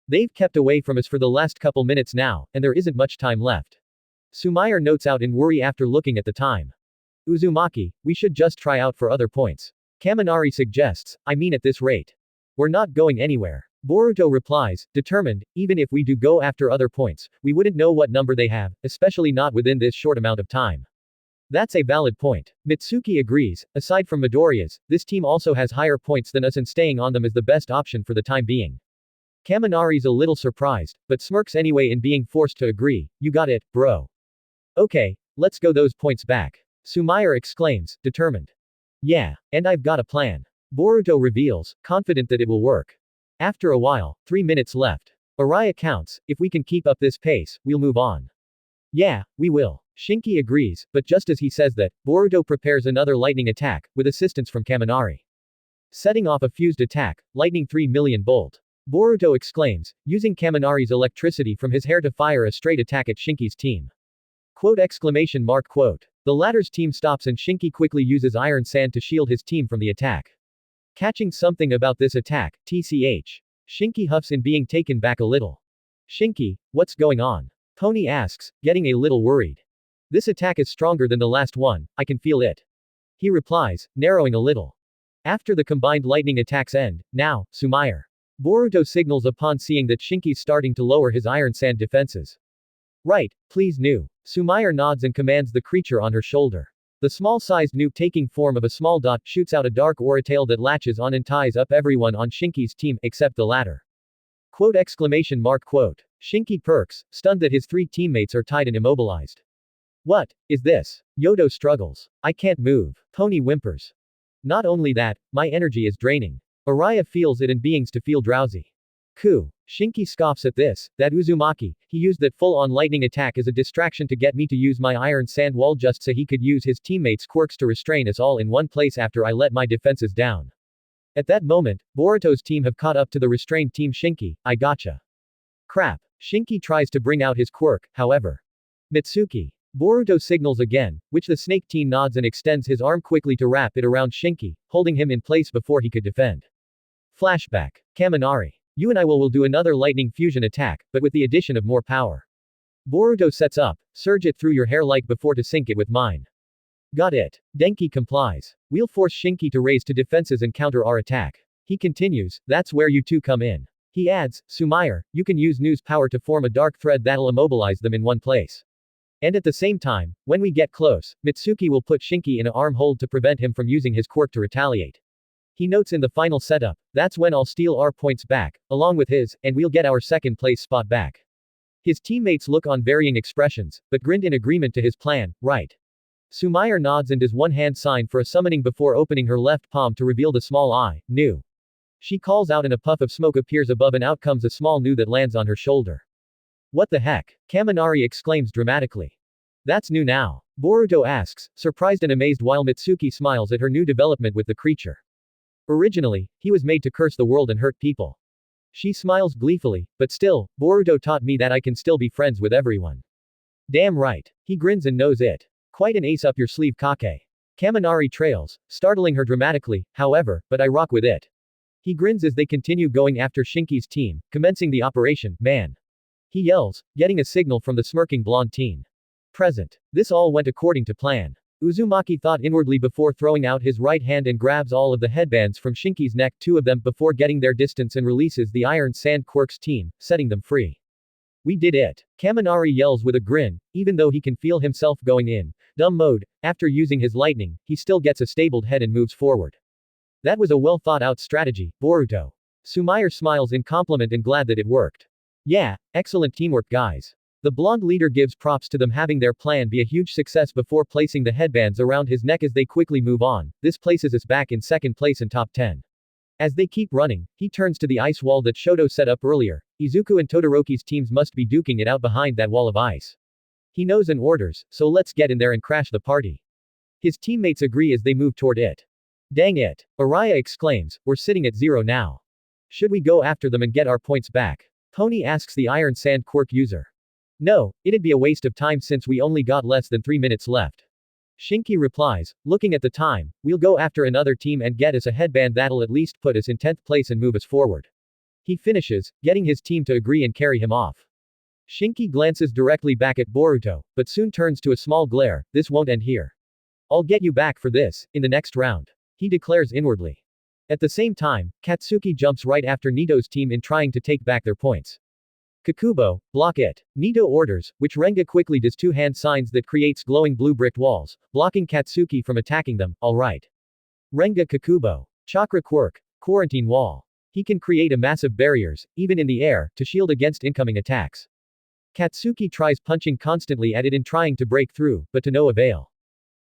They've kept away from us for the last couple minutes now, and there isn't much time left. Sumair notes out in worry after looking at the time. Uzumaki, we should just try out for other points. Kaminari suggests, I mean at this rate. We're not going anywhere. Boruto replies, determined, even if we do go after other points, we wouldn't know what number they have, especially not within this short amount of time. That's a valid point. Mitsuki agrees, aside from Midoriya's, this team also has higher points than us and staying on them is the best option for the time being. Kaminari's a little surprised, but smirks anyway in being forced to agree, you got it, bro. Okay, let's go those points back. Sumair exclaims, determined. Yeah, and I've got a plan. Boruto reveals, confident that it will work. After a while, 3 minutes left. Araya counts, if we can keep up this pace, we'll move on. Yeah, we will. Shinki agrees, but just as he says that, Boruto prepares another lightning attack, with assistance from Kaminari. Setting off a fused attack, lightning 3 million bolt. Boruto exclaims, using Kaminari's electricity from his hair to fire a straight attack at Shinki's team. Quote exclamation mark quote. The latter's team stops and Shinki quickly uses iron sand to shield his team from the attack. Catching something about this attack, TCH. Shinki huffs in being taken back a little. Shinki, what's going on? Pony asks, getting a little worried. This attack is stronger than the last one, I can feel it. He replies, narrowing a little. After the combined lightning attacks end, now, Sumair. Boruto signals upon seeing that Shinki's starting to lower his iron sand defenses. Right, please Nu. Sumair nods and commands the creature on her shoulder. The small-sized Nu taking form of a small dot shoots out a dark aura tail that latches on and ties up everyone on Shinki's team, except the latter. Quote exclamation mark quote. Shinki perks, stunned that his 3 teammates are tied and immobilized. What is this? Yodo struggles. I can't move. Pony whimpers. Not only that, my energy is draining. Araya feels it and beings to feel drowsy. Ku. Shinki scoffs at this, that Uzumaki, he used that full-on lightning attack as a distraction to get me to use my iron sand wall just so he could use his teammates' quirks to restrain us all in one place after I let my defenses down. At that moment, Boruto's team have caught up to the restrained Team Shinki, I gotcha. Crap. Shinki tries to bring out his quirk, however. Mitsuki. Boruto signals again, which the snake teen nods and extends his arm quickly to wrap it around Shinki, holding him in place before he could defend. Flashback. Kaminari. You and I will do another lightning fusion attack, but with the addition of more power. Boruto sets up, surge it through your hair like before to sync it with mine. Got it. Denki complies. We'll force Shinki to raise to defenses and counter our attack. He continues, that's where you two come in. He adds, Sumair, you can use Nu's power to form a dark thread that'll immobilize them in one place. And at the same time, when we get close, Mitsuki will put Shinki in an arm hold to prevent him from using his quirk to retaliate. He notes in the final setup, "That's when I'll steal our points back, along with his, and we'll get our second place spot back." His teammates look on varying expressions, but grinned in agreement to his plan, right? Sumire nods and does one hand sign for a summoning before opening her left palm to reveal the small eye, "Nu." She calls out and a puff of smoke appears above and out comes a small Nu that lands on her shoulder. "What the heck?" Kaminari exclaims dramatically. "That's new now?" Boruto asks, surprised and amazed while Mitsuki smiles at her new development with the creature. "Originally, he was made to curse the world and hurt people." She smiles gleefully, "But still, Boruto taught me that I can still be friends with everyone." "Damn right." He grins and knows it. "Quite an ace up your sleeve, Kake." Kaminari trails, startling her dramatically, however, "But I rock with it." He grins as they continue going after Shinki's team, commencing the operation, "Man." He yells, getting a signal from the smirking blonde teen present. This all went according to plan. Uzumaki thought inwardly before throwing out his right hand and grabs all of the headbands from Shinki's neck, two of them before getting their distance, and releases the Iron Sand Quirk's team, setting them free. "We did it." Kaminari yells with a grin, even though he can feel himself going in dumb mode. After using his lightning, he still gets a stable head and moves forward. "That was a well thought out strategy, Boruto." Sumire smiles in compliment and glad that it worked. "Yeah, excellent teamwork, guys." The blonde leader gives props to them having their plan be a huge success before placing the headbands around his neck as they quickly move on. This places us back in second place in top 10. As they keep running, he turns to the ice wall that Shoto set up earlier. Izuku and Todoroki's teams must be duking it out behind that wall of ice. He knows and orders, "So let's get in there and crash the party." His teammates agree as they move toward it. "Dang it!" Araya exclaims, "We're sitting at 0 now. Should we go after them and get our points back?" Pony asks the Iron Sand Quirk user. "No, it'd be a waste of time since we only got less than 3 minutes left." Shinki replies, looking at the time, "We'll go after another team and get us a headband that'll at least put us in 10th place and move us forward." He finishes, getting his team to agree and carry him off. Shinki glances directly back at Boruto, but soon turns to a small glare, "This won't end here. I'll get you back for this, in the next round." He declares inwardly. At the same time, Katsuki jumps right after Nito's team in trying to take back their points. "Kakubo, block it." Nito orders, which Renga quickly does, two hand signs that creates glowing blue brick walls, blocking Katsuki from attacking them. "Alright. Renga Kakubo. Chakra Quirk. Quarantine wall." He can create a massive barriers, even in the air, to shield against incoming attacks. Katsuki tries punching constantly at it in trying to break through, but to no avail.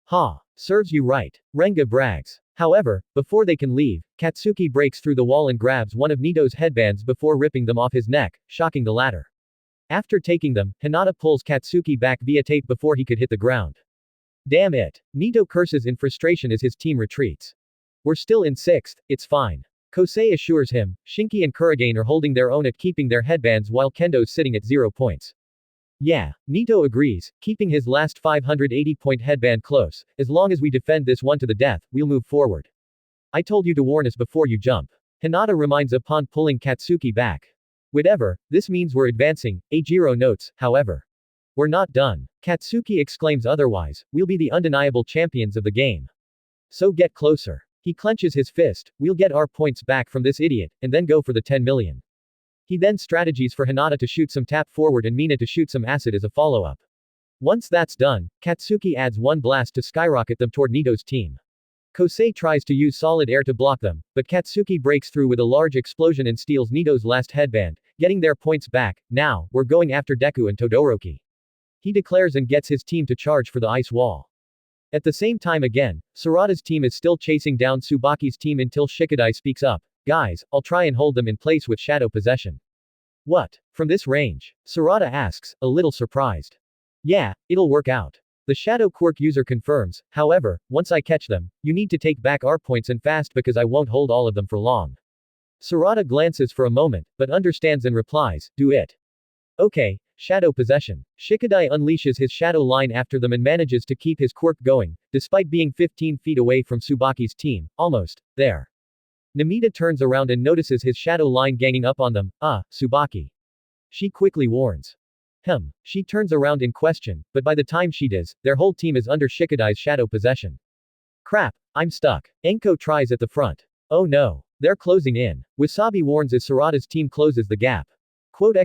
"Ha. Serves you right." Renga brags. However, before they can leave, Katsuki breaks through the wall and grabs one of Nito's headbands before ripping them off his neck, shocking the latter. After taking them, Hinata pulls Katsuki back via tape before he could hit the ground. "Damn it." Nito curses in frustration as his team retreats. "We're still in 6th, it's fine." Kosei assures him. Shinki and Kurigane are holding their own at keeping their headbands while Kendo's sitting at 0 points. "Yeah." Nito agrees, keeping his last 580-point headband close. "As long as we defend this one to the death, we'll move forward. I told you to warn us before you jump." Hinata reminds upon pulling Katsuki back. "Whatever, this means we're advancing," Eijiro notes, however. "We're not done." Katsuki exclaims otherwise, "We'll be the undeniable champions of the game. So get closer." He clenches his fist, "We'll get our points back from this idiot, and then go for the 10 million. He then strategies for Hinata to shoot some tap forward and Mina to shoot some acid as a follow-up. Once that's done, Katsuki adds one blast to skyrocket them toward Nito's team. Kosei tries to use solid air to block them, but Katsuki breaks through with a large explosion and steals Nito's last headband, getting their points back. "Now, we're going after Deku and Todoroki." He declares and gets his team to charge for the ice wall. At the same time again, Sarada's team is still chasing down Tsubaki's team until Shikadai speaks up. "Guys, I'll try and hold them in place with shadow possession." "What? From this range?" Sarada asks, a little surprised. "Yeah, it'll work out." The shadow quirk user confirms, "However, once I catch them, you need to take back our points and fast because I won't hold all of them for long." Sarada glances for a moment, but understands and replies, "Do it." "Okay." Shadow possession. Shikadai unleashes his shadow line after them and manages to keep his quirk going, despite being 15 feet away from Tsubaki's team, almost there. Namita turns around and notices his shadow line ganging up on them. Tsubaki." She quickly warns. She turns around in question, but by the time she does, their whole team is under Shikadai's shadow possession. "Crap, I'm stuck." Enko tries at the front. "Oh no. They're closing in." Wasabi warns as Sarada's team closes the gap. Quote!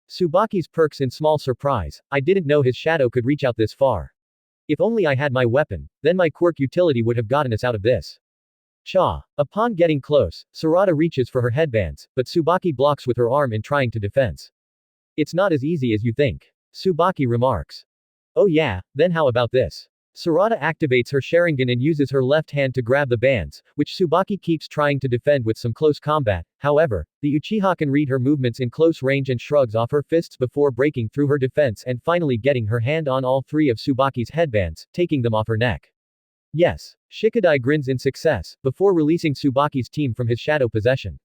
Tsubaki's perks in small surprise. "I didn't know his shadow could reach out this far. If only I had my weapon, then my quirk utility would have gotten us out of this." Cha. Upon getting close, Sarada reaches for her headbands, but Tsubaki blocks with her arm in trying to defense. It's not as easy as you think. Tsubaki remarks. Oh yeah, then how about this? Sarada activates her Sharingan and uses her left hand to grab the bands, which Tsubaki keeps trying to defend with some close combat. However, the Uchiha can read her movements in close range and shrugs off her fists before breaking through her defense and finally getting her hand on all three of Tsubaki's headbands, taking them off her neck. Yes. Shikadai grins in success, before releasing Tsubaki's team from his shadow possession.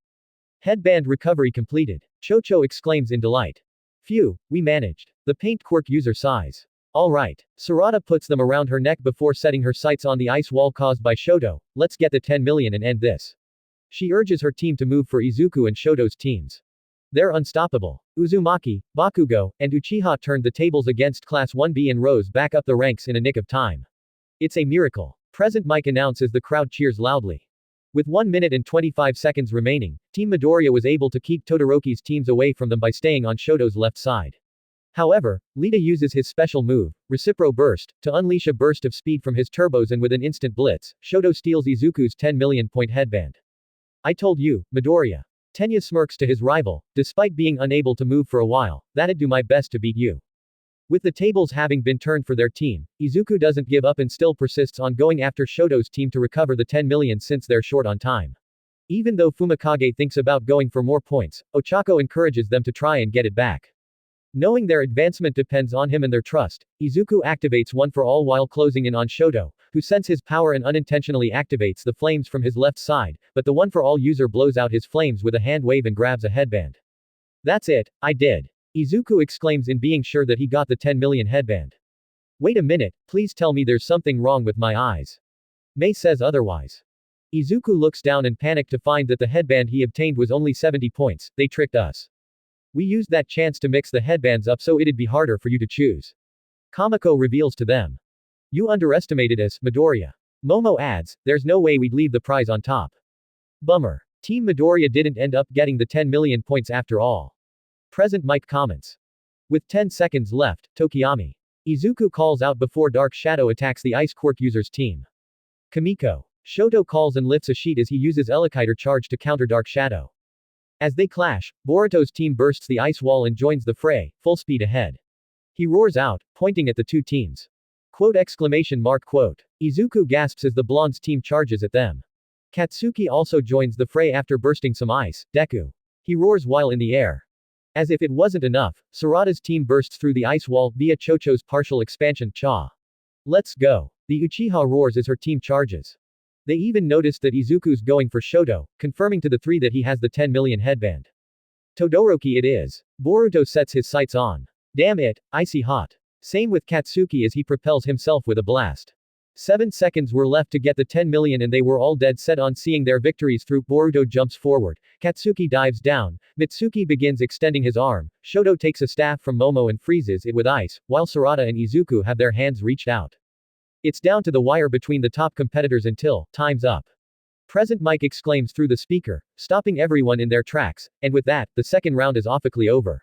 Headband recovery completed. Chocho exclaims in delight. Phew, we managed. The paint Quirk user sighs. Alright. Sarada puts them around her neck before setting her sights on the ice wall caused by Shoto. Let's get the 10 million and end this. She urges her team to move for Izuku and Shoto's teams. They're unstoppable. Uzumaki, Bakugo, and Uchiha turned the tables against Class 1B and rose back up the ranks in a nick of time. It's a miracle. Present Mike announces the crowd cheers loudly. With 1 minute and 25 seconds remaining, Team Midoriya was able to keep Todoroki's teams away from them by staying on Shoto's left side. However, Lita uses his special move, Recipro Burst, to unleash a burst of speed from his turbos and with an instant blitz, Shoto steals Izuku's 10 million point headband. I told you, Midoriya. Tenya smirks to his rival, despite being unable to move for a while, that'd do my best to beat you. With the tables having been turned for their team, Izuku doesn't give up and still persists on going after Shoto's team to recover the 10 million since they're short on time. Even though Fumikage thinks about going for more points, Ochako encourages them to try and get it back. Knowing their advancement depends on him and their trust, Izuku activates One for All while closing in on Shoto, who sends his power and unintentionally activates the flames from his left side, but the One for All user blows out his flames with a hand wave and grabs a headband. That's it, I did. Izuku exclaims in being sure that he got the 10 million headband. Wait a minute, please tell me there's something wrong with my eyes. Mei says otherwise. Izuku looks down and panicked to find that the headband he obtained was only 70 points, they tricked us. We used that chance to mix the headbands up so it'd be harder for you to choose. Kamiko reveals to them. You underestimated us, Midoriya. Momo adds, there's no way we'd leave the prize on top. Bummer. Team Midoriya didn't end up getting the 10 million points after all. Present Mike comments. With 10 seconds left, Tokiyami. Izuku calls out before Dark Shadow attacks the Ice Quirk user's team. Kamiko. Shoto calls and lifts a sheet as he uses Elekiter charge to counter Dark Shadow. As they clash, Boruto's team bursts the ice wall and joins the fray, full speed ahead. He roars out, pointing at the two teams. Quote! Izuku gasps as the blonde's team charges at them. Katsuki also joins the fray after bursting some ice, Deku. He roars while in the air. As if it wasn't enough, Sarada's team bursts through the ice wall via Chocho's partial expansion, Cha. Let's go. The Uchiha roars as her team charges. They even noticed that Izuku's going for Shoto, confirming to the three that he has the 10 million headband. Todoroki it is. Boruto sets his sights on. Damn it, icy hot. Same with Katsuki as he propels himself with a blast. 7 seconds were left to get the 10 million and they were all dead set on seeing their victories through. Boruto jumps forward, Katsuki dives down, Mitsuki begins extending his arm, Shoto takes a staff from Momo and freezes it with ice, while Sarada and Izuku have their hands reached out. It's down to the wire between the top competitors until, time's up. Present Mike exclaims through the speaker, stopping everyone in their tracks, and with that, the second round is officially over.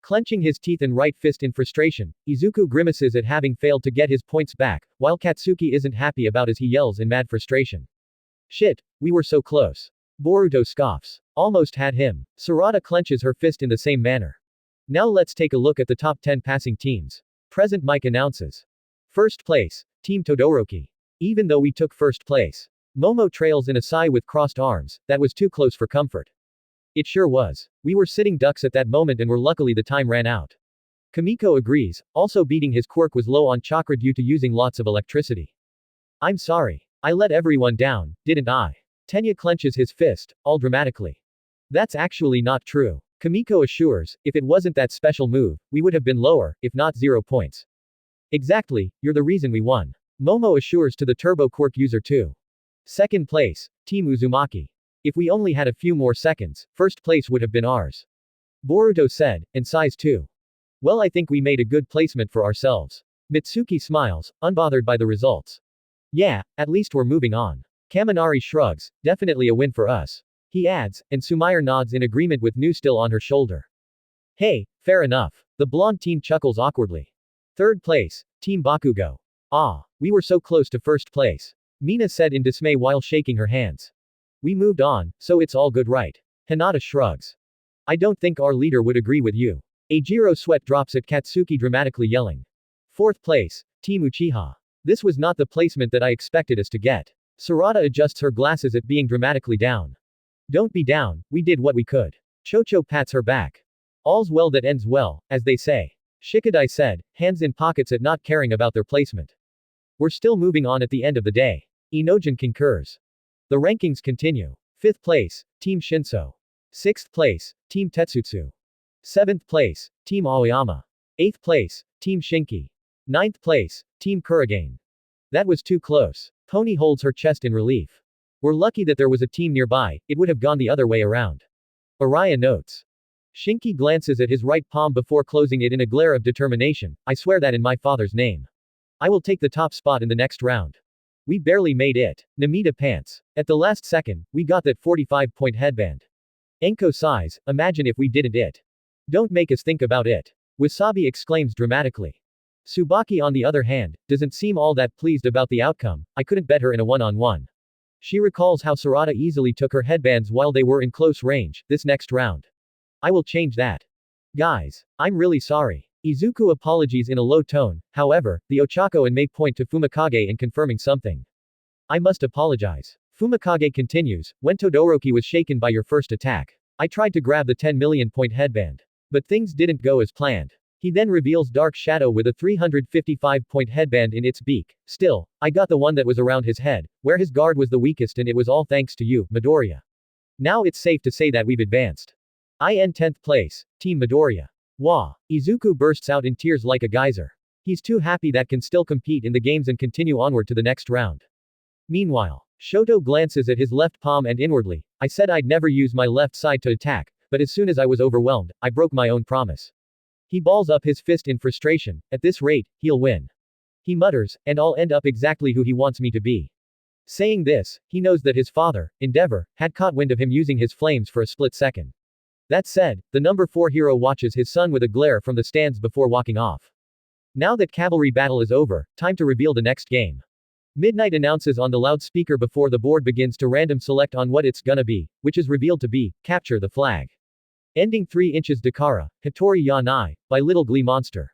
Clenching his teeth and right fist in frustration, Izuku grimaces at having failed to get his points back, while Katsuki isn't happy about as he yells in mad frustration. Shit, we were so close. Boruto scoffs. Almost had him. Sarada clenches her fist in the same manner. Now let's take a look at the top 10 passing teams. Present Mike announces. First place, Team Todoroki. Even though we took first place. Momo trails in a sigh with crossed arms, that was too close for comfort. It sure was. We were sitting ducks at that moment and were luckily the time ran out. Kamiko agrees, also beating his quirk was low on chakra due to using lots of electricity. I'm sorry. I let everyone down, didn't I? Tenya clenches his fist, all dramatically. That's actually not true. Kamiko assures, if it wasn't that special move, we would have been lower, if not 0 points. Exactly, you're the reason we won. Momo assures to the Turbo Quirk user too. Second place, Team Uzumaki. If we only had a few more seconds, first place would have been ours. Boruto said, and sighs too. Well, I think we made a good placement for ourselves. Mitsuki smiles, unbothered by the results. Yeah, at least we're moving on. Kaminari shrugs, definitely a win for us. He adds, and Sumire nods in agreement with Nu still on her shoulder. Hey, fair enough. The blonde teen chuckles awkwardly. Third place, Team Bakugo. Ah, we were so close to first place. Mina said in dismay while shaking her hands. We moved on, so it's all good, right? Hinata shrugs. I don't think our leader would agree with you. Eijiro's sweat drops at Katsuki dramatically yelling. Fourth place, Team Uchiha. This was not the placement that I expected us to get. Sarada adjusts her glasses at being dramatically down. Don't be down, we did what we could. Chocho pats her back. All's well that ends well, as they say. Shikadai said, hands in pockets at not caring about their placement. We're still moving on at the end of the day. Inojin concurs. The rankings continue. 5th place, Team Shinso. 6th place, Team Tetsutsu. 7th place, Team Aoyama. 8th place, Team Shinki. 9th place, Team Kurigane. That was too close. Pony holds her chest in relief. We're lucky that there was a team nearby, it would have gone the other way around. Araya notes. Shinki glances at his right palm before closing it in a glare of determination. I swear that in my father's name. I will take the top spot in the next round. We barely made it. Namita pants. At the last second, we got that 45-point headband. Enko sighs, imagine if we didn't it. Don't make us think about it. Wasabi exclaims dramatically. Tsubaki on the other hand, doesn't seem all that pleased about the outcome. I couldn't bet her in a one-on-one. She recalls how Sarada easily took her headbands while they were in close range, this next round. I will change that. Guys, I'm really sorry. Izuku apologies in a low tone, however, the Ochako and Mei point to Fumikage in confirming something. I must apologize. Fumikage continues, when Todoroki was shaken by your first attack. I tried to grab the 10 million point headband. But things didn't go as planned. He then reveals Dark Shadow with a 355-point headband in its beak. Still, I got the one that was around his head, where his guard was the weakest, and it was all thanks to you, Midoriya. Now it's safe to say that we've advanced. In 10th place, Team Midoriya. Wah! Izuku bursts out in tears like a geyser. He's too happy that can still compete in the games and continue onward to the next round. Meanwhile, Shoto glances at his left palm and inwardly, I said I'd never use my left side to attack, but as soon as I was overwhelmed, I broke my own promise. He balls up his fist in frustration, at this rate, he'll win. He mutters, and I'll end up exactly who he wants me to be. Saying this, he knows that his father, Endeavor, had caught wind of him using his flames for a split second. That said, the number 4 hero watches his son with a glare from the stands before walking off. Now that cavalry battle is over, time to reveal the next game. Midnight announces on the loudspeaker before the board begins to random select on what it's gonna be, which is revealed to be, Capture the Flag. Ending 3 inches Dakara, Hitori ya Nai, by Little Glee Monster.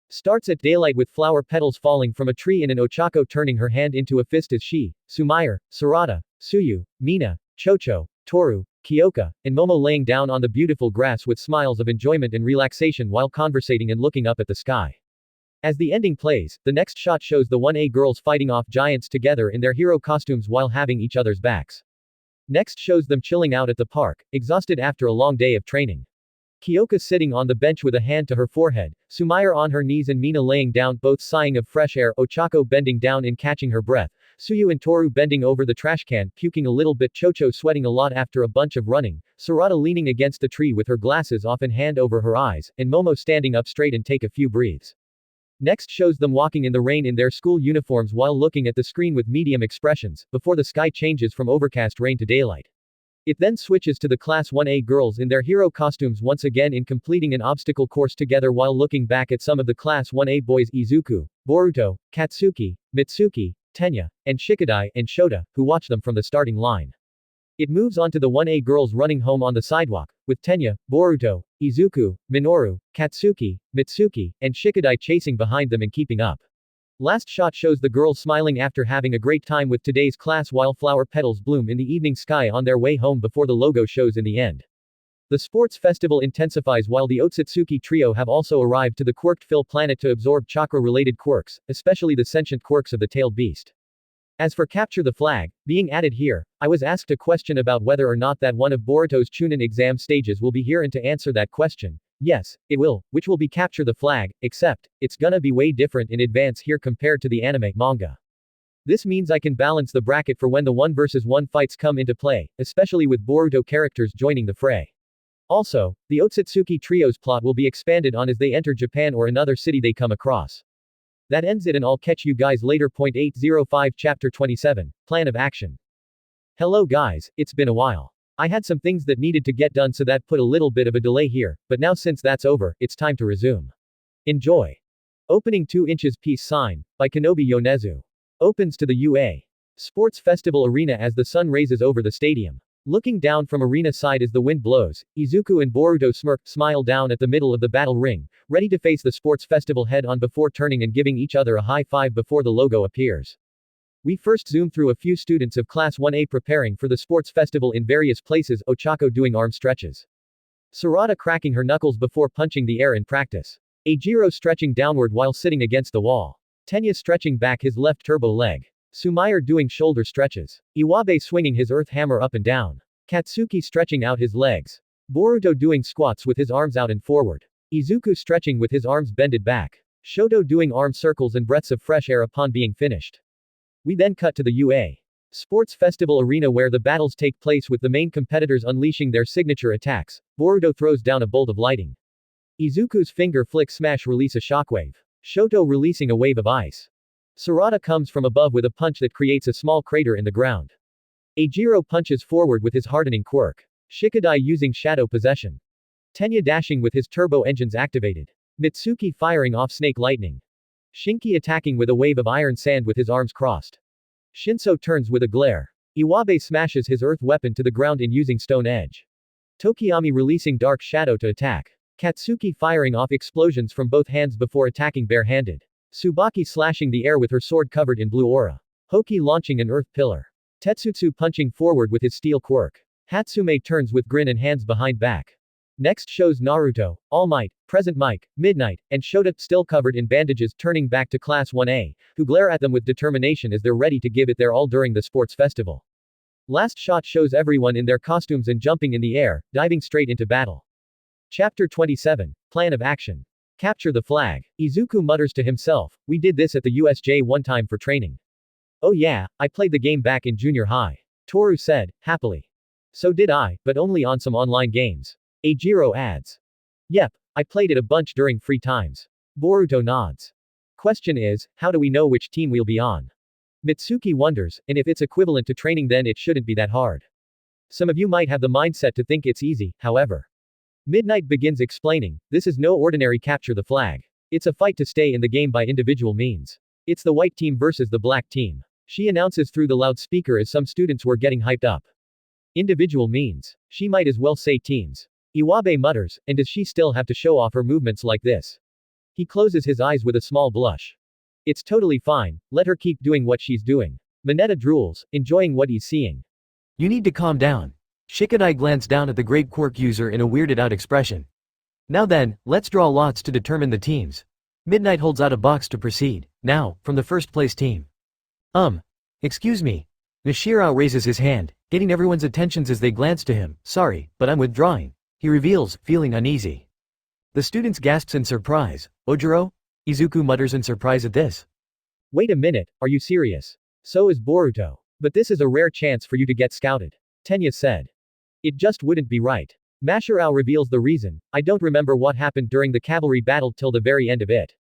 Starts at daylight with flower petals falling from a tree and an Ochako turning her hand into a fist as she, Sumair, Sarada, Suyu, Mina, Chocho, Toru, Kyoka, and Momo laying down on the beautiful grass with smiles of enjoyment and relaxation while conversating and looking up at the sky. As the ending plays, the next shot shows the 1A girls fighting off giants together in their hero costumes while having each other's backs. Next shows them chilling out at the park, exhausted after a long day of training. Kyoka sitting on the bench with a hand to her forehead, Sumair on her knees and Mina laying down, both sighing of fresh air, Ochako bending down and catching her breath, Suyu and Toru bending over the trash can, puking a little bit, Chocho sweating a lot after a bunch of running, Sarada leaning against a tree with her glasses off and hand over her eyes, and Momo standing up straight and take a few breaths. Next shows them walking in the rain in their school uniforms while looking at the screen with medium expressions, before the sky changes from overcast rain to daylight. It then switches to the Class 1A girls in their hero costumes once again in completing an obstacle course together while looking back at some of the Class 1A boys Izuku, Boruto, Katsuki, Mitsuki, Tenya, and Shikadai, and Shota, who watch them from the starting line. It moves on to the 1A girls running home on the sidewalk, with Tenya, Boruto, Izuku, Minoru, Katsuki, Mitsuki, and Shikadai chasing behind them and keeping up. Last shot shows the girls smiling after having a great time with today's class while flower petals bloom in the evening sky on their way home before the logo shows in the end. The sports festival intensifies while the Otsutsuki trio have also arrived to the Quirk-filled planet to absorb chakra-related quirks, especially the sentient quirks of the tailed beast. As for Capture the Flag, being added here, I was asked a question about whether or not that one of Boruto's Chunin exam stages will be here, and to answer that question, yes, it will, which will be Capture the Flag, except, it's gonna be way different in advance here compared to the anime manga. This means I can balance the bracket for when the 1 versus 1 fights come into play, especially with Boruto characters joining the fray. Also, the Otsutsuki trio's plot will be expanded on as they enter Japan or another city they come across. That ends it, and I'll catch you guys later. 805 Chapter 27, Plan of Action. Hello guys, it's been a while. I had some things that needed to get done, so that put a little bit of a delay here, but now since that's over, it's time to resume. Enjoy. Opening 2 inches peace sign, by Kenobi Yonezu. Opens to the UA. Sports Festival Arena as the sun raises over the stadium. Looking down from arena side as the wind blows, Izuku and Boruto smile down at the middle of the battle ring, ready to face the sports festival head on before turning and giving each other a high five before the logo appears. We first zoom through a few students of Class 1A preparing for the sports festival in various places, Ochako doing arm stretches. Sarada cracking her knuckles before punching the air in practice. Eijiro stretching downward while sitting against the wall. Tenya stretching back his left turbo leg. Sumair doing shoulder stretches. Iwabe swinging his earth hammer up and down. Katsuki stretching out his legs. Boruto doing squats with his arms out and forward. Izuku stretching with his arms bended back. Shoto doing arm circles and breaths of fresh air upon being finished. We then cut to the UA Sports Festival Arena where the battles take place with the main competitors unleashing their signature attacks. Boruto throws down a bolt of lighting. Izuku's finger flick smash release a shockwave. Shoto releasing a wave of ice. Sarada comes from above with a punch that creates a small crater in the ground. Eijiro punches forward with his hardening quirk. Shikadai using shadow possession. Tenya dashing with his turbo engines activated. Mitsuki firing off snake lightning. Shinki attacking with a wave of iron sand with his arms crossed. Shinso turns with a glare. Iwabe smashes his earth weapon to the ground in using stone edge. Tokiyami releasing dark shadow to attack. Katsuki firing off explosions from both hands before attacking bare-handed. Tsubaki slashing the air with her sword covered in blue aura. Hoki launching an earth pillar. Tetsutsu punching forward with his steel quirk. Hatsume turns with grin and hands behind back. Next shows Naruto, All Might, Present Mic, Midnight, and Shota, still covered in bandages, turning back to Class 1A, who glare at them with determination as they're ready to give it their all during the sports festival. Last shot shows everyone in their costumes and jumping in the air, diving straight into battle. Chapter 27, Plan of Action. Capture the flag. Izuku mutters to himself, we did this at the USJ one time for training. Oh yeah, I played the game back in junior high. Toru said, happily. So did I, but only on some online games. Eijiro adds. Yep, I played it a bunch during free times. Boruto nods. Question is, how do we know which team we'll be on? Mitsuki wonders, and if it's equivalent to training then it shouldn't be that hard. Some of you might have the mindset to think it's easy, however. Midnight begins explaining, this is no ordinary capture the flag. It's a fight to stay in the game by individual means. It's the white team versus the black team. She announces through the loudspeaker as some students were getting hyped up. Individual means. She might as well say teams. Iwabe mutters, and does she still have to show off her movements like this? He closes his eyes with a small blush. It's totally fine, let her keep doing what she's doing. Mineta drools, enjoying what he's seeing. You need to calm down. Shikadai glanced down at the great quirk user in a weirded out expression. Now then, let's draw lots to determine the teams. Midnight holds out a box to proceed. Now, from the first place team. Excuse me. Nishirao raises his hand, getting everyone's attentions as they glance to him. Sorry, but I'm withdrawing. He reveals, feeling uneasy. The students gasps in surprise. Ojiro? Izuku mutters in surprise at this. Wait a minute, are you serious? So is Boruto. But this is a rare chance for you to get scouted. Tenya said. It just wouldn't be right. Mashirao reveals the reason, I don't remember what happened during the cavalry battle till the very end of it.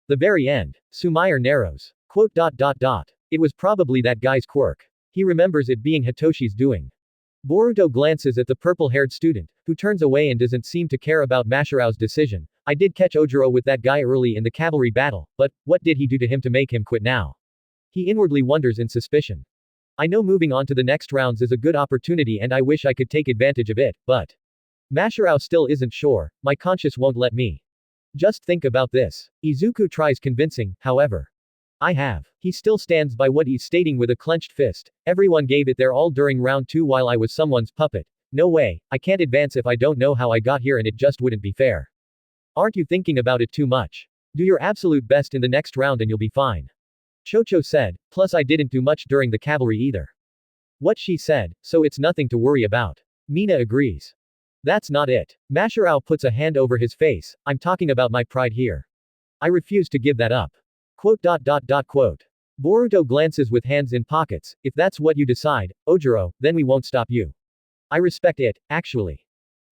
The very end. Sumair narrows. Quote. It was probably that guy's quirk. He remembers it being Hitoshi's doing. Boruto glances at the purple-haired student, who turns away and doesn't seem to care about Mashirao's decision. I did catch Ojiro with that guy early in the cavalry battle, but what did he do to him to make him quit now? He inwardly wonders in suspicion. I know moving on to the next rounds is a good opportunity and I wish I could take advantage of it, but Mashirao still isn't sure, my conscience won't let me. Just think about this. Izuku tries convincing, however. I have. He still stands by what he's stating with a clenched fist. Everyone gave it their all during round 2 while I was someone's puppet. No way, I can't advance if I don't know how I got here and it just wouldn't be fair. Aren't you thinking about it too much? Do your absolute best in the next round and you'll be fine. Chocho said, plus I didn't do much during the cavalry either. What she said, so it's nothing to worry about. Mina agrees. That's not it. Mashirao puts a hand over his face, I'm talking about my pride here. I refuse to give that up. Quote. Boruto glances with hands in pockets, if that's what you decide, Ojiro, then we won't stop you. I respect it, actually.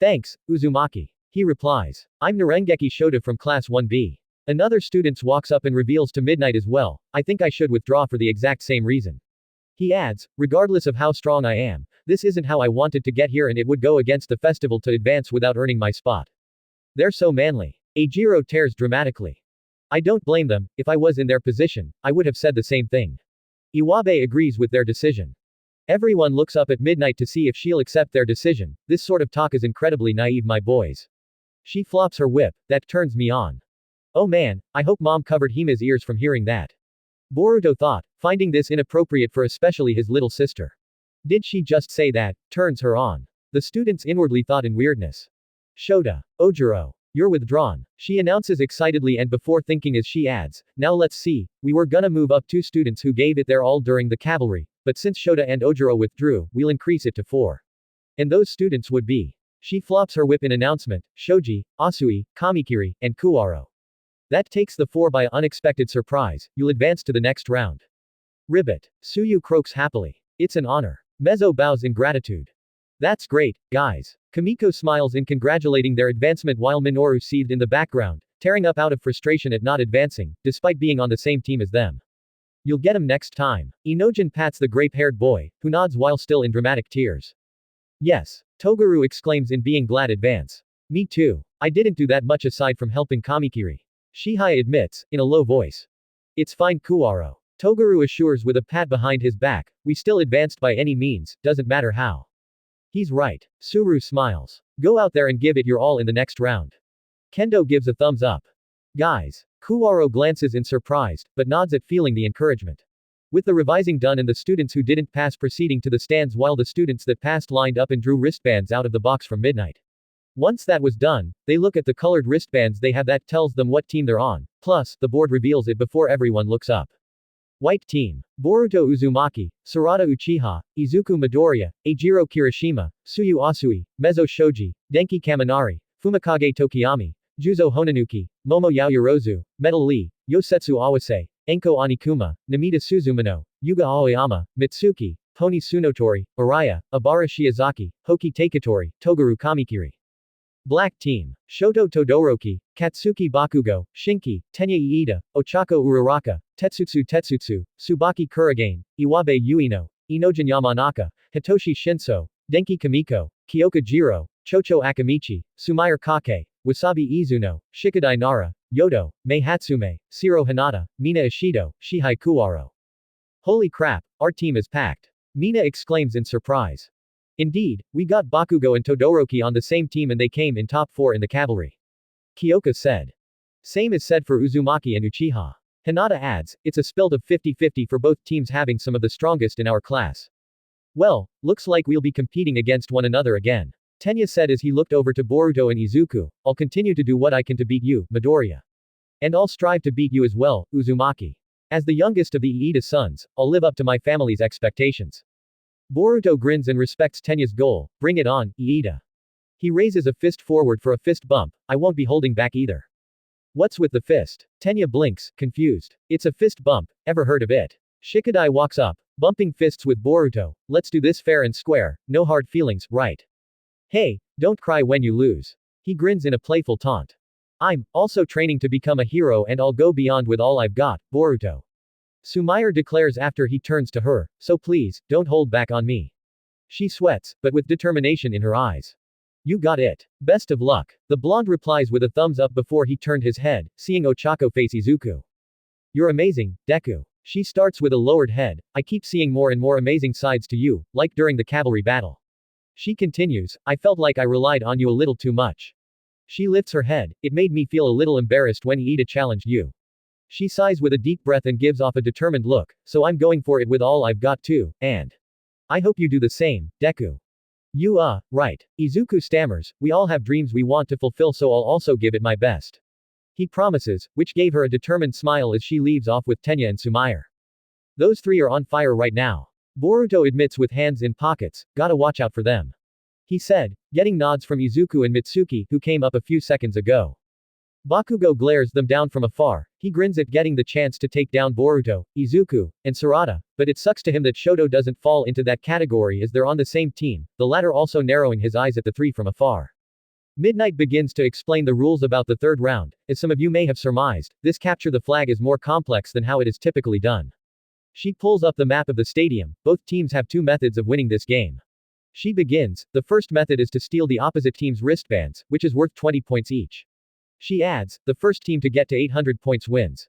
Thanks, Uzumaki. He replies. I'm Narengeki Shota from Class 1B. Another student walks up and reveals to Midnight as well, I think I should withdraw for the exact same reason. He adds, regardless of how strong I am, this isn't how I wanted to get here and it would go against the festival to advance without earning my spot. They're so manly. Eijiro tears dramatically. I don't blame them, if I was in their position, I would have said the same thing. Iwabe agrees with their decision. Everyone looks up at midnight to see if she'll accept their decision. This sort of talk is incredibly naive, my boys. She flops her whip, that turns me on. Oh man, I hope mom covered Hima's ears from hearing that. Boruto thought, finding this inappropriate for especially his little sister. Did she just say that, turns her on? The students inwardly thought in weirdness. Shota. Ojiro. You're withdrawn. She announces excitedly and before thinking as she adds, now let's see, we were gonna move up 2 students who gave it their all during the cavalry, but since Shota and Ojiro withdrew, we'll increase it to 4. And those students would be. She flops her whip in announcement, Shoji, Asui, Kamikiri, and Kuwaro. That takes the 4 by unexpected surprise, you'll advance to the next round. Ribbit. Suyu croaks happily. It's an honor. Mezzo bows in gratitude. That's great, guys. Kamiko smiles in congratulating their advancement while Minoru seethed in the background, tearing up out of frustration at not advancing, despite being on the same team as them. You'll get him next time. Inojin pats the grape-haired boy, who nods while still in dramatic tears. Yes. Toguru exclaims in being glad advance. Me too. I didn't do that much aside from helping Kamikiri. Shihai admits, in a low voice. It's fine, Kuwaro. Toguru assures with a pat behind his back, we still advanced by any means, doesn't matter how. He's right. Suru smiles. Go out there and give it your all in the next round. Kendo gives a thumbs up. Guys. Kuwaro glances in surprise, but nods at feeling the encouragement. With the revising done and the students who didn't pass proceeding to the stands while the students that passed lined up and drew wristbands out of the box from midnight. Once that was done, they look at the colored wristbands they have that tells them what team they're on, plus, the board reveals it before everyone looks up. White team. Boruto Uzumaki, Sarada Uchiha, Izuku Midoriya, Eijiro Kirishima, Suyu Asui, Mezzo Shoji, Denki Kaminari, Fumikage Tokiyami, Juzo Honanuki, Momo Yaoyorozu, Metal Lee, Yosetsu Awase, Enko Anikuma, Namita Suzumino, Yuga Aoyama, Mitsuki, Pony Tsunotori, Araya, Abara Shiozaki, Hoki Taketori, Toguru Kamikiri. Black team. Shoto Todoroki, Katsuki Bakugo, Shinki, Tenya Iida, Ochako Uraraka, Tetsutsu, Tsubaki Kurigane, Iwabe Ueno, Inojin Yamanaka, Hitoshi Shinso, Denki Kamiko, Kyoka Jiro, Chocho Akamichi, Sumair Kake, Wasabi Izuno, Shikadai Nara, Yodo, Mei Hatsume, Shiro Hinata, Mina Ishido, Shihai Kuwaro. Holy crap, our team is packed. Mina exclaims in surprise. Indeed, we got Bakugo and Todoroki on the same team and they came in top 4 in the cavalry. Kyoka said. Same is said for Uzumaki and Uchiha. Hinata adds, it's a split of 50-50 for both teams having some of the strongest in our class. Well, looks like we'll be competing against one another again. Tenya said as he looked over to Boruto and Izuku, I'll continue to do what I can to beat you, Midoriya. And I'll strive to beat you as well, Uzumaki. As the youngest of the Iida sons, I'll live up to my family's expectations. Boruto grins and respects Tenya's goal, bring it on, Iida. He raises a fist forward for a fist bump, I won't be holding back either. What's with the fist? Tenya blinks, confused. It's a fist bump, ever heard of it? Shikadai walks up, bumping fists with Boruto, let's do this fair and square, no hard feelings, right? Hey, don't cry when you lose. He grins in a playful taunt. I'm also training to become a hero and I'll go beyond with all I've got, Boruto. Sumair declares after he turns to her, so please, don't hold back on me. She sweats, but with determination in her eyes. You got it. Best of luck. The blonde replies with a thumbs up before he turned his head, seeing Ochako face Izuku. You're amazing, Deku. She starts with a lowered head, I keep seeing more and more amazing sides to you, like during the cavalry battle. She continues, I felt like I relied on you a little too much. She lifts her head, it made me feel a little embarrassed when Iida challenged you. She sighs with a deep breath and gives off a determined look, so I'm going for it with all I've got too, and I hope you do the same, Deku. You right. Izuku stammers, we all have dreams we want to fulfill so I'll also give it my best. He promises, which gave her a determined smile as she leaves off with Tenya and Sumair. Those three are on fire right now. Boruto admits with hands in pockets, gotta watch out for them. He said, getting nods from Izuku and Mitsuki, who came up a few seconds ago. Bakugo glares them down from afar, he grins at getting the chance to take down Boruto, Izuku, and Sarada, but it sucks to him that Shoto doesn't fall into that category as they're on the same team, the latter also narrowing his eyes at the three from afar. Midnight begins to explain the rules about the third round, as some of you may have surmised, this capture the flag is more complex than how it is typically done. She pulls up the map of the stadium, both teams have 2 methods of winning this game. She begins, the first method is to steal the opposite team's wristbands, which is worth 20 points each. She adds, the first team to get to 800 points wins.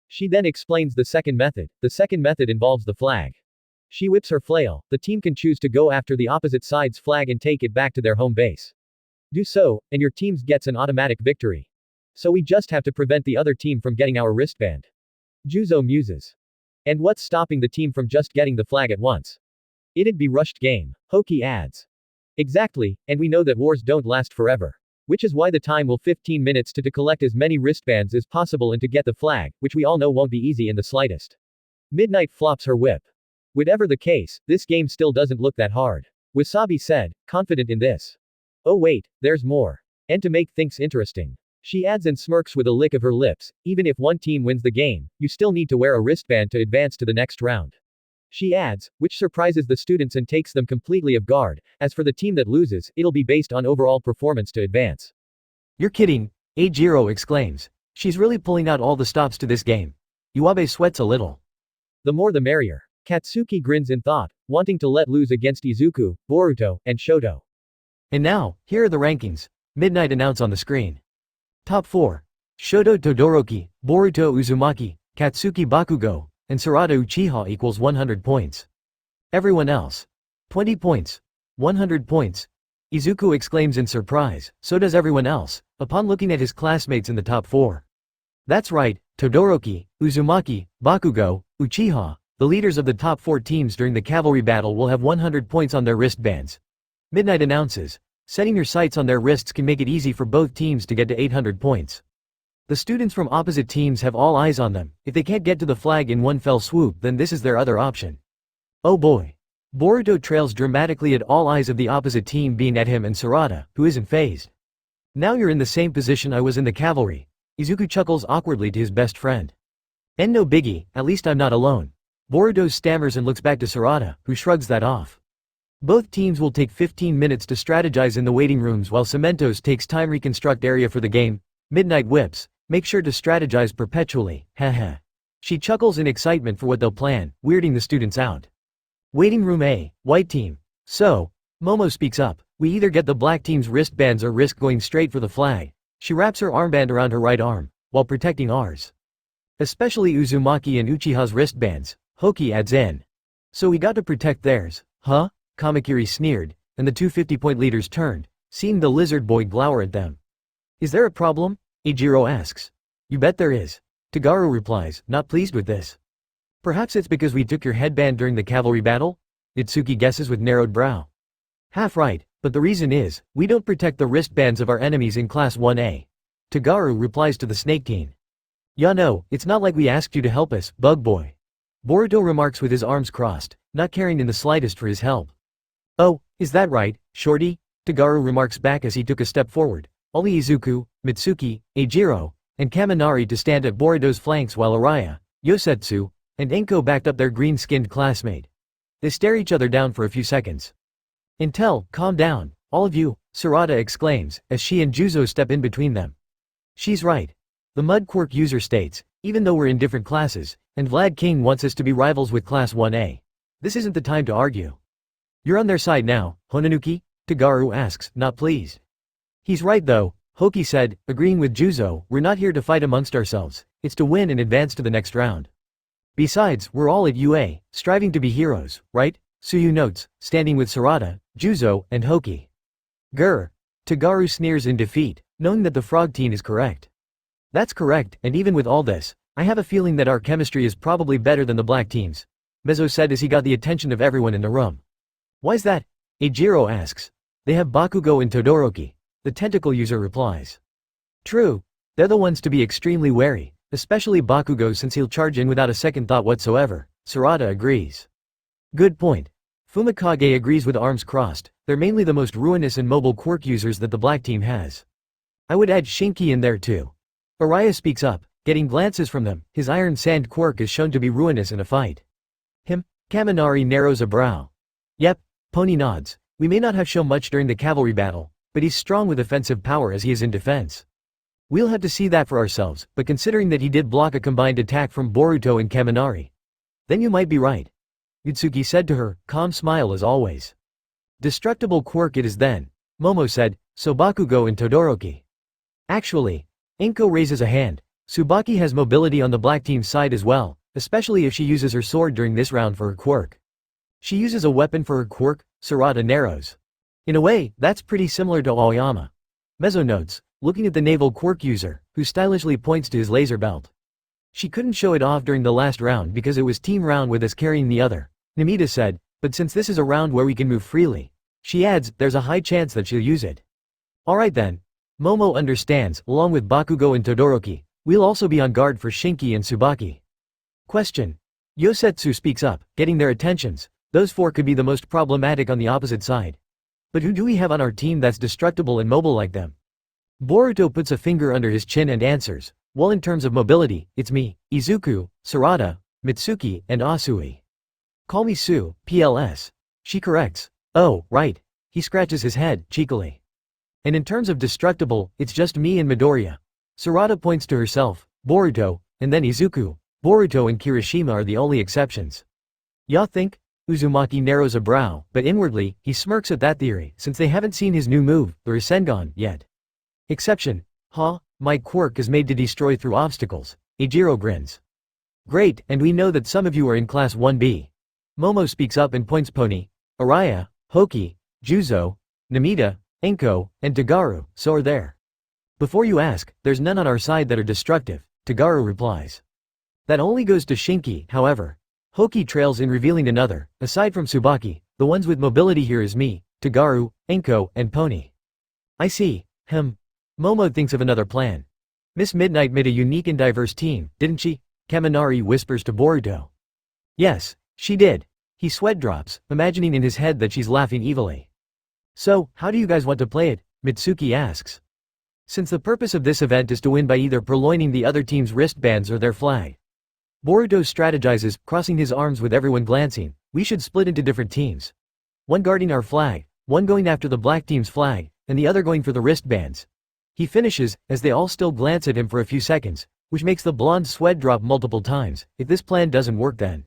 She then explains the second method. The second method involves the flag. She whips her flail. The team can choose to go after the opposite side's flag and take it back to their home base. Do so, and your team gets an automatic victory. So we just have to prevent the other team from getting our wristband. Juzo muses. And what's stopping the team from just getting the flag at once? It'd be rushed game. Hoki adds. Exactly, and we know that wars don't last forever. Which is why the time will 15 minutes to collect as many wristbands as possible and to get the flag, which we all know won't be easy in the slightest. Midnight flops her whip. Whatever the case, this game still doesn't look that hard. Wasabi said, confident in this. Oh wait, there's more. And to make things interesting. She adds and smirks with a lick of her lips, even if one team wins the game, you still need to wear a wristband to advance to the next round. She adds, which surprises the students and takes them completely off guard. As for the team that loses, it'll be based on overall performance to advance. You're kidding, Eijiro exclaims. She's really pulling out all the stops to this game. Iwabe sweats a little. The more the merrier. Katsuki grins in thought, wanting to let loose against Izuku, Boruto, and Shoto. And now, here are the rankings. Midnight announce on the screen. Top 4. Shoto Todoroki, Boruto Uzumaki, Katsuki Bakugo, and Sarada Uchiha equals 100 points. Everyone else. 20 points. 100 points. Izuku exclaims in surprise, so does everyone else, upon looking at his classmates in the top 4. That's right, Todoroki, Uzumaki, Bakugo, Uchiha, the leaders of the top 4 teams during the cavalry battle will have 100 points on their wristbands. Midnight announces, setting your sights on their wrists can make it easy for both teams to get to 800 points. The students from opposite teams have all eyes on them. If they can't get to the flag in one fell swoop, then this is their other option. Oh boy. Boruto trails dramatically at all eyes of the opposite team being at him and Sarada, who isn't fazed. Now you're in the same position I was in the cavalry. Izuku chuckles awkwardly to his best friend. And no biggie, at least I'm not alone. Boruto stammers and looks back to Sarada, who shrugs that off. Both teams will take 15 minutes to strategize in the waiting rooms while Cementos takes time reconstruct area for the game. Midnight whips, make sure to strategize perpetually, haha. She chuckles in excitement for what they'll plan, weirding the students out. Waiting room A, white team. So, Momo speaks up, we either get the black team's wristbands or risk going straight for the flag. She wraps her armband around her right arm, while protecting ours. Especially Uzumaki and Uchiha's wristbands, Hoki adds in. So we got to protect theirs, huh? Kamakiri sneered, and the two 50-point leaders turned, seeing the lizard boy glower at them. Is there a problem? Eijiro asks. You bet there is. Tagaru replies, not pleased with this. Perhaps it's because we took your headband during the cavalry battle? Itsuki guesses with narrowed brow. Half right, but the reason is, we don't protect the wristbands of our enemies in Class 1A. Tagaru replies to the snake teen. Ya no, it's not like we asked you to help us, bug boy. Boruto remarks with his arms crossed, not caring in the slightest for his help. Oh, is that right, shorty? Tagaru remarks back as he took a step forward. Only Izuku, Mitsuki, Eijiro, and Kaminari to stand at Boruto's flanks while Araya, Yosetsu, and Enko backed up their green-skinned classmate. They stare each other down for a few seconds. Intel, calm down, all of you, Sarada exclaims, as she and Juzo step in between them. She's right. The Mud Quirk user states, even though we're in different classes, and Vlad King wants us to be rivals with Class 1A. This isn't the time to argue. You're on their side now, Honanuki? Tagaru asks, not pleased. He's right though, Hoki said, agreeing with Juzo, we're not here to fight amongst ourselves, it's to win and advance to the next round. Besides, we're all at UA, striving to be heroes, right? Suyu notes, standing with Sarada, Juzo, and Hoki. Grr. Tagaru sneers in defeat, knowing that the frog teen is correct. That's correct, and even with all this, I have a feeling that our chemistry is probably better than the black team's, Mezzo said as he got the attention of everyone in the room. Why's that? Eijiro asks. They have Bakugo and Todoroki. The tentacle user replies. True. They're the ones to be extremely wary, especially Bakugo since he'll charge in without a second thought whatsoever. Sarada agrees. Good point. Fumikage agrees with arms crossed, they're mainly the most ruinous and mobile quirk users that the black team has. I would add Shinki in there too. Araya speaks up, getting glances from them, his iron sand quirk is shown to be ruinous in a fight. Kaminari narrows a brow. Yep, Pony nods. We may not have shown much during the cavalry battle, but he's strong with offensive power as he is in defense. We'll have to see that for ourselves, but considering that he did block a combined attack from Boruto and Kaminari, then you might be right. Itsuki said to her, calm smile as always. Destructible quirk it is then, Momo said, so Bakugo and Todoroki. Actually, Enko raises a hand, Tsubaki has mobility on the black team's side as well, especially if she uses her sword during this round for her quirk. She uses a weapon for her quirk, Sarada narrows. In a way, that's pretty similar to Aoyama. Mezzo notes, looking at the naval quirk user, who stylishly points to his laser belt. She couldn't show it off during the last round because it was team round with us carrying the other, Namita said, but since this is a round where we can move freely, she adds, there's a high chance that she'll use it. Alright then. Momo understands, along with Bakugo and Todoroki, we'll also be on guard for Shinki and Tsubaki. Question. Yosetsu speaks up, getting their attentions. Those four could be the most problematic on the opposite side. But who do we have on our team that's destructible and mobile like them? Boruto puts a finger under his chin and answers, well in terms of mobility, it's me, Izuku, Sarada, Mitsuki, and Asui. Call me Su, PLS. She corrects. Oh, right. He scratches his head, cheekily. And in terms of destructible, it's just me and Midoriya. Sarada points to herself, Boruto, and then Izuku. Boruto and Kirishima are the only exceptions. Ya think? Uzumaki narrows a brow, but inwardly, he smirks at that theory, since they haven't seen his new move, the Rasengan, yet. Exception. Huh? My quirk is made to destroy through obstacles. Eijiro grins. Great, and we know that some of you are in Class 1B. Momo speaks up and points Pony, Araya, Hoki, Juzo, Namita, Enko, and Tagaru, so are there. Before you ask, there's none on our side that are destructive, Tagaru replies. That only goes to Shinki, however. Hoki trails in revealing another, aside from Tsubaki, the ones with mobility here is me, Tagaru, Enko, and Pony. I see. Momo thinks of another plan. Miss Midnight made a unique and diverse team, didn't she? Kaminari whispers to Boruto. Yes, she did. He sweat drops, imagining in his head that she's laughing evilly. So, how do you guys want to play it? Mitsuki asks. Since the purpose of this event is to win by either purloining the other team's wristbands or their flag. Boruto strategizes, crossing his arms with everyone glancing, we should split into different teams. One guarding our flag, one going after the black team's flag, and the other going for the wristbands. He finishes, as they all still glance at him for a few seconds, which makes the blonde sweat drop multiple times. If this plan doesn't work then.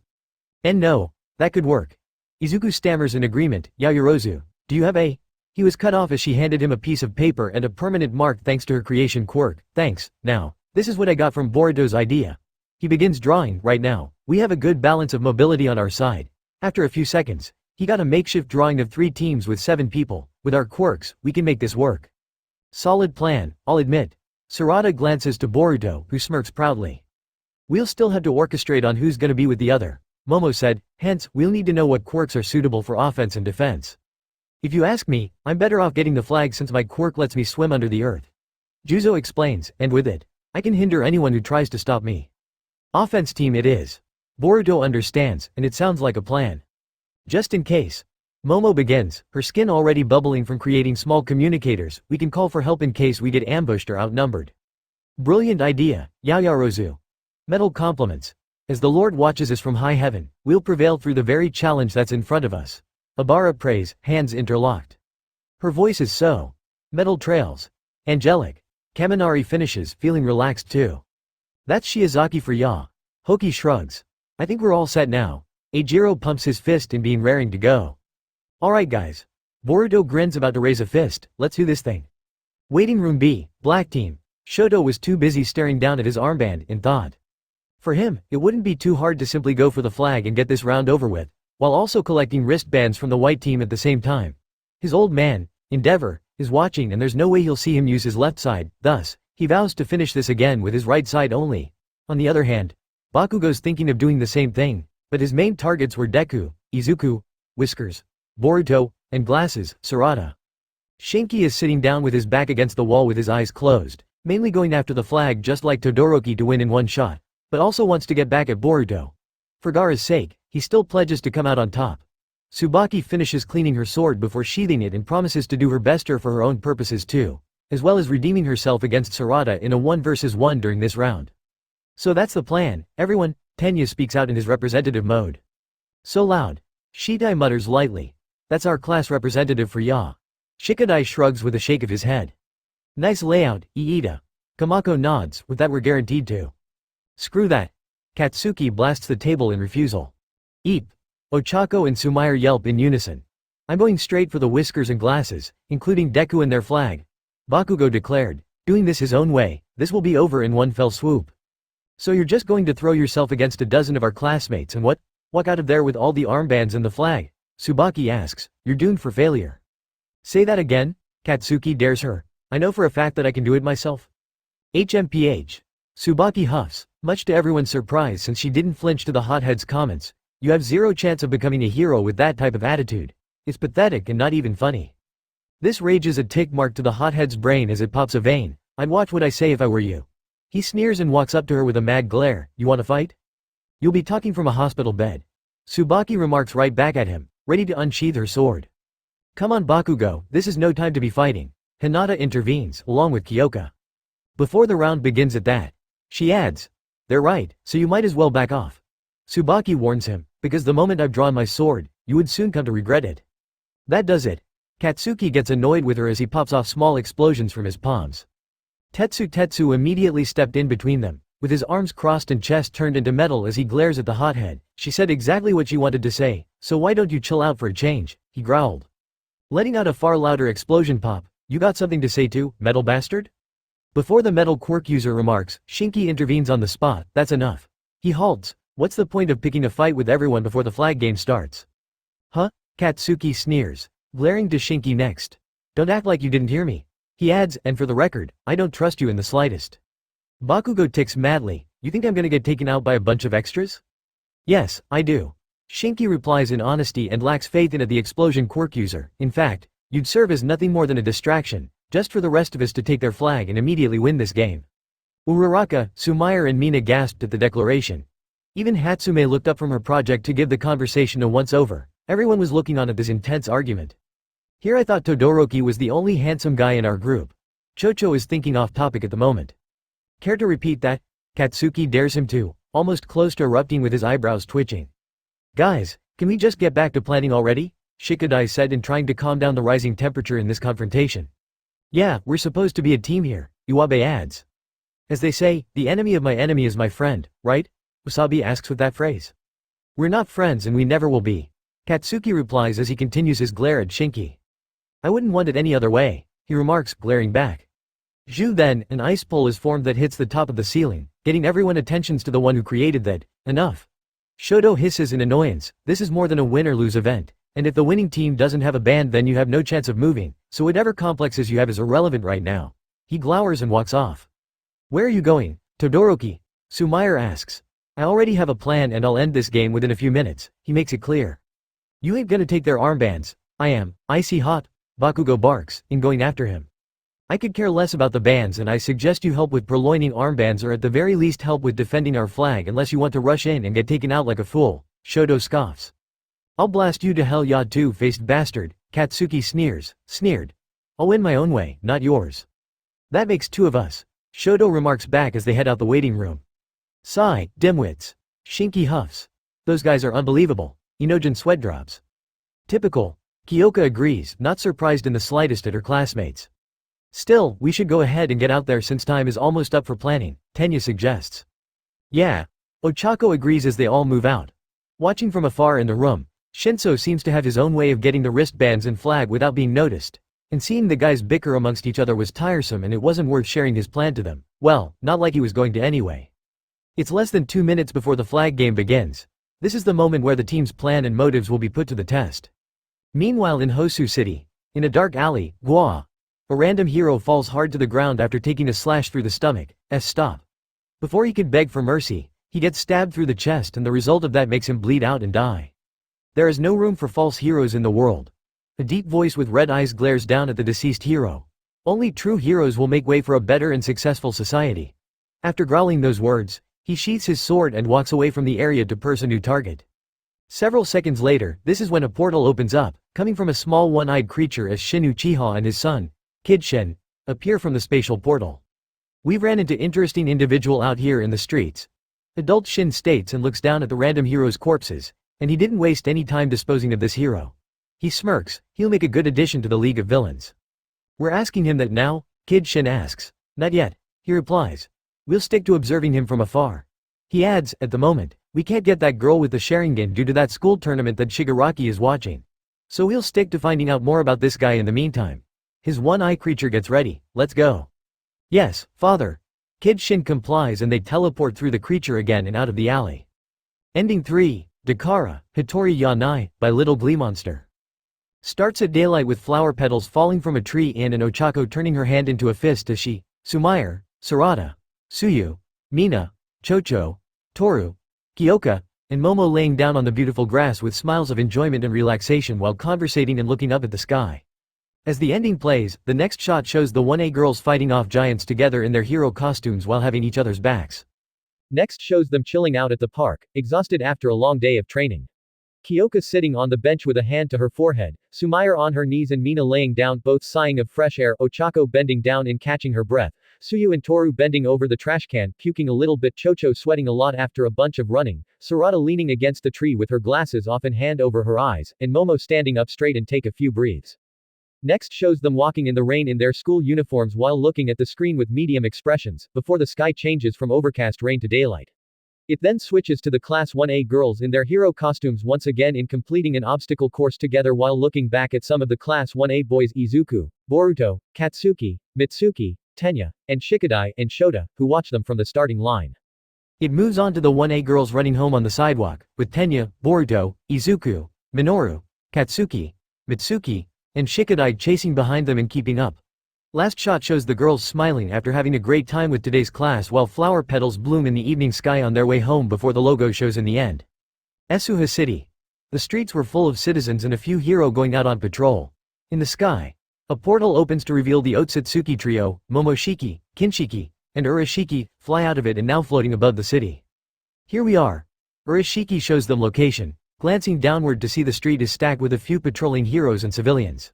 And no, that could work. Izuku stammers in agreement, Yaoyorozu, do you have a? He was cut off as she handed him a piece of paper and a permanent mark thanks to her creation quirk. Thanks, now, this is what I got from Boruto's idea. He begins drawing, right now, we have a good balance of mobility on our side. After a few seconds, he got a makeshift drawing of 3 teams with 7 people. With our quirks, we can make this work. Solid plan, I'll admit. Sarada glances to Boruto, who smirks proudly. We'll still have to orchestrate on who's gonna be with the other, Momo said, hence, we'll need to know what quirks are suitable for offense and defense. If you ask me, I'm better off getting the flag since my quirk lets me swim under the earth. Juzo explains, and with it, I can hinder anyone who tries to stop me. Offense team it is. Boruto understands, and it sounds like a plan. Just in case. Momo begins, her skin already bubbling from creating small communicators, we can call for help in case we get ambushed or outnumbered. Brilliant idea, Yaoyorozu. Metal compliments. As the Lord watches us from high heaven, we'll prevail through the very challenge that's in front of us. Abara prays, hands interlocked. Her voice is so. Metal trails. Angelic. Kaminari finishes, feeling relaxed too. That's Shiozaki for ya. Hoki shrugs. I think we're all set now. Eijiro pumps his fist in being raring to go. Alright guys. Boruto grins about to raise a fist, let's do this thing. Waiting room B, black team. Shoto was too busy staring down at his armband, in thought. For him, it wouldn't be too hard to simply go for the flag and get this round over with, while also collecting wristbands from the white team at the same time. His old man, Endeavor, is watching and there's no way he'll see him use his left side, thus, he vows to finish this again with his right side only. On the other hand, Bakugo's thinking of doing the same thing, but his main targets were Deku, Izuku, Whiskers, Boruto, and Glasses, Sarada. Shinki is sitting down with his back against the wall with his eyes closed, mainly going after the flag just like Todoroki to win in one shot, but also wants to get back at Boruto. For Gaara's sake, he still pledges to come out on top. Tsubaki finishes cleaning her sword before sheathing it and promises to do her best for her own purposes too, as well as redeeming herself against Sarada in a 1 versus 1 during this round. So that's the plan, everyone, Tenya speaks out in his representative mode. So loud. Shitai mutters lightly. That's our class representative for Ya. Shikadai shrugs with a shake of his head. Nice layout, Iida. Kamako nods, with that we're guaranteed to. Screw that. Katsuki blasts the table in refusal. Eep. Ochako and Sumire yelp in unison. I'm going straight for the Whiskers and Glasses, including Deku and their flag. Bakugo declared, doing this his own way, This will be over in one fell swoop. So you're just going to throw yourself against a dozen of our classmates and walk out of there with all the armbands and the flag? Tsubaki asks. You're doomed for failure. Say that again? Katsuki dares her. I know for a fact that I can do it myself. HMPH. Tsubaki huffs, much to everyone's surprise since she didn't flinch to the hothead's comments. You have zero chance of becoming a hero with that type of attitude. It's pathetic and not even funny. This rage is a tick mark to the hothead's brain as it pops a vein. I'd watch what I say if I were you. He sneers and walks up to her with a mad glare. You want to fight? You'll be talking from a hospital bed. Tsubaki remarks right back at him, ready to unsheath her sword. Come on Bakugo, this is no time to be fighting. Hinata intervenes, along with Kyoka. Before the round begins at that, she adds, they're right, so you might as well back off. Tsubaki warns him, because the moment I've drawn my sword, you would soon come to regret it. That does it. Katsuki gets annoyed with her as he pops off small explosions from his palms. Tetsu immediately stepped in between them, with his arms crossed and chest turned into metal as he glares at the hothead. She said exactly what she wanted to say, so why don't you chill out for a change, he growled. Letting out a far louder explosion pop. You got something to say too, metal bastard? Before the metal quirk user remarks, Shinki intervenes on the spot. That's enough. He halts. What's the point of picking a fight with everyone before the flag game starts? Huh? Katsuki sneers, glaring to Shinki next. Don't act like you didn't hear me. He adds, and for the record, I don't trust you in the slightest. Bakugo ticks madly. You think I'm gonna get taken out by a bunch of extras? Yes, I do. Shinki replies in honesty and lacks faith in the explosion quirk user. In fact, you'd serve as nothing more than a distraction, just for the rest of us to take their flag and immediately win this game. Uraraka, Sumair and Mina gasped at the declaration. Even Hatsume looked up from her project to give the conversation a once-over. Everyone was looking on at this intense argument. Here I thought Todoroki was the only handsome guy in our group. Chocho is thinking off topic at the moment. Care to repeat that? Katsuki dares him to, almost close to erupting with his eyebrows twitching. Guys, can we just get back to planning already? Shikadai said in trying to calm down the rising temperature in this confrontation. Yeah, we're supposed to be a team here, Iwabe adds. As they say, the enemy of my enemy is my friend, right? Wasabi asks with that phrase. We're not friends and we never will be. Katsuki replies as he continues his glare at Shinki. I wouldn't want it any other way, he remarks, glaring back. Zhu then, an ice pole is formed that hits the top of the ceiling, getting everyone attentions to the one who created that. Enough. Shoto hisses in annoyance. This is more than a win or lose event, and if the winning team doesn't have a band then you have no chance of moving, so whatever complexes you have is irrelevant right now. He glowers and walks off. Where are you going, Todoroki? Sumair asks. I already have a plan and I'll end this game within a few minutes, he makes it clear. You ain't gonna take their armbands. I am, icy hot, Bakugo barks, in going after him. I could care less about the bands and I suggest you help with purloining armbands or at the very least help with defending our flag unless you want to rush in and get taken out like a fool, Shoto scoffs. I'll blast you to hell ya two-faced bastard, Katsuki sneered. I'll win my own way, not yours. That makes two of us, Shoto remarks back as they head out the waiting room. Sigh, dimwits. Shinki huffs. Those guys are unbelievable, Inojin sweat drops. Typical. Kyoka agrees, not surprised in the slightest at her classmates. Still, we should go ahead and get out there since time is almost up for planning, Tenya suggests. Yeah. Ochako agrees as they all move out. Watching from afar in the room, Shinso seems to have his own way of getting the wristbands and flag without being noticed, and seeing the guys bicker amongst each other was tiresome and it wasn't worth sharing his plan to them. Well, not like he was going to anyway. It's less than 2 minutes before the flag game begins. This is the moment where the team's plan and motives will be put to the test. Meanwhile in Hosu City, in a dark alley, Gua, a random hero falls hard to the ground after taking a slash through the stomach. Stop. Before he could beg for mercy, he gets stabbed through the chest and the result of that makes him bleed out and die. There is no room for false heroes in the world. A deep voice with red eyes glares down at the deceased hero. Only true heroes will make way for a better and successful society. After growling those words, he sheaths his sword and walks away from the area to pursue a new target. Several seconds later, this is when a portal opens up, coming from a small one-eyed creature as Shin Uchiha and his son, Kid Shin, appear from the spatial portal. We've ran into interesting individual out here in the streets. Adult Shin states and looks down at the random heroes' corpses, and he didn't waste any time disposing of this hero. He smirks, he'll make a good addition to the League of Villains. We're asking him that now? Kid Shin asks. Not yet, he replies. We'll stick to observing him from afar. He adds, at the moment, we can't get that girl with the Sharingan due to that school tournament that Shigaraki is watching. So we'll stick to finding out more about this guy in the meantime. His one-eye creature gets ready, let's go. Yes, father. Kid Shin complies and they teleport through the creature again and out of the alley. Ending 3, Dakara, Hitori Yanai, by Little Glee Monster. Starts at daylight with flower petals falling from a tree and Ochako turning her hand into a fist as she, Sumair, Sarada, Suyu, Mina, Chocho, Toru, Kyoka, and Momo laying down on the beautiful grass with smiles of enjoyment and relaxation while conversating and looking up at the sky. As the ending plays, the next shot shows the 1A girls fighting off giants together in their hero costumes while having each other's backs. Next shows them chilling out at the park, exhausted after a long day of training. Kyoka sitting on the bench with a hand to her forehead, Sumair on her knees and Mina laying down, both sighing of fresh air, Ochako bending down and catching her breath, Suyu and Toru bending over the trash can, puking a little bit, Chocho sweating a lot after a bunch of running, Sarada leaning against the tree with her glasses off and hand over her eyes, and Momo standing up straight and take a few breaths. Next shows them walking in the rain in their school uniforms while looking at the screen with medium expressions, before the sky changes from overcast rain to daylight. It then switches to the Class 1A girls in their hero costumes once again in completing an obstacle course together while looking back at some of the Class 1A boys Izuku, Boruto, Katsuki, Mitsuki, Tenya, and Shikadai, and Shota, who watch them from the starting line. It moves on to the 1A girls running home on the sidewalk, with Tenya, Boruto, Izuku, Minoru, Katsuki, Mitsuki, and Shikadai chasing behind them and keeping up. Last shot shows the girls smiling after having a great time with today's class while flower petals bloom in the evening sky on their way home before the logo shows in the end. Esuha City. The streets were full of citizens and a few hero going out on patrol. In the sky, a portal opens to reveal the Otsutsuki trio, Momoshiki, Kinshiki, and Urashiki, fly out of it and now floating above the city. Here we are. Urashiki shows them location, glancing downward to see the street is stacked with a few patrolling heroes and civilians.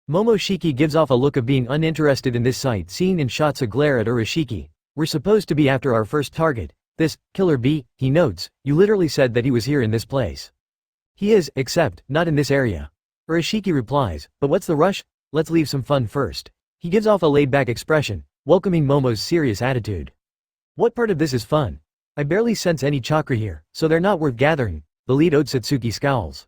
Momoshiki gives off a look of being uninterested in this sight scene and shots a glare at Urashiki. We're supposed to be after our first target. This, Killer B, he notes, you literally said that he was here in this place. He is, except, not in this area. Urashiki replies, but what's the rush? Let's leave some fun first. He gives off a laid-back expression, welcoming Momo's serious attitude. What part of this is fun? I barely sense any chakra here, so they're not worth gathering. The lead Otsutsuki scowls.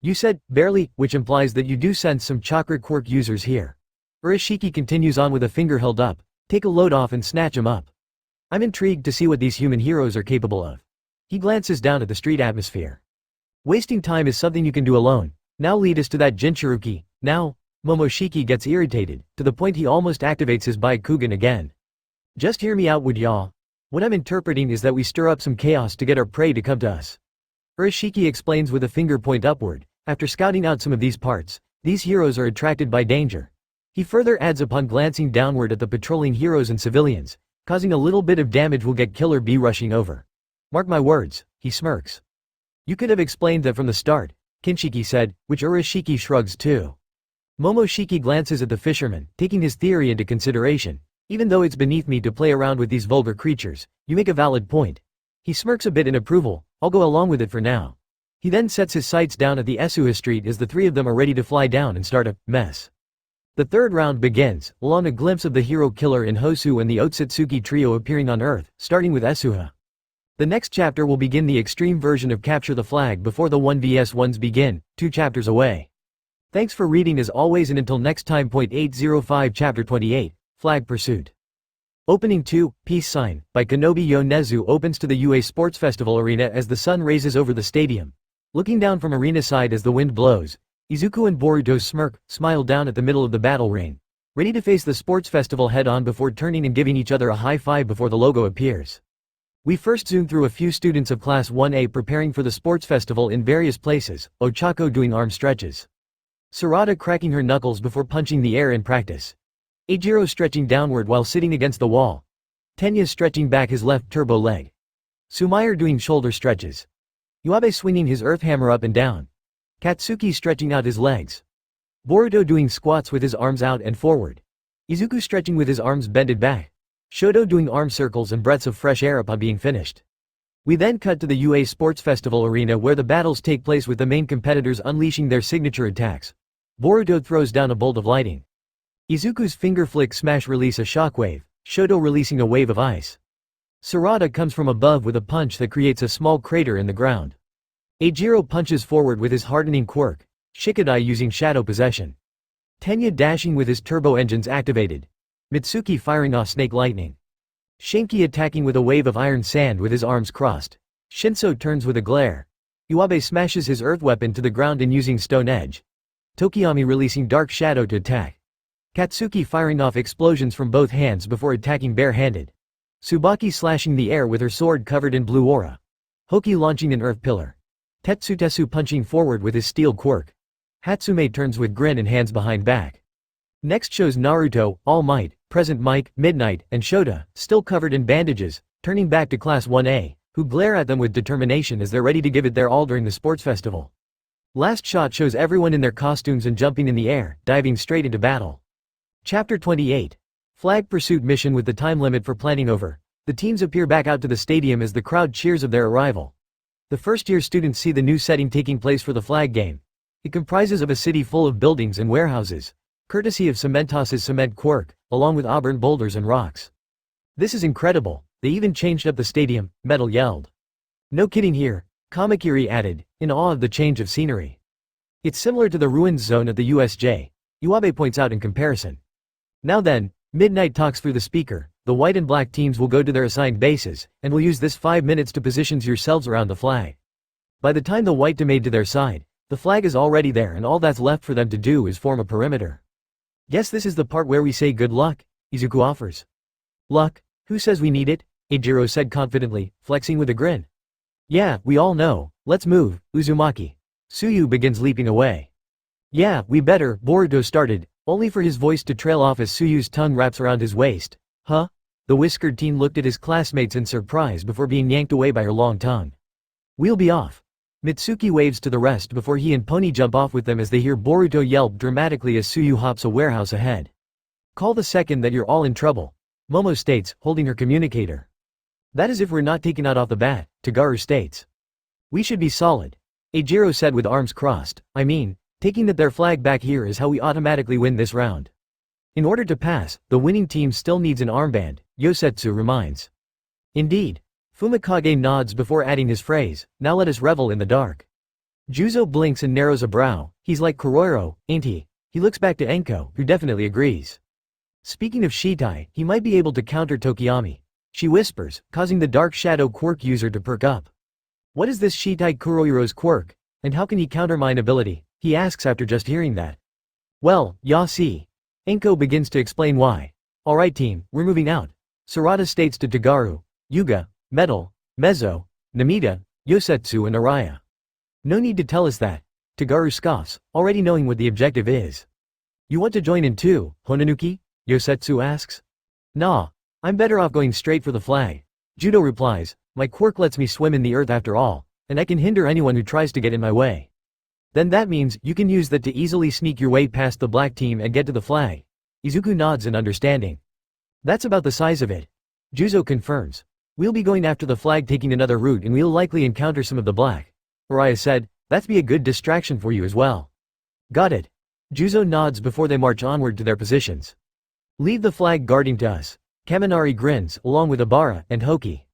You said, barely, which implies that you do sense some chakra quirk users here. Urashiki continues on with a finger held up, take a load off and snatch him up. I'm intrigued to see what these human heroes are capable of. He glances down at the street atmosphere. Wasting time is something you can do alone. Now lead us to that Jinchuruki. Now, Momoshiki gets irritated, to the point he almost activates his Byakugan again. Just hear me out, would y'all? What I'm interpreting is that we stir up some chaos to get our prey to come to us. Urashiki explains with a finger point upward. After scouting out some of these parts, these heroes are attracted by danger. He further adds upon glancing downward at the patrolling heroes and civilians, causing a little bit of damage will get Killer B rushing over. Mark my words, he smirks. You could have explained that from the start, Kinshiki said, which Urashiki shrugs too. Momoshiki glances at the fisherman, taking his theory into consideration. Even though it's beneath me to play around with these vulgar creatures, you make a valid point. He smirks a bit in approval, I'll go along with it for now. He then sets his sights down at the Esuha street as the three of them are ready to fly down and start a mess. The third round begins, along a glimpse of the hero killer in Hosu and the Otsutsuki trio appearing on Earth, starting with Esuha. The next chapter will begin the extreme version of Capture the Flag before the 1vs1s begin, 2 chapters away. Thanks for reading as always and until next time. 805 Chapter 28, Flag Pursuit. Opening 2, Peace Sign, by Kanobi Yonezu opens to the UA Sports Festival arena as the sun raises over the stadium. Looking down from arena side as the wind blows, Izuku and Boruto smile down at the middle of the battle ring, ready to face the sports festival head-on before turning and giving each other a high five before the logo appears. We first zoom through a few students of Class 1A preparing for the sports festival in various places, Ochako doing arm stretches, Sarada cracking her knuckles before punching the air in practice, Eijiro stretching downward while sitting against the wall, Tenya stretching back his left turbo leg, Sumair doing shoulder stretches, Yuabe swinging his earth hammer up and down, Katsuki stretching out his legs, Boruto doing squats with his arms out and forward, Izuku stretching with his arms bended back, Shoto doing arm circles and breaths of fresh air upon being finished. We then cut to the UA Sports Festival arena where the battles take place with the main competitors unleashing their signature attacks. Boruto throws down a bolt of lightning, Izuku's finger flick smash release a shockwave, Shoto releasing a wave of ice. Sarada comes from above with a punch that creates a small crater in the ground. Eijiro punches forward with his hardening quirk, Shikadai using shadow possession, Tenya dashing with his turbo engines activated, Mitsuki firing off snake lightning. Shinki attacking with a wave of iron sand with his arms crossed. Shinso turns with a glare. Iwabe smashes his earth weapon to the ground and using stone edge. Tokiyami releasing dark shadow to attack. Katsuki firing off explosions from both hands before attacking bare-handed. Tsubaki slashing the air with her sword covered in blue aura. Hoki launching an earth pillar. Tetsutetsu punching forward with his steel quirk. Hatsume turns with grin and hands behind back. Next shows Naruto, All Might, Present Mic, Midnight, and Shota, still covered in bandages, turning back to Class 1A, who glare at them with determination as they're ready to give it their all during the sports festival. Last shot shows everyone in their costumes and jumping in the air, diving straight into battle. Chapter 28. Flag Pursuit Mission. With the time limit for planning over, the teams appear back out to the stadium as the crowd cheers of their arrival. The first-year students see the new setting taking place for the flag game. It comprises of a city full of buildings and warehouses, courtesy of Cementos' cement quirk, along with auburn boulders and rocks. This is incredible, they even changed up the stadium, Metal yelled. No kidding here, Kamakiri added, in awe of the change of scenery. It's similar to the ruins zone at the USJ, Iwabe points out in comparison. Now then, Midnight talks through the speaker, the white and black teams will go to their assigned bases, and will use this 5 minutes to position yourselves around the flag. By the time the white team made to their side, the flag is already there and all that's left for them to do is form a perimeter. Guess this is the part where we say good luck, Izuku offers. Luck? Who says we need it? Eijiro said confidently, flexing with a grin. Yeah, we all know, let's move, Uzumaki. Tsuyu begins leaping away. Yeah, we better, Boruto started, only for his voice to trail off as Tsuyu's tongue wraps around his waist. Huh? The whiskered teen looked at his classmates in surprise before being yanked away by her long tongue. We'll be off. Mitsuki waves to the rest before he and Pony jump off with them as they hear Boruto yelp dramatically as Tsuyu hops a warehouse ahead. Call the second that you're all in trouble, Momo states, holding her communicator. That is if we're not taken out off the bat, Tagaru states. We should be solid. Eijiro said with arms crossed, I mean, taking that their flag back here is how we automatically win this round. In order to pass, the winning team still needs an armband, Yosetsu reminds. Indeed. Fumikage nods before adding his phrase, now let us revel in the dark. Juzo blinks and narrows a brow, he's like Kuroiro, ain't he? He looks back to Enko, who definitely agrees. Speaking of Shitai, he might be able to counter Tokiyami. She whispers, causing the dark shadow quirk user to perk up. What is this Shitai Kuroiro's quirk, and how can he counter mine ability? He asks after just hearing that. Well, ya see. Enko begins to explain why. Alright team, we're moving out. Sarada states to Tagaru, Yuga, Metal, Mezzo, Namida, Yosetsu and Araya. No need to tell us that. Tagaru scoffs, already knowing what the objective is. You want to join in too, Honanuki? Yosetsu asks. Nah. I'm better off going straight for the flag. Judo replies, my quirk lets me swim in the earth after all, and I can hinder anyone who tries to get in my way. Then that means you can use that to easily sneak your way past the black team and get to the flag. Izuku nods in understanding. That's about the size of it. Juzo confirms. We'll be going after the flag taking another route and we'll likely encounter some of the black. Araya said, that'd be a good distraction for you as well. Got it. Juzo nods before they march onward to their positions. Leave the flag guarding to us. Kaminari grins, along with Abara and Hoki.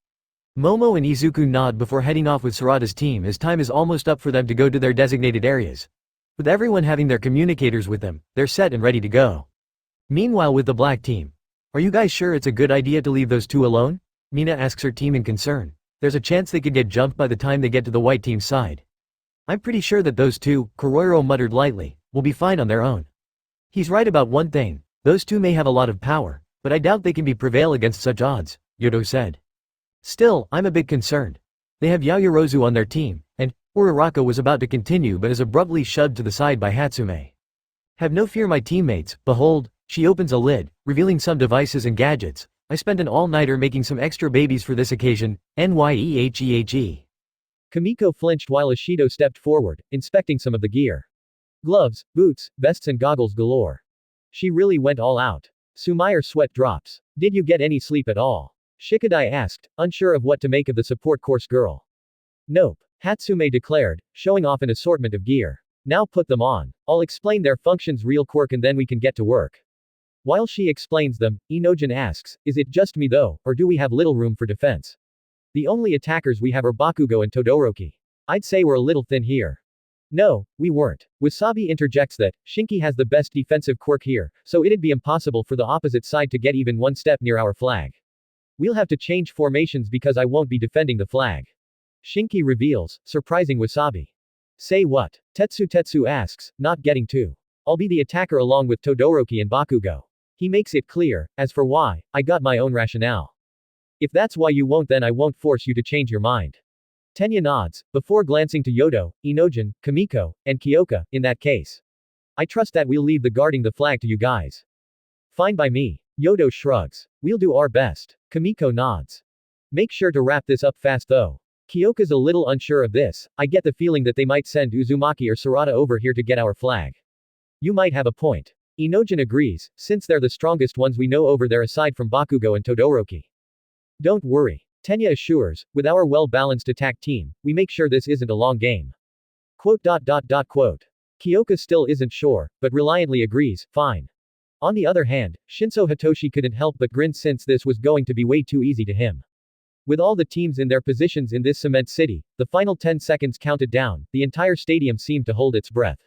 Momo and Izuku nod before heading off with Sarada's team as time is almost up for them to go to their designated areas. With everyone having their communicators with them, they're set and ready to go. Meanwhile with the black team. Are you guys sure it's a good idea to leave those two alone? Mina asks her team in concern. There's a chance they could get jumped by the time they get to the white team's side. I'm pretty sure that those two, Kuroiro muttered lightly, will be fine on their own. He's right about one thing, those two may have a lot of power, but I doubt they can prevail against such odds, Yodo said. Still, I'm a bit concerned. They have Yaoyorozu on their team, and Uraraka was about to continue but is abruptly shoved to the side by Hatsume. Have no fear my teammates, behold, she opens a lid, revealing some devices and gadgets. I spent an all-nighter making some extra babies for this occasion, NYEHEHE. Kamiko flinched while Ashido stepped forward, inspecting some of the gear. Gloves, boots, vests and goggles galore. She really went all out. Sumair sweat drops. Did you get any sleep at all? Shikadai asked, unsure of what to make of the support course girl. Nope, Hatsume declared, showing off an assortment of gear. Now put them on. I'll explain their functions real quick and then we can get to work. While she explains them, Inojin asks, is it just me though, or do we have little room for defense? The only attackers we have are Bakugo and Todoroki. I'd say we're a little thin here. No, we weren't. Wasabi interjects that, Shinki has the best defensive quirk here, so it'd be impossible for the opposite side to get even one step near our flag. We'll have to change formations because I won't be defending the flag. Shinki reveals, surprising Wasabi. Say what? Tetsu asks, not getting to. I'll be the attacker along with Todoroki and Bakugo. He makes it clear, as for why, I got my own rationale. If that's why you won't, then I won't force you to change your mind. Tenya nods, before glancing to Yodo, Inojin, Kamiko, and Kyoka. In that case, I trust that we'll leave the guarding the flag to you guys. Fine by me. Yodo shrugs. We'll do our best. Kamiko nods. Make sure to wrap this up fast though. Kyoka's a little unsure of this. I get the feeling that they might send Uzumaki or Sarada over here to get our flag. You might have a point. Inojin agrees, since they're the strongest ones we know over there aside from Bakugo and Todoroki. Don't worry. Tenya assures, with our well-balanced attack team, we make sure this isn't a long game. Quote. Kyoka still isn't sure, but reliantly agrees, fine. On the other hand, Shinso Hitoshi couldn't help but grin since this was going to be way too easy to him. With all the teams in their positions in this cement city, the final 10 seconds counted down, the entire stadium seemed to hold its breath.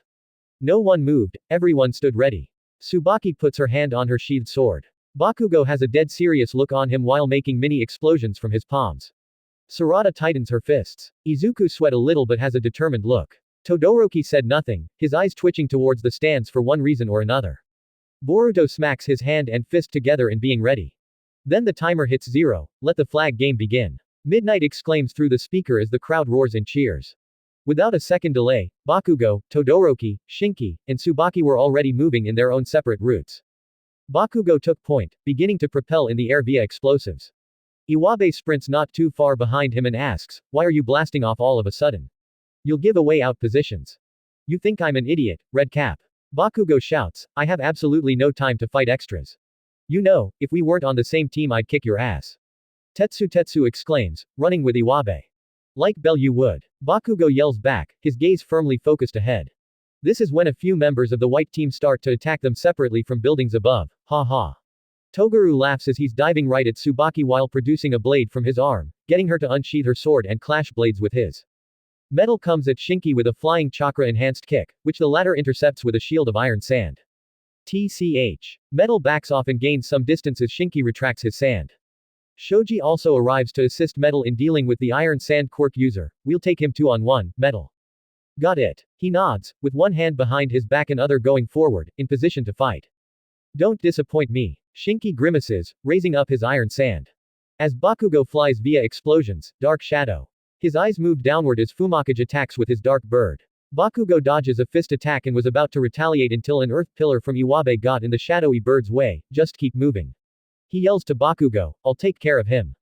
No one moved, everyone stood ready. Tsubaki puts her hand on her sheathed sword. Bakugo has a dead serious look on him while making mini explosions from his palms. Sarada tightens her fists. Izuku sweat a little but has a determined look. Todoroki said nothing, his eyes twitching towards the stands for one reason or another. Boruto smacks his hand and fist together in being ready. Then the timer hits 0, let the flag game begin. Midnight exclaims through the speaker as the crowd roars in cheers. Without a second delay, Bakugo, Todoroki, Shinki, and Tsubaki were already moving in their own separate routes. Bakugo took point, beginning to propel in the air via explosives. Iwabe sprints not too far behind him and asks, why are you blasting off all of a sudden? You'll give away out positions. You think I'm an idiot, Red Cap. Bakugo shouts, I have absolutely no time to fight extras. You know, if we weren't on the same team I'd kick your ass. Tetsu exclaims, running with Iwabe. Like Bell you would. Bakugo yells back, his gaze firmly focused ahead. This is when a few members of the white team start to attack them separately from buildings above, ha ha. Toguru laughs as he's diving right at Tsubaki while producing a blade from his arm, getting her to unsheath her sword and clash blades with his. Metal comes at Shinki with a flying chakra-enhanced kick, which the latter intercepts with a shield of iron sand. TCH. Metal backs off and gains some distance as Shinki retracts his sand. Shoji also arrives to assist Metal in dealing with the iron sand quirk user. We'll take him 2-on-1, Metal. Got it. He nods, with one hand behind his back and other going forward, in position to fight. Don't disappoint me. Shinki grimaces, raising up his iron sand. As Bakugo flies via explosions, Dark Shadow. His eyes move downward as Fumakage attacks with his Dark Bird. Bakugo dodges a fist attack and was about to retaliate until an earth pillar from Iwabe got in the shadowy bird's way. Just keep moving. He yells to Bakugo, I'll take care of him.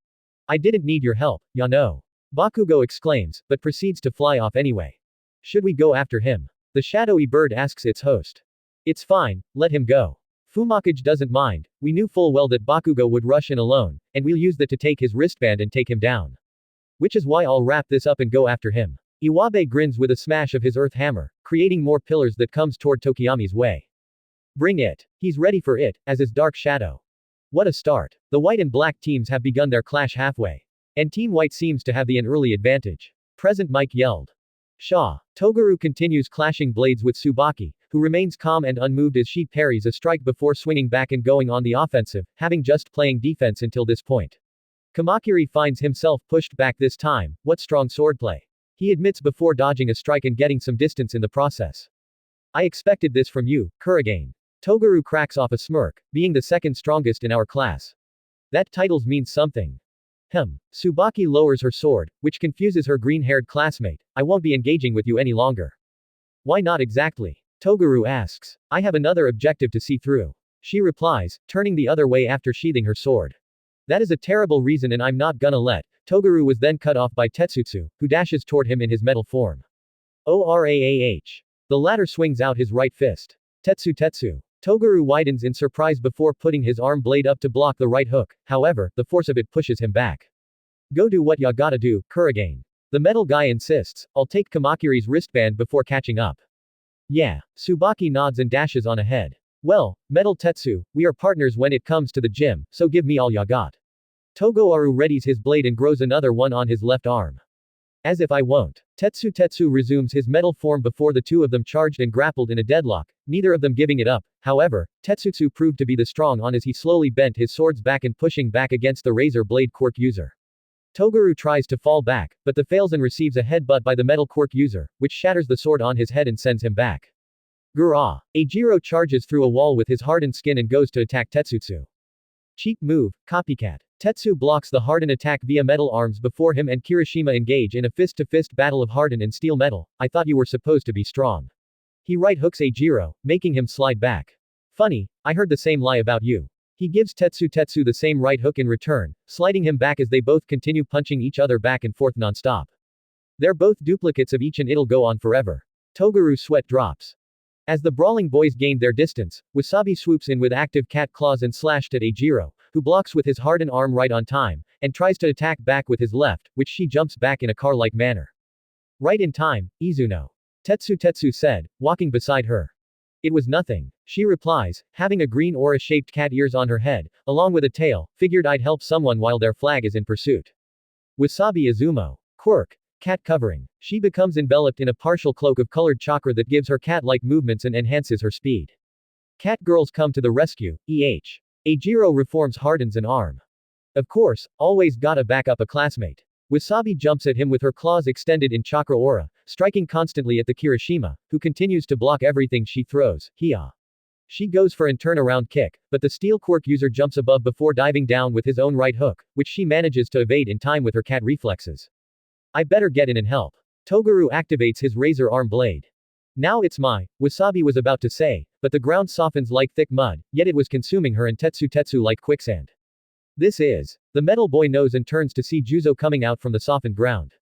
I didn't need your help, ya know. Bakugo exclaims, but proceeds to fly off anyway. Should we go after him? The shadowy bird asks its host. It's fine, let him go. Fumakage doesn't mind, we knew full well that Bakugo would rush in alone, and we'll use that to take his wristband and take him down. Which is why I'll wrap this up and go after him. Iwabe grins with a smash of his earth hammer, creating more pillars that comes toward Tokiyami's way. Bring it. He's ready for it, as is Dark Shadow. What a start. The white and black teams have begun their clash halfway. And Team White seems to have an early advantage. Present Mike yelled. Shaw. Toguru continues clashing blades with Tsubaki, who remains calm and unmoved as she parries a strike before swinging back and going on the offensive, having just playing defense until this point. Kamakiri finds himself pushed back this time. What strong swordplay. He admits before dodging a strike and getting some distance in the process. I expected this from you, Kurigane. Toguru cracks off a smirk, being the second strongest in our class. That title means something. Tsubaki lowers her sword, which confuses her green-haired classmate. I won't be engaging with you any longer. Why not exactly? Toguru asks. I have another objective to see through. She replies, turning the other way after sheathing her sword. That is a terrible reason and I'm not gonna let. Toguru was then cut off by Tetsutsu, who dashes toward him in his metal form. ORAAH. The latter swings out his right fist. Tetsu. Toguru widens in surprise before putting his arm blade up to block the right hook, however, the force of it pushes him back. Go do what ya gotta do, Kurigane. The metal guy insists, I'll take Kamakiri's wristband before catching up. Yeah. Tsubaki nods and dashes on ahead. Well, Metal Tetsu, we are partners when it comes to the gym, so give me all ya got. Togoaru readies his blade and grows another one on his left arm. As if I won't. Tetsu resumes his metal form before the two of them charged and grappled in a deadlock, neither of them giving it up. However, Tetsutsu proved to be the strong on as he slowly bent his swords back and pushing back against the razor blade Quirk user. Toguru tries to fall back, but the fails and receives a headbutt by the metal Quirk user, which shatters the sword on his head and sends him back. Gura. Eijiro charges through a wall with his hardened skin and goes to attack Tetsutsu. Cheap move, copycat. Tetsu blocks the hardened attack via metal arms before him and Kirishima engage in a fist-to-fist battle of hardened and steel metal. I thought you were supposed to be strong. He right hooks Eijiro, making him slide back. Funny, I heard the same lie about you. He gives Tetsu the same right hook in return, sliding him back as they both continue punching each other back and forth non-stop. They're both duplicates of each and it'll go on forever. Toguru's sweat drops. As the brawling boys gained their distance, Wasabi swoops in with active cat claws and slashed at Eijiro, who blocks with his hardened arm right on time, and tries to attack back with his left, which she jumps back in a car-like manner. Right in time, Izuno. Tetsu said, walking beside her. It was nothing. She replies, having a green aura-shaped cat ears on her head, along with a tail, figured I'd help someone while their flag is in pursuit. Wasabi Izumo. Quirk. Cat covering. She becomes enveloped in a partial cloak of colored chakra that gives her cat-like movements and enhances her speed. Cat girls come to the rescue, Eijiro reforms hardens an arm. Of course, always gotta back up a classmate. Wasabi jumps at him with her claws extended in chakra aura, striking constantly at the Kirishima, who continues to block everything she throws. Hiya. She goes for an turn-around kick, but the steel Quirk user jumps above before diving down with his own right hook, which she manages to evade in time with her cat reflexes. I better get in and help. Toguru activates his razor arm blade. Now it's Wasabi was about to say, but the ground softens like thick mud, yet it was consuming her and Tetsu like quicksand. This is. The metal boy knows and turns to see Juzo coming out from the softened ground.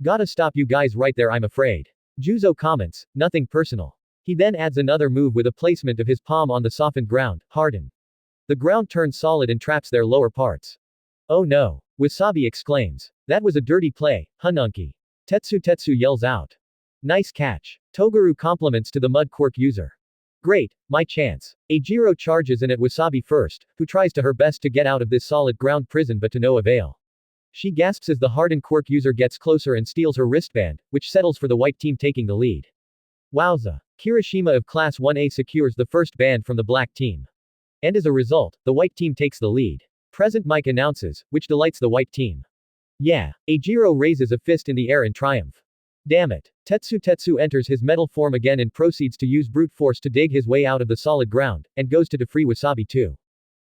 Gotta stop you guys right there, I'm afraid. Juzo comments, nothing personal. He then adds another move with a placement of his palm on the softened ground, harden. The ground turns solid and traps their lower parts. Oh no. Wasabi exclaims. That was a dirty play, Hununki. Tetsu yells out. Nice catch. Toguru compliments to the mud Quirk user. Great, my chance. Eijiro charges in at Wasabi first, who tries to her best to get out of this solid ground prison but to no avail. She gasps as the hardened Quirk user gets closer and steals her wristband, which settles for the white team taking the lead. Wowza. Kirishima of Class 1A secures the first band from the black team. And as a result, the white team takes the lead. Present Mike announces, which delights the white team. Yeah. Eijiro raises a fist in the air in triumph. Damn it. Tetsu enters his metal form again and proceeds to use brute force to dig his way out of the solid ground, and goes to defree Wasabi too.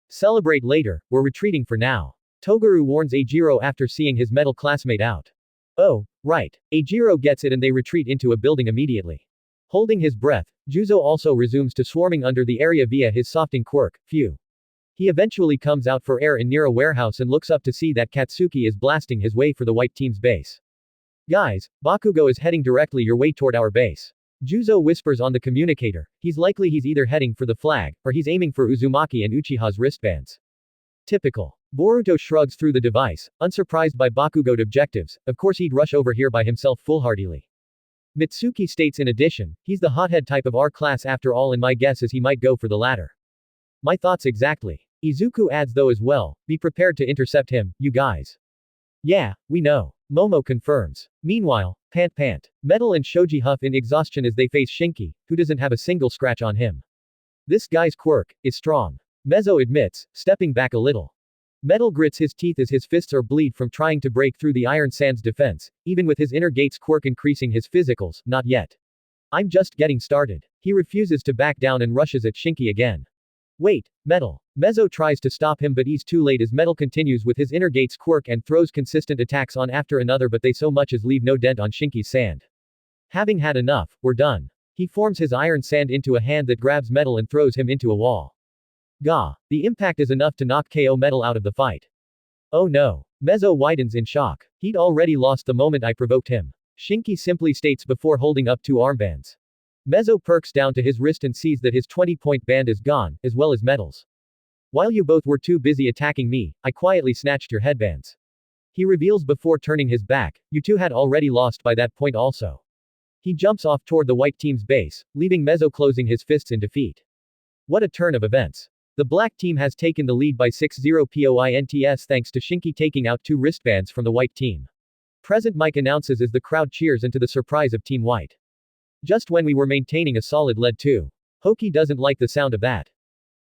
Celebrate later, we're retreating for now. Toguru warns Eijiro after seeing his metal classmate out. Oh, right. Eijiro gets it and they retreat into a building immediately. Holding his breath, Juzo also resumes to swarming under the area via his softing quirk, Phew. He eventually comes out for air in near a warehouse and looks up to see that Katsuki is blasting his way for the white team's base. Guys, Bakugo is heading directly your way toward our base. Juzo whispers on the communicator, he's either heading for the flag, or he's aiming for Uzumaki and Uchiha's wristbands. Typical. Boruto shrugs through the device, unsurprised by Bakugo's objectives, of course he'd rush over here by himself foolhardily. Mitsuki states in addition, he's the hothead type of our class after all and my guess is he might go for the latter. My thoughts exactly. Izuku adds though as well, be prepared to intercept him, you guys. Yeah, we know. Momo confirms. Meanwhile, Pant. Metal and Shoji huff in exhaustion as they face Shinki, who doesn't have a single scratch on him. This guy's quirk is strong. Mezzo admits, stepping back a little. Metal grits his teeth as his fists are bleed from trying to break through the Iron Sand's defense, even with his inner gates quirk increasing his physicals, not yet. I'm just getting started. He refuses to back down and rushes at Shinki again. Wait, Metal. Mezzo tries to stop him but he's too late as Metal continues with his inner gates quirk and throws consistent attacks on after another but they so much as leave no dent on Shinki's sand. Having had enough, we're done. He forms his iron sand into a hand that grabs Metal and throws him into a wall. Gah. The impact is enough to knock KO Metal out of the fight. Oh no. Mezzo widens in shock. He'd already lost the moment I provoked him. Shinki simply states before holding up two armbands. Mezzo perks down to his wrist and sees that his 20-point band is gone, as well as Metal's. While you both were too busy attacking me, I quietly snatched your headbands. He reveals before turning his back, you two had already lost by that point also. He jumps off toward the white team's base, leaving Mezzo closing his fists in defeat. What a turn of events. The black team has taken the lead by 6-0 points thanks to Shinki taking out two wristbands from the white team. Present Mike announces as the crowd cheers and to the surprise of Team White. Just when we were maintaining a solid lead 2. Hoki doesn't like the sound of that.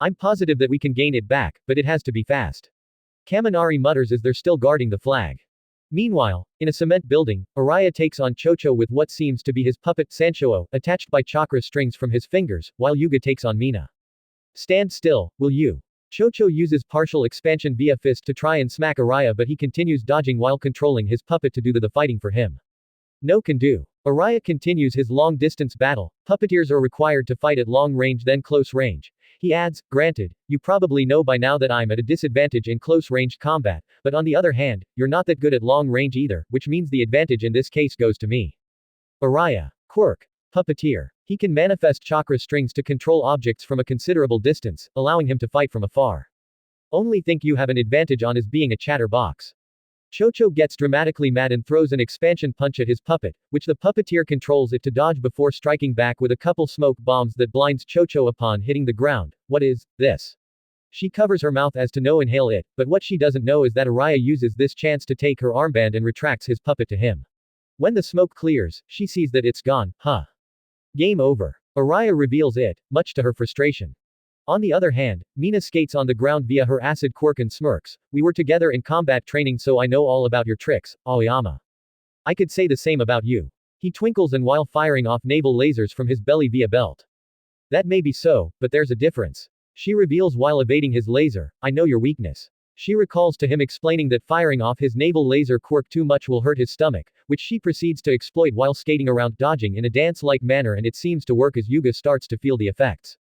I'm positive that we can gain it back, but it has to be fast. Kaminari mutters as they're still guarding the flag. Meanwhile, in a cement building, Araya takes on Chocho with what seems to be his puppet Sanshoo, attached by chakra strings from his fingers, while Yuga takes on Mina. Stand still, will you? Chocho uses partial expansion via fist to try and smack Araya, but he continues dodging while controlling his puppet to do the fighting for him. No can do. Araya continues his long-distance battle. Puppeteers are required to fight at long range then close range. He adds, granted, you probably know by now that I'm at a disadvantage in close-range combat, but on the other hand, you're not that good at long range either, which means the advantage in this case goes to me. Araya. Quirk. Puppeteer. He can manifest chakra strings to control objects from a considerable distance, allowing him to fight from afar. Only think you have an advantage on his being a chatterbox. Chocho gets dramatically mad and throws an expansion punch at his puppet, which the puppeteer controls it to dodge before striking back with a couple smoke bombs that blinds Chocho upon hitting the ground. What is this? She covers her mouth as to no inhale it, but what she doesn't know is that Araya uses this chance to take her armband and retracts his puppet to him. When the smoke clears, she sees that it's gone. Game over. Araya reveals it, much to her frustration. On the other hand, Mina skates on the ground via her acid quirk and smirks. We were together in combat training, so I know all about your tricks, Aoyama. I could say the same about you. He twinkles and while firing off naval lasers from his belly via belt. That may be so, but there's a difference. She reveals while evading his laser, I know your weakness. She recalls to him explaining that firing off his naval laser quirk too much will hurt his stomach, which she proceeds to exploit while skating around dodging in a dance-like manner, and it seems to work as Yuga starts to feel the effects.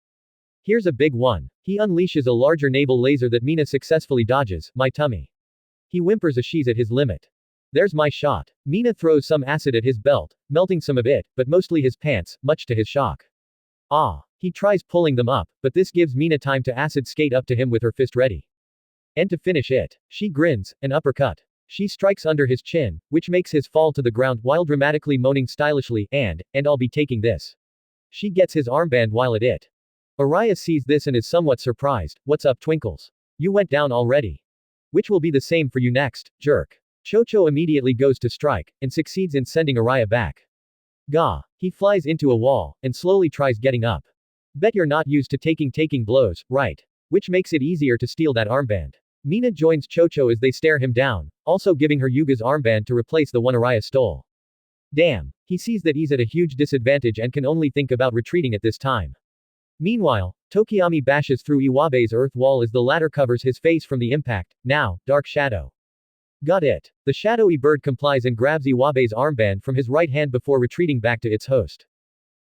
Here's a big one. He unleashes a larger naval laser that Mina successfully dodges, my tummy. He whimpers as she's at his limit. There's my shot. Mina throws some acid at his belt, melting some of it, but mostly his pants, much to his shock. He tries pulling them up, but this gives Mina time to acid skate up to him with her fist ready. And to finish it, she grins, an uppercut. She strikes under his chin, which makes his fall to the ground while dramatically moaning stylishly, and I'll be taking this. She gets his armband while at it. Araya sees this and is somewhat surprised. What's up, Twinkles? You went down already. Which will be the same for you next, jerk. Chocho immediately goes to strike, and succeeds in sending Araya back. Gah. He flies into a wall, and slowly tries getting up. Bet you're not used to taking blows, right? Which makes it easier to steal that armband. Mina joins Chocho as they stare him down, also giving her Yuga's armband to replace the one Araya stole. Damn. He sees that he's at a huge disadvantage and can only think about retreating at this time. Meanwhile, Tokiyami bashes through Iwabe's earth wall as the latter covers his face from the impact. Now, Dark Shadow. Got it. The shadowy bird complies and grabs Iwabe's armband from his right hand before retreating back to its host.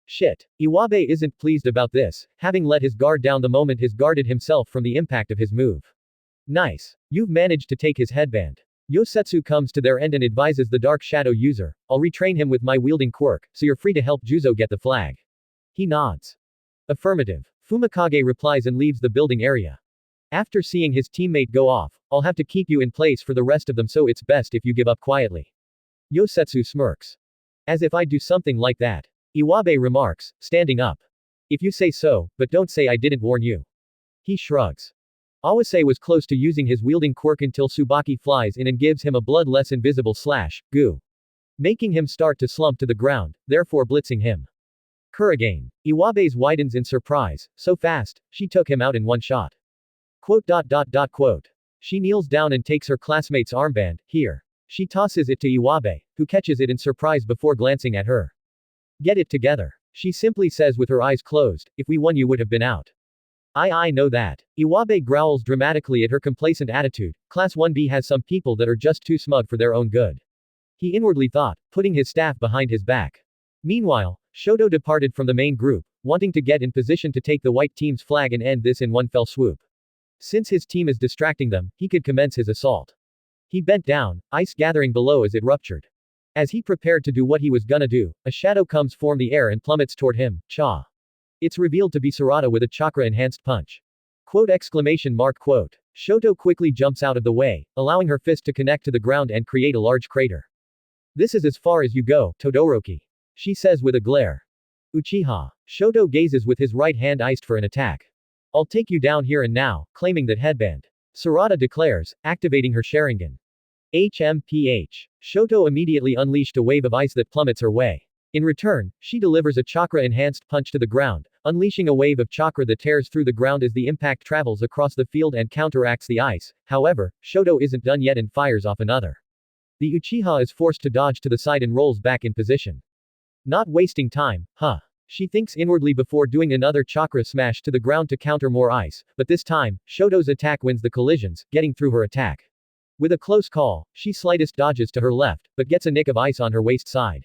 Shit. Iwabe isn't pleased about this, having let his guard down the moment he's guarded himself from the impact of his move. Nice. You've managed to take his headband. Yosetsu comes to their end and advises the Dark Shadow user, I'll retrain him with my wielding quirk, so you're free to help Juzo get the flag. He nods. Affirmative. Fumikage replies and leaves the building area. After seeing his teammate go off, I'll have to keep you in place for the rest of them, so it's best if you give up quietly. Yosetsu smirks. As if I'd do something like that. Iwabe remarks, standing up. If you say so, but don't say I didn't warn you. He shrugs. Awase was close to using his wielding quirk until Tsubaki flies in and gives him a blood-less invisible slash, goo. Making him start to slump to the ground, therefore blitzing him. Kurigane. Iwabe's widens in surprise, so fast, she took him out in one shot. Quote. She kneels down and takes her classmate's armband, here. She tosses it to Iwabe, who catches it in surprise before glancing at her. Get it together. She simply says with her eyes closed, if we won you would have been out. I know that. Iwabe growls dramatically at her complacent attitude. Class 1B has some people that are just too smug for their own good. He inwardly thought, putting his staff behind his back. Meanwhile, Shoto departed from the main group, wanting to get in position to take the white team's flag and end this in one fell swoop. Since his team is distracting them, he could commence his assault. He bent down, ice gathering below as it ruptured. As he prepared to do what he was gonna do, a shadow comes from the air and plummets toward him. Cha. It's revealed to be Sarada with a chakra-enhanced punch. Quote! Shoto quickly jumps out of the way, allowing her fist to connect to the ground and create a large crater. This is as far as you go, Todoroki. She says with a glare. Uchiha. Shoto gazes with his right hand iced for an attack. I'll take you down here and now, claiming that headband. Sarada declares, activating her Sharingan. HMPH. Shoto immediately unleashed a wave of ice that plummets her way. In return, she delivers a chakra-enhanced punch to the ground, unleashing a wave of chakra that tears through the ground as the impact travels across the field and counteracts the ice. However, Shoto isn't done yet and fires off another. The Uchiha is forced to dodge to the side and rolls back in position. Not wasting time, huh? She thinks inwardly before doing another chakra smash to the ground to counter more ice, but this time, Shoto's attack wins the collisions, getting through her attack. With a close call, she slightest dodges to her left, but gets a nick of ice on her waist side.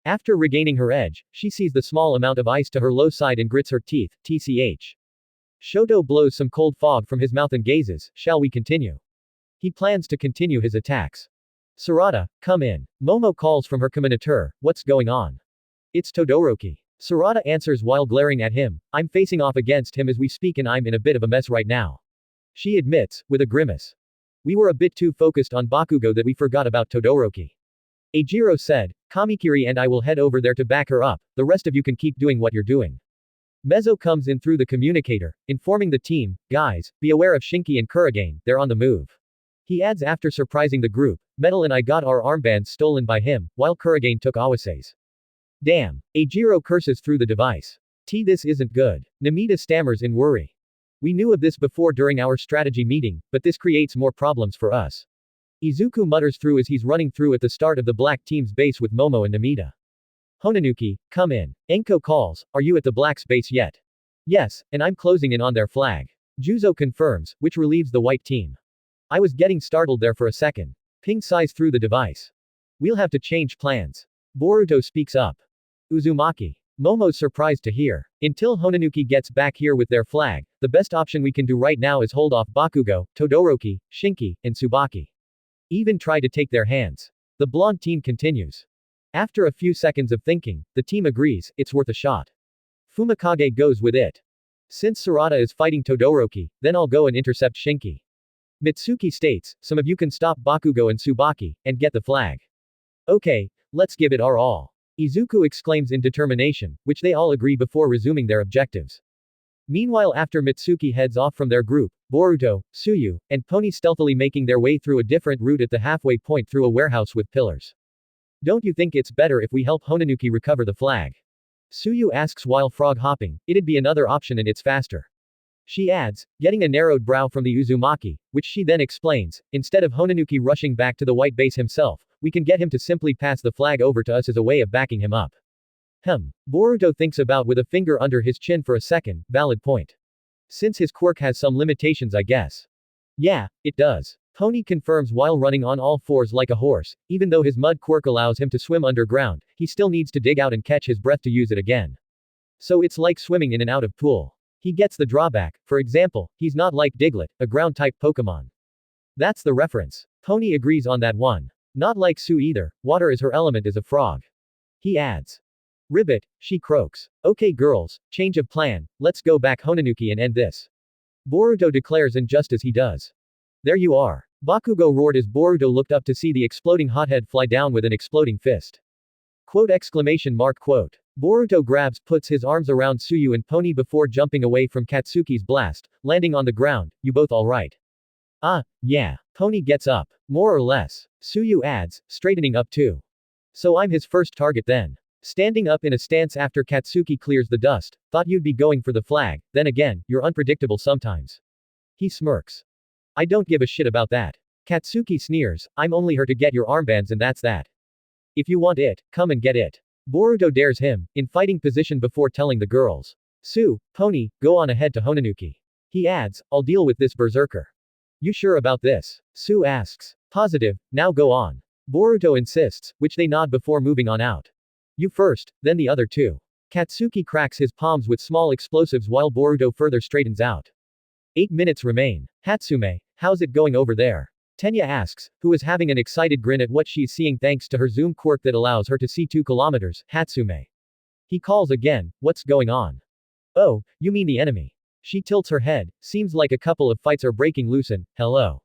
After regaining her edge, she sees the small amount of ice to her low side and grits her teeth, tch. Shoto blows some cold fog from his mouth and gazes, shall we continue? He plans to continue his attacks. Sarada, come in. Momo calls from her commonitor, what's going on? It's Todoroki. Sarada answers while glaring at him, I'm facing off against him as we speak and I'm in a bit of a mess right now. She admits, with a grimace. We were a bit too focused on Bakugo that we forgot about Todoroki. Eijiro said, Kamikiri and I will head over there to back her up, the rest of you can keep doing what you're doing. Mezzo comes in through the communicator, informing the team, guys, be aware of Shinki and Kurogane, they're on the move. He adds after surprising the group, Metal and I got our armbands stolen by him, while Kurogane took Awase's. Damn. Eijiro curses through the device. This isn't good. Namita stammers in worry. We knew of this before during our strategy meeting, but this creates more problems for us. Izuku mutters through as he's running through at the start of the black team's base with Momo and Namita. Honanuki, come in. Enko calls, are you at the black's base yet? Yes, and I'm closing in on their flag. Juzo confirms, which relieves the white team. I was getting startled there for a second. Ping sighs through the device. We'll have to change plans. Boruto speaks up. Uzumaki. Momo's surprised to hear. Until Honanuki gets back here with their flag, the best option we can do right now is hold off Bakugo, Todoroki, Shinki, and Tsubaki. Even try to take their hands. The blonde team continues. After a few seconds of thinking, the team agrees, it's worth a shot. Fumikage goes with it. Since Sarada is fighting Todoroki, then I'll go and intercept Shinki. Mitsuki states, some of you can stop Bakugo and Tsubaki, and get the flag. Okay, let's give it our all. Izuku exclaims in determination, which they all agree before resuming their objectives. Meanwhile, after Mitsuki heads off from their group, Boruto, Tsuyu, and Pony stealthily making their way through a different route at the halfway point through a warehouse with pillars. Don't you think it's better if we help Honanuki recover the flag? Tsuyu asks while frog hopping, it'd be another option and it's faster. She adds, getting a narrowed brow from the Uzumaki, which she then explains, instead of Honanuki rushing back to the white base himself, we can get him to simply pass the flag over to us as a way of backing him up. Boruto thinks about with a finger under his chin for a second, valid point. Since his quirk has some limitations I guess. Yeah, it does. Pony confirms while running on all fours like a horse, even though his mud quirk allows him to swim underground, he still needs to dig out and catch his breath to use it again. So it's like swimming in and out of pool. He gets the drawback, for example, he's not like Diglett, a ground-type Pokemon. That's the reference. Pony agrees on that one. Not like Sue either, water is her element as a frog. He adds. Ribbit, she croaks. Okay girls, change of plan, let's go back Honanuki and end this. Boruto declares and just as he does. There you are. Bakugo roared as Boruto looked up to see the exploding hothead fly down with an exploding fist. Quote exclamation mark quote. Boruto puts his arms around Tsuyu and Pony before jumping away from Katsuki's blast, landing on the ground, you both alright? Yeah. Pony gets up. More or less. Tsuyu adds, straightening up too. So I'm his first target then. Standing up in a stance after Katsuki clears the dust, thought you'd be going for the flag, then again, you're unpredictable sometimes. He smirks. I don't give a shit about that. Katsuki sneers, I'm only here to get your armbands and that's that. If you want it, come and get it. Boruto dares him, in fighting position before telling the girls. Sue, Pony, go on ahead to Honanuki. He adds, I'll deal with this berserker. You sure about this? Sue asks. Positive, now go on. Boruto insists, which they nod before moving on out. You first, then the other two. Katsuki cracks his palms with small explosives while Boruto further straightens out. 8 minutes remain. Hatsume, how's it going over there? Tenya asks, who is having an excited grin at what she's seeing thanks to her zoom quirk that allows her to see 2 kilometers, Hatsume. He calls again, what's going on? Oh, you mean the enemy. She tilts her head, seems like a couple of fights are breaking loose and, hello.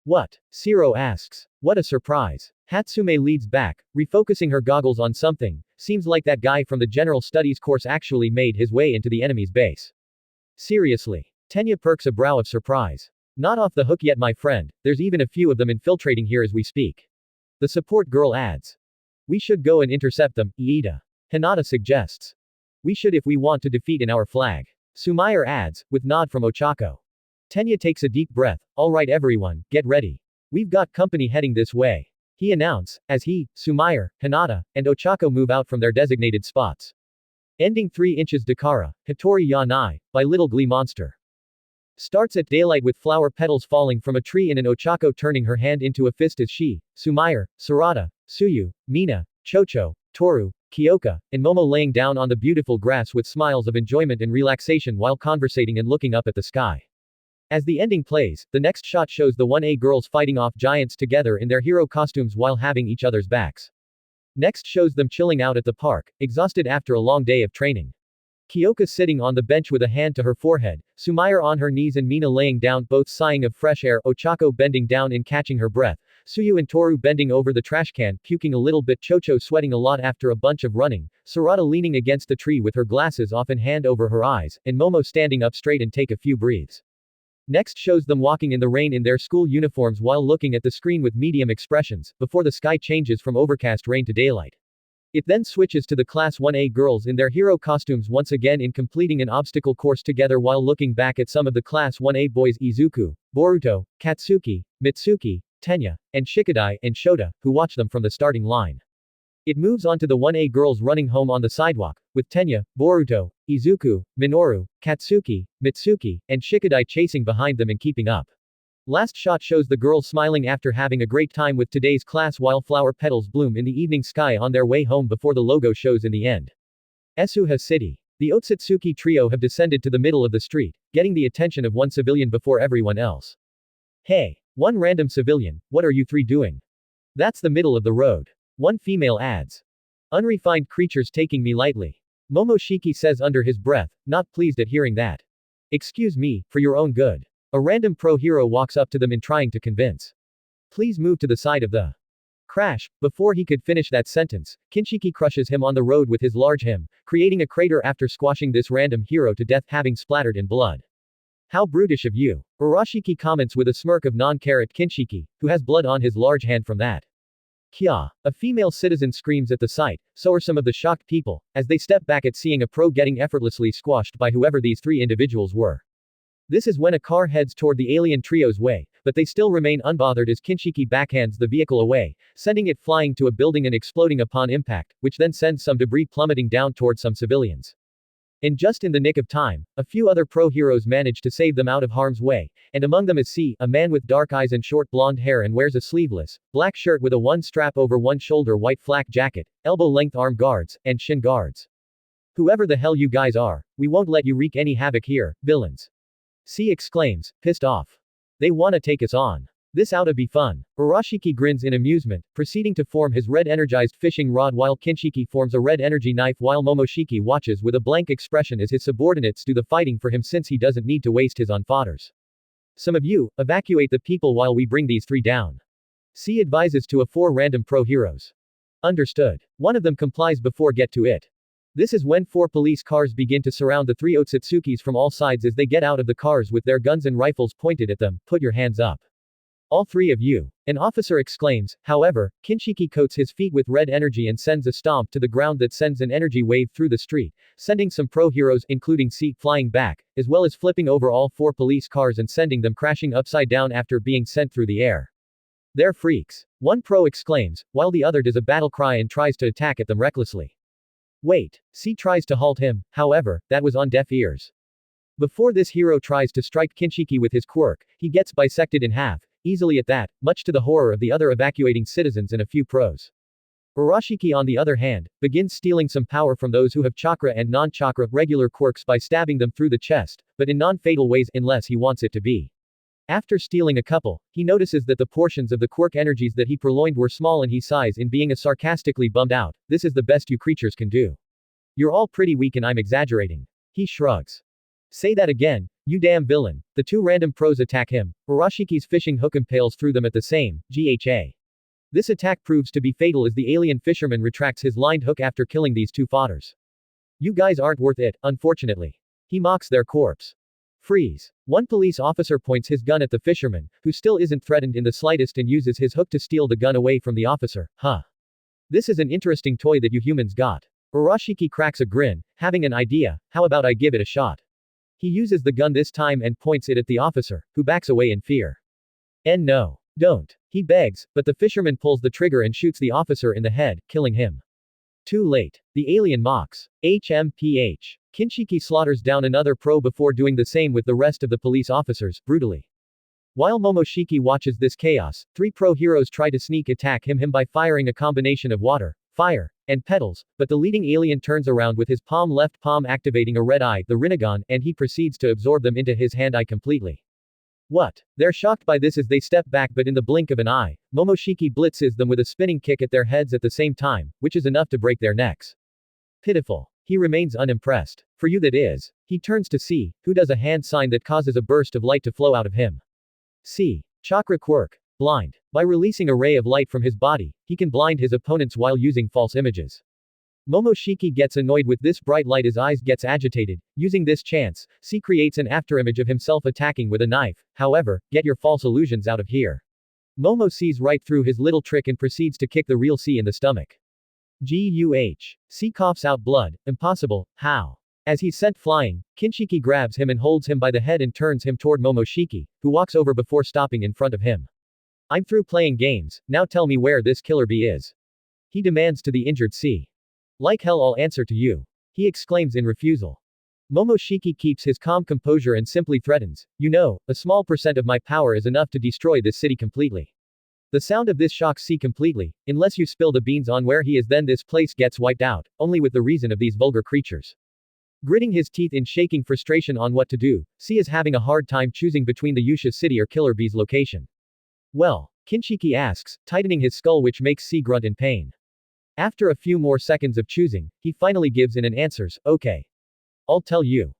What? Shiro asks. What a surprise. Hatsume leads back, refocusing her goggles on something, seems like that guy from the general studies course actually made his way into the enemy's base. Seriously. Tenya perks a brow of surprise. Not off the hook yet, my friend, there's even a few of them infiltrating here as we speak. The support girl adds. We should go and intercept them, Iida. Hinata suggests. We should if we want to defeat in our flag. Sumire adds, with nod from Ochako. Tenya takes a deep breath. Alright everyone, get ready. We've got company heading this way. He announces, as he, Sumire, Hinata, and Ochako move out from their designated spots. Ending 3 inches Dakara, Hitori ya Nai, by Little Glee Monster. Starts at daylight with flower petals falling from a tree and an Ochako turning her hand into a fist as she, Sumire, Sarada, Suyu, Mina, Chocho, Toru, Kyoka, and Momo laying down on the beautiful grass with smiles of enjoyment and relaxation while conversating and looking up at the sky. As the ending plays, the next shot shows the 1A girls fighting off giants together in their hero costumes while having each other's backs. Next shows them chilling out at the park, exhausted after a long day of training. Kyoka sitting on the bench with a hand to her forehead, Sumire on her knees and Mina laying down, both sighing of fresh air, Ochako bending down and catching her breath, Suyu and Toru bending over the trash can, puking a little bit, Chocho sweating a lot after a bunch of running, Sarada leaning against the tree with her glasses off and hand over her eyes, and Momo standing up straight and take a few breaths. Next shows them walking in the rain in their school uniforms while looking at the screen with medium expressions, before the sky changes from overcast rain to daylight. It then switches to the Class 1A girls in their hero costumes once again in completing an obstacle course together while looking back at some of the Class 1A boys Izuku, Boruto, Katsuki, Mitsuki, Tenya, and Shikadai, and Shota, who watch them from the starting line. It moves on to the 1A girls running home on the sidewalk, with Tenya, Boruto, Izuku, Minoru, Katsuki, Mitsuki, and Shikadai chasing behind them and keeping up. Last shot shows the girls smiling after having a great time with today's class while flower petals bloom in the evening sky on their way home before the logo shows in the end. Esuha City. The Otsutsuki trio have descended to the middle of the street, getting the attention of one civilian before everyone else. Hey, one random civilian, what are you three doing? That's the middle of the road. One female adds. Unrefined creatures taking me lightly. Momoshiki says under his breath, not pleased at hearing that. Excuse me, for your own good. A random pro-hero walks up to them in trying to convince. Please move to the side of the crash. Before he could finish that sentence, Kinshiki crushes him on the road with his large him, creating a crater after squashing this random hero to death, having splattered in blood. How brutish of you. Urashiki comments with a smirk of non-care at Kinshiki, who has blood on his large hand from that. Kya. A female citizen screams at the sight, so are some of the shocked people, as they step back at seeing a pro getting effortlessly squashed by whoever these three individuals were. This is when a car heads toward the alien trio's way, but they still remain unbothered as Kinshiki backhands the vehicle away, sending it flying to a building and exploding upon impact, which then sends some debris plummeting down toward some civilians. And just in the nick of time, a few other pro-heroes manage to save them out of harm's way, and among them is C, a man with dark eyes and short blonde hair and wears a sleeveless, black shirt with a one strap over one shoulder white flak jacket, elbow-length arm guards, and shin guards. Whoever the hell you guys are, we won't let you wreak any havoc here, villains. C exclaims, pissed off. They wanna take us on. This oughta be fun. Urashiki grins in amusement, proceeding to form his red energized fishing rod while Kinshiki forms a red energy knife while Momoshiki watches with a blank expression as his subordinates do the fighting for him since he doesn't need to waste his on fodders. Some of you, evacuate the people while we bring these three down. C advises to a four random pro-heroes. Understood. One of them complies before get to it. This is when four police cars begin to surround the three Otsutsukis from all sides as they get out of the cars with their guns and rifles pointed at them. Put your hands up. All three of you. An officer exclaims. However, Kinshiki coats his feet with red energy and sends a stomp to the ground that sends an energy wave through the street, sending some pro-heroes, including C, flying back, as well as flipping over all four police cars and sending them crashing upside down after being sent through the air. They're freaks. One pro exclaims, while the other does a battle cry and tries to attack at them recklessly. Wait. C tries to halt him, however, that was on deaf ears. Before this hero tries to strike Kinshiki with his quirk, he gets bisected in half, easily at that, much to the horror of the other evacuating citizens and a few pros. Urashiki on the other hand, begins stealing some power from those who have chakra and non-chakra regular quirks by stabbing them through the chest, but in non-fatal ways unless he wants it to be. After stealing a couple, he notices that the portions of the quirk energies that he purloined were small and he sighs in being a sarcastically bummed out. This is the best you creatures can do. You're all pretty weak and I'm exaggerating. He shrugs. Say that again, you damn villain. The two random pros attack him. Urashiki's fishing hook impales through them at the same, GHA. This attack proves to be fatal as the alien fisherman retracts his lined hook after killing these two fodders. You guys aren't worth it, unfortunately. He mocks their corpse. Freeze. One police officer points his gun at the fisherman, who still isn't threatened in the slightest and uses his hook to steal the gun away from the officer. Huh. This is an interesting toy that you humans got. Urashiki cracks a grin, having an idea, how about I give it a shot? He uses the gun this time and points it at the officer, who backs away in fear. No. Don't. He begs, but the fisherman pulls the trigger and shoots the officer in the head, killing him. Too late. The alien mocks. HMPH. Kinshiki slaughters down another pro before doing the same with the rest of the police officers, brutally. While Momoshiki watches this chaos, 3 pro heroes try to sneak attack him by firing a combination of water, fire, and petals, but the leading alien turns around with his left palm activating a red eye, the Rinnegan, and he proceeds to absorb them into his hand eye completely. What? They're shocked by this as they step back, but in the blink of an eye, Momoshiki blitzes them with a spinning kick at their heads at the same time, which is enough to break their necks. Pitiful. He remains unimpressed. For you that is. He turns to C, who does a hand sign that causes a burst of light to flow out of him. C. Chakra Quirk. Blind. By releasing a ray of light from his body, he can blind his opponents while using false images. Momoshiki gets annoyed with this bright light, his eyes gets agitated. Using this chance, C creates an afterimage of himself attacking with a knife. However, get your false illusions out of here. Momo sees right through his little trick and proceeds to kick the real C in the stomach. Guh. C coughs out blood. Impossible. How? As he's sent flying, Kinshiki grabs him and holds him by the head and turns him toward Momoshiki, who walks over before stopping in front of him. I'm through playing games, now tell me where this killer bee is. He demands to the injured C. Like hell I'll answer to you. He exclaims in refusal. Momoshiki keeps his calm composure and simply threatens, you know, a small percent of my power is enough to destroy this city completely. The sound of this shocks C completely. Unless you spill the beans on where he is, then this place gets wiped out, only with the reason of these vulgar creatures. Gritting his teeth in shaking frustration on what to do, C is having a hard time choosing between the Yusha city or Killer Bee's location. Well? Kinshiki asks, tightening his skull, which makes C grunt in pain. After a few more seconds of choosing, he finally gives in and answers, okay. I'll tell you.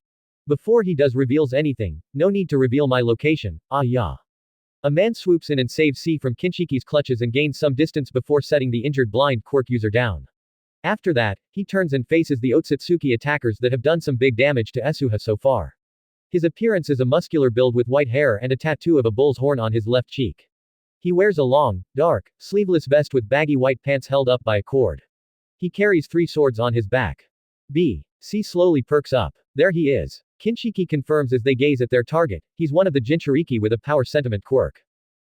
Before he does reveals anything, no need to reveal my location, ah yeah. A man swoops in and saves C from Kinshiki's clutches and gains some distance before setting the injured blind Quirk user down. After that, he turns and faces the Otsutsuki attackers that have done some big damage to Asuha so far. His appearance is a muscular build with white hair and a tattoo of a bull's horn on his left cheek. He wears a long, dark, sleeveless vest with baggy white pants held up by a cord. He carries 3 swords on his back. C slowly perks up. There he is. Kinshiki confirms as they gaze at their target, he's one of the Jinchuriki with a power sentiment quirk.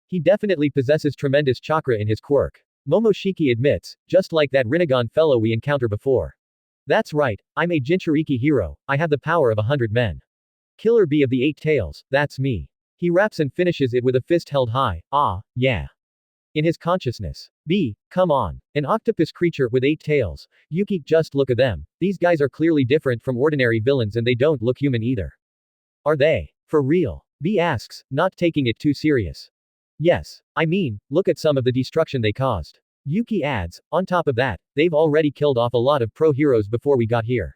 He definitely possesses tremendous chakra in his quirk. Momoshiki admits, just like that Rinnegan fellow we encountered before. That's right, I'm a Jinchuriki hero, I have the power of 100 men. Killer bee of the 8 tails, that's me. He raps and finishes it with a fist held high, ah, yeah. In his consciousness. Come on. An octopus creature with 8 tails. Yuki, just look at them. These guys are clearly different from ordinary villains and they don't look human either. Are they? For real? B asks, not taking it too serious. Yes. I mean, look at some of the destruction they caused. Yuki adds, on top of that, they've already killed off a lot of pro heroes before we got here.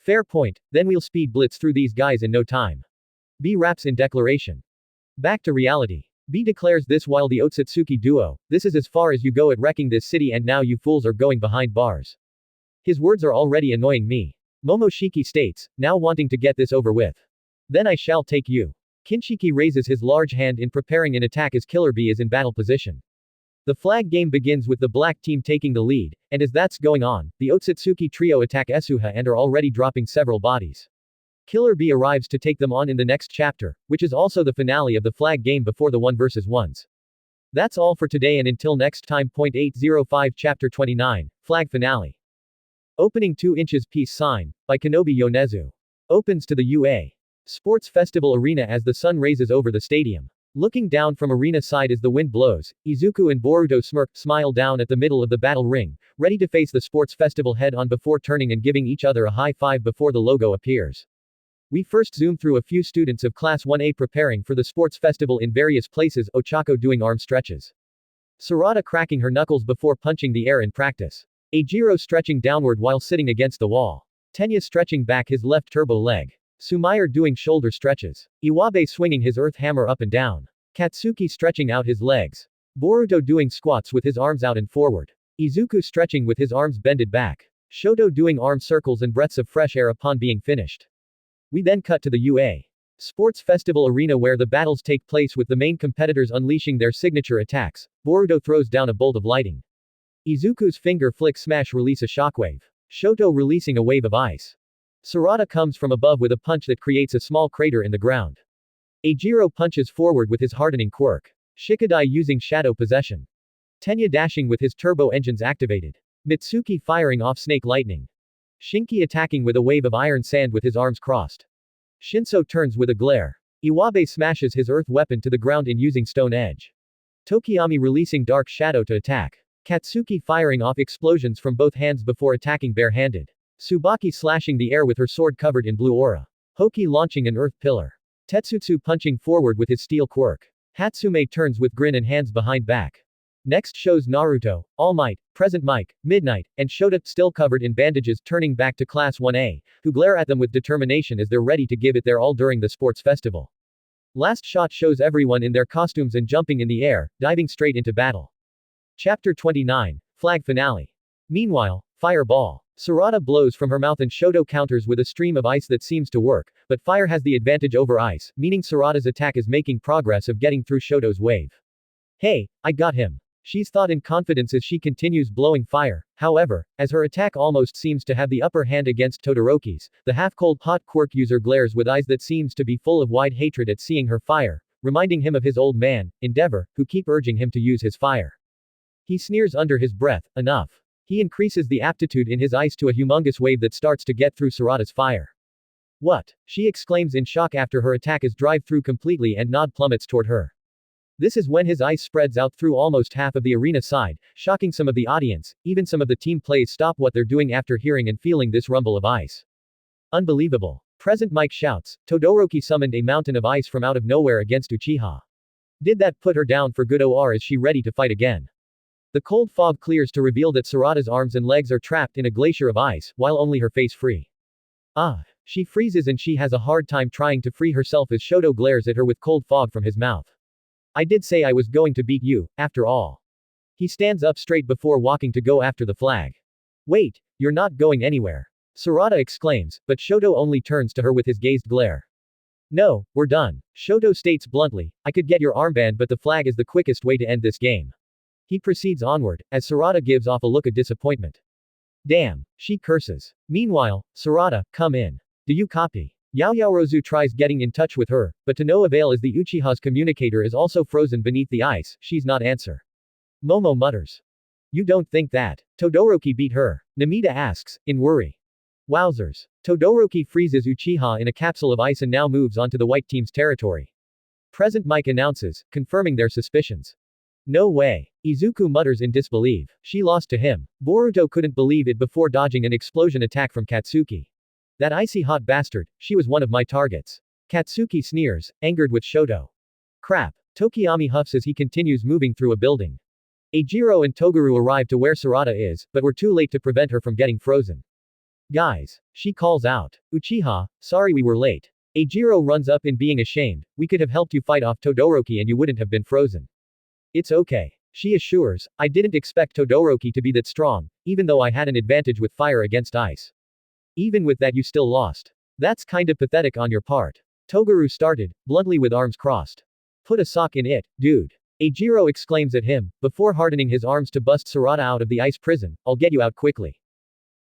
Fair point, then we'll speed blitz through these guys in no time. B raps in declaration. Back to reality. B declares this while the Otsutsuki duo, this is as far as you go at wrecking this city and now you fools are going behind bars. His words are already annoying me. Momoshiki states, now wanting to get this over with. Then I shall take you. Kinshiki raises his large hand in preparing an attack as Killer Bee is in battle position. The flag game begins with the black team taking the lead, and as that's going on, the Otsutsuki trio attack Asuha and are already dropping several bodies. Killer Bee arrives to take them on in the next chapter, which is also the finale of the flag game before the 1 vs 1s. That's all for today and until next time. 805 Chapter 29, Flag Finale. Opening 2 inches peace sign, by Kenobi Yonezu. Opens to the UA Sports Festival Arena as the sun raises over the stadium. Looking down from arena side as the wind blows, Izuku and Boruto smile down at the middle of the battle ring, ready to face the sports festival head on before turning and giving each other a high five before the logo appears. We first zoom through a few students of Class 1A preparing for the sports festival in various places, Ochako doing arm stretches. Sarada cracking her knuckles before punching the air in practice. Eijiro stretching downward while sitting against the wall. Tenya stretching back his left turbo leg. Sumair doing shoulder stretches. Iwabe swinging his earth hammer up and down. Katsuki stretching out his legs. Boruto doing squats with his arms out and forward. Izuku stretching with his arms bended back. Shoto doing arm circles and breaths of fresh air upon being finished. We then cut to the UA Sports festival arena where the battles take place with the main competitors unleashing their signature attacks. Boruto throws down a bolt of lightning. Izuku's finger flick smash release a shockwave. Shoto releasing a wave of ice. Sarada comes from above with a punch that creates a small crater in the ground. Eijiro punches forward with his hardening quirk. Shikadai using shadow possession. Tenya dashing with his turbo engines activated. Mitsuki firing off snake lightning. Shinki attacking with a wave of iron sand with his arms crossed. Shinso turns with a glare. Iwabe smashes his earth weapon to the ground in using stone edge. Tokiyami releasing dark shadow to attack. Katsuki firing off explosions from both hands before attacking bare-handed. Tsubaki slashing the air with her sword covered in blue aura. Hoki launching an earth pillar. Tetsutsu punching forward with his steel quirk. Hatsume turns with grin and hands behind back. Next shows Naruto, All Might, Present Mic, Midnight, and Shota, still covered in bandages, turning back to Class 1A, who glare at them with determination as they're ready to give it their all during the sports festival. Last shot shows everyone in their costumes and jumping in the air, diving straight into battle. Chapter 29, Flag Finale. Meanwhile, Fireball. Sarada blows from her mouth and Shoto counters with a stream of ice that seems to work, but fire has the advantage over ice, meaning Sarada's attack is making progress of getting through Shoto's wave. Hey, I got him. She's thought in confidence as she continues blowing fire. However, as her attack almost seems to have the upper hand against Todoroki's, the half-cold hot quirk user glares with eyes that seems to be full of wide hatred at seeing her fire, reminding him of his old man, Endeavor, who keep urging him to use his fire. He sneers under his breath, enough. He increases the aptitude in his ice to a humongous wave that starts to get through Sarada's fire. What? She exclaims in shock after her attack is drive through completely and Nod plummets toward her. This is when his ice spreads out through almost half of the arena side, shocking some of the audience. Even some of the team plays stop what they're doing after hearing and feeling this rumble of ice. Unbelievable. Present Mic shouts, Todoroki summoned a mountain of ice from out of nowhere against Uchiha. Did that put her down for good, or is she ready to fight again? The cold fog clears to reveal that Sarada's arms and legs are trapped in a glacier of ice, while only her face free. She freezes and she has a hard time trying to free herself as Shoto glares at her with cold fog from his mouth. I did say I was going to beat you, after all. He stands up straight before walking to go after the flag. Wait, you're not going anywhere. Sarada exclaims, but Shoto only turns to her with his gazed glare. No, we're done. Shoto states bluntly, I could get your armband, but the flag is the quickest way to end this game. He proceeds onward, as Sarada gives off a look of disappointment. Damn, she curses. Meanwhile, Sarada, come in. Do you copy? Yaoyaorozu tries getting in touch with her, but to no avail as the Uchiha's communicator is also frozen beneath the ice. She's not answer. Momo mutters. You don't think that Todoroki beat her? Namida asks, in worry. Wowzers. Todoroki freezes Uchiha in a capsule of ice and now moves onto the white team's territory. Present Mic announces, confirming their suspicions. No way. Izuku mutters in disbelief. She lost to him. Boruto couldn't believe it before dodging an explosion attack from Katsuki. That icy hot bastard, she was one of my targets. Katsuki sneers, angered with Shoto. Crap. Tokiyami huffs as he continues moving through a building. Eijiro and Toguru arrive to where Sarada is, but were too late to prevent her from getting frozen. Guys. She calls out. Uchiha, sorry we were late. Eijiro runs up in being ashamed, we could have helped you fight off Todoroki and you wouldn't have been frozen. It's okay. She assures, I didn't expect Todoroki to be that strong, even though I had an advantage with fire against ice. Even with that you still lost. That's kinda pathetic on your part. Toguru started, bluntly with arms crossed. Put a sock in it, dude. Eijiro exclaims at him, before hardening his arms to bust Sarada out of the ice prison, I'll get you out quickly.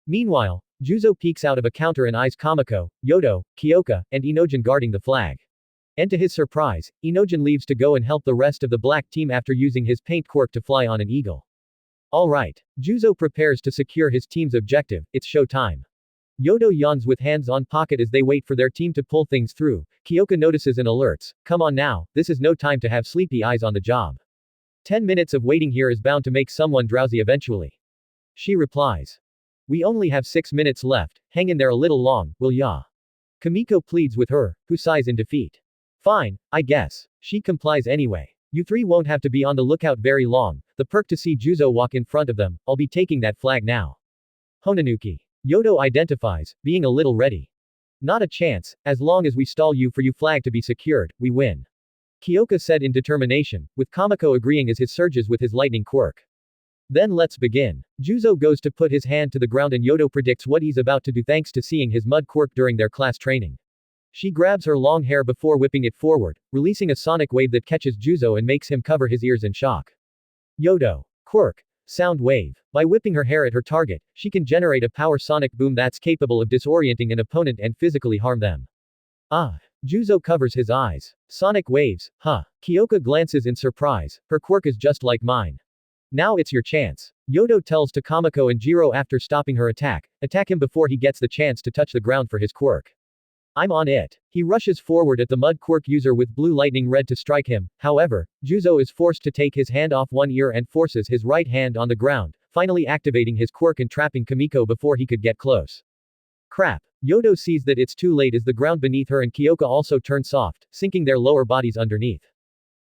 Meanwhile, Juzo peeks out of a counter and eyes Kamiko, Yodo, Kyoka, and Inojin guarding the flag. And to his surprise, Inojin leaves to go and help the rest of the black team after using his paint quirk to fly on an eagle. Alright. Juzo prepares to secure his team's objective, it's show time. Yodo yawns with hands on pocket as they wait for their team to pull things through. Kyoka notices and alerts, come on now, this is no time to have sleepy eyes on the job. 10 minutes of waiting here is bound to make someone drowsy eventually. She replies. We only have 6 minutes left, hang in there a little long, will ya? Kamiko pleads with her, who sighs in defeat. Fine, I guess. She complies anyway. You three won't have to be on the lookout very long, the perk to see Juzo walk in front of them, I'll be taking that flag now. Honanuki. Yodo identifies, being a little ready. Not a chance, as long as we stall you for you flag to be secured, we win. Kyoka said in determination, with Kamiko agreeing as his surges with his lightning quirk. Then let's begin. Juzo goes to put his hand to the ground and Yodo predicts what he's about to do thanks to seeing his mud quirk during their class training. She grabs her long hair before whipping it forward, releasing a sonic wave that catches Juzo and makes him cover his ears in shock. Yodo. Quirk. Sound wave. By whipping her hair at her target, she can generate a power sonic boom that's capable of disorienting an opponent and physically harm them. Ah. Juzo covers his eyes. Sonic waves, huh? Kyoka glances in surprise. Her quirk is just like mine. Now it's your chance. Yodo tells Takamako and Jiro after stopping her attack. Attack him before he gets the chance to touch the ground for his quirk. I'm on it. He rushes forward at the mud quirk user with blue lightning red to strike him. However, Juzo is forced to take his hand off one ear and forces his right hand on the ground, finally activating his quirk and trapping Kamiko before he could get close. Crap. Yodo sees that it's too late as the ground beneath her and Kyoka also turn soft, sinking their lower bodies underneath.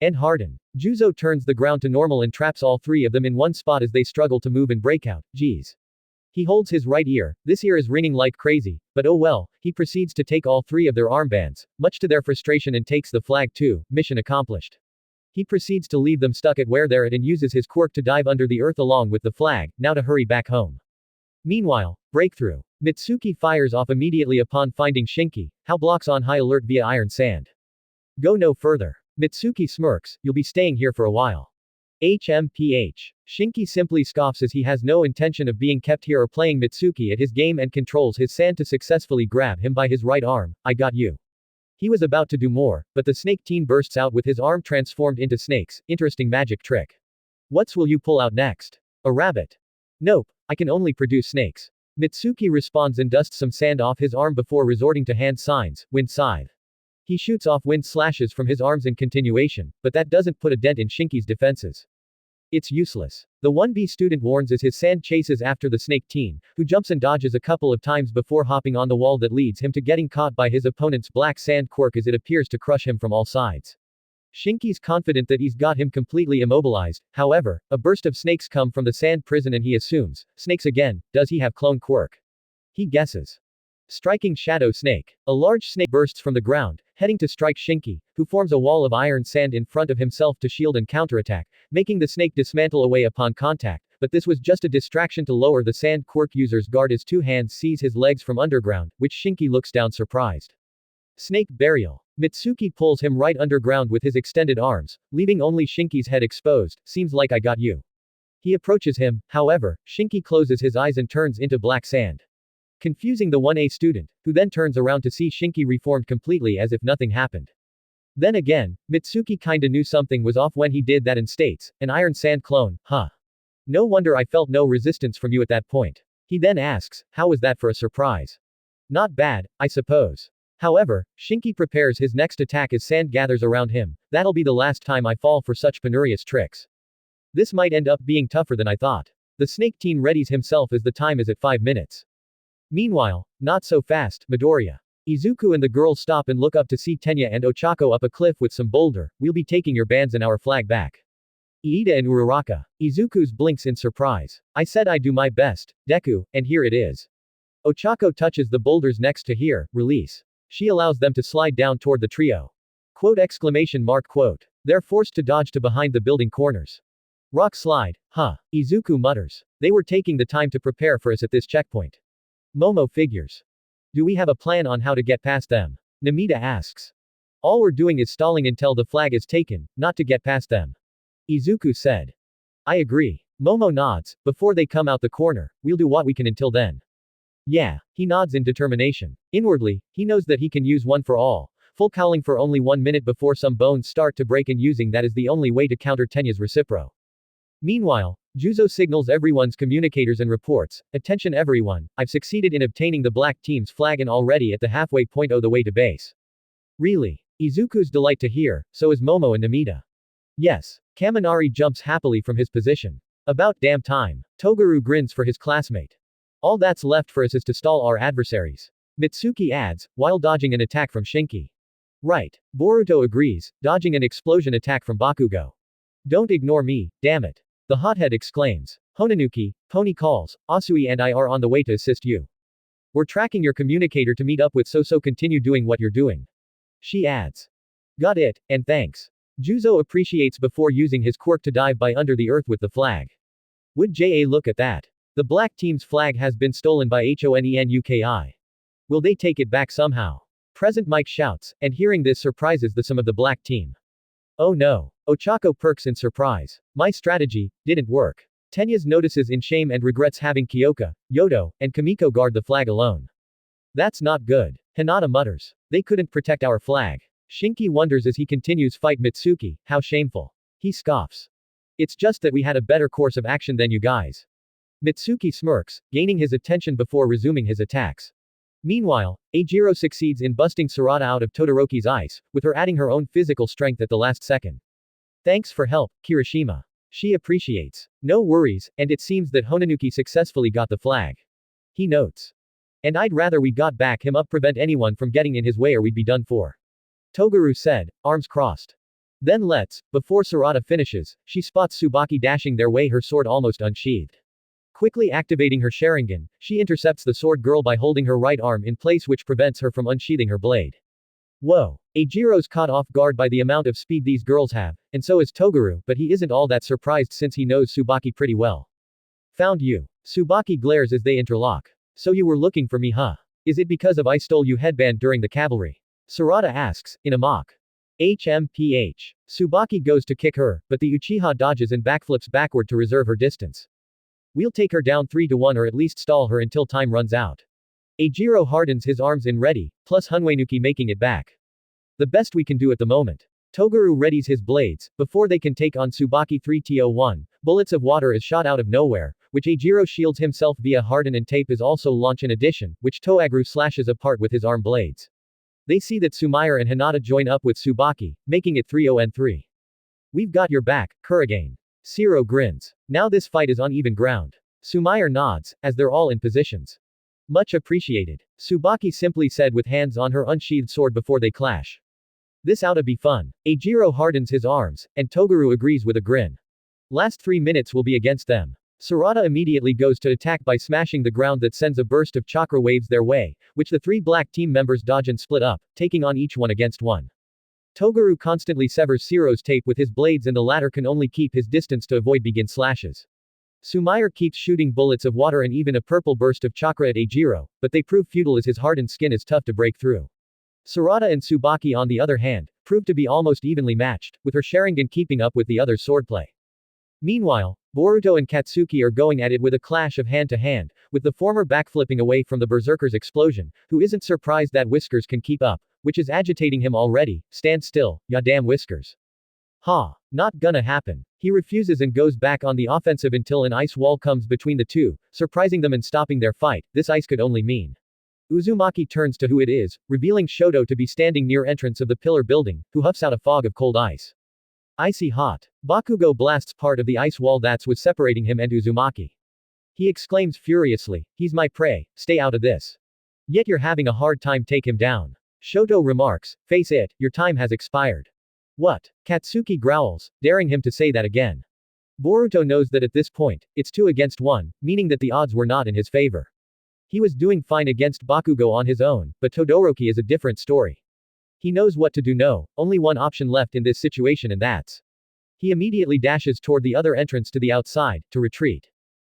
And harden. Juzo turns the ground to normal and traps all three of them in one spot as they struggle to move and break out. Geez. He holds his right ear. This ear is ringing like crazy, but oh well. He proceeds to take all three of their armbands, much to their frustration, and takes the flag too. Mission accomplished. He proceeds to leave them stuck at where they're at and uses his quirk to dive under the earth along with the flag, now to hurry back home. Meanwhile, breakthrough. Mitsuki fires off immediately upon finding Shinki, how blocks on high alert via iron sand. Go no further. Mitsuki smirks, you'll be staying here for a while. HMPH. Shinki simply scoffs as he has no intention of being kept here or playing Mitsuki at his game and controls his sand to successfully grab him by his right arm. I got you. He was about to do more, but the snake teen bursts out with his arm transformed into snakes. Interesting magic trick. What's will you pull out next? A rabbit? Nope, I can only produce snakes. Mitsuki responds and dusts some sand off his arm before resorting to hand signs, wind scythe. He shoots off wind slashes from his arms in continuation, but that doesn't put a dent in Shinki's defenses. It's useless. The 1B student warns as his sand chases after the snake teen, who jumps and dodges a couple of times before hopping on the wall that leads him to getting caught by his opponent's black sand quirk as it appears to crush him from all sides. Shinki's confident that he's got him completely immobilized. However, a burst of snakes come from the sand prison and he assumes, snakes again, does he have clone quirk? He guesses. Striking Shadow Snake. A large snake bursts from the ground, heading to strike Shinki, who forms a wall of iron sand in front of himself to shield and counterattack, making the snake dismantle away upon contact, but this was just a distraction to lower the sand quirk user's guard as two hands seize his legs from underground, which Shinki looks down surprised. Snake Burial. Mitsuki pulls him right underground with his extended arms, leaving only Shinki's head exposed. Seems like I got you. He approaches him, however, Shinki closes his eyes and turns into black sand. Confusing the 1A student, who then turns around to see Shinki reformed completely as if nothing happened. Then again, Mitsuki kinda knew something was off when he did that and states, an iron sand clone, huh? No wonder I felt no resistance from you at that point. He then asks, how was that for a surprise? Not bad, I suppose. However, Shinki prepares his next attack as sand gathers around him. That'll be the last time I fall for such penurious tricks. This might end up being tougher than I thought. The snake teen readies himself as the time is at 5 minutes. Meanwhile, not so fast, Midoriya. Izuku and the girls stop and look up to see Tenya and Ochako up a cliff with some boulder. We'll be taking your bands and our flag back. Iida and Uraraka. Izuku's blinks in surprise. I said I'd do my best, Deku, and here it is. Ochako touches the boulders next to here, release. She allows them to slide down toward the trio. Quote exclamation mark quote. They're forced to dodge to behind the building corners. Rock slide, huh? Izuku mutters. They were taking the time to prepare for us at this checkpoint. Momo figures. Do we have a plan on how to get past them? Namida asks. All we're doing is stalling until the flag is taken, not to get past them. Izuku said. I agree. Momo nods. Before they come out the corner, we'll do what we can until then. Yeah, he nods in determination. Inwardly, he knows that he can use one for all, full cowling for only 1 minute before some bones start to break, and using that is the only way to counter Tenya's recipro. Meanwhile, Juzo signals everyone's communicators and reports, attention everyone, I've succeeded in obtaining the black team's flag and already at the halfway point of the way to base. Really? Izuku's delight to hear, so is Momo and Namida. Yes. Kaminari jumps happily from his position. About damn time. Toguru grins for his classmate. All that's left for us is to stall our adversaries. Mitsuki adds, while dodging an attack from Shinki. Right. Boruto agrees, dodging an explosion attack from Bakugo. Don't ignore me, damn it. The hothead exclaims. Honanuki, Pony calls, Asui and I are on the way to assist you. We're tracking your communicator to meet up with, so continue doing what you're doing. She adds. Got it, and thanks. Juzo appreciates before using his quirk to dive by under the earth with the flag. Would JA look at that? The black team's flag has been stolen by HONENUKI. Will they take it back somehow? Present Mike shouts, and hearing this surprises some of the black team. Oh no. Ochako perks in surprise. My strategy didn't work. Tenyas notices in shame and regrets having Kyoka, Yodo, and Kamiko guard the flag alone. That's not good. Hinata mutters. They couldn't protect our flag. Shinki wonders as he continues fight Mitsuki, how shameful. He scoffs. It's just that we had a better course of action than you guys. Mitsuki smirks, gaining his attention before resuming his attacks. Meanwhile, Eijiro succeeds in busting Sarada out of Todoroki's ice, with her adding her own physical strength at the last second. Thanks for help, Kirishima. She appreciates. No worries, and it seems that Honanuki successfully got the flag. He notes. And I'd rather we got back him up prevent anyone from getting in his way or we'd be done for. Toguru said, arms crossed. Then before Sarada finishes, she spots Tsubaki dashing their way her sword almost unsheathed. Quickly activating her Sharingan, she intercepts the sword girl by holding her right arm in place which prevents her from unsheathing her blade. Whoa. Eijiro's caught off guard by the amount of speed these girls have, and so is Toguru, but he isn't all that surprised since he knows Tsubaki pretty well. Found you. Tsubaki glares as they interlock. So you were looking for me, huh? Is it because of I stole you headband during the cavalry? Sarada asks, in a mock. HMPH. Tsubaki goes to kick her, but the Uchiha dodges and backflips backward to reserve her distance. We'll take her down 3-1 or at least stall her until time runs out. Eijiro hardens his arms in ready, plus Hunwanuki making it back. The best we can do at the moment. Toguru readies his blades, before they can take on Tsubaki 3-1, bullets of water is shot out of nowhere, which Eijiro shields himself via harden and tape is also launch in addition, which Toagru slashes apart with his arm blades. They see that Sumair and Hinata join up with Tsubaki, making it 3-3. We've got your back, Kurigane. Siro grins. Now this fight is on even ground. Sumair nods, as they're all in positions. Much appreciated. Tsubaki simply said with hands on her unsheathed sword before they clash. This oughta be fun. Eijiro hardens his arms, and Toguru agrees with a grin. Last 3 minutes will be against them. Sarada immediately goes to attack by smashing the ground that sends a burst of chakra waves their way, which the 3 black team members dodge and split up, taking on each one against one. Toguru constantly severs Siro's tape with his blades and the latter can only keep his distance to avoid begin slashes. Sumair keeps shooting bullets of water and even a purple burst of chakra at Eijiro, but they prove futile as his hardened skin is tough to break through. Sarada and Tsubaki on the other hand, prove to be almost evenly matched, with her Sharingan keeping up with the other's swordplay. Meanwhile, Boruto and Katsuki are going at it with a clash of hand to hand, with the former backflipping away from the berserker's explosion, who isn't surprised that Whiskers can keep up, which is agitating him already. Stand still, ya damn Whiskers. Ha. Not gonna happen. He refuses and goes back on the offensive until an ice wall comes between the two, surprising them and stopping their fight. This ice could only mean. Uzumaki turns to who it is, revealing Shoto to be standing near entrance of the pillar building, who huffs out a fog of cold ice. Icy hot. Bakugo blasts part of the ice wall that's was separating him and Uzumaki. He exclaims furiously, he's my prey, stay out of this. Yet you're having a hard time take him down. Shoto remarks, face it, your time has expired. What? Katsuki growls, daring him to say that again. Boruto knows that at this point, it's 2 against 1, meaning that the odds were not in his favor. He was doing fine against Bakugo on his own, but Todoroki is a different story. He knows what to do. Only one option left in this situation and that's. He immediately dashes toward the other entrance to the outside, to retreat.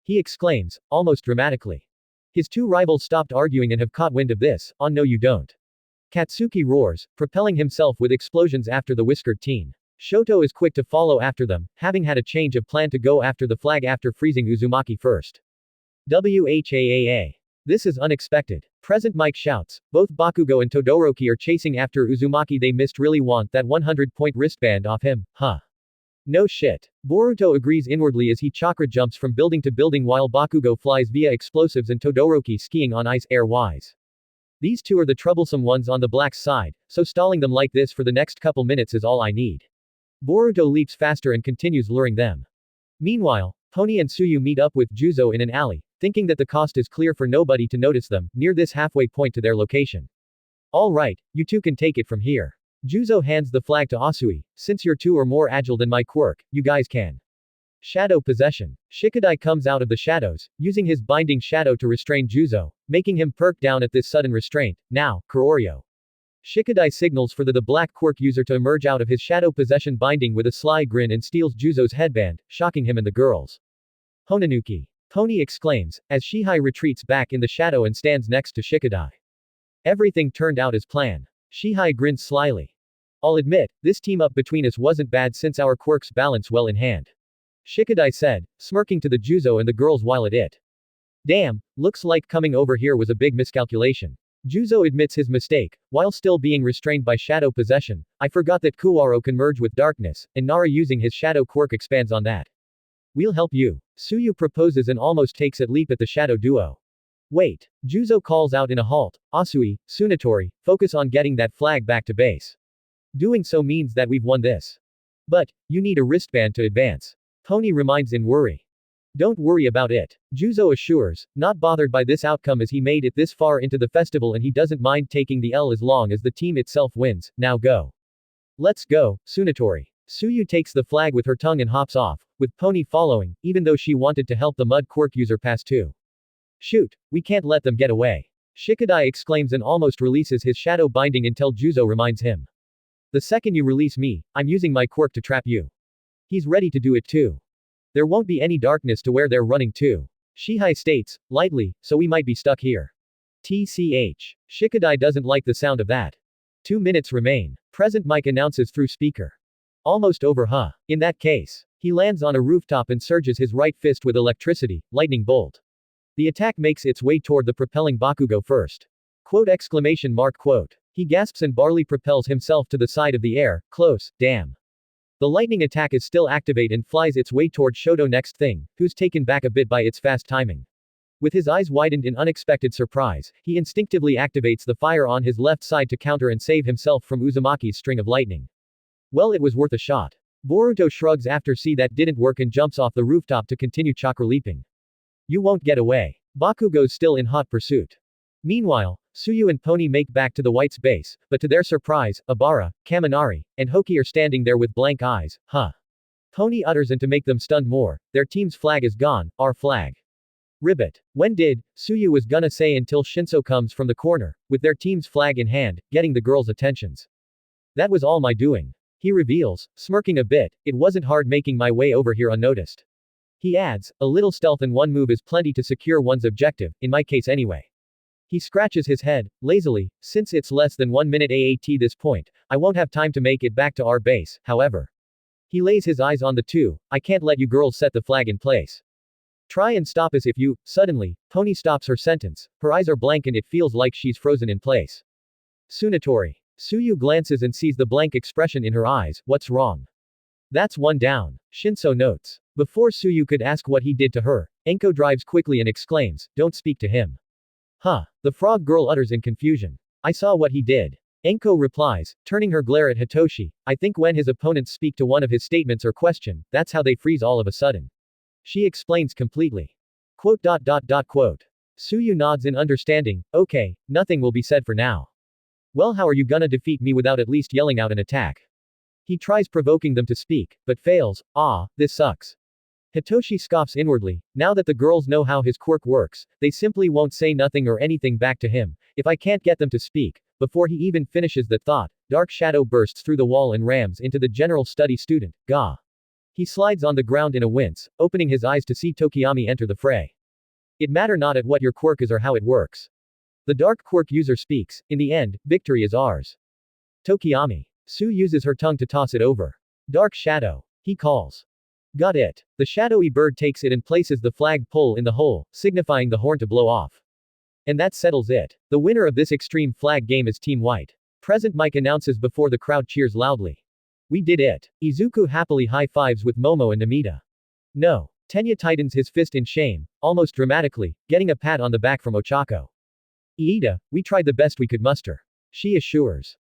He exclaims, almost dramatically. His 2 rivals stopped arguing and have caught wind of this, on no you don't. Katsuki roars, propelling himself with explosions after the whiskered teen. Shoto is quick to follow after them, having had a change of plan to go after the flag after freezing Uzumaki first. Whaaa. This is unexpected. Present Mike shouts, both Bakugo and Todoroki are chasing after Uzumaki. They missed really want that 100-point wristband off him, huh? No shit. Boruto agrees inwardly as he chakra jumps from building to building while Bakugo flies via explosives and Todoroki skiing on ice air-wise. These 2 are the troublesome ones on the black's side, so stalling them like this for the next couple minutes is all I need. Boruto leaps faster and continues luring them. Meanwhile, Pony and Tsuyu meet up with Juzo in an alley, thinking that the coast is clear for nobody to notice them, near this halfway point to their location. Alright, you 2 can take it from here. Juzo hands the flag to Asui, since you're 2 or more agile than my Quirk, you guys can. Shadow possession. Shikadai comes out of the shadows, using his binding shadow to restrain Juzo, making him perk down at this sudden restraint. Now, Kurorio. Shikadai signals for the black Quirk user to emerge out of his shadow possession binding with a sly grin and steals Juzo's headband, shocking him and the girls. Honanuki. Pony exclaims, as Shihai retreats back in the shadow and stands next to Shikadai. Everything turned out as planned. Shihai grins slyly. I'll admit, this team up between us wasn't bad since our quirks balance well in hand. Shikadai said, smirking to the Juzo and the girls while at it. Damn, looks like coming over here was a big miscalculation. Juzo admits his mistake. While still being restrained by shadow possession, I forgot that Kuwaro can merge with darkness, and Nara using his shadow quirk expands on that. We'll help you. Suyu proposes and almost takes a leap at the shadow duo. Wait. Juzo calls out in a halt, Asui, Tsunatori, focus on getting that flag back to base. Doing so means that we've won this. But, you need a wristband to advance. Pony reminds in worry. Don't worry about it. Juzo assures, not bothered by this outcome as he made it this far into the festival and he doesn't mind taking the L as long as the team itself wins. Now go. Let's go, Tsunatori. Suyu takes the flag with her tongue and hops off, with Pony following, even though she wanted to help the mud quirk user pass too. Shoot, we can't let them get away. Shikadai exclaims and almost releases his shadow binding until Juzo reminds him. The second you release me, I'm using my quirk to trap you. He's ready to do it too. There won't be any darkness to where they're running to. Shihai states, lightly, so we might be stuck here. TCH. Shikadai doesn't like the sound of that. 2 minutes remain. Present Mike announces through speaker. Almost over, huh? In that case. He lands on a rooftop and surges his right fist with electricity, lightning bolt. The attack makes its way toward the propelling Bakugo first. Quote exclamation mark quote. He gasps and barely propels himself to the side of the air, close, damn. The lightning attack is still activate and flies its way toward Shoto next thing, who's taken back a bit by its fast timing. With his eyes widened in unexpected surprise, he instinctively activates the fire on his left side to counter and save himself from Uzumaki's string of lightning. Well, it was worth a shot. Boruto shrugs after see that didn't work and jumps off the rooftop to continue chakra leaping. You won't get away. Bakugo's still in hot pursuit. Meanwhile, Suyu and Pony make back to the White's base, but to their surprise, Abara, Kaminari, and Hoki are standing there with blank eyes, huh? Pony utters and to make them stunned more, their team's flag is gone, our flag. Ribbit. When did, Suyu was gonna say until Shinso comes from the corner, with their team's flag in hand, getting the girls' attentions. That was all my doing. He reveals, smirking a bit, it wasn't hard making my way over here unnoticed. He adds, a little stealth and one move is plenty to secure one's objective, in my case anyway. He scratches his head, lazily, since it's less than 1 minute AAT this point, I won't have time to make it back to our base, however. He lays his eyes on the two, I can't let you girls set the flag in place. Try and stop us if you, suddenly, Pony stops her sentence, her eyes are blank and it feels like she's frozen in place. Tsunatori. Suyu glances and sees the blank expression in her eyes, what's wrong? That's one down. Shinso notes. Before Suyu could ask what he did to her, Enko drives quickly and exclaims, don't speak to him. Huh. The frog girl utters in confusion. I saw what he did. Enko replies, turning her glare at Hitoshi, I think when his opponents speak to one of his statements or question, that's how they freeze all of a sudden. She explains completely. Quote. Suyu nods in understanding, okay, nothing will be said for now. Well, how are you gonna defeat me without at least yelling out an attack? He tries provoking them to speak, but fails, this sucks. Hitoshi scoffs inwardly, now that the girls know how his quirk works, they simply won't say nothing or anything back to him, if I can't get them to speak. Before he even finishes the thought, dark shadow bursts through the wall and rams into the general study student, Ga. He slides on the ground in a wince, opening his eyes to see Tokiyami enter the fray. It matter not at what your quirk is or how it works. The dark quirk user speaks, in the end, victory is ours. Tokiyami. Sue uses her tongue to toss it over. Dark shadow. He calls. Got it. The shadowy bird takes it and places the flag pole in the hole, signifying the horn to blow off. And that settles it. The winner of this extreme flag game is Team White. Present Mike announces before the crowd cheers loudly. We did it. Izuku happily high-fives with Momo and Namita. No. Tenya tightens his fist in shame, almost dramatically, getting a pat on the back from Ochako. Iida, we tried the best we could muster. She assures.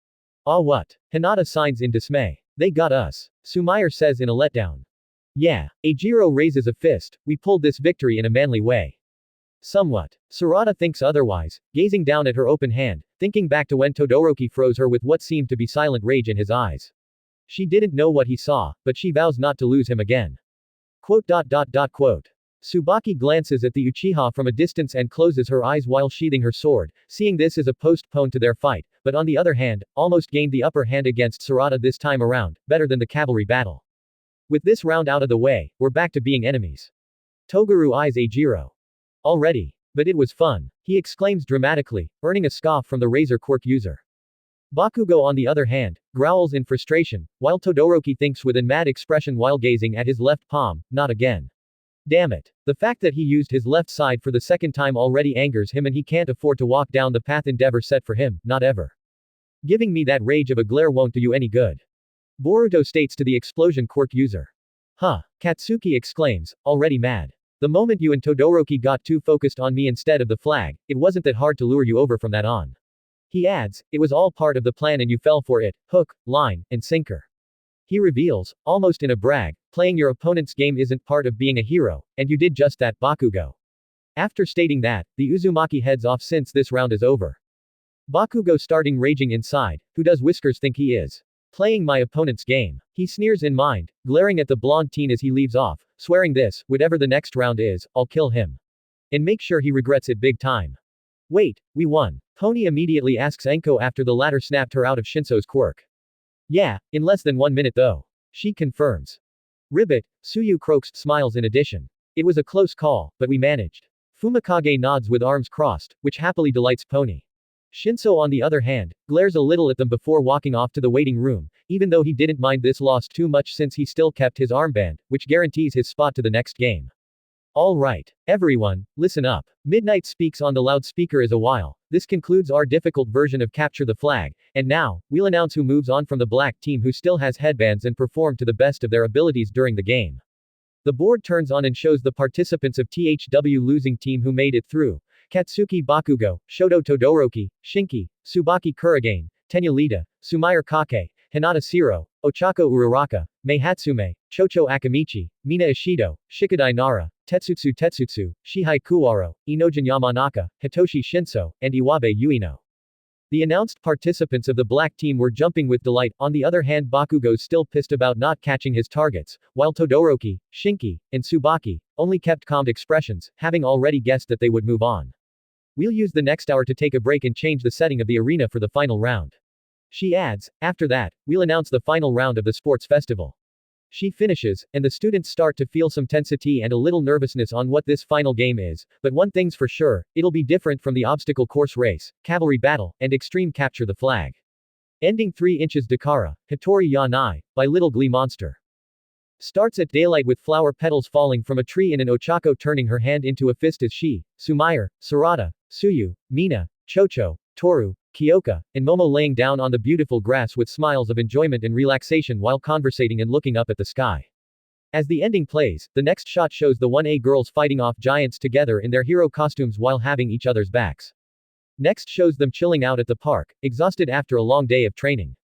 Ah what? Hinata signs in dismay. They got us. Sumair says in a letdown. Yeah. Eijiro raises a fist, we pulled this victory in a manly way. Somewhat. Sarada thinks otherwise, gazing down at her open hand, thinking back to when Todoroki froze her with what seemed to be silent rage in his eyes. She didn't know what he saw, but she vows not to lose him again. Quote. Tsubaki glances at the Uchiha from a distance and closes her eyes while sheathing her sword, seeing this as a postpone to their fight, but on the other hand, almost gained the upper hand against Sarada this time around, better than the cavalry battle. With this round out of the way, we're back to being enemies. Togaru eyes Eijiro. Already. But it was fun. he exclaims dramatically, earning a scoff from the razor Quirk user. Bakugo on the other hand, growls in frustration, while Todoroki thinks with a mad expression while gazing at his left palm, not again. Damn it. The fact that he used his left side for the second time already angers him and he can't afford to walk down the path endeavor set for him, not ever. Giving me that rage of a glare won't do you any good. Boruto states to the explosion Quirk user. Huh. Katsuki exclaims, already mad. The moment you and Todoroki got too focused on me instead of the flag, it wasn't that hard to lure you over from that on. He adds, it was all part of the plan and you fell for it, hook, line, and sinker. He reveals, almost in a brag, playing your opponent's game isn't part of being a hero, and you did just that, Bakugo. After stating that, the Uzumaki heads off since this round is over. Bakugo starting raging inside, who does Whiskers think he is? Playing my opponent's game. He sneers in mind, glaring at the blonde teen as he leaves off, swearing this, whatever the next round is, I'll kill him. And make sure he regrets it big time. Wait, we won. Pony immediately asks Enko after the latter snapped her out of Shinso's quirk. Yeah, in less than 1 minute though. She confirms. Ribbit, Tsuyu croaks, smiles in addition. It was a close call, but we managed. Fumikage nods with arms crossed, which happily delights Pony. Shinso on the other hand, glares a little at them before walking off to the waiting room, even though he didn't mind this loss too much since he still kept his armband, which guarantees his spot to the next game. Alright, everyone, listen up. Midnight speaks on the loudspeaker as a while. This concludes our difficult version of Capture the Flag, and now, we'll announce who moves on from the black team who still has headbands and perform to the best of their abilities during the game. The board turns on and shows the participants of THW losing team who made it through. Katsuki Bakugo, Shoto Todoroki, Shinki, Tsubaki Kurigane, Tenya Lida, Sumair Kake, Hinata Siro, Ochako Uraraka, Mei Hatsume, Chocho Akamichi, Mina Ishido, Shikadai Nara, Tetsutsu, Shihai Kuwaro, Inojin Yamanaka, Hitoshi Shinso, and Iwabe Ueno. The announced participants of the black team were jumping with delight. On the other hand, Bakugo's still pissed about not catching his targets, while Todoroki, Shinki, and Tsubaki only kept calm expressions, having already guessed that they would move on. We'll use the next hour to take a break and change the setting of the arena for the final round. She adds, after that, we'll announce the final round of the sports festival. She finishes, and the students start to feel some tensity and a little nervousness on what this final game is, but one thing's for sure, it'll be different from the obstacle course race, cavalry battle, and extreme capture the flag. Ending 3 inches Dakara, Hitori ya Nai, by Little Glee Monster. Starts at daylight with flower petals falling from a tree and an Ochako turning her hand into a fist as she, Sumair, Sarada, Tsuyu, Mina, Chocho, Toru, Kyoka, and Momo laying down on the beautiful grass with smiles of enjoyment and relaxation while conversating and looking up at the sky. As the ending plays, the next shot shows the 1A girls fighting off giants together in their hero costumes while having each other's backs. Next shows them chilling out at the park, exhausted after a long day of training.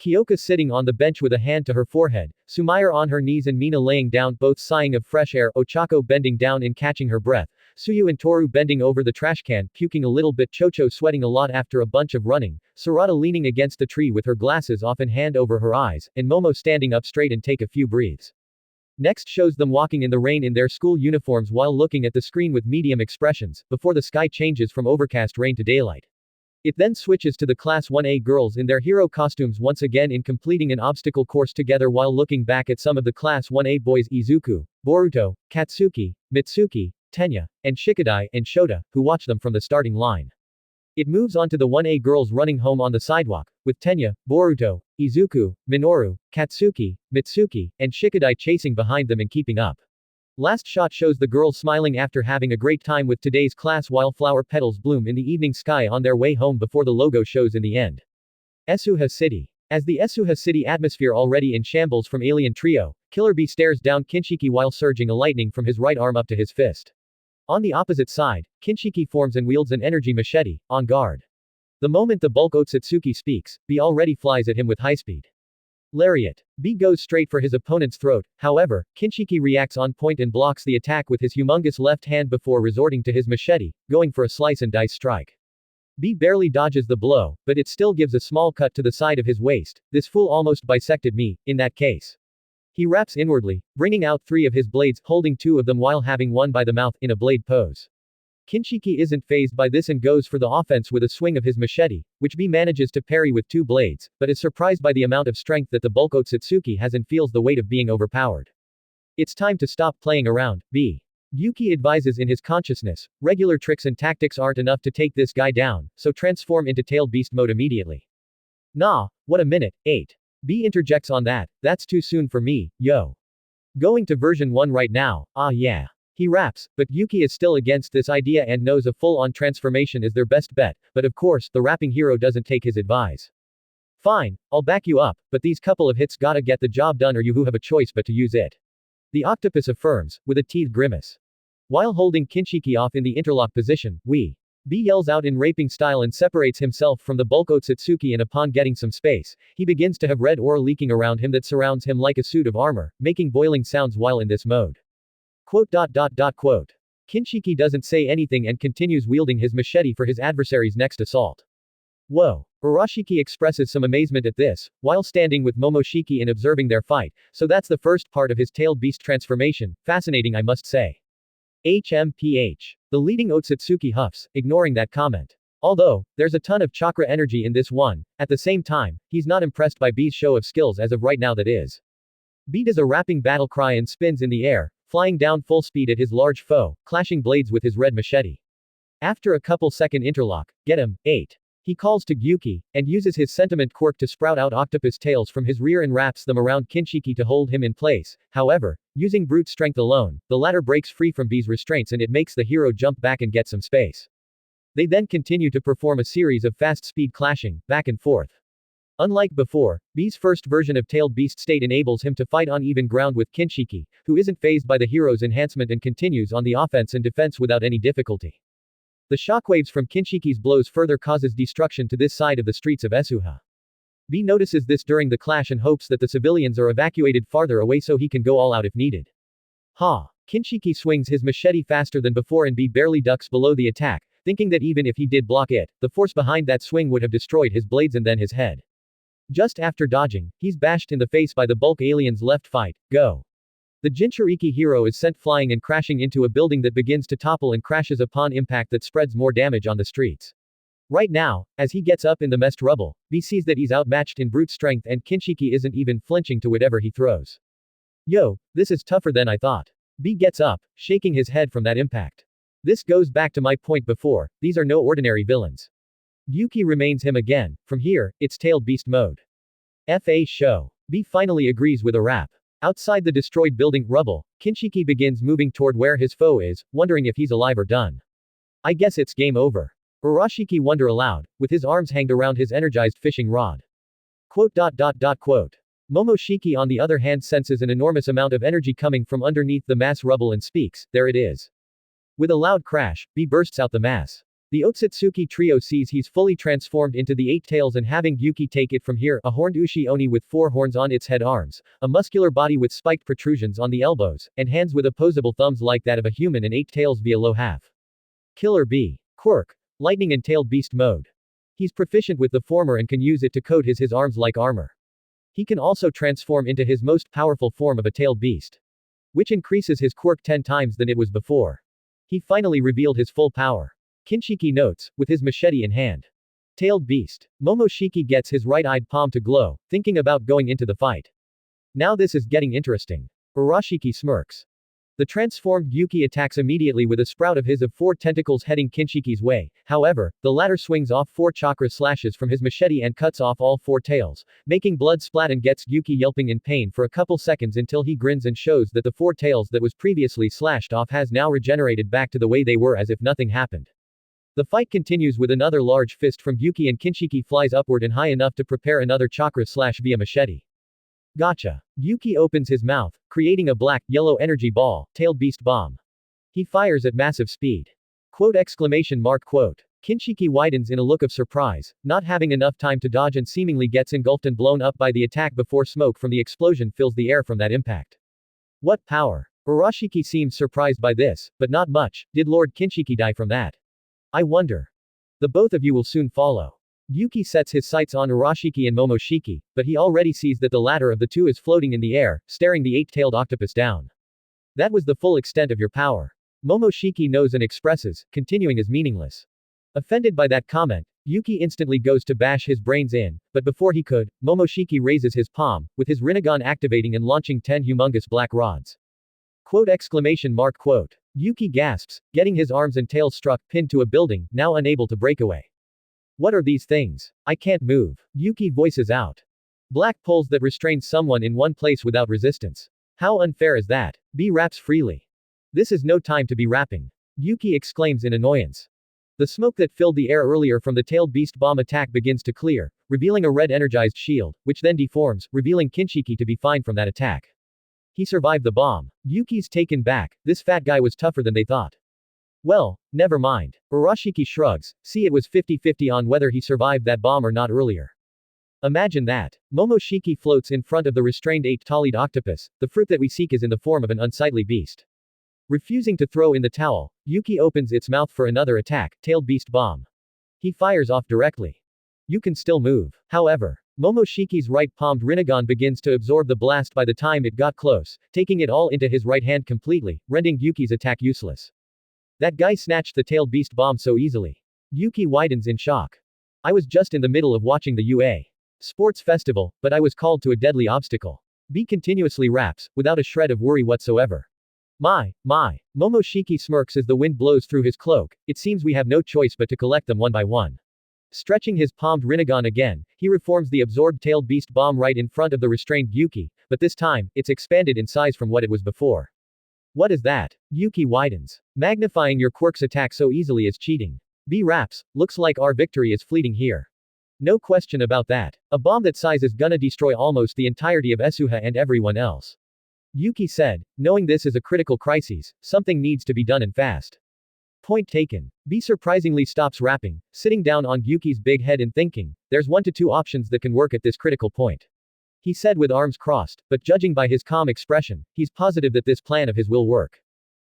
Kyoka sitting on the bench with a hand to her forehead, Sumair on her knees and Mina laying down, both sighing of fresh air, Ochako bending down and catching her breath, Tsuyu and Toru bending over the trash can, puking a little bit, Chocho sweating a lot after a bunch of running, Sarada leaning against the tree with her glasses off and hand over her eyes, and Momo standing up straight and take a few breaths. Next shows them walking in the rain in their school uniforms while looking at the screen with medium expressions, before the sky changes from overcast rain to daylight. It then switches to the Class 1A girls in their hero costumes once again in completing an obstacle course together while looking back at some of the Class 1A boys Izuku, Boruto, Katsuki, Mitsuki, Tenya, and Shikadai, and Shota, who watch them from the starting line. It moves on to the 1A girls running home on the sidewalk, with Tenya, Boruto, Izuku, Minoru, Katsuki, Mitsuki, and Shikadai chasing behind them and keeping up. Last shot shows the girls smiling after having a great time with today's class while flower petals bloom in the evening sky on their way home before the logo shows in the end. Esuha City. As the Esuha City atmosphere already in shambles from Alien Trio, Killer Bee stares down Kinshiki while surging a lightning from his right arm up to his fist. On the opposite side, Kinshiki forms and wields an energy machete, on guard. The moment the bulk Otsutsuki speaks, Bee already flies at him with high speed. Lariat. Bee goes straight for his opponent's throat, however, Kinshiki reacts on point and blocks the attack with his humongous left hand before resorting to his machete, going for a slice and dice strike. Bee barely dodges the blow, but it still gives a small cut to the side of his waist. This fool almost bisected me, in that case. He raps inwardly, bringing out 3 of his blades, holding 2 of them while having one by the mouth, in a blade pose. Kinshiki isn't fazed by this and goes for the offense with a swing of his machete, which Bee manages to parry with 2 blades, but is surprised by the amount of strength that the bulk Otsutsuki has and feels the weight of being overpowered. It's time to stop playing around, Bee. Yuki advises in his consciousness, regular tricks and tactics aren't enough to take this guy down, so transform into tailed beast mode immediately. Nah, what a minute, 8. B interjects on that, that's too soon for me, yo. Going to version 1 right now, ah yeah. He raps, but Yuki is still against this idea and knows a full-on transformation is their best bet, but of course, the rapping hero doesn't take his advice. Fine, I'll back you up, but these couple of hits gotta get the job done or you have a choice but to use it. The octopus affirms, with a teeth grimace. While holding Kinshiki off in the interlock position, B yells out in raping style and separates himself from the bulk Otsutsuki, and upon getting some space, he begins to have red aura leaking around him that surrounds him like a suit of armor, making boiling sounds while in this mode. Quote. Kinshiki doesn't say anything and continues wielding his machete for his adversary's next assault. Whoa. Urashiki expresses some amazement at this, while standing with Momoshiki and observing their fight, so that's the first part of his tailed beast transformation, fascinating I must say. HMPH. The leading Otsutsuki huffs, ignoring that comment. Although, there's a ton of chakra energy in this one, at the same time, he's not impressed by B's show of skills as of right now that is. B does a rapping battle cry and spins in the air, flying down full speed at his large foe, clashing blades with his red machete. After a couple second interlock, get him, 8. He calls to Yuki, and uses his sentiment quirk to sprout out octopus tails from his rear and wraps them around Kinshiki to hold him in place. However, using brute strength alone, the latter breaks free from B's restraints and it makes the hero jump back and get some space. They then continue to perform a series of fast speed clashing, back and forth. Unlike before, B's first version of tailed beast state enables him to fight on even ground with Kinshiki, who isn't fazed by the hero's enhancement and continues on the offense and defense without any difficulty. The shockwaves from Kinshiki's blows further causes destruction to this side of the streets of Esuha. B notices this during the clash and hopes that the civilians are evacuated farther away so he can go all out if needed. Kinshiki swings his machete faster than before and B barely ducks below the attack, thinking that even if he did block it, the force behind that swing would have destroyed his blades and then his head. Just after dodging, he's bashed in the face by the bulk alien's left fight, go. The Jinchuriki hero is sent flying and crashing into a building that begins to topple and crashes upon impact that spreads more damage on the streets. Right now, as he gets up in the messed rubble, B sees that he's outmatched in brute strength and Kinshiki isn't even flinching to whatever he throws. Yo, this is tougher than I thought. B gets up, shaking his head from that impact. This goes back to my point before, these are no ordinary villains. Yuki remains him again, from here, it's tailed beast mode. FA show. B finally agrees with a rap. Outside the destroyed building rubble, Kinshiki begins moving toward where his foe is, wondering if he's alive or done. I guess it's game over. Urashiki wonder aloud, with his arms hanged around his energized fishing rod. Quote. Momoshiki on the other hand senses an enormous amount of energy coming from underneath the mass rubble and speaks, there it is. With a loud crash, B bursts out the mass. The Otsutsuki trio sees he's fully transformed into the 8 tails and having Yuki take it from here, a horned Ushi Oni with 4 horns on its head, arms, a muscular body with spiked protrusions on the elbows, and hands with opposable thumbs like that of a human and 8 tails via low half. Killer B. Quirk. Lightning and tailed beast mode. He's proficient with the former and can use it to coat his arms like armor. He can also transform into his most powerful form of a tailed beast, which increases his quirk 10 times than it was before. He finally revealed his full power. Kinshiki notes, with his machete in hand. Tailed beast. Momoshiki gets his right-eyed palm to glow, thinking about going into the fight. Now this is getting interesting. Urashiki smirks. The transformed Yuki attacks immediately with a sprout of his of 4 tentacles heading Kinshiki's way. However, the latter swings off 4 chakra slashes from his machete and cuts off all 4 tails, making blood splat and gets Yuki yelping in pain for a couple seconds until he grins and shows that the 4 tails that was previously slashed off has now regenerated back to the way they were as if nothing happened. The fight continues with another large fist from Yuki and Kinshiki flies upward and high enough to prepare another chakra slash via machete. Gotcha. Yuki opens his mouth, creating a black-yellow energy ball, tailed beast bomb. He fires at massive speed. Quote. Kinshiki widens in a look of surprise, not having enough time to dodge and seemingly gets engulfed and blown up by the attack before smoke from the explosion fills the air from that impact. What power! Urashiki seems surprised by this, but not much. Did Lord Kinshiki die from that? I wonder. The both of you will soon follow. Yuki sets his sights on Urashiki and Momoshiki, but he already sees that the latter of the two is floating in the air, staring the 8-tailed octopus down. That was the full extent of your power. Momoshiki knows and expresses, continuing as meaningless. Offended by that comment, Yuki instantly goes to bash his brains in, but before he could, Momoshiki raises his palm, with his Rinnegan activating and launching 10 humongous black rods. Quote. Yuki gasps, getting his arms and tail struck, pinned to a building, now unable to break away. What are these things? I can't move. Yuki voices out. Black poles that restrain someone in one place without resistance. How unfair is that? B raps freely. This is no time to be rapping. Yuki exclaims in annoyance. The smoke that filled the air earlier from the tailed beast bomb attack begins to clear, revealing a red energized shield, which then deforms, revealing Kinshiki to be fine from that attack. He survived the bomb. Yuki's taken back, this fat guy was tougher than they thought. Well, never mind. Urashiki shrugs, see it was 50-50 on whether he survived that bomb or not earlier. Imagine that. Momoshiki floats in front of the restrained 8-talied octopus, the fruit that we seek is in the form of an unsightly beast. Refusing to throw in the towel, Yuki opens its mouth for another attack, tailed beast bomb. He fires off directly. You can still move. However, Momoshiki's right-palmed Rinnegan begins to absorb the blast by the time it got close, taking it all into his right hand completely, rendering Yuki's attack useless. That guy snatched the tailed beast bomb so easily. Yuki widens in shock. I was just in the middle of watching the UA Sports Festival, but I was called to a deadly obstacle. B continuously raps, without a shred of worry whatsoever. My. Momoshiki smirks as the wind blows through his cloak, it seems we have no choice but to collect them one by one. Stretching his palmed Rinnegan again, he reforms the absorbed tailed beast bomb right in front of the restrained Yuki, but this time, it's expanded in size from what it was before. What is that? Yuki widens. Magnifying your Quirk's attack so easily is cheating. B raps, looks like our victory is fleeting here. No question about that. A bomb that size is gonna destroy almost the entirety of Asuha and everyone else. Yuki said, knowing this is a critical crisis, something needs to be done and fast. Point taken. B surprisingly stops rapping, sitting down on Yuki's big head and thinking, there's 1 to 2 options that can work at this critical point. He said with arms crossed, but judging by his calm expression, he's positive that this plan of his will work.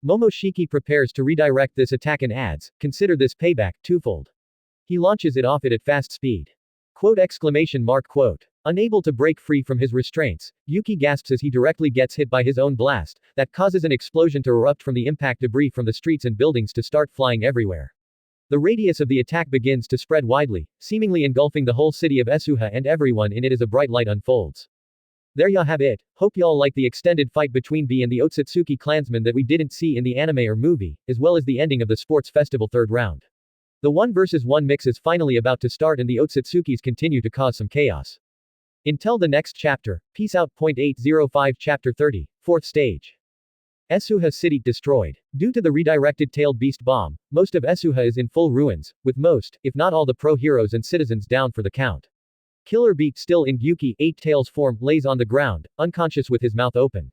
Momoshiki prepares to redirect this attack and adds, consider this payback, twofold. He launches it off it at fast speed. Quote exclamation mark quote. Unable to break free from his restraints, Yuki gasps as he directly gets hit by his own blast, that causes an explosion to erupt from the impact debris from the streets and buildings to start flying everywhere. The radius of the attack begins to spread widely, seemingly engulfing the whole city of Asuha and everyone in it as a bright light unfolds. There ya have it, hope y'all like the extended fight between B and the Otsutsuki clansmen that we didn't see in the anime or movie, as well as the ending of the sports festival third round. The 1 versus 1 mix is finally about to start and the Otsutsukis continue to cause some chaos. Until the next chapter, peace out. 805 Chapter 30, 4th Stage. Asuha City destroyed. Due to the redirected tailed beast bomb, most of Asuha is in full ruins, with most, if not all the pro-heroes and citizens down for the count. Killer Beak still in Yuki 8 Tails form lays on the ground, unconscious with his mouth open.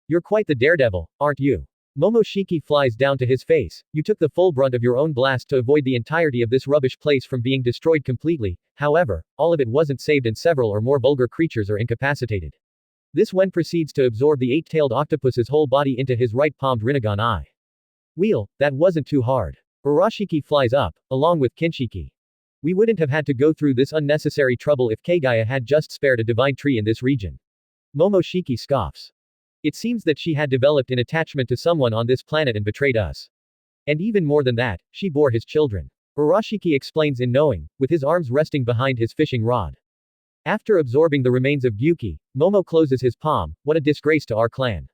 You're quite the daredevil, aren't you? Momoshiki flies down to his face, you took the full brunt of your own blast to avoid the entirety of this rubbish place from being destroyed completely, however, all of it wasn't saved and several or more vulgar creatures are incapacitated. This one proceeds to absorb the 8-tailed octopus's whole body into his right-palmed Rinnegan eye. Wheel, that wasn't too hard. Urashiki flies up, along with Kinshiki. We wouldn't have had to go through this unnecessary trouble if Kagaya had just spared a divine tree in this region. Momoshiki scoffs. It seems that she had developed an attachment to someone on this planet and betrayed us. And even more than that, she bore his children. Urashiki explains in knowing, with his arms resting behind his fishing rod. After absorbing the remains of Yuki, Momo closes his palm, what a disgrace to our clan.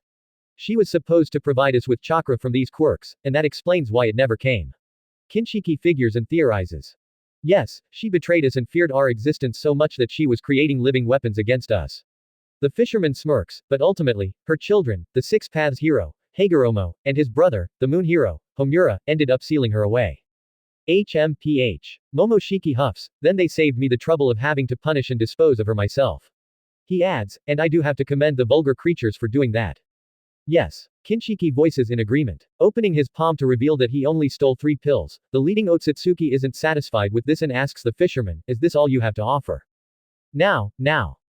She was supposed to provide us with chakra from these quirks, and that explains why it never came. Kinshiki figures and theorizes. Yes, she betrayed us and feared our existence so much that she was creating living weapons against us. The fisherman smirks, but ultimately, her children, the Six Paths hero, Hagoromo, and his brother, the Moon hero, Homura, ended up sealing her away. HMPH. Momoshiki huffs, then they saved me the trouble of having to punish and dispose of her myself. He adds, and I do have to commend the vulgar creatures for doing that. Yes. Kinshiki voices in agreement. Opening his palm to reveal that he only stole 3 pills, the leading Otsutsuki isn't satisfied with this and asks the fisherman, is this all you have to offer? Now,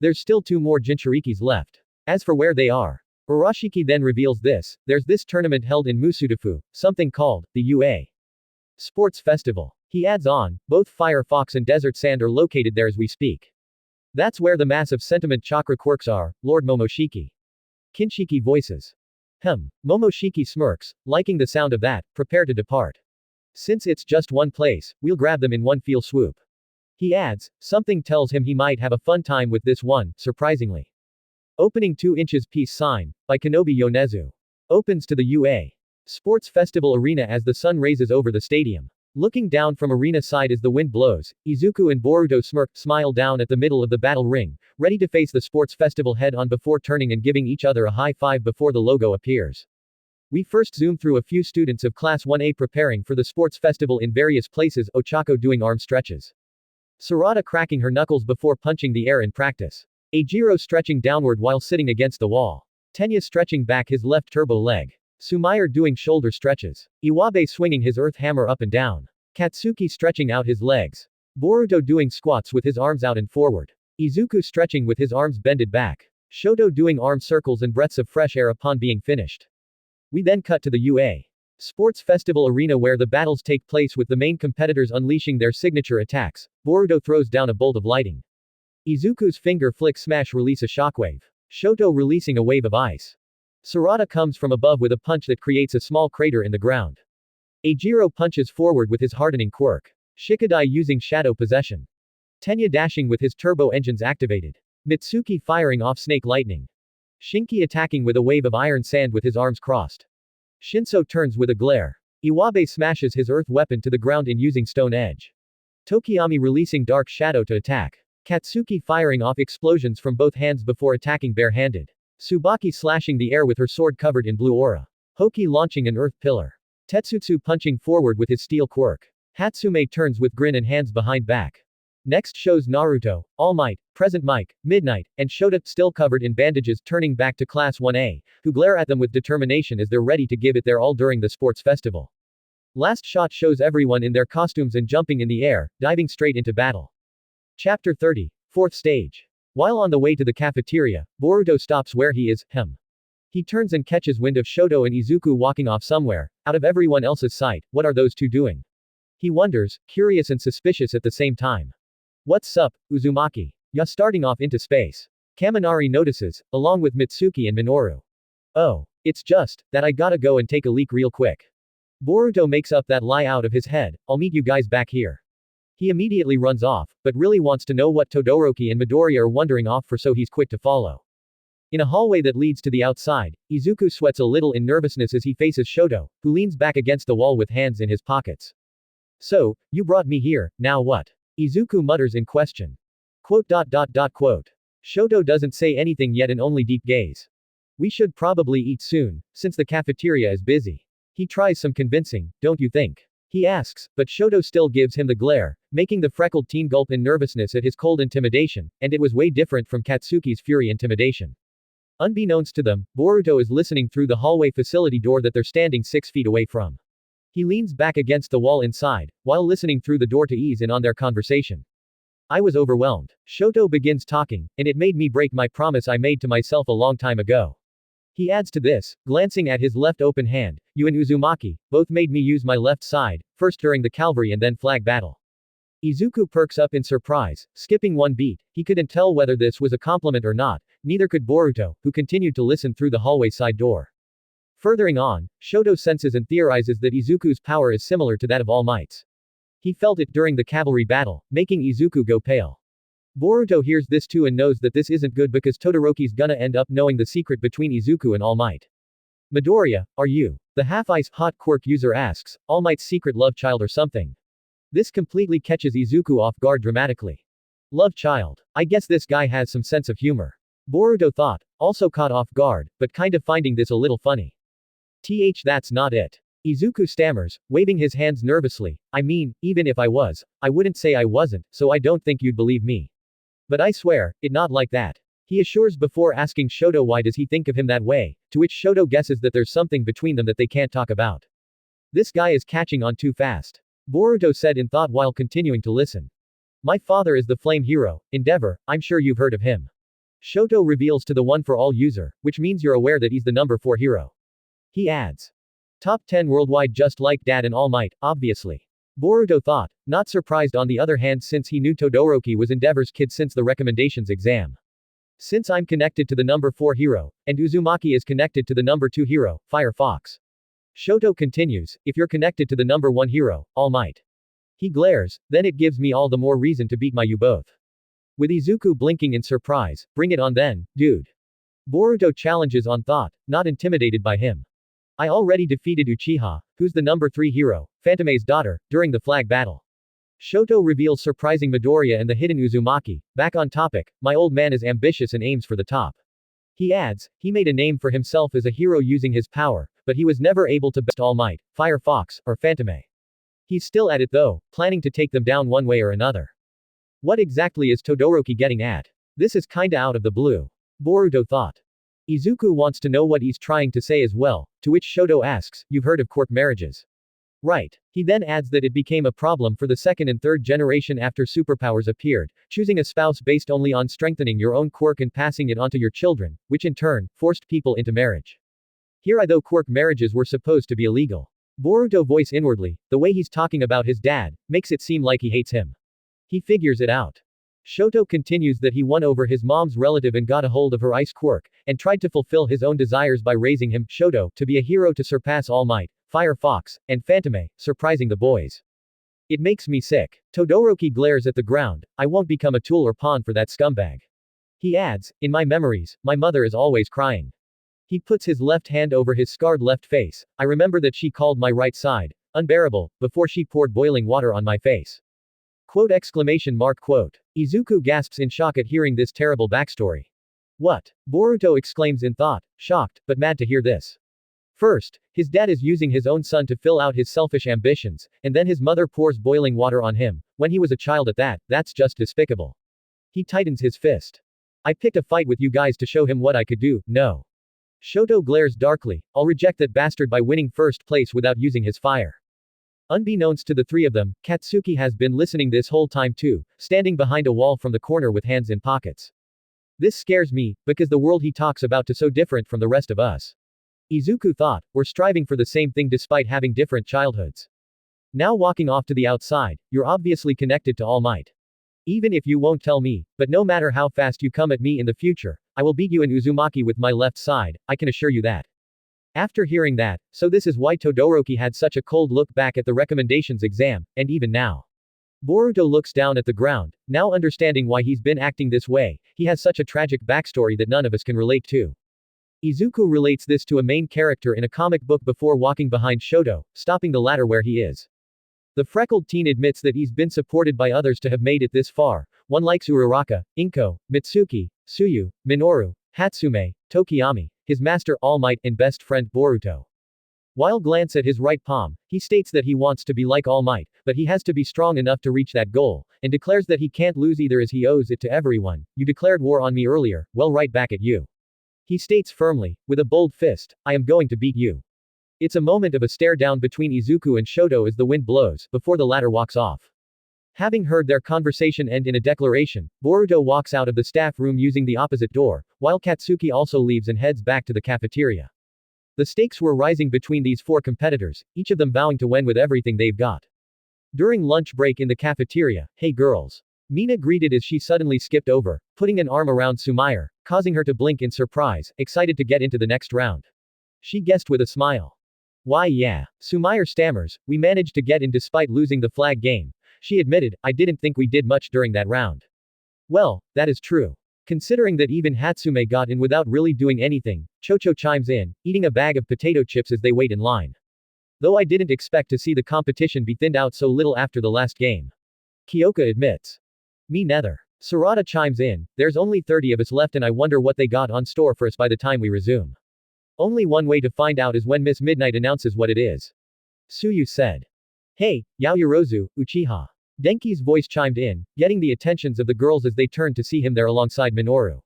there's still 2 more Jinchurikis left. As for where they are, Urashiki then reveals this, there's this tournament held in Musudafu, something called, the UA Sports Festival. He adds on, both Fire Fox and Desert Sand are located there as we speak. That's where the massive sentiment chakra quirks are, Lord Momoshiki. Kinshiki voices. Momoshiki smirks, liking the sound of that, prepare to depart. Since it's just one place, we'll grab them in one fell swoop. He adds, something tells him he might have a fun time with this one, surprisingly. Opening 2 inches peace sign, by Kenobi Yonezu. Opens to the UA Sports Festival Arena as the sun raises over the stadium. Looking down from arena side as the wind blows, Izuku and Boruto smile down at the middle of the battle ring, ready to face the sports festival head on before turning and giving each other a high five before the logo appears. We first zoom through a few students of Class 1A preparing for the sports festival in various places, Ochako doing arm stretches. Sarada cracking her knuckles before punching the air in practice. Eijiro stretching downward while sitting against the wall. Tenya stretching back his left turbo leg. Sumair doing shoulder stretches. Iwabe swinging his earth hammer up and down. Katsuki stretching out his legs. Boruto doing squats with his arms out and forward. Izuku stretching with his arms bended back. Shoto doing arm circles and breaths of fresh air upon being finished. We then cut to the UA Sports Festival Arena where the battles take place with the main competitors unleashing their signature attacks. Boruto throws down a bolt of lighting. Izuku's finger flick smash release a shockwave. Shoto releasing a wave of ice. Sarada comes from above with a punch that creates a small crater in the ground. Eijiro punches forward with his hardening quirk. Shikadai using shadow possession. Tenya dashing with his turbo engines activated. Mitsuki firing off snake lightning. Shinki attacking with a wave of iron sand with his arms crossed. Shinso turns with a glare. Iwabe smashes his earth weapon to the ground in using stone edge. Tokiyami releasing dark shadow to attack. Katsuki firing off explosions from both hands before attacking bare-handed. Tsubaki slashing the air with her sword covered in blue aura. Hoki launching an earth pillar. Tetsutsu punching forward with his steel quirk. Hatsume turns with grin and hands behind back. Next shows Naruto, All Might, Present Mic, Midnight, and Shota, still covered in bandages, turning back to Class 1A, who glare at them with determination as they're ready to give it their all during the sports festival. Last shot shows everyone in their costumes and jumping in the air, diving straight into battle. Chapter 30, 4th Stage. While on the way to the cafeteria, Boruto stops where he is. He turns and catches wind of Shoto and Izuku walking off somewhere, out of everyone else's sight. What are those two doing? He wonders, curious and suspicious at the same time. What's up, Uzumaki? Ya starting off into space. Kaminari notices, along with Mitsuki and Minoru. Oh, it's just that I gotta go and take a leak real quick. Boruto makes up that lie out of his head. I'll meet you guys back here. He immediately runs off, but really wants to know what Todoroki and Midoriya are wandering off for, so he's quick to follow. In a hallway that leads to the outside, Izuku sweats a little in nervousness as he faces Shoto, who leans back against the wall with hands in his pockets. So, you brought me here, now what? Izuku mutters in question. Quote. Shoto doesn't say anything yet and only deep gaze. We should probably eat soon, since the cafeteria is busy. He tries some convincing, don't you think? He asks, but Shoto still gives him the glare, making the freckled teen gulp in nervousness at his cold intimidation, and it was way different from Katsuki's fury intimidation. Unbeknownst to them, Boruto is listening through the hallway facility door that they're standing 6 feet away from. He leans back against the wall inside, while listening through the door to ease in on their conversation. I was overwhelmed. Shoto begins talking, and it made me break my promise I made to myself a long time ago. He adds to this, glancing at his left open hand, you and Uzumaki, both made me use my left side, first during the cavalry and then flag battle. Izuku perks up in surprise, skipping one beat. He couldn't tell whether this was a compliment or not, neither could Boruto, who continued to listen through the hallway side door. Furthering on, Shoto senses and theorizes that Izuku's power is similar to that of All Might's. He felt it during the cavalry battle, making Izuku go pale. Boruto hears this too and knows that this isn't good because Todoroki's gonna end up knowing the secret between Izuku and All Might. Midoriya, are you the half-ice hot quirk user asks, All Might's secret love child or something? This completely catches Izuku off guard dramatically. Love child. I guess this guy has some sense of humor. Boruto thought, also caught off guard, but kind of finding this a little funny. That's not it. Izuku stammers, waving his hands nervously. I mean, even if I was, I wouldn't say I wasn't, so I don't think you'd believe me. But I swear, it not like that. He assures before asking Shoto why does he think of him that way, to which Shoto guesses that there's something between them that they can't talk about. This guy is catching on too fast. Boruto said in thought while continuing to listen. My father is the flame hero, Endeavor, I'm sure you've heard of him. Shoto reveals to the One for All user, which means you're aware that he's the number 4 hero. He adds. Top 10 worldwide just like Dad and All Might, obviously. Boruto thought, not surprised on the other hand since he knew Todoroki was Endeavor's kid since the recommendations exam. Since I'm connected to the number 4 hero, and Uzumaki is connected to the number 2 hero, Fire Fox. Shoto continues, if you're connected to the number 1 hero, All Might. He glares, then it gives me all the more reason to beat you both. With Izuku blinking in surprise, bring it on then, dude. Boruto challenges on thought, not intimidated by him. I already defeated Uchiha, who's the number 3 hero, Fantome's daughter, during the flag battle. Shoto reveals surprising Midoriya and the hidden Uzumaki. Back on topic, my old man is ambitious and aims for the top. He adds, he made a name for himself as a hero using his power, but he was never able to beat All Might, Fire Fox, or Fantome. He's still at it though, planning to take them down one way or another. What exactly is Todoroki getting at? This is kinda out of the blue. Boruto thought. Izuku wants to know what he's trying to say as well, to which Shoto asks, you've heard of Quirk marriages. Right. He then adds that it became a problem for the second and third generation after superpowers appeared, choosing a spouse based only on strengthening your own quirk and passing it onto your children, which in turn, forced people into marriage. Here I though quirk marriages were supposed to be illegal. Boruto voice inwardly, the way he's talking about his dad, makes it seem like he hates him. He figures it out. Shoto continues that he won over his mom's relative and got a hold of her ice quirk, and tried to fulfill his own desires by raising him, Shoto, to be a hero to surpass All Might, Fire Fox, and Fantome, surprising the boys. It makes me sick. Todoroki glares at the ground, I won't become a tool or pawn for that scumbag. He adds, in my memories, my mother is always crying. He puts his left hand over his scarred left face, I remember that she called my right side, unbearable, before she poured boiling water on my face. Quote exclamation mark quote. Izuku gasps in shock at hearing this terrible backstory. What? Boruto exclaims in thought, shocked, but mad to hear this. First, his dad is using his own son to fill out his selfish ambitions, and then his mother pours boiling water on him, when he was a child at that, that's just despicable. He tightens his fist. I picked a fight with you guys to show him what I could do, no. Shoto glares darkly, I'll reject that bastard by winning first place without using his fire. Unbeknownst to the three of them, Katsuki has been listening this whole time too, standing behind a wall from the corner with hands in pockets. This scares me, because the world he talks about is so different from the rest of us. Izuku thought, we're striving for the same thing despite having different childhoods. Now walking off to the outside, you're obviously connected to All Might. Even if you won't tell me, but no matter how fast you come at me in the future, I will beat you in Uzumaki with my left side, I can assure you that. After hearing that, so this is why Todoroki had such a cold look back at the recommendations exam, and even now. Boruto looks down at the ground, now understanding why he's been acting this way, he has such a tragic backstory that none of us can relate to. Izuku relates this to a main character in a comic book before walking behind Shoto, stopping the latter where he is. The freckled teen admits that he's been supported by others to have made it this far, one likes Uraraka, Inko, Mitsuki, Tsuyu, Minoru, Hatsume, Tokiyami, his master All Might, and best friend Boruto. While glance at his right palm, he states that he wants to be like All Might, but he has to be strong enough to reach that goal, and declares that he can't lose either as he owes it to everyone. You declared war on me earlier, well right back at you. He states firmly, with a bold fist, I am going to beat you. It's a moment of a stare down between Izuku and Shoto as the wind blows, before the latter walks off. Having heard their conversation end in a declaration, Boruto walks out of the staff room using the opposite door, while Katsuki also leaves and heads back to the cafeteria. The stakes were rising between these four competitors, each of them vowing to win with everything they've got. During lunch break in the cafeteria, hey girls. Mina greeted as she suddenly skipped over, putting an arm around Sumair, causing her to blink in surprise, excited to get into the next round. She guessed with a smile. Why yeah. Sumair stammers, we managed to get in despite losing the flag game. She admitted, I didn't think we did much during that round. Well, that is true. Considering that even Hatsume got in without really doing anything, Chocho chimes in, eating a bag of potato chips as they wait in line. Though I didn't expect to see the competition be thinned out so little after the last game. Kyoka admits. Me neither. Sarada chimes in, there's only 30 of us left and I wonder what they got on store for us by the time we resume. Only one way to find out is when Miss Midnight announces what it is. Tsuyu said. Hey, Yaoyorozu, Uchiha. Denki's voice chimed in, getting the attentions of the girls as they turned to see him there alongside Minoru.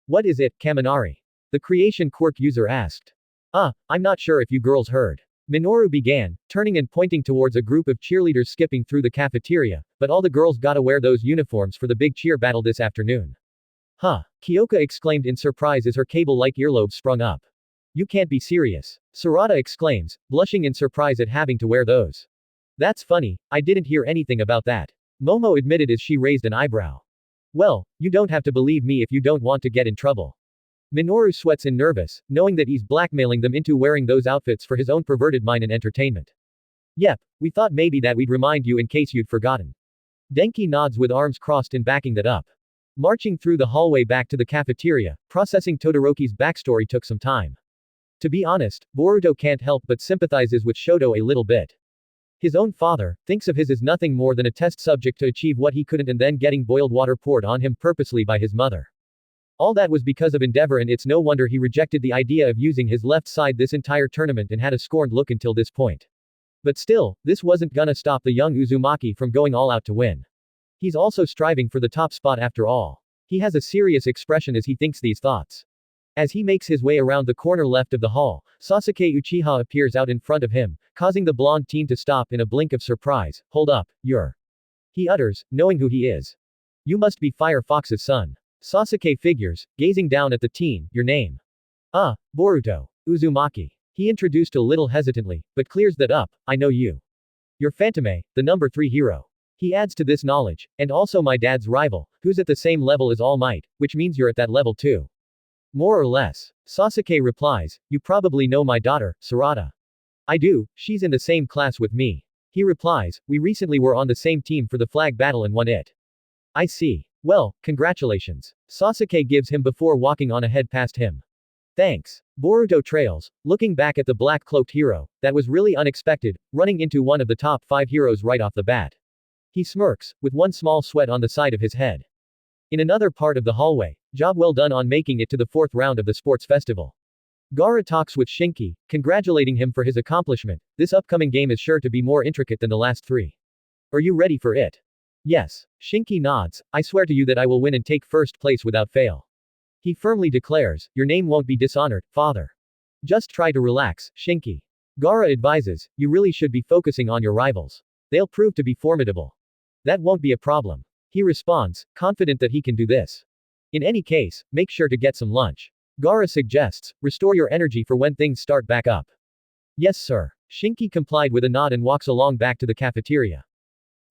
What is it, Kaminari? The creation quirk user asked. I'm not sure if you girls heard. Minoru began, turning and pointing towards a group of cheerleaders skipping through the cafeteria, but all the girls gotta wear those uniforms for the big cheer battle this afternoon. Huh, Kyoka exclaimed in surprise as her cable-like earlobe sprung up. You can't be serious. Sarada exclaims, blushing in surprise at having to wear those. That's funny, I didn't hear anything about that. Momo admitted as she raised an eyebrow. Well, you don't have to believe me if you don't want to get in trouble. Minoru sweats in nervous, knowing that he's blackmailing them into wearing those outfits for his own perverted mind and entertainment. Yep, we thought maybe that we'd remind you in case you'd forgotten. Denki nods with arms crossed in backing that up. Marching through the hallway back to the cafeteria, processing Todoroki's backstory took some time. To be honest, Boruto can't help but sympathizes with Shoto a little bit. His own father thinks of his as nothing more than a test subject to achieve what he couldn't and then getting boiled water poured on him purposely by his mother. All that was because of endeavor, and it's no wonder he rejected the idea of using his left side this entire tournament and had a scorned look until this point. But still, this wasn't gonna stop the young Uzumaki from going all out to win. He's also striving for the top spot after all. He has a serious expression as he thinks these thoughts. As he makes his way around the corner left of the hall, Sasuke Uchiha appears out in front of him, causing the blonde teen to stop in a blink of surprise. Hold up, you're. He utters, knowing who he is. You must be Fire Fox's son. Sasuke figures, gazing down at the teen. Your name? Boruto Uzumaki. He introduced a little hesitantly, but clears that up. I know you. You're Phantome, the number 3 hero. He adds to this knowledge, and also my dad's rival, who's at the same level as All Might, which means you're at that level too. More or less. Sasuke replies, you probably know my daughter, Sarada. I do, she's in the same class with me. He replies, we recently were on the same team for the flag battle and won it. I see. Well, congratulations. Sasuke gives him before walking on ahead past him. Thanks. Boruto trails, looking back at the black-cloaked hero. That was really unexpected, running into one of the top 5 heroes right off the bat. He smirks, with one small sweat on the side of his head. In another part of the hallway, job well done on making it to the 4th round of the sports festival. Gaara talks with Shinki, congratulating him for his accomplishment. This upcoming game is sure to be more intricate than the last 3. Are you ready for it? Yes. Shinki nods, I swear to you that I will win and take first place without fail. He firmly declares, your name won't be dishonored, father. Just try to relax, Shinki. Gaara advises, you really should be focusing on your rivals. They'll prove to be formidable. That won't be a problem. He responds, confident that he can do this. In any case, make sure to get some lunch. Gaara suggests, restore your energy for when things start back up. Yes sir. Shinki complied with a nod and walks along back to the cafeteria.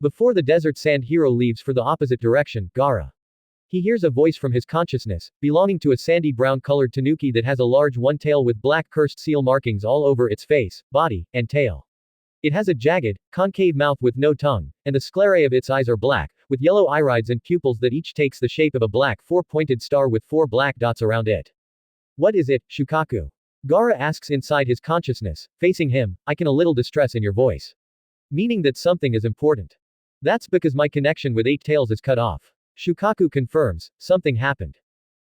Before the desert sand hero leaves for the opposite direction, Gaara. He hears a voice from his consciousness, belonging to a sandy brown-colored tanuki that has a large one tail with black cursed seal markings all over its face, body, and tail. It has a jagged, concave mouth with no tongue, and the sclerae of its eyes are black, with yellow irides and pupils that each takes the shape of a black 4-pointed star with 4 black dots around it. What is it, Shukaku? Gaara asks inside his consciousness, facing him, I can a little distress in your voice. Meaning that something is important. That's because my connection with 8 tails is cut off. Shukaku confirms, something happened.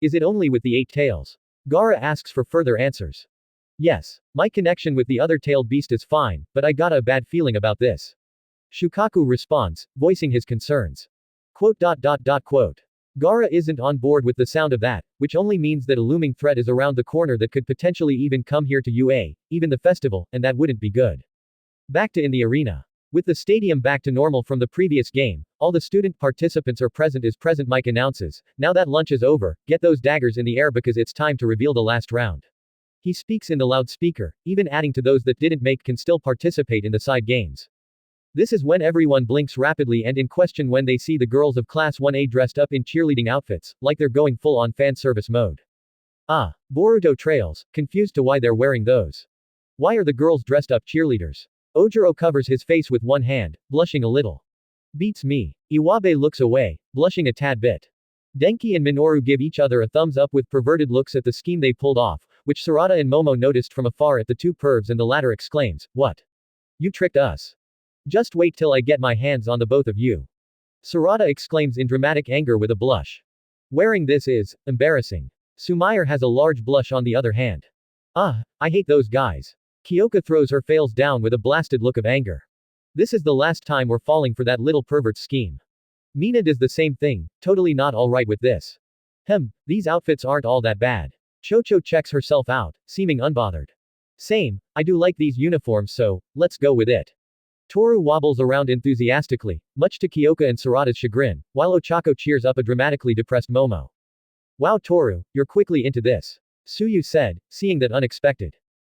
Is it only with the 8 tails? Gaara asks for further answers. Yes. My connection with the other tailed beast is fine, but I got a bad feeling about this. Shukaku responds, voicing his concerns. Quote. Gaara isn't on board with the sound of that, which only means that a looming threat is around the corner that could potentially even come here to UA, even the festival, and that wouldn't be good. Back to in the arena. With the stadium back to normal from the previous game, all the student participants are present as President Mike announces, now that lunch is over, get those daggers in the air because it's time to reveal the last round. He speaks in the loudspeaker, even adding to those that didn't make can still participate in the side games. This is when everyone blinks rapidly and in question when they see the girls of Class 1A dressed up in cheerleading outfits, like they're going full on fan service mode. Boruto trails, confused to why they're wearing those. Why are the girls dressed up cheerleaders? Ojiro covers his face with one hand, blushing a little. Beats me. Iwabe looks away, blushing a tad bit. Denki and Minoru give each other a thumbs up with perverted looks at the scheme they pulled off, which Sarada and Momo noticed from afar at the 2 pervs, and the latter exclaims, what? You tricked us. Just wait till I get my hands on the both of you. Sarada exclaims in dramatic anger with a blush. Wearing this is embarrassing. Sumire has a large blush on the other hand. I hate those guys. Kyoka throws her fails down with a blasted look of anger. This is the last time we're falling for that little pervert's scheme. Mina does the same thing, totally not alright with this. These outfits aren't all that bad. Chocho checks herself out, seeming unbothered. Same, I do like these uniforms so, let's go with it. Toru wobbles around enthusiastically, much to Kyoka and Sarada's chagrin, while Ochako cheers up a dramatically depressed Momo. Wow Toru, you're quickly into this. Suyu said, seeing that unexpected.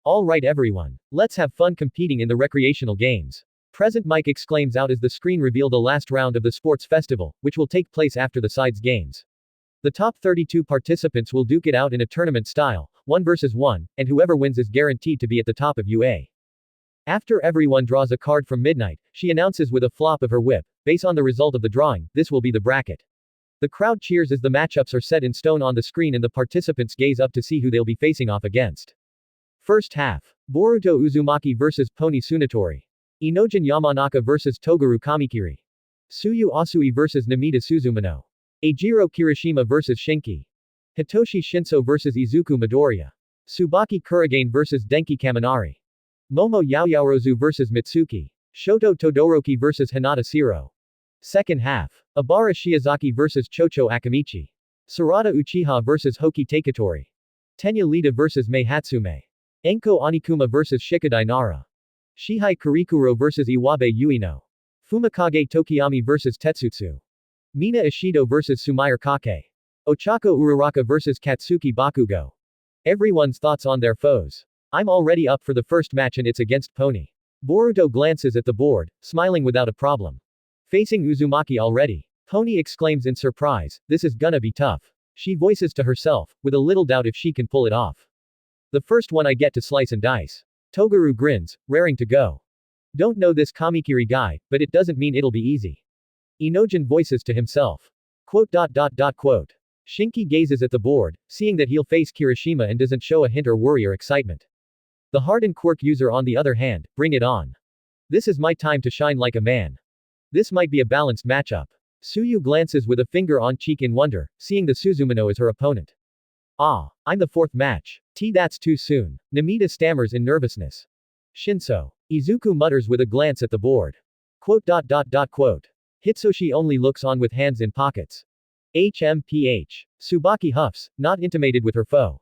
All right everyone. Let's have fun competing in the recreational games. Present Mike exclaims out as the screen reveal the last round of the sports festival, which will take place after the sides games. The top 32 participants will duke it out in a tournament style, 1 versus 1, and whoever wins is guaranteed to be at the top of UA. After everyone draws a card from Midnight, she announces with a flop of her whip, based on the result of the drawing, this will be the bracket. The crowd cheers as the matchups are set in stone on the screen and the participants gaze up to see who they'll be facing off against. First half. Boruto Uzumaki vs Pony Tsunatori. Inojin Yamanaka vs Togaru Kamikiri. Tsuyu Asui vs Namita Suzumono. Eijiro Kirishima vs Shinki. Hitoshi Shinso vs Izuku Midoriya. Tsubaki Kurigane vs Denki Kaminari. Momo Yaoyaorozu vs Mitsuki. Shoto Todoroki vs Hinata Shiro. Second half. Abara Shiozaki vs Chocho Akamichi. Sarada Uchiha vs Hoki Taketori. Tenya Lita vs Mei Hatsume. Enko Anikuma vs Shikadai Nara. Shihai Kurikuro vs Iwabe Yuino. Fumikage Tokiyami vs Tetsutsu. Mina Ishido vs Sumire Kake. Ochako Uraraka vs Katsuki Bakugo. Everyone's thoughts on their foes. I'm already up for the first match and it's against Pony. Boruto glances at the board, smiling without a problem. Facing Uzumaki already. Pony exclaims in surprise, this is gonna be tough. She voices to herself, with a little doubt if she can pull it off. The first one I get to slice and dice. Togaru grins, raring to go. Don't know this Kamikiri guy, but it doesn't mean it'll be easy. Inojin voices to himself. Quote. Shinki gazes at the board, seeing that he'll face Kirishima and doesn't show a hint or worry or excitement. The hardened Quirk user on the other hand, bring it on. This is my time to shine like a man. This might be a balanced matchup. Tsuyu glances with a finger on cheek in wonder, seeing the Suzumono as her opponent. Ah, I'm the fourth match. That's too soon. Namita stammers in nervousness. Shinso. Izuku mutters with a glance at the board. Quote. Hitsushi only looks on with hands in pockets. HMPH. Tsubaki huffs, not intimated with her foe.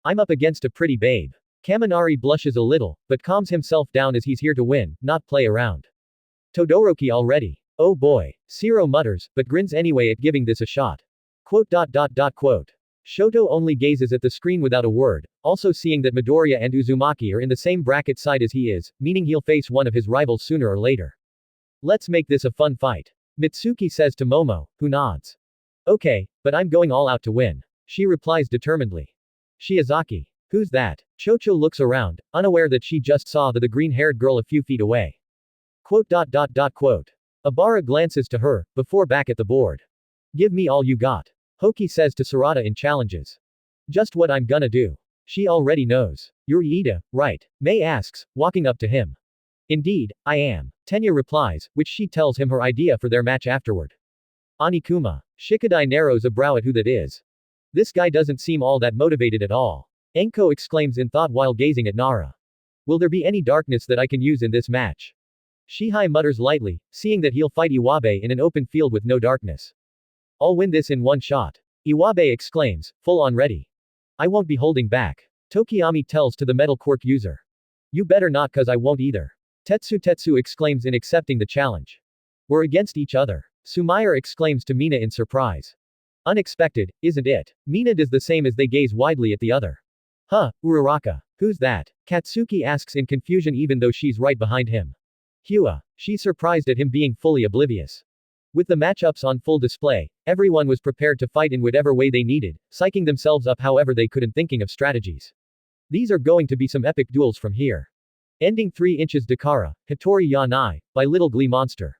I'm up against a pretty babe. Kaminari blushes a little, but calms himself down as he's here to win, not play around. Todoroki already. Oh boy. Shiro mutters, but grins anyway at giving this a shot. Quote. Shoto only gazes at the screen without a word, also seeing that Midoriya and Uzumaki are in the same bracket side as he is, meaning he'll face one of his rivals sooner or later. Let's make this a fun fight. Mitsuki says to Momo, who nods. Okay, but I'm going all out to win. She replies determinedly. Shiozaki. Who's that? Chocho looks around, unaware that she just saw the green-haired girl a few feet away. Quote. Abara glances to her, before back at the board. Give me all you got. Hoki says to Sarada in challenges. Just what I'm gonna do. She already knows. You're Iida, right? Mei asks, walking up to him. Indeed, I am. Tenya replies, which she tells him her idea for their match afterward. Anikuma. Shikadai narrows a brow at who that is. This guy doesn't seem all that motivated at all. Enko exclaims in thought while gazing at Nara. Will there be any darkness that I can use in this match? Shihai mutters lightly, seeing that he'll fight Iwabe in an open field with no darkness. I'll win this in one shot. Iwabe exclaims, full on ready. I won't be holding back. Tokiyami tells to the metal quirk user. You better not cause I won't either. Tetsu exclaims in accepting the challenge. We're against each other. Sumire exclaims to Mina in surprise. Unexpected, isn't it? Mina does the same as they gaze widely at the other. Huh, Uraraka. Who's that? Katsuki asks in confusion even though she's right behind him. Hua. She's surprised at him being fully oblivious. With the matchups on full display, everyone was prepared to fight in whatever way they needed, psyching themselves up however they could and thinking of strategies. These are going to be some epic duels from here. Ending 3 inches Dakara, Hitori ya Nai, by Little Glee Monster.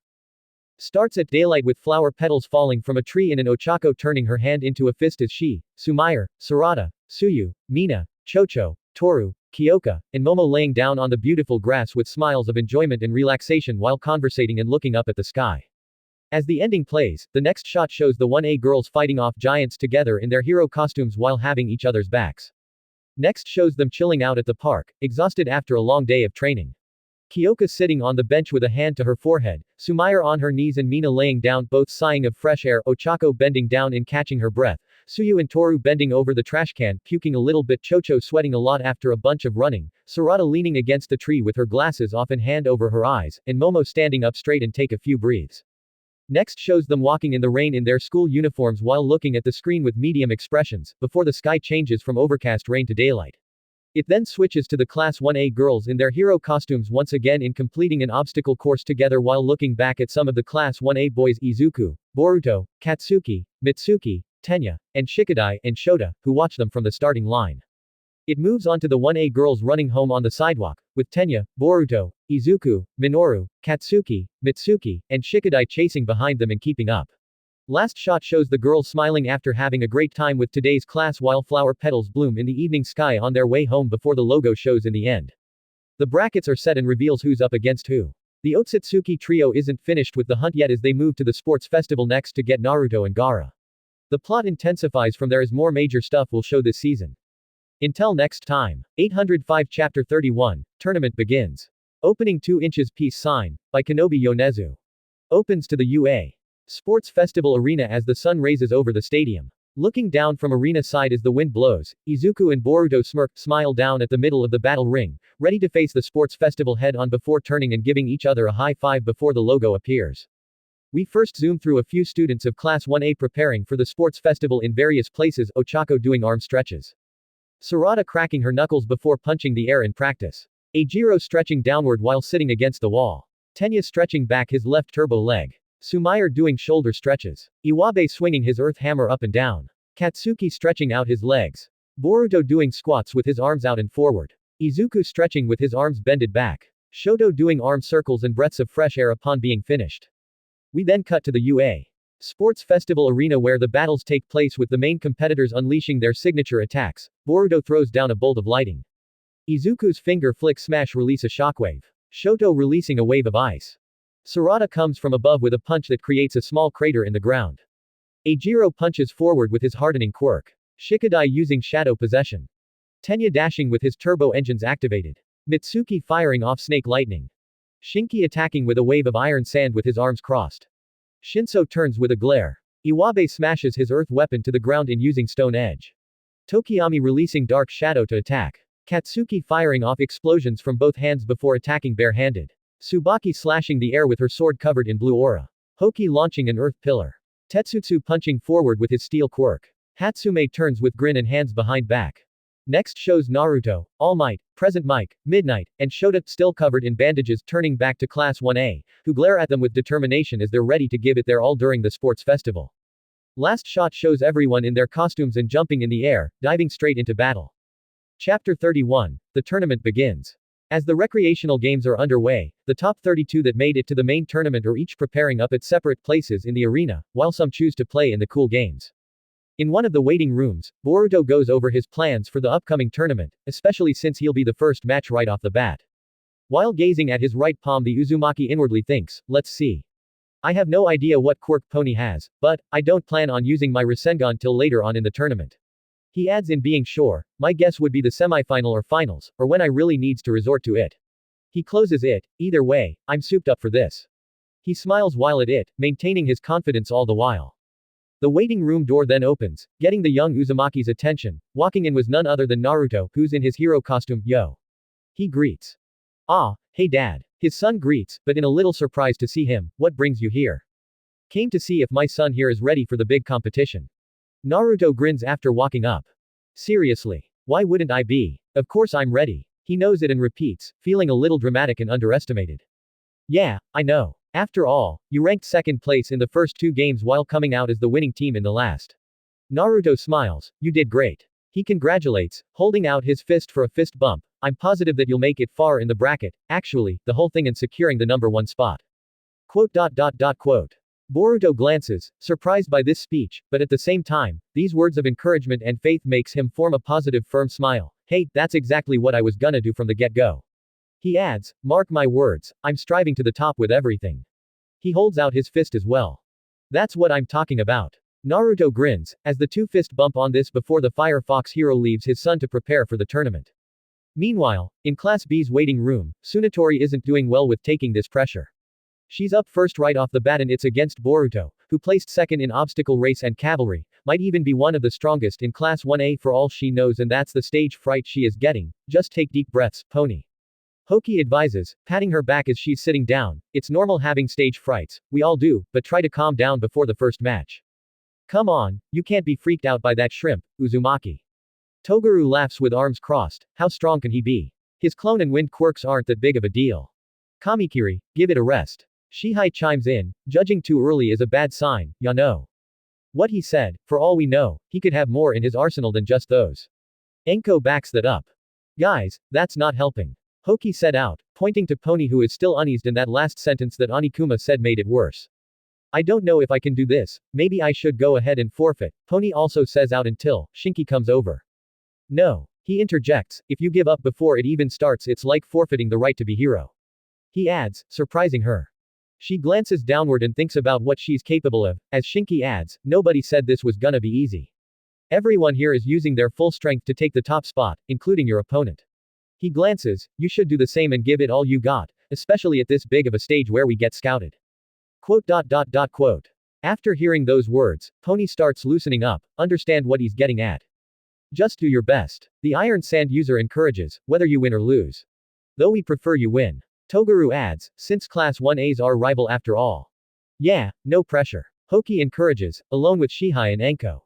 Starts at daylight with flower petals falling from a tree and an Ochako turning her hand into a fist as she, Sumire, Sarada, Tsuyu, Mina, Chocho, Toru, Kyoka, and Momo laying down on the beautiful grass with smiles of enjoyment and relaxation while conversating and looking up at the sky. As the ending plays, the next shot shows the 1A girls fighting off giants together in their hero costumes while having each other's backs. Next shows them chilling out at the park, exhausted after a long day of training. Kyoka sitting on the bench with a hand to her forehead, Sumire on her knees and Mina laying down, both sighing of fresh air, Ochako bending down and catching her breath, Tsuyu and Toru bending over the trash can, puking a little bit, Chocho sweating a lot after a bunch of running, Sarada leaning against the tree with her glasses off and hand over her eyes, and Momo standing up straight and take a few breaths. Next shows them walking in the rain in their school uniforms while looking at the screen with medium expressions, before the sky changes from overcast rain to daylight. It then switches to the Class 1A girls in their hero costumes once again in completing an obstacle course together while looking back at some of the Class 1A boys Izuku, Boruto, Katsuki, Mitsuki, Tenya, and Shikadai, and Shota, who watch them from the starting line. It moves on to the 1A girls running home on the sidewalk, with Tenya, Boruto, Izuku, Minoru, Katsuki, Mitsuki, and Shikadai chasing behind them and keeping up. Last shot shows the girls smiling after having a great time with today's class while flower petals bloom in the evening sky on their way home before the logo shows in the end. The brackets are set and reveals who's up against who. The Otsutsuki trio isn't finished with the hunt yet as they move to the sports festival next to get Naruto and Gaara. The plot intensifies from there as more major stuff will show this season. Until next time. 805 Chapter 31, Tournament begins. Opening 2 inches peace sign, by Kenobi Yonezu. Opens to the UA Sports Festival Arena as the sun raises over the stadium. Looking down from arena side as the wind blows, Izuku and Boruto smile down at the middle of the battle ring, ready to face the sports festival head on before turning and giving each other a high five before the logo appears. We first zoom through a few students of Class 1A preparing for the sports festival in various places, Ochako doing arm stretches. Sarada cracking her knuckles before punching the air in practice. Eijiro stretching downward while sitting against the wall. Tenya stretching back his left turbo leg. Sumair doing shoulder stretches. Iwabe swinging his earth hammer up and down. Katsuki stretching out his legs. Boruto doing squats with his arms out and forward. Izuku stretching with his arms bended back. Shoto doing arm circles and breaths of fresh air upon being finished. We then cut to the UA Sports Festival Arena where the battles take place with the main competitors unleashing their signature attacks. Boruto throws down a bolt of lighting. Izuku's finger flick smash release a shockwave. Shoto releasing a wave of ice. Sarada comes from above with a punch that creates a small crater in the ground. Eijiro punches forward with his hardening quirk. Shikadai using shadow possession. Tenya dashing with his turbo engines activated. Mitsuki firing off snake lightning. Shinki attacking with a wave of iron sand with his arms crossed. Shinso turns with a glare. Iwabe smashes his earth weapon to the ground in using stone edge. Tokiyami releasing dark shadow to attack. Katsuki firing off explosions from both hands before attacking bare-handed. Tsubaki slashing the air with her sword covered in blue aura. Hoki launching an earth pillar. Tetsutsu punching forward with his steel quirk. Hatsume turns with grin and hands behind back. Next shows Naruto, All Might, Present Mic, Midnight, and Shota, still covered in bandages, turning back to Class 1A, who glare at them with determination as they're ready to give it their all during the sports festival. Last shot shows everyone in their costumes and jumping in the air, diving straight into battle. Chapter 31, the tournament begins. As the recreational games are underway, the top 32 that made it to the main tournament are each preparing up at separate places in the arena, while some choose to play in the cool games. In one of the waiting rooms, Boruto goes over his plans for the upcoming tournament, especially since he'll be the first match right off the bat. While gazing at his right palm, the Uzumaki inwardly thinks, let's see. I have no idea what quirk Pony has, but I don't plan on using my Rasengan till later on in the tournament. He adds, in being sure, my guess would be the semifinal or finals, or when I really needs to resort to it. He closes it, either way, I'm souped up for this. He smiles while at it, maintaining his confidence all the while. The waiting room door then opens, getting the young Uzumaki's attention. Walking in was none other than Naruto, who's in his hero costume. Yo. He greets. Ah, hey dad. His son greets, but in a little surprise to see him. What brings you here? Came to see if my son here is ready for the big competition. Naruto grins after walking up. Seriously. Why wouldn't I be? Of course I'm ready. He knows it and repeats, feeling a little dramatic and underestimated. Yeah, I know. After all, you ranked second place in the first 2 games while coming out as the winning team in the last. Naruto smiles, you did great. He congratulates, holding out his fist for a fist bump. I'm positive that you'll make it far in the bracket, actually, the whole thing, and securing the number 1 spot. Quote. Boruto glances, surprised by this speech, but at the same time, these words of encouragement and faith makes him form a positive, firm smile. Hey, that's exactly what I was gonna do from the get-go. He adds, mark my words, I'm striving to the top with everything. He holds out his fist as well. That's what I'm talking about. Naruto grins, as the 2 fist bump on this before the Fire Fox hero leaves his son to prepare for the tournament. Meanwhile, in Class B's waiting room, Tsunatori isn't doing well with taking this pressure. She's up first right off the bat and it's against Boruto, who placed second in obstacle race and cavalry, might even be one of the strongest in Class 1A for all she knows, and that's the stage fright she is getting. Just take deep breaths, Pony. Hoki advises, patting her back as she's sitting down. It's normal having stage frights, we all do, but try to calm down before the first match. Come on, you can't be freaked out by that shrimp, Uzumaki. Toguru laughs with arms crossed, how strong can he be? His clone and wind quirks aren't that big of a deal. Kamikiri, give it a rest. Shihai chimes in, judging too early is a bad sign, ya know. What he said, for all we know, he could have more in his arsenal than just those. Enko backs that up. Guys, that's not helping. Hoki said out, pointing to Pony, who is still uneased, and that last sentence that Anikuma said made it worse. I don't know if I can do this, maybe I should go ahead and forfeit, Pony also says out until Shinki comes over. No. He interjects, if you give up before it even starts it's like forfeiting the right to be hero. He adds, surprising her. She glances downward and thinks about what she's capable of, as Shinki adds, nobody said this was gonna be easy. Everyone here is using their full strength to take the top spot, including your opponent. He glances, you should do the same and give it all you got, especially at this big of a stage where we get scouted. Quote. After hearing those words, Pony starts loosening up, understand what he's getting at. Just do your best. The Iron Sand user encourages, whether you win or lose. Though we prefer you win. Toguru adds, since Class 1A's our rival after all. Yeah, no pressure. Hoki encourages, alone with Shihai and Enko.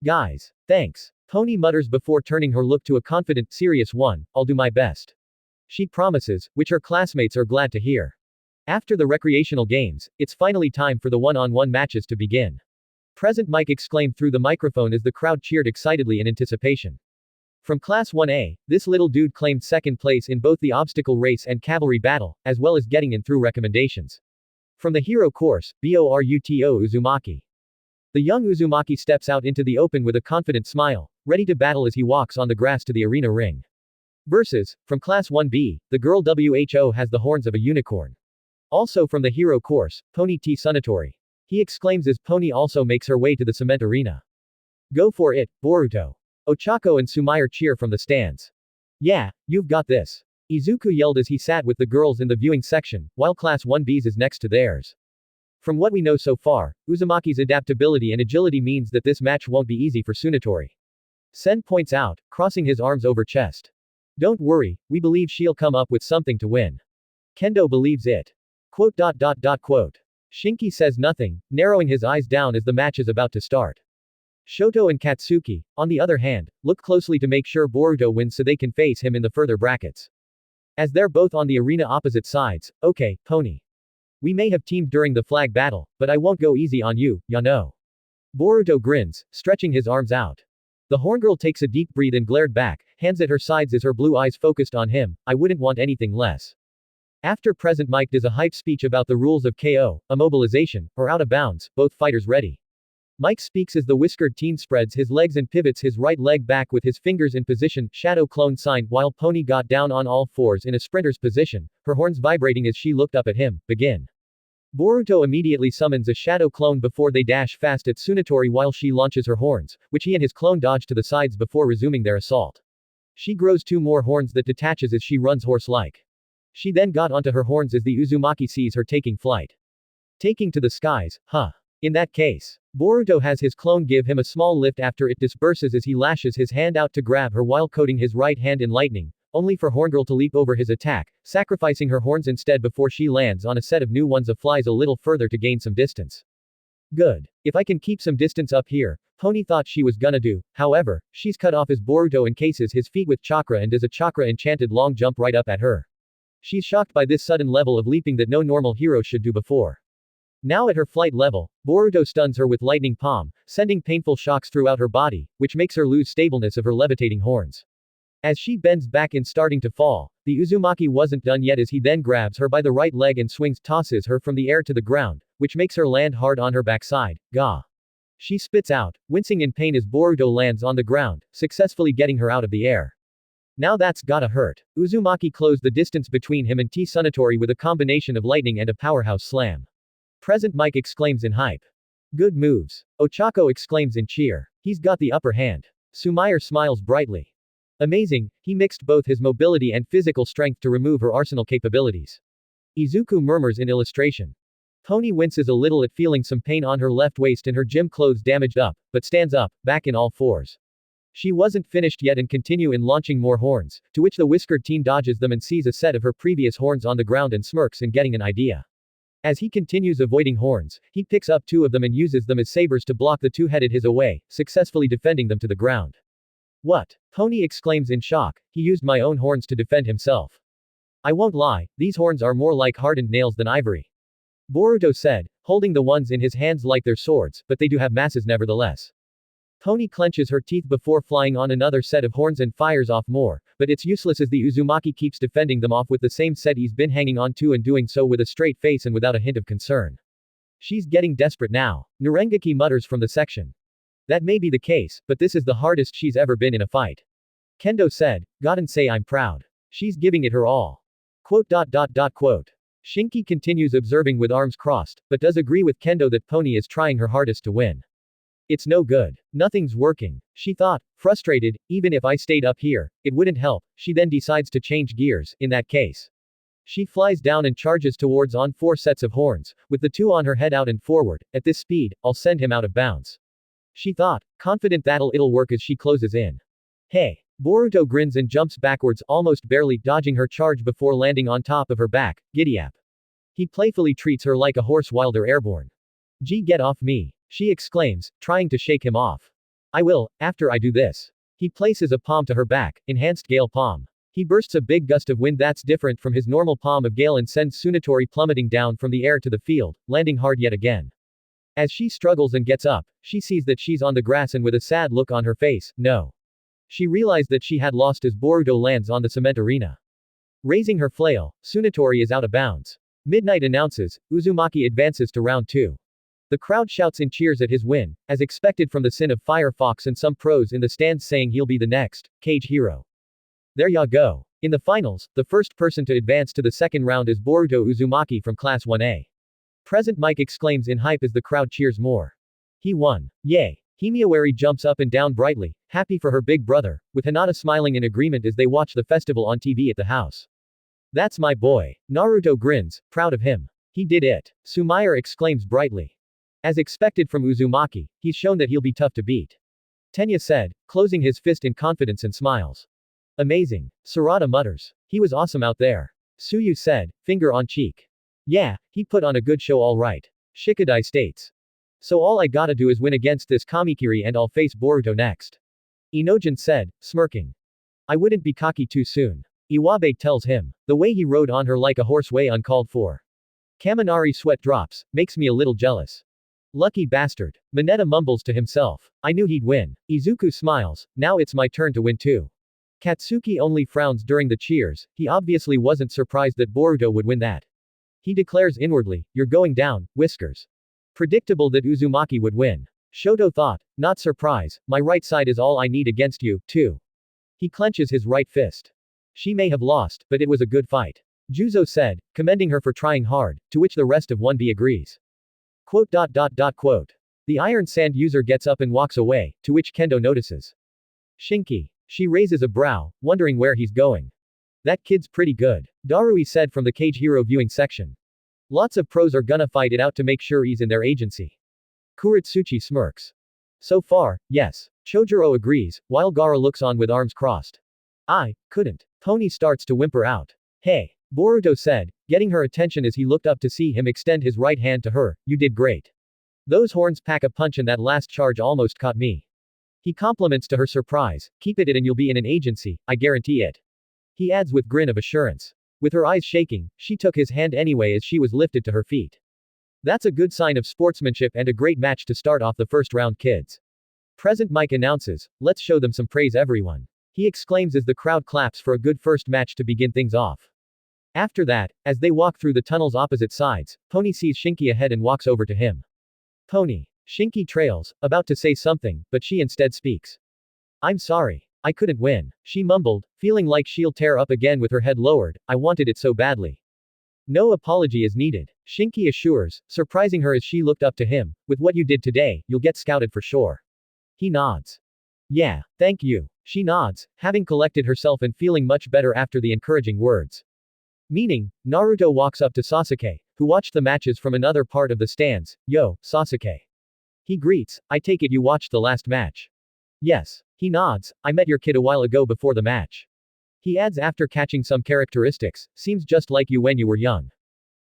Guys. Thanks. Pony mutters before turning her look to a confident, serious one, I'll do my best. She promises, which her classmates are glad to hear. After the recreational games, it's finally time for the one-on-one matches to begin. Present Mike exclaimed through the microphone as the crowd cheered excitedly in anticipation. From Class 1A, this little dude claimed second place in both the obstacle race and cavalry battle, as well as getting in through recommendations. From the hero course, Boruto Uzumaki. The young Uzumaki steps out into the open with a confident smile, ready to battle as he walks on the grass to the arena ring. Versus, from Class 1B, the girl WHO has the horns of a unicorn. Also from the hero course, Pony T Sunatori. He exclaims as Pony also makes her way to the cement arena. Go for it, Boruto. Ochako and Sumire cheer from the stands. Yeah, you've got this. Izuku yelled as he sat with the girls in the viewing section, while Class 1B's is next to theirs. From what we know so far, Uzumaki's adaptability and agility means that this match won't be easy for Tsunatori. Sen points out, crossing his arms over chest. Don't worry, we believe she'll come up with something to win. Kendo believes it. Quote. Shinki says nothing, narrowing his eyes down as the match is about to start. Shoto and Katsuki, on the other hand, look closely to make sure Boruto wins so they can face him in the further brackets. As they're both on the arena opposite sides, okay, Pony. We may have teamed during the flag battle, but I won't go easy on you, ya know. Boruto grins, stretching his arms out. The horngirl takes a deep breath and glared back, hands at her sides as her blue eyes focused on him, I wouldn't want anything less. After Present Mike does a hype speech about the rules of KO, immobilization, or out of bounds, both fighters ready. Mike speaks as the whiskered teen spreads his legs and pivots his right leg back with his fingers in position, shadow clone sign, while Pony got down on all fours in a sprinter's position, her horns vibrating as she looked up at him, begin. Boruto immediately summons a shadow clone before they dash fast at Tsunatori while she launches her horns, which he and his clone dodge to the sides before resuming their assault. She grows 2 more horns that detaches as she runs horse-like. She then got onto her horns as the Uzumaki sees her taking flight. Taking to the skies, huh? In that case, Boruto has his clone give him a small lift after it disperses as he lashes his hand out to grab her while coating his right hand in lightning, only for Horngirl to leap over his attack, sacrificing her horns instead before she lands on a set of new ones of flies a little further to gain some distance. Good. If I can keep some distance up here, Pony thought she was gonna do, however, she's cut off as Boruto encases his feet with chakra and does a chakra enchanted long jump right up at her. She's shocked by this sudden level of leaping that no normal hero should do before. Now at her flight level, Boruto stuns her with lightning palm, sending painful shocks throughout her body, which makes her lose stableness of her levitating horns. As she bends back in starting to fall, the Uzumaki wasn't done yet as he then grabs her by the right leg and tosses her from the air to the ground, which makes her land hard on her backside. Gah. She spits out, wincing in pain as Boruto lands on the ground, successfully getting her out of the air. Now that's gotta hurt. Uzumaki closed the distance between him and T Sunatori with a combination of lightning and a powerhouse slam. Present Mike exclaims in hype. Good moves. Ochako exclaims in cheer. He's got the upper hand. Sumire smiles brightly. Amazing, he mixed both his mobility and physical strength to remove her arsenal capabilities. Izuku murmurs in illustration. Pony winces a little at feeling some pain on her left waist and her gym clothes damaged up, but stands up, back in all fours. She wasn't finished yet and continue in launching more horns, to which the whiskered teen dodges them and sees a set of her previous horns on the ground and smirks in getting an idea. As he continues avoiding horns, he picks up 2 of them and uses them as sabers to block the 2-headed his away, successfully defending them to the ground. What? Pony exclaims in shock, he used my own horns to defend himself. I won't lie, these horns are more like hardened nails than ivory. Boruto said, holding the ones in his hands like they're swords, but they do have masses nevertheless. Pony clenches her teeth before flying on another set of horns and fires off more, but it's useless as the Uzumaki keeps defending them off with the same set he's been hanging on to and doing so with a straight face and without a hint of concern. She's getting desperate now. Narengeki mutters from the section. That may be the case, but this is the hardest she's ever been in a fight. Kendo said, "Godin say I'm proud. She's giving it her all." Quote. Shinki continues observing with arms crossed, but does agree with Kendo that Pony is trying her hardest to win. It's no good. Nothing's working, she thought, frustrated. Even if I stayed up here, it wouldn't help. She then decides to change gears, in that case. She flies down and charges towards on 4 sets of horns, with the 2 on her head out and forward. At this speed, I'll send him out of bounds. She thought, confident it'll work as she closes in. Hey! Boruto grins and jumps backwards, almost barely dodging her charge before landing on top of her back. Giddyap. He playfully treats her like a horse while they're airborne. Gee, get off me, she exclaims, trying to shake him off. I will, after I do this. He places a palm to her back, enhanced gale palm. He bursts a big gust of wind that's different from his normal palm of gale and sends Tsunatori plummeting down from the air to the field, landing hard yet again. As she struggles and gets up, she sees that she's on the grass and with a sad look on her face, no. She realized that she had lost as Boruto lands on the cement arena. Raising her flail, Tsunatori is out of bounds. Midnight announces, Uzumaki advances to round 2. The crowd shouts in cheers at his win, as expected from the Sin of Fire Fox and some pros in the stands saying he'll be the next cage hero. There ya go. In the finals, the first person to advance to the second round is Boruto Uzumaki from Class 1A. Present Mike exclaims in hype as the crowd cheers more. He won. Yay. Himiyawari jumps up and down brightly, happy for her big brother, with Hinata smiling in agreement as they watch the festival on TV at the house. That's my boy. Naruto grins, proud of him. He did it. Sumire exclaims brightly. As expected from Uzumaki, he's shown that he'll be tough to beat. Tenya said, closing his fist in confidence and smiles. Amazing. Sarada mutters. He was awesome out there. Suyu said, finger on cheek. Yeah, he put on a good show all right. Shikadai states. So all I gotta do is win against this Kamikiri and I'll face Boruto next. Inojin said, smirking. I wouldn't be cocky too soon. Iwabe tells him. The way he rode on her like a horse way uncalled for. Kaminari sweat drops, makes me a little jealous. Lucky bastard. Mineta mumbles to himself. I knew he'd win. Izuku smiles, now it's my turn to win too. Katsuki only frowns during the cheers, he obviously wasn't surprised that Boruto would win that. He declares inwardly, you're going down, Whiskers. Predictable that Uzumaki would win. Shoto thought, not surprise, my right side is all I need against you, too. He clenches his right fist. She may have lost, but it was a good fight. Juzo said, commending her for trying hard, to which the rest of 1B agrees. Quote. The Iron Sand user gets up and walks away, to which Kendo notices. Shinki. She raises a brow, wondering where he's going. That kid's pretty good. Darui said from the Cage Hero viewing section. Lots of pros are gonna fight it out to make sure he's in their agency. Kuritsuchi smirks. So far, yes. Chojuro agrees, while Gaara looks on with arms crossed. I couldn't. Pony starts to whimper out. Hey. Boruto said, getting her attention as he looked up to see him extend his right hand to her, you did great. Those horns pack a punch and that last charge almost caught me. He compliments to her surprise, keep it and you'll be in an agency, I guarantee it. He adds with grin of assurance. With her eyes shaking, she took his hand anyway as she was lifted to her feet. That's a good sign of sportsmanship and a great match to start off the first round, kids. Present Mike announces, let's show them some praise everyone. He exclaims as the crowd claps for a good first match to begin things off. After that, as they walk through the tunnel's opposite sides, Pony sees Shinki ahead and walks over to him. Pony. Shinki trails, about to say something, but she instead speaks. I'm sorry. I couldn't win. She mumbled, feeling like she'll tear up again with her head lowered, I wanted it so badly. No apology is needed. Shinki assures, surprising her as she looked up to him, with what you did today, you'll get scouted for sure. He nods. Yeah, thank you. She nods, having collected herself and feeling much better after the encouraging words. Meaning, Naruto walks up to Sasuke, who watched the matches from another part of the stands. Yo, Sasuke. He greets, I take it you watched the last match. Yes. He nods, I met your kid a while ago before the match. He adds after catching some characteristics, seems just like you when you were young.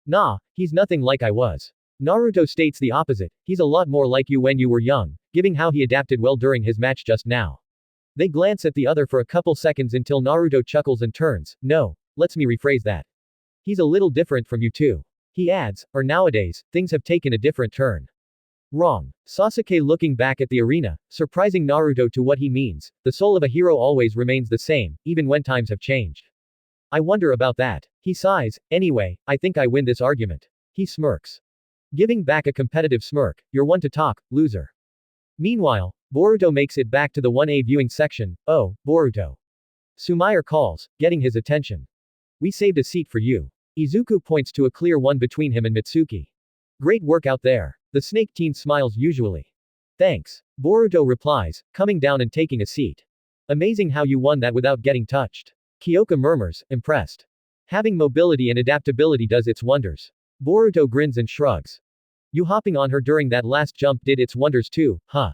Nah, he's nothing like I was. Naruto states the opposite, he's a lot more like you when you were young, giving how he adapted well during his match just now. They glance at the other for a couple seconds until Naruto chuckles and turns, no, let's me rephrase that. He's a little different from you too. He adds, or nowadays, things have taken a different turn. Wrong. Sasuke looking back at the arena, surprising Naruto to what he means, the soul of a hero always remains the same, even when times have changed. I wonder about that. He sighs, anyway, I think I win this argument. He smirks. giving back a competitive smirk. You're one to talk, loser. Meanwhile, Boruto makes it back to the 1A viewing section. Oh, Boruto. Sumire calls, getting his attention. We saved a seat for you. Izuku points to a clear one between him and Mitsuki. Great work out there. The snake teen smiles usually. Thanks. Boruto replies, coming down and taking a seat. Amazing how you won that without getting touched. Kyoka murmurs, impressed. Having mobility and adaptability does its wonders. Boruto grins and shrugs. You hopping on her during that last jump did its wonders too, huh?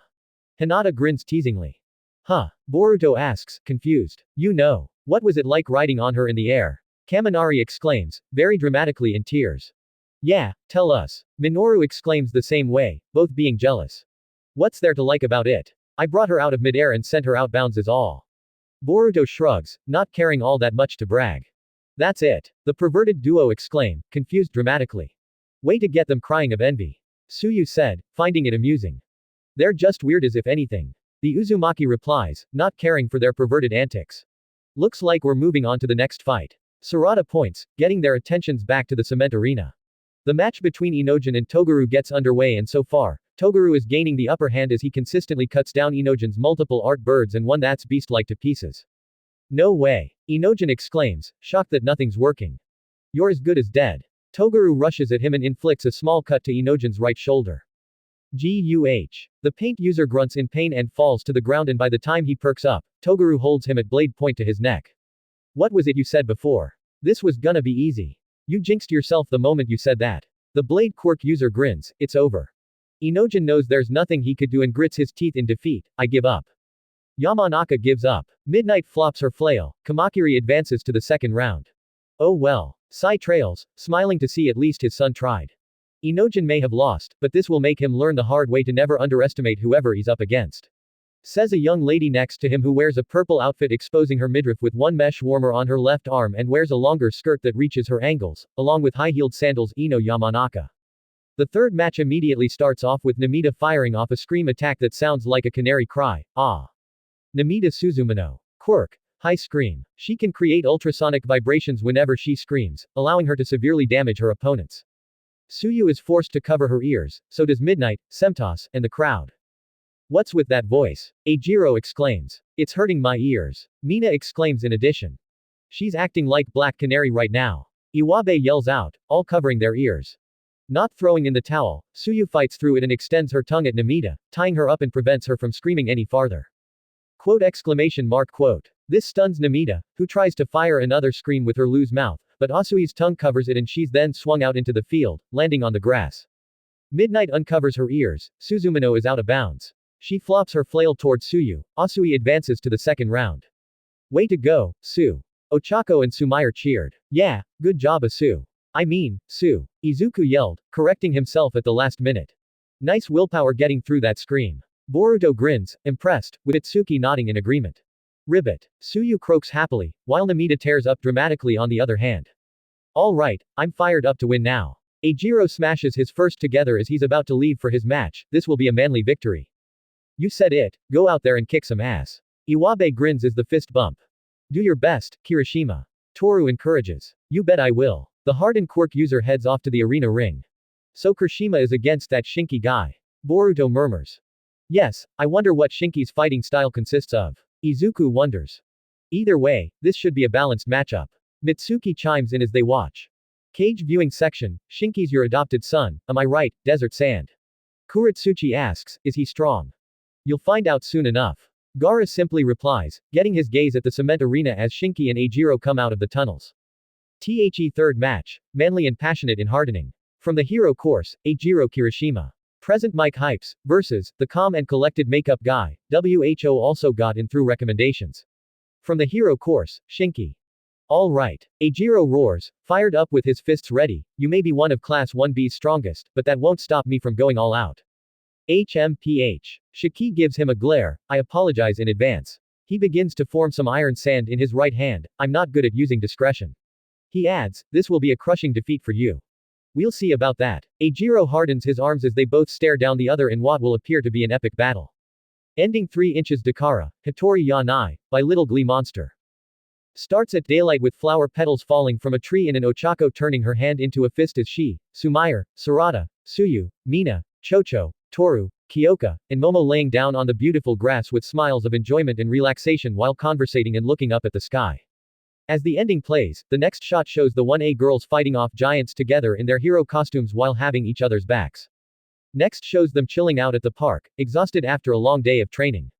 Hinata grins teasingly. Huh? Boruto asks, confused. You know. What was it like riding on her in the air? Kaminari exclaims, very dramatically in tears. Yeah, tell us. Minoru exclaims the same way, both being jealous. What's there to like about it? I brought her out of midair and sent her outbounds is all. Boruto shrugs, not caring all that much to brag. That's it. The perverted duo exclaim, confused dramatically. Way to get them crying of envy. Suyu said, finding it amusing. They're just weird as if anything. The Uzumaki replies, not caring for their perverted antics. Looks like we're moving on to the next fight. Sarada points, getting their attentions back to the cement arena. The match between Inojin and Toguru gets underway and so far, Toguru is gaining the upper hand as he consistently cuts down Inojin's multiple art birds and one that's beast-like to pieces. No way. Inojin exclaims, shocked that nothing's working. You're as good as dead. Toguru rushes at him and inflicts a small cut to Inojin's right shoulder. Guh. The paint user grunts in pain and falls to the ground, and by the time he perks up, Toguru holds him at blade point to his neck. What was it you said before? This was gonna be easy. You jinxed yourself the moment you said that. The blade quirk user grins, it's over. Inojin knows there's nothing he could do and grits his teeth in defeat. I give up. Yamanaka gives up. Midnight flops her flail. Kamakiri advances to the second round. Oh well. Sai trails, smiling to see at least his son tried. Inojin may have lost, but this will make him learn the hard way to never underestimate whoever he's up against. Says a young lady next to him who wears a purple outfit exposing her midriff with one mesh warmer on her left arm and wears a longer skirt that reaches her ankles, along with high-heeled sandals. Ino Yamanaka. The third match immediately starts off with Namita firing off a scream attack that sounds like a canary cry. Ah. Namita Suzumino. Quirk. High scream. She can create ultrasonic vibrations whenever she screams, allowing her to severely damage her opponents. Suyu is forced to cover her ears, so does Midnight, Semtos, and the crowd. What's with that voice? Eijiro exclaims. It's hurting my ears. Mina exclaims in addition. She's acting like Black Canary right now. Iwabe yells out, all covering their ears. Not throwing in the towel, Suyu fights through it and extends her tongue at Namita, tying her up and prevents her from screaming any farther. Quote exclamation mark quote. This stuns Namita, who tries to fire another scream with her loose mouth, but Asui's tongue covers it and she's then swung out into the field, landing on the grass. Midnight uncovers her ears. Suzumino is out of bounds. She flops her flail towards Suyu. Asui advances to the second round. Way to go, Su. Ochako and Sumire cheered. Yeah, good job Asu. I mean, Su. Izuku yelled, correcting himself at the last minute. Nice willpower getting through that scream. Boruto grins, impressed, with Itsuki nodding in agreement. Ribbit. Suyu croaks happily, while Namita tears up dramatically on the other hand. Alright, I'm fired up to win now. Eijiro smashes his first together as he's about to leave for his match. This will be a manly victory. You said it, go out there and kick some ass. Iwabe grins as the fist bump. Do your best, Kirishima. Toru encourages. You bet I will. The hardened quirk user heads off to the arena ring. So Kirishima is against that Shinki guy. Boruto murmurs. Yes, I wonder what Shinki's fighting style consists of. Izuku wonders. Either way, this should be a balanced matchup. Mitsuki chimes in as they watch. Cage viewing section, Shinki's your adopted son, am I right, Desert Sand? Kuretsuchi asks, is he strong? You'll find out soon enough. Gaara simply replies, getting his gaze at the cement arena as Shinki and Eijiro come out of the tunnels. The third match, manly and passionate in hardening. From the hero course, Eijiro Kirishima. Present Mike Hypes, versus, the calm and collected makeup guy, WHO also got in through recommendations. From the hero course, Shinki. Alright. Eijiro roars, fired up with his fists ready, you may be one of Class 1B's strongest, but that won't stop me from going all out. HMPH. Shiki gives him a glare, I apologize in advance. He begins to form some iron sand in his right hand, I'm not good at using discretion. He adds, this will be a crushing defeat for you. We'll see about that. Eijiro hardens his arms as they both stare down the other in what will appear to be an epic battle. Ending 3 inches Dakara, Hitori ya Nai, by Little Glee Monster. Starts at daylight with flower petals falling from a tree and an Ochako turning her hand into a fist as she, Sumire, Sarada, Suyu, Mina, Chocho, Toru, Kyoka, and Momo laying down on the beautiful grass with smiles of enjoyment and relaxation while conversating and looking up at the sky. As the ending plays, the next shot shows the 1A girls fighting off giants together in their hero costumes while having each other's backs. Next shows them chilling out at the park, exhausted after a long day of training.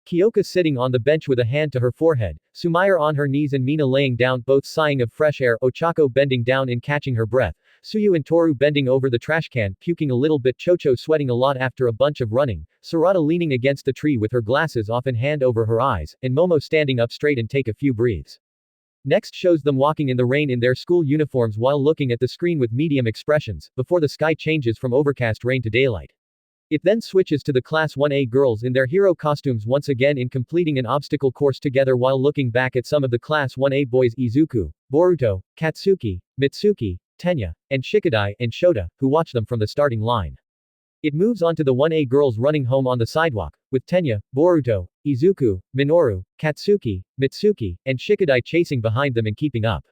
Kyoka sitting on the bench with a hand to her forehead, Sumire on her knees and Mina laying down, both sighing of fresh air, Ochako bending down and catching her breath, Suyu and Toru bending over the trash can, puking a little bit, Chocho sweating a lot after a bunch of running, Sarada leaning against the tree with her glasses off and hand over her eyes, and Momo standing up straight and take a few breaths. Next shows them walking in the rain in their school uniforms while looking at the screen with medium expressions, before the sky changes from overcast rain to daylight. It then switches to the Class 1A girls in their hero costumes once again in completing an obstacle course together while looking back at some of the Class 1A boys Izuku, Boruto, Katsuki, Mitsuki, Tenya, and Shikadai, and Shota, who watch them from the starting line. It moves on to the 1A girls running home on the sidewalk, with Tenya, Boruto, Izuku, Minoru, Katsuki, Mitsuki, and Shikadai chasing behind them and keeping up.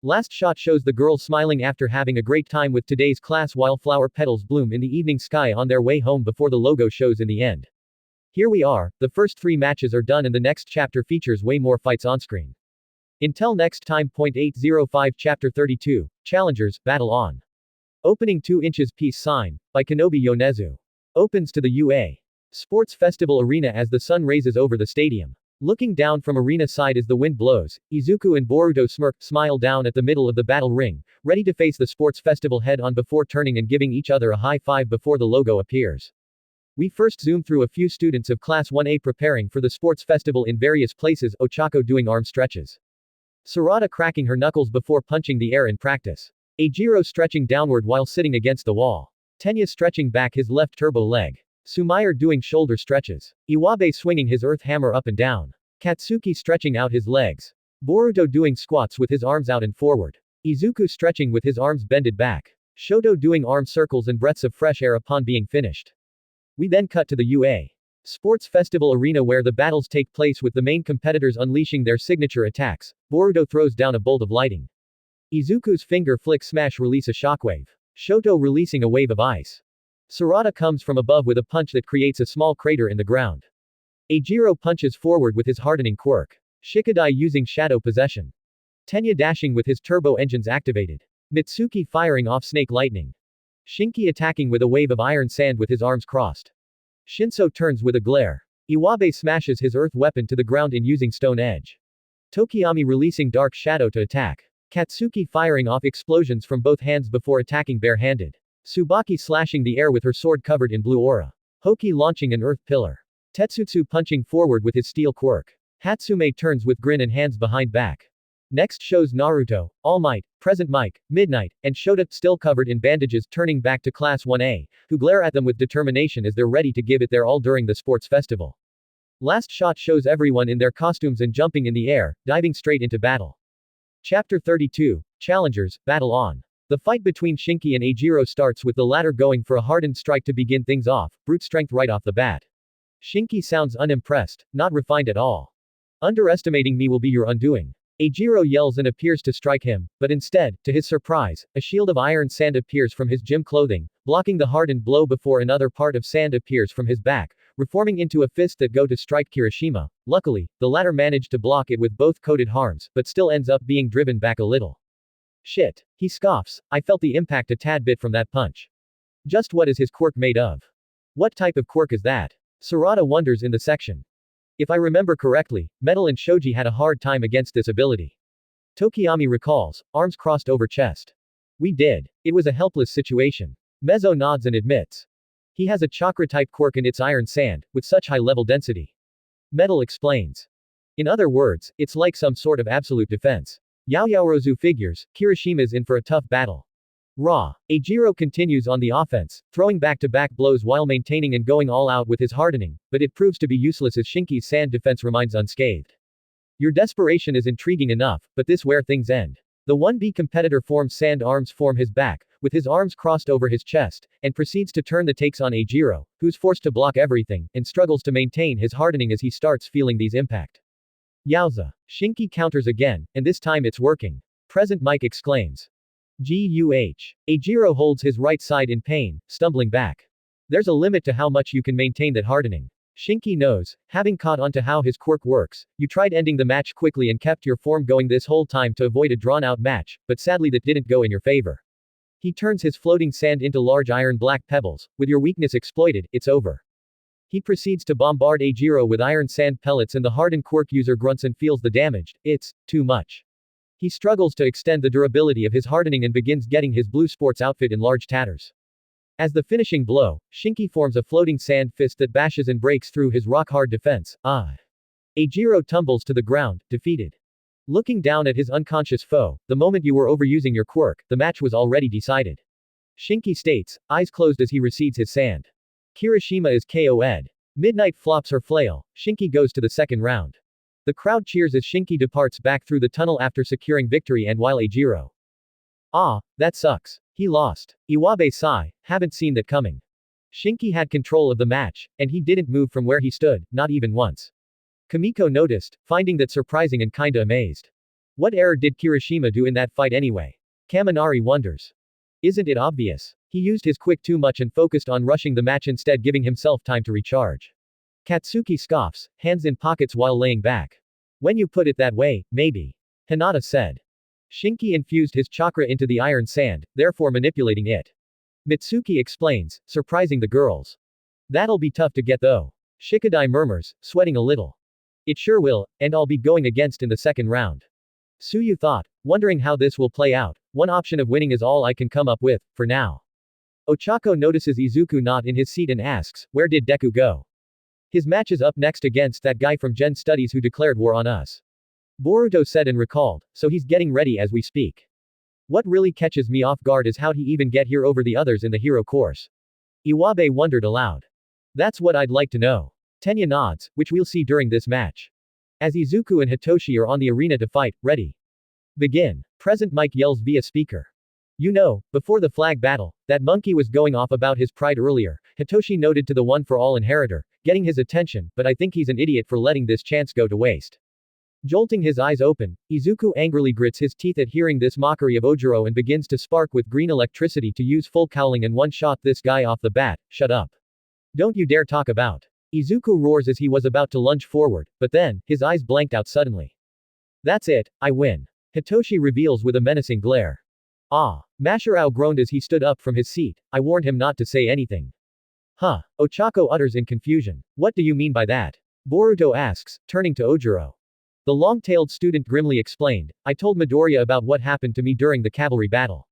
Last shot shows the girls smiling after having a great time with today's class while flower petals bloom in the evening sky on their way home before the logo shows in the end. Here we are, the first 3 matches are done and the next chapter features way more fights on screen. Until next time. 805 Chapter 32, Challengers, Battle On. Opening 2 inches peace sign, by Kanobi Yonezu. Opens to the UA Sports Festival Arena as the sun raises over the stadium. Looking down from arena side as the wind blows, Izuku and Boruto smile down at the middle of the battle ring, ready to face the sports festival head on before turning and giving each other a high five before the logo appears. We first zoom through a few students of Class 1A preparing for the sports festival in various places, Ochako doing arm stretches. Sarada cracking her knuckles before punching the air in practice. Eijiro stretching downward while sitting against the wall. Tenya stretching back his left turbo leg. Sumire doing shoulder stretches. Iwabe swinging his earth hammer up and down. Katsuki stretching out his legs. Boruto doing squats with his arms out and forward. Izuku stretching with his arms bended back. Shoto doing arm circles and breaths of fresh air upon being finished. We then cut to the UA Sports Festival Arena where the battles take place with the main competitors unleashing their signature attacks. Boruto throws down a bolt of lighting. Izuku's finger flick smash release a shockwave. Shoto releasing a wave of ice. Sarada comes from above with a punch that creates a small crater in the ground. Eijiro punches forward with his hardening quirk. Shikadai using shadow possession. Tenya dashing with his turbo engines activated. Mitsuki firing off snake lightning. Shinki attacking with a wave of iron sand with his arms crossed. Shinso turns with a glare. Iwabe smashes his earth weapon to the ground in using stone edge. Tokiyami releasing dark shadow to attack. Katsuki firing off explosions from both hands before attacking bare-handed. Tsubaki slashing the air with her sword covered in blue aura. Hoki launching an earth pillar. Tetsutsu punching forward with his steel quirk. Hatsume turns with grin and hands behind back. Next shows Naruto, All Might, Present Mic, Midnight, and Shota, still covered in bandages, turning back to Class 1A, who glare at them with determination as they're ready to give it their all during the sports festival. Last shot shows everyone in their costumes and jumping in the air, diving straight into battle. Chapter 32, Challengers, Battle On. The fight between Shinki and Eijiro starts with the latter going for a hardened strike to begin things off, brute strength right off the bat. Shinki sounds unimpressed, not refined at all. Underestimating me will be your undoing. Eijiro yells and appears to strike him, but instead, to his surprise, a shield of iron sand appears from his gym clothing, blocking the hardened blow before another part of sand appears from his back, reforming into a fist that go to strike Kirishima. Luckily, the latter managed to block it with both coated arms, but still ends up being driven back a little. Shit. He scoffs, I felt the impact a tad bit from that punch. Just what is his quirk made of? What type of quirk is that? Sarada wonders in the section. If I remember correctly, Metal and Shoji had a hard time against this ability. Tokiyami recalls, arms crossed over chest. We did. It was a helpless situation. Mezzo nods and admits. He has a chakra-type quirk and it's iron sand, with such high-level density. Metal explains. In other words, it's like some sort of absolute defense. Yaoyaorozu figures, Kirishima's in for a tough battle. Raw. Eijiro continues on the offense, throwing back-to-back blows while maintaining and going all out with his hardening, but it proves to be useless as Shinki's sand defense remains unscathed. Your desperation is intriguing enough, but this where things end. The 1B competitor forms sand arms form his back, with his arms crossed over his chest, and proceeds to turn the takes on Eijiro, who's forced to block everything, and struggles to maintain his hardening as he starts feeling these impact. Yowza. Shinki counters again, and this time it's working. Present Mic exclaims. GUH. Ejiro holds his right side in pain, stumbling back. There's a limit to how much you can maintain that hardening. Shinki knows, having caught on to how his quirk works, you tried ending the match quickly and kept your form going this whole time to avoid a drawn-out match, but sadly that didn't go in your favor. He turns his floating sand into large iron black pebbles. With your weakness exploited, it's over. He proceeds to bombard Ejiro with iron sand pellets and the hardened quirk user grunts and feels the damage. It's too much. He struggles to extend the durability of his hardening and begins getting his blue sports outfit in large tatters. As the finishing blow, Shinki forms a floating sand fist that bashes and breaks through his rock-hard defense. Ejiro tumbles to the ground, defeated. Looking down at his unconscious foe, the moment you were overusing your quirk, the match was already decided. Shinki states, eyes closed as he recedes his sand. Kirishima is KO'd. Midnight flops her flail. Shinki goes to the second round. The crowd cheers as Shinki departs back through the tunnel after securing victory and while Ejiro. That sucks. He lost. Iwabe sigh, haven't seen that coming. Shinki had control of the match, and he didn't move from where he stood, not even once. Kamiko noticed, finding that surprising and kinda amazed. What error did Kirishima do in that fight anyway? Kaminari wonders. Isn't it obvious? He used his quick too much and focused on rushing the match instead giving himself time to recharge. Katsuki scoffs, hands in pockets while laying back. When you put it that way, maybe. Hinata said. Shinki infused his chakra into the iron sand, therefore manipulating it. Mitsuki explains, surprising the girls. That'll be tough to get though. Shikadai murmurs, sweating a little. It sure will, and I'll be going against in the second round. Suyu thought, wondering how this will play out. One option of winning is all I can come up with, for now. Ochako notices Izuku not in his seat and asks, where did Deku go? His match is up next against that guy from Gen Studies who declared war on us. Boruto said and recalled, so he's getting ready as we speak. What really catches me off guard is how'd he even get here over the others in the hero course? Iwabe wondered aloud. That's what I'd like to know. Tenya nods, which we'll see during this match. As Izuku and Hitoshi are on the arena to fight, ready. Begin. Present Mike yells via speaker. You know, before the flag battle, that monkey was going off about his pride earlier, Hitoshi noted to the one-for-all inheritor, getting his attention, but I think he's an idiot for letting this chance go to waste. Jolting his eyes open, Izuku angrily grits his teeth at hearing this mockery of Ojiro and begins to spark with green electricity to use full cowling and one-shot this guy off the bat. Shut up. Don't you dare talk about. Izuku roars as he was about to lunge forward, but then, his eyes blanked out suddenly. That's it, I win. Hitoshi reveals with a menacing glare. Masharao groaned as he stood up from his seat. I warned him not to say anything. Ochako utters in confusion. What do you mean by that? Boruto asks, turning to Ojiro. The long-tailed student grimly explained, I told Midoriya about what happened to me during the cavalry battle.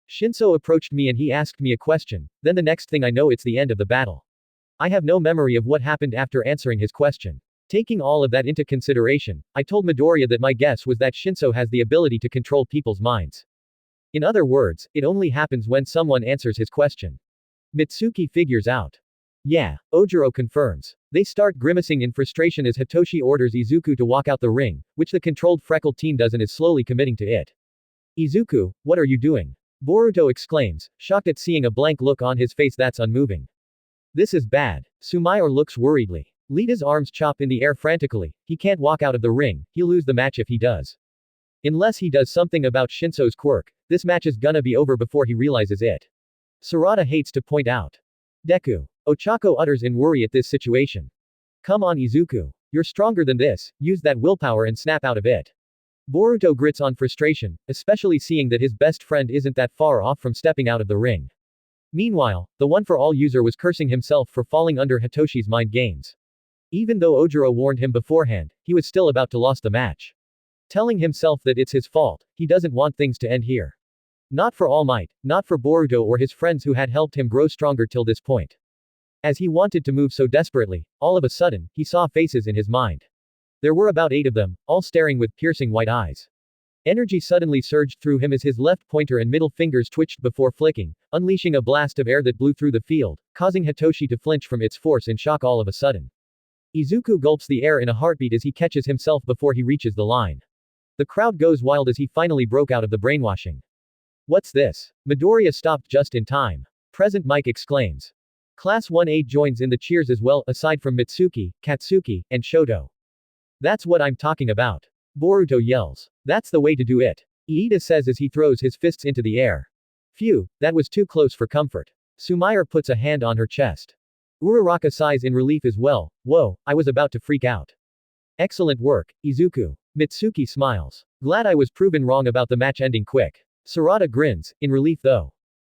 Shinso approached me and he asked me a question, then the next thing I know it's the end of the battle. I have no memory of what happened after answering his question. Taking all of that into consideration, I told Midoriya that my guess was that Shinso has the ability to control people's minds. In other words, it only happens when someone answers his question. Mitsuki figures out. Yeah, Ojiro confirms. They start grimacing in frustration as Hitoshi orders Izuku to walk out the ring, which the controlled freckled teen does and is slowly committing to it. Izuku, what are you doing? Boruto exclaims, shocked at seeing a blank look on his face that's unmoving. This is bad. Sumayor looks worriedly. Lita's arms chop in the air frantically. He can't walk out of the ring, he'll lose the match if he does. Unless he does something about Shinso's quirk, this match is gonna be over before he realizes it. Sarada hates to point out. Deku. Ochako utters in worry at this situation. Come on Izuku. You're stronger than this, use that willpower and snap out of it. Boruto grits on frustration, especially seeing that his best friend isn't that far off from stepping out of the ring. Meanwhile, the one-for-all user was cursing himself for falling under Hitoshi's mind games. Even though Ojiro warned him beforehand, he was still about to lose the match. Telling himself that it's his fault, he doesn't want things to end here. Not for All Might, not for Boruto or his friends who had helped him grow stronger till this point. As he wanted to move so desperately, all of a sudden, he saw faces in his mind. There were about 8 of them, all staring with piercing white eyes. Energy suddenly surged through him as his left pointer and middle fingers twitched before flicking, unleashing a blast of air that blew through the field, causing Hitoshi to flinch from its force in shock all of a sudden. Izuku gulps the air in a heartbeat as he catches himself before he reaches the line. The crowd goes wild as he finally broke out of the brainwashing. What's this? Midoriya stopped just in time. Present Mike exclaims. Class 1A joins in the cheers as well, aside from Mitsuki, Katsuki, and Shoto. That's what I'm talking about. Boruto yells. That's the way to do it. Iida says as he throws his fists into the air. Phew, that was too close for comfort. Sumair puts a hand on her chest. Uraraka sighs in relief as well. Whoa, I was about to freak out. Excellent work, Izuku. Mitsuki smiles. Glad I was proven wrong about the match ending quick. Sarada grins, in relief though.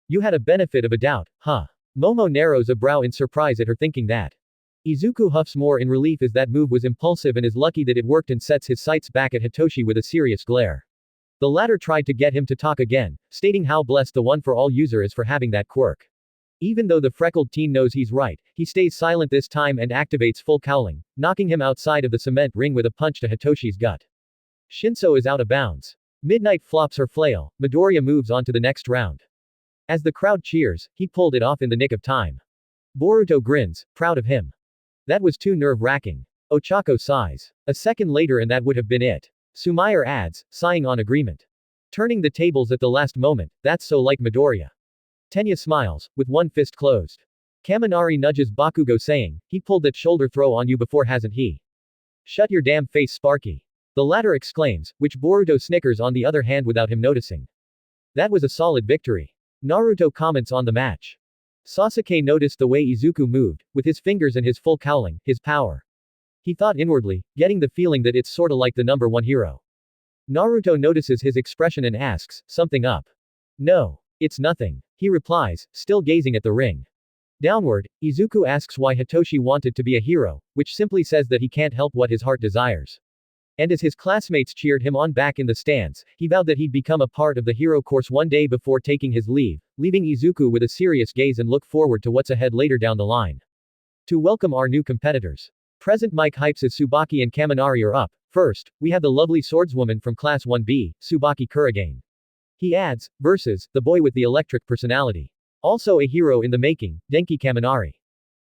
You had a benefit of a doubt, huh? Momo narrows a brow in surprise at her thinking that. Izuku huffs more in relief as that move was impulsive and is lucky that it worked and sets his sights back at Hitoshi with a serious glare. The latter tried to get him to talk again, stating how blessed the one-for-all user is for having that quirk. Even though the freckled teen knows he's right, he stays silent this time and activates full cowling, knocking him outside of the cement ring with a punch to Hitoshi's gut. Shinso is out of bounds. Midnight flops her flail, Midoriya moves on to the next round. As the crowd cheers, he pulled it off in the nick of time. Boruto grins, proud of him. That was too nerve-wracking. Ochako sighs. A second later and that would have been it. Sumair adds, sighing on agreement. Turning the tables at the last moment, that's so like Midoriya. Tenya smiles, with one fist closed. Kaminari nudges Bakugo saying, he pulled that shoulder throw on you before hasn't he? Shut your damn face Sparky. The latter exclaims, which Boruto snickers on the other hand without him noticing. That was a solid victory. Naruto comments on the match. Sasuke noticed the way Izuku moved, with his fingers and his full cowling, his power. He thought inwardly, getting the feeling that it's sorta like the number one hero. Naruto notices his expression and asks, something up? No. It's nothing. He replies, still gazing at the ring. Downward, Izuku asks why Hitoshi wanted to be a hero, which simply says that he can't help what his heart desires. And as his classmates cheered him on back in the stands, he vowed that he'd become a part of the hero course one day before taking his leave, leaving Izuku with a serious gaze and look forward to what's ahead later down the line. To welcome our new competitors. Present Mike hypes as Tsubaki and Kaminari are up. First, we have the lovely swordswoman from Class 1B, Tsubaki Kurogane. He adds, versus, the boy with the electric personality. Also a hero in the making, Denki Kaminari.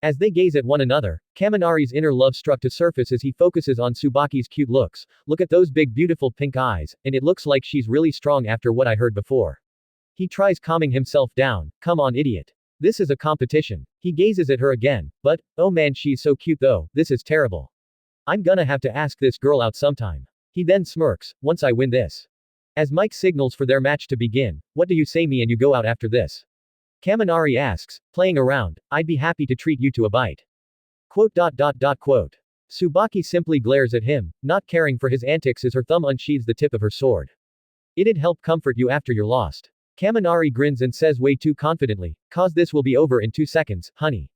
As they gaze at one another, Kaminari's inner love struck to surface as he focuses on Tsubaki's cute looks. Look at those big beautiful pink eyes, and it looks like she's really strong after what I heard before. He tries calming himself down, come on idiot. This is a competition. He gazes at her again, but, oh man she's so cute though, this is terrible. I'm gonna have to ask this girl out sometime. He then smirks, once I win this. As Mike signals for their match to begin, what do you say me and you go out after this? Kaminari asks, playing around, I'd be happy to treat you to a bite. Quote. Tsubaki simply glares at him, not caring for his antics as her thumb unsheathes the tip of her sword. It'd help comfort you after you're lost. Kaminari grins and says way too confidently, cause this will be over in 2 seconds, honey.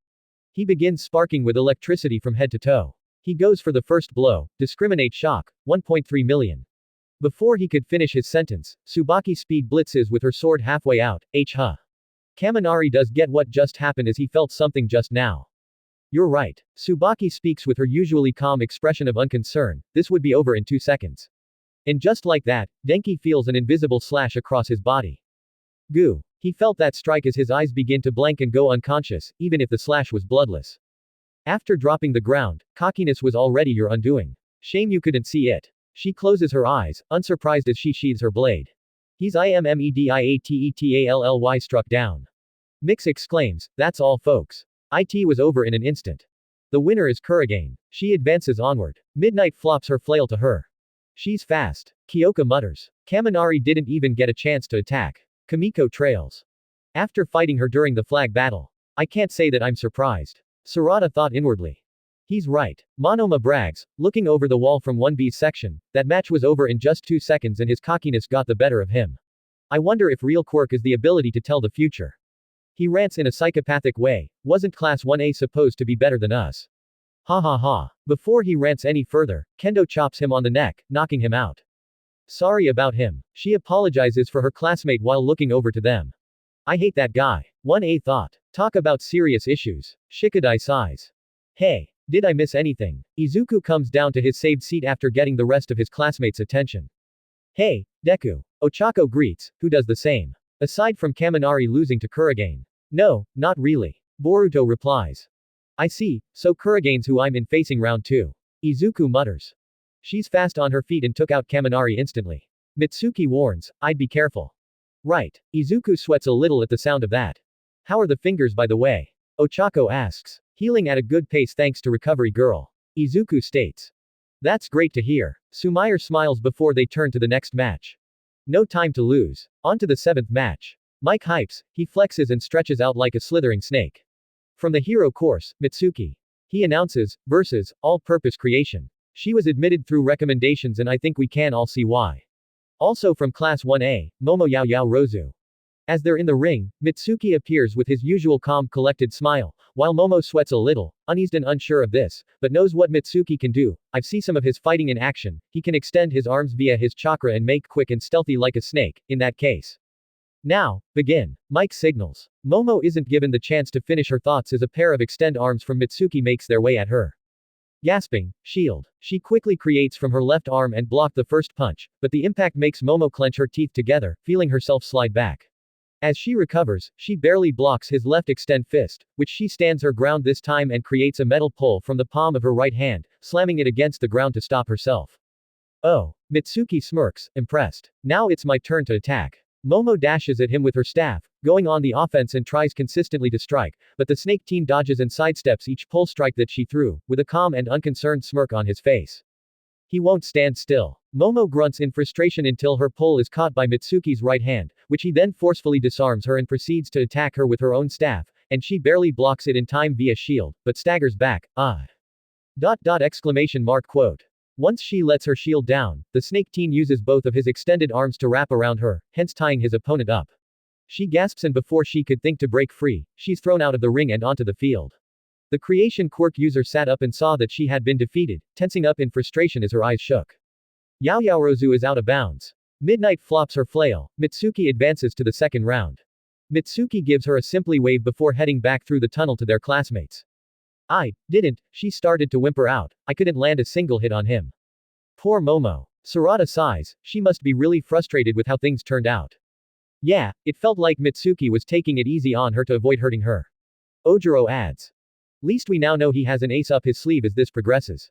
He begins sparking with electricity from head to toe. He goes for the first blow, discriminate shock, 1.3 million. Before he could finish his sentence, Tsubaki speed blitzes with her sword halfway out, huh. Kaminari does get what just happened as he felt something just now. You're right. Tsubaki speaks with her usually calm expression of unconcern, this would be over in 2 seconds. And just like that, Denki feels an invisible slash across his body. Goo. He felt that strike as his eyes begin to blank and go unconscious, even if the slash was bloodless. After dropping the ground, cockiness was already your undoing. Shame you couldn't see it. She closes her eyes, unsurprised as she sheathes her blade. He's IMMEDIATETALLY struck down. Mix exclaims, that's all folks. It was over in an instant. The winner is Kurogane. She advances onward. Midnight flops her flail to her. She's fast. Kyoka mutters. Kaminari didn't even get a chance to attack. Kamiko trails. After fighting her during the flag battle. I can't say that I'm surprised. Sarada thought inwardly. He's right. Monoma brags, looking over the wall from 1B's section, that match was over in just 2 seconds and his cockiness got the better of him. I wonder if real quirk is the ability to tell the future. He rants in a psychopathic way, wasn't Class 1A supposed to be better than us? Ha ha ha. Before he rants any further, Kendo chops him on the neck, knocking him out. Sorry about him. She apologizes for her classmate while looking over to them. I hate that guy. 1A thought. Talk about serious issues. Shikadai sighs. Hey. Did I miss anything? Izuku comes down to his saved seat after getting the rest of his classmates' attention. Hey, Deku. Ochako greets, who does the same. Aside from Kaminari losing to Kurogane. No, not really. Boruto replies. I see, so Kurogane's who I'm in facing round 2. Izuku mutters. She's fast on her feet and took out Kaminari instantly. Mitsuki warns, I'd be careful. Right. Izuku sweats a little at the sound of that. How are the fingers by the way? Ochako asks. Healing at a good pace thanks to Recovery Girl. Izuku states. That's great to hear. Sumair smiles before they turn to the next match. No time to lose. On to the 7th match. Mike hypes, he flexes and stretches out like a slithering snake. From the hero course, Mitsuki. He announces, versus, all-purpose creation. She was admitted through recommendations and I think we can all see why. Also from Class 1A, Momo Yao Yao Rozu. As they're in the ring, Mitsuki appears with his usual calm collected smile, while Momo sweats a little, uneased and unsure of this, but knows what Mitsuki can do. I've seen some of his fighting in action, he can extend his arms via his chakra and make quick and stealthy like a snake, in that case. Now, begin. Mike signals. Momo isn't given the chance to finish her thoughts as a pair of extend arms from Mitsuki makes their way at her. Gasping, shield. She quickly creates from her left arm and block the first punch, but the impact makes Momo clench her teeth together, feeling herself slide back. As she recovers, she barely blocks his left extend fist, which she stands her ground this time and creates a metal pull from the palm of her right hand, slamming it against the ground to stop herself. Oh. Mitsuki smirks, impressed. Now it's my turn to attack. Momo dashes at him with her staff, going on the offense and tries consistently to strike, but the snake teen dodges and sidesteps each pull strike that she threw, with a calm and unconcerned smirk on his face. He won't stand still. Momo grunts in frustration until her pull is caught by Mitsuki's right hand, which he then forcefully disarms her and proceeds to attack her with her own staff, and she barely blocks it in time via shield, but staggers back. Exclamation mark quote. Once she lets her shield down, the snake teen uses both of his extended arms to wrap around her, hence tying his opponent up. She gasps and before she could think to break free, she's thrown out of the ring and onto the field. The creation quirk user sat up and saw that she had been defeated, tensing up in frustration as her eyes shook. Yao Yaorozu is out of bounds. Midnight flops her flail. Mitsuki advances to the second round. Mitsuki gives her a simply wave before heading back through the tunnel to their classmates. She started to whimper out. I couldn't land a single hit on him. Poor Momo. Sarada sighs, she must be really frustrated with how things turned out. Yeah, it felt like Mitsuki was taking it easy on her to avoid hurting her. Ojiro adds. Least we now know he has an ace up his sleeve as this progresses.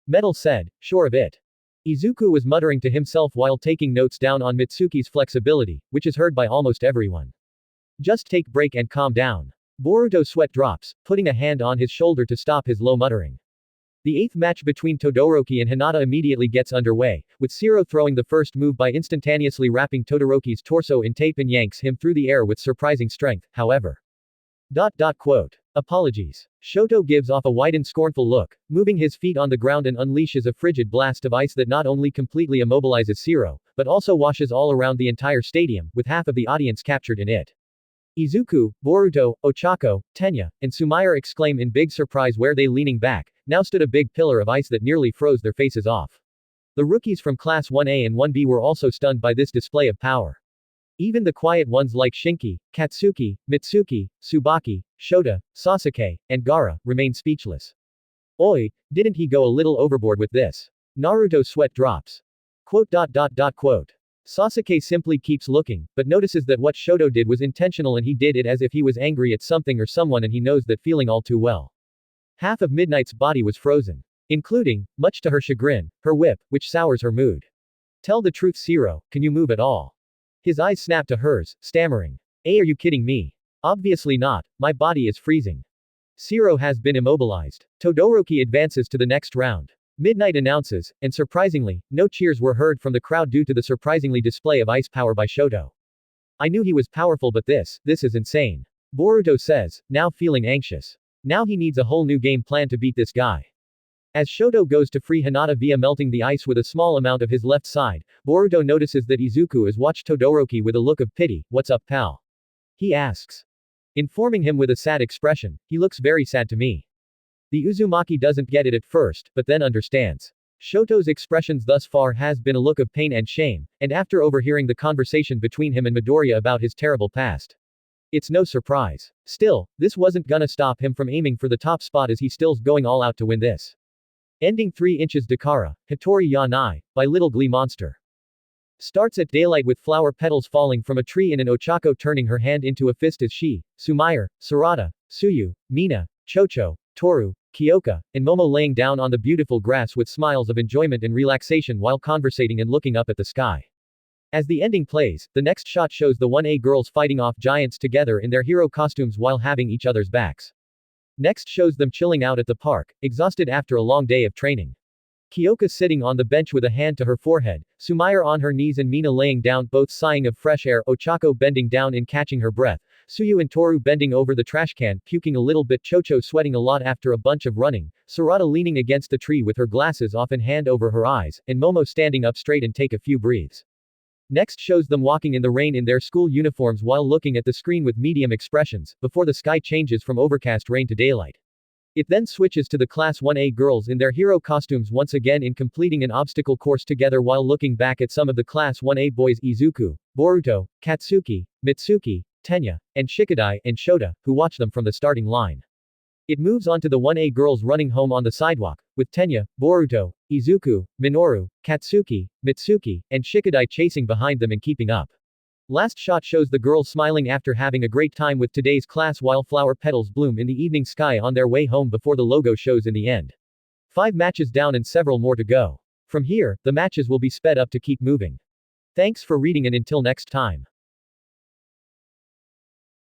Metal said, sure of it. Izuku was muttering to himself while taking notes down on Mitsuki's flexibility, which is heard by almost everyone. Just take break and calm down. Boruto sweat drops, putting a hand on his shoulder to stop his low muttering. The 8th match between Todoroki and Hinata immediately gets underway, with Shiro throwing the first move by instantaneously wrapping Todoroki's torso in tape and yanks him through the air with surprising strength, however. Quote. Apologies. Shoto gives off a wide and scornful look, moving his feet on the ground and unleashes a frigid blast of ice that not only completely immobilizes Shiro, but also washes all around the entire stadium, with half of the audience captured in it. Izuku, Boruto, Ochako, Tenya, and Sumire exclaim in big surprise where they leaning back, now stood a big pillar of ice that nearly froze their faces off. The rookies from Class 1A and 1B were also stunned by this display of power. Even the quiet ones like Shinki, Katsuki, Mitsuki, Tsubaki, Shota, Sasuke, and Gaara, remain speechless. Oi, didn't he go a little overboard with this? Naruto sweat drops. Quote. Sasuke simply keeps looking, but notices that what Shoto did was intentional and he did it as if he was angry at something or someone and he knows that feeling all too well. Half of Midnight's body was frozen. Including, much to her chagrin, her whip, which sours her mood. Tell the truth Shiro, can you move at all? His eyes snap to hers, stammering. Are you kidding me? Obviously not, my body is freezing. Shiro has been immobilized. Todoroki advances to the next round. Midnight announces, and surprisingly, no cheers were heard from the crowd due to the surprisingly display of ice power by Shoto. I knew he was powerful but this is insane. Boruto says, now feeling anxious. Now he needs a whole new game plan to beat this guy. As Shoto goes to free Hinata via melting the ice with a small amount of his left side, Boruto notices that Izuku has watched Todoroki with a look of pity. What's up pal? He asks. Informing him with a sad expression, he looks very sad to me. The Uzumaki doesn't get it at first, but then understands. Shoto's expressions thus far has been a look of pain and shame, and after overhearing the conversation between him and Midoriya about his terrible past. It's no surprise. Still, this wasn't gonna stop him from aiming for the top spot as he still's going all out to win this. Ending 3 inches Dakara, Hitori ya Nai, by Little Glee Monster. Starts at daylight with flower petals falling from a tree and an Ochako turning her hand into a fist as she, Sumire, Sarada, Suyu, Mina, Chocho, Toru, Kyoka, and Momo laying down on the beautiful grass with smiles of enjoyment and relaxation while conversating and looking up at the sky. As the ending plays, the next shot shows the 1A girls fighting off giants together in their hero costumes while having each other's backs. Next shows them chilling out at the park, exhausted after a long day of training. Kyoka sitting on the bench with a hand to her forehead, Sumire on her knees and Mina laying down, both sighing of fresh air, Ochako bending down and catching her breath, Suyu and Toru bending over the trash can, puking a little bit, Chocho sweating a lot after a bunch of running, Sarada leaning against the tree with her glasses off and hand over her eyes, and Momo standing up straight and take a few breaths. Next shows them walking in the rain in their school uniforms while looking at the screen with medium expressions, before the sky changes from overcast rain to daylight. It then switches to the Class 1A girls in their hero costumes once again in completing an obstacle course together while looking back at some of the Class 1A boys Izuku, Boruto, Katsuki, Mitsuki, Tenya, and Shikadai, and Shota, who watch them from the starting line. It moves on to the 1A girls running home on the sidewalk, with Tenya, Boruto, Izuku, Minoru, Katsuki, Mitsuki, and Shikadai chasing behind them and keeping up. Last shot shows the girls smiling after having a great time with today's class while flower petals bloom in the evening sky on their way home before the logo shows in the end. 5 matches down and several more to go. From here, the matches will be sped up to keep moving. Thanks for reading and until next time.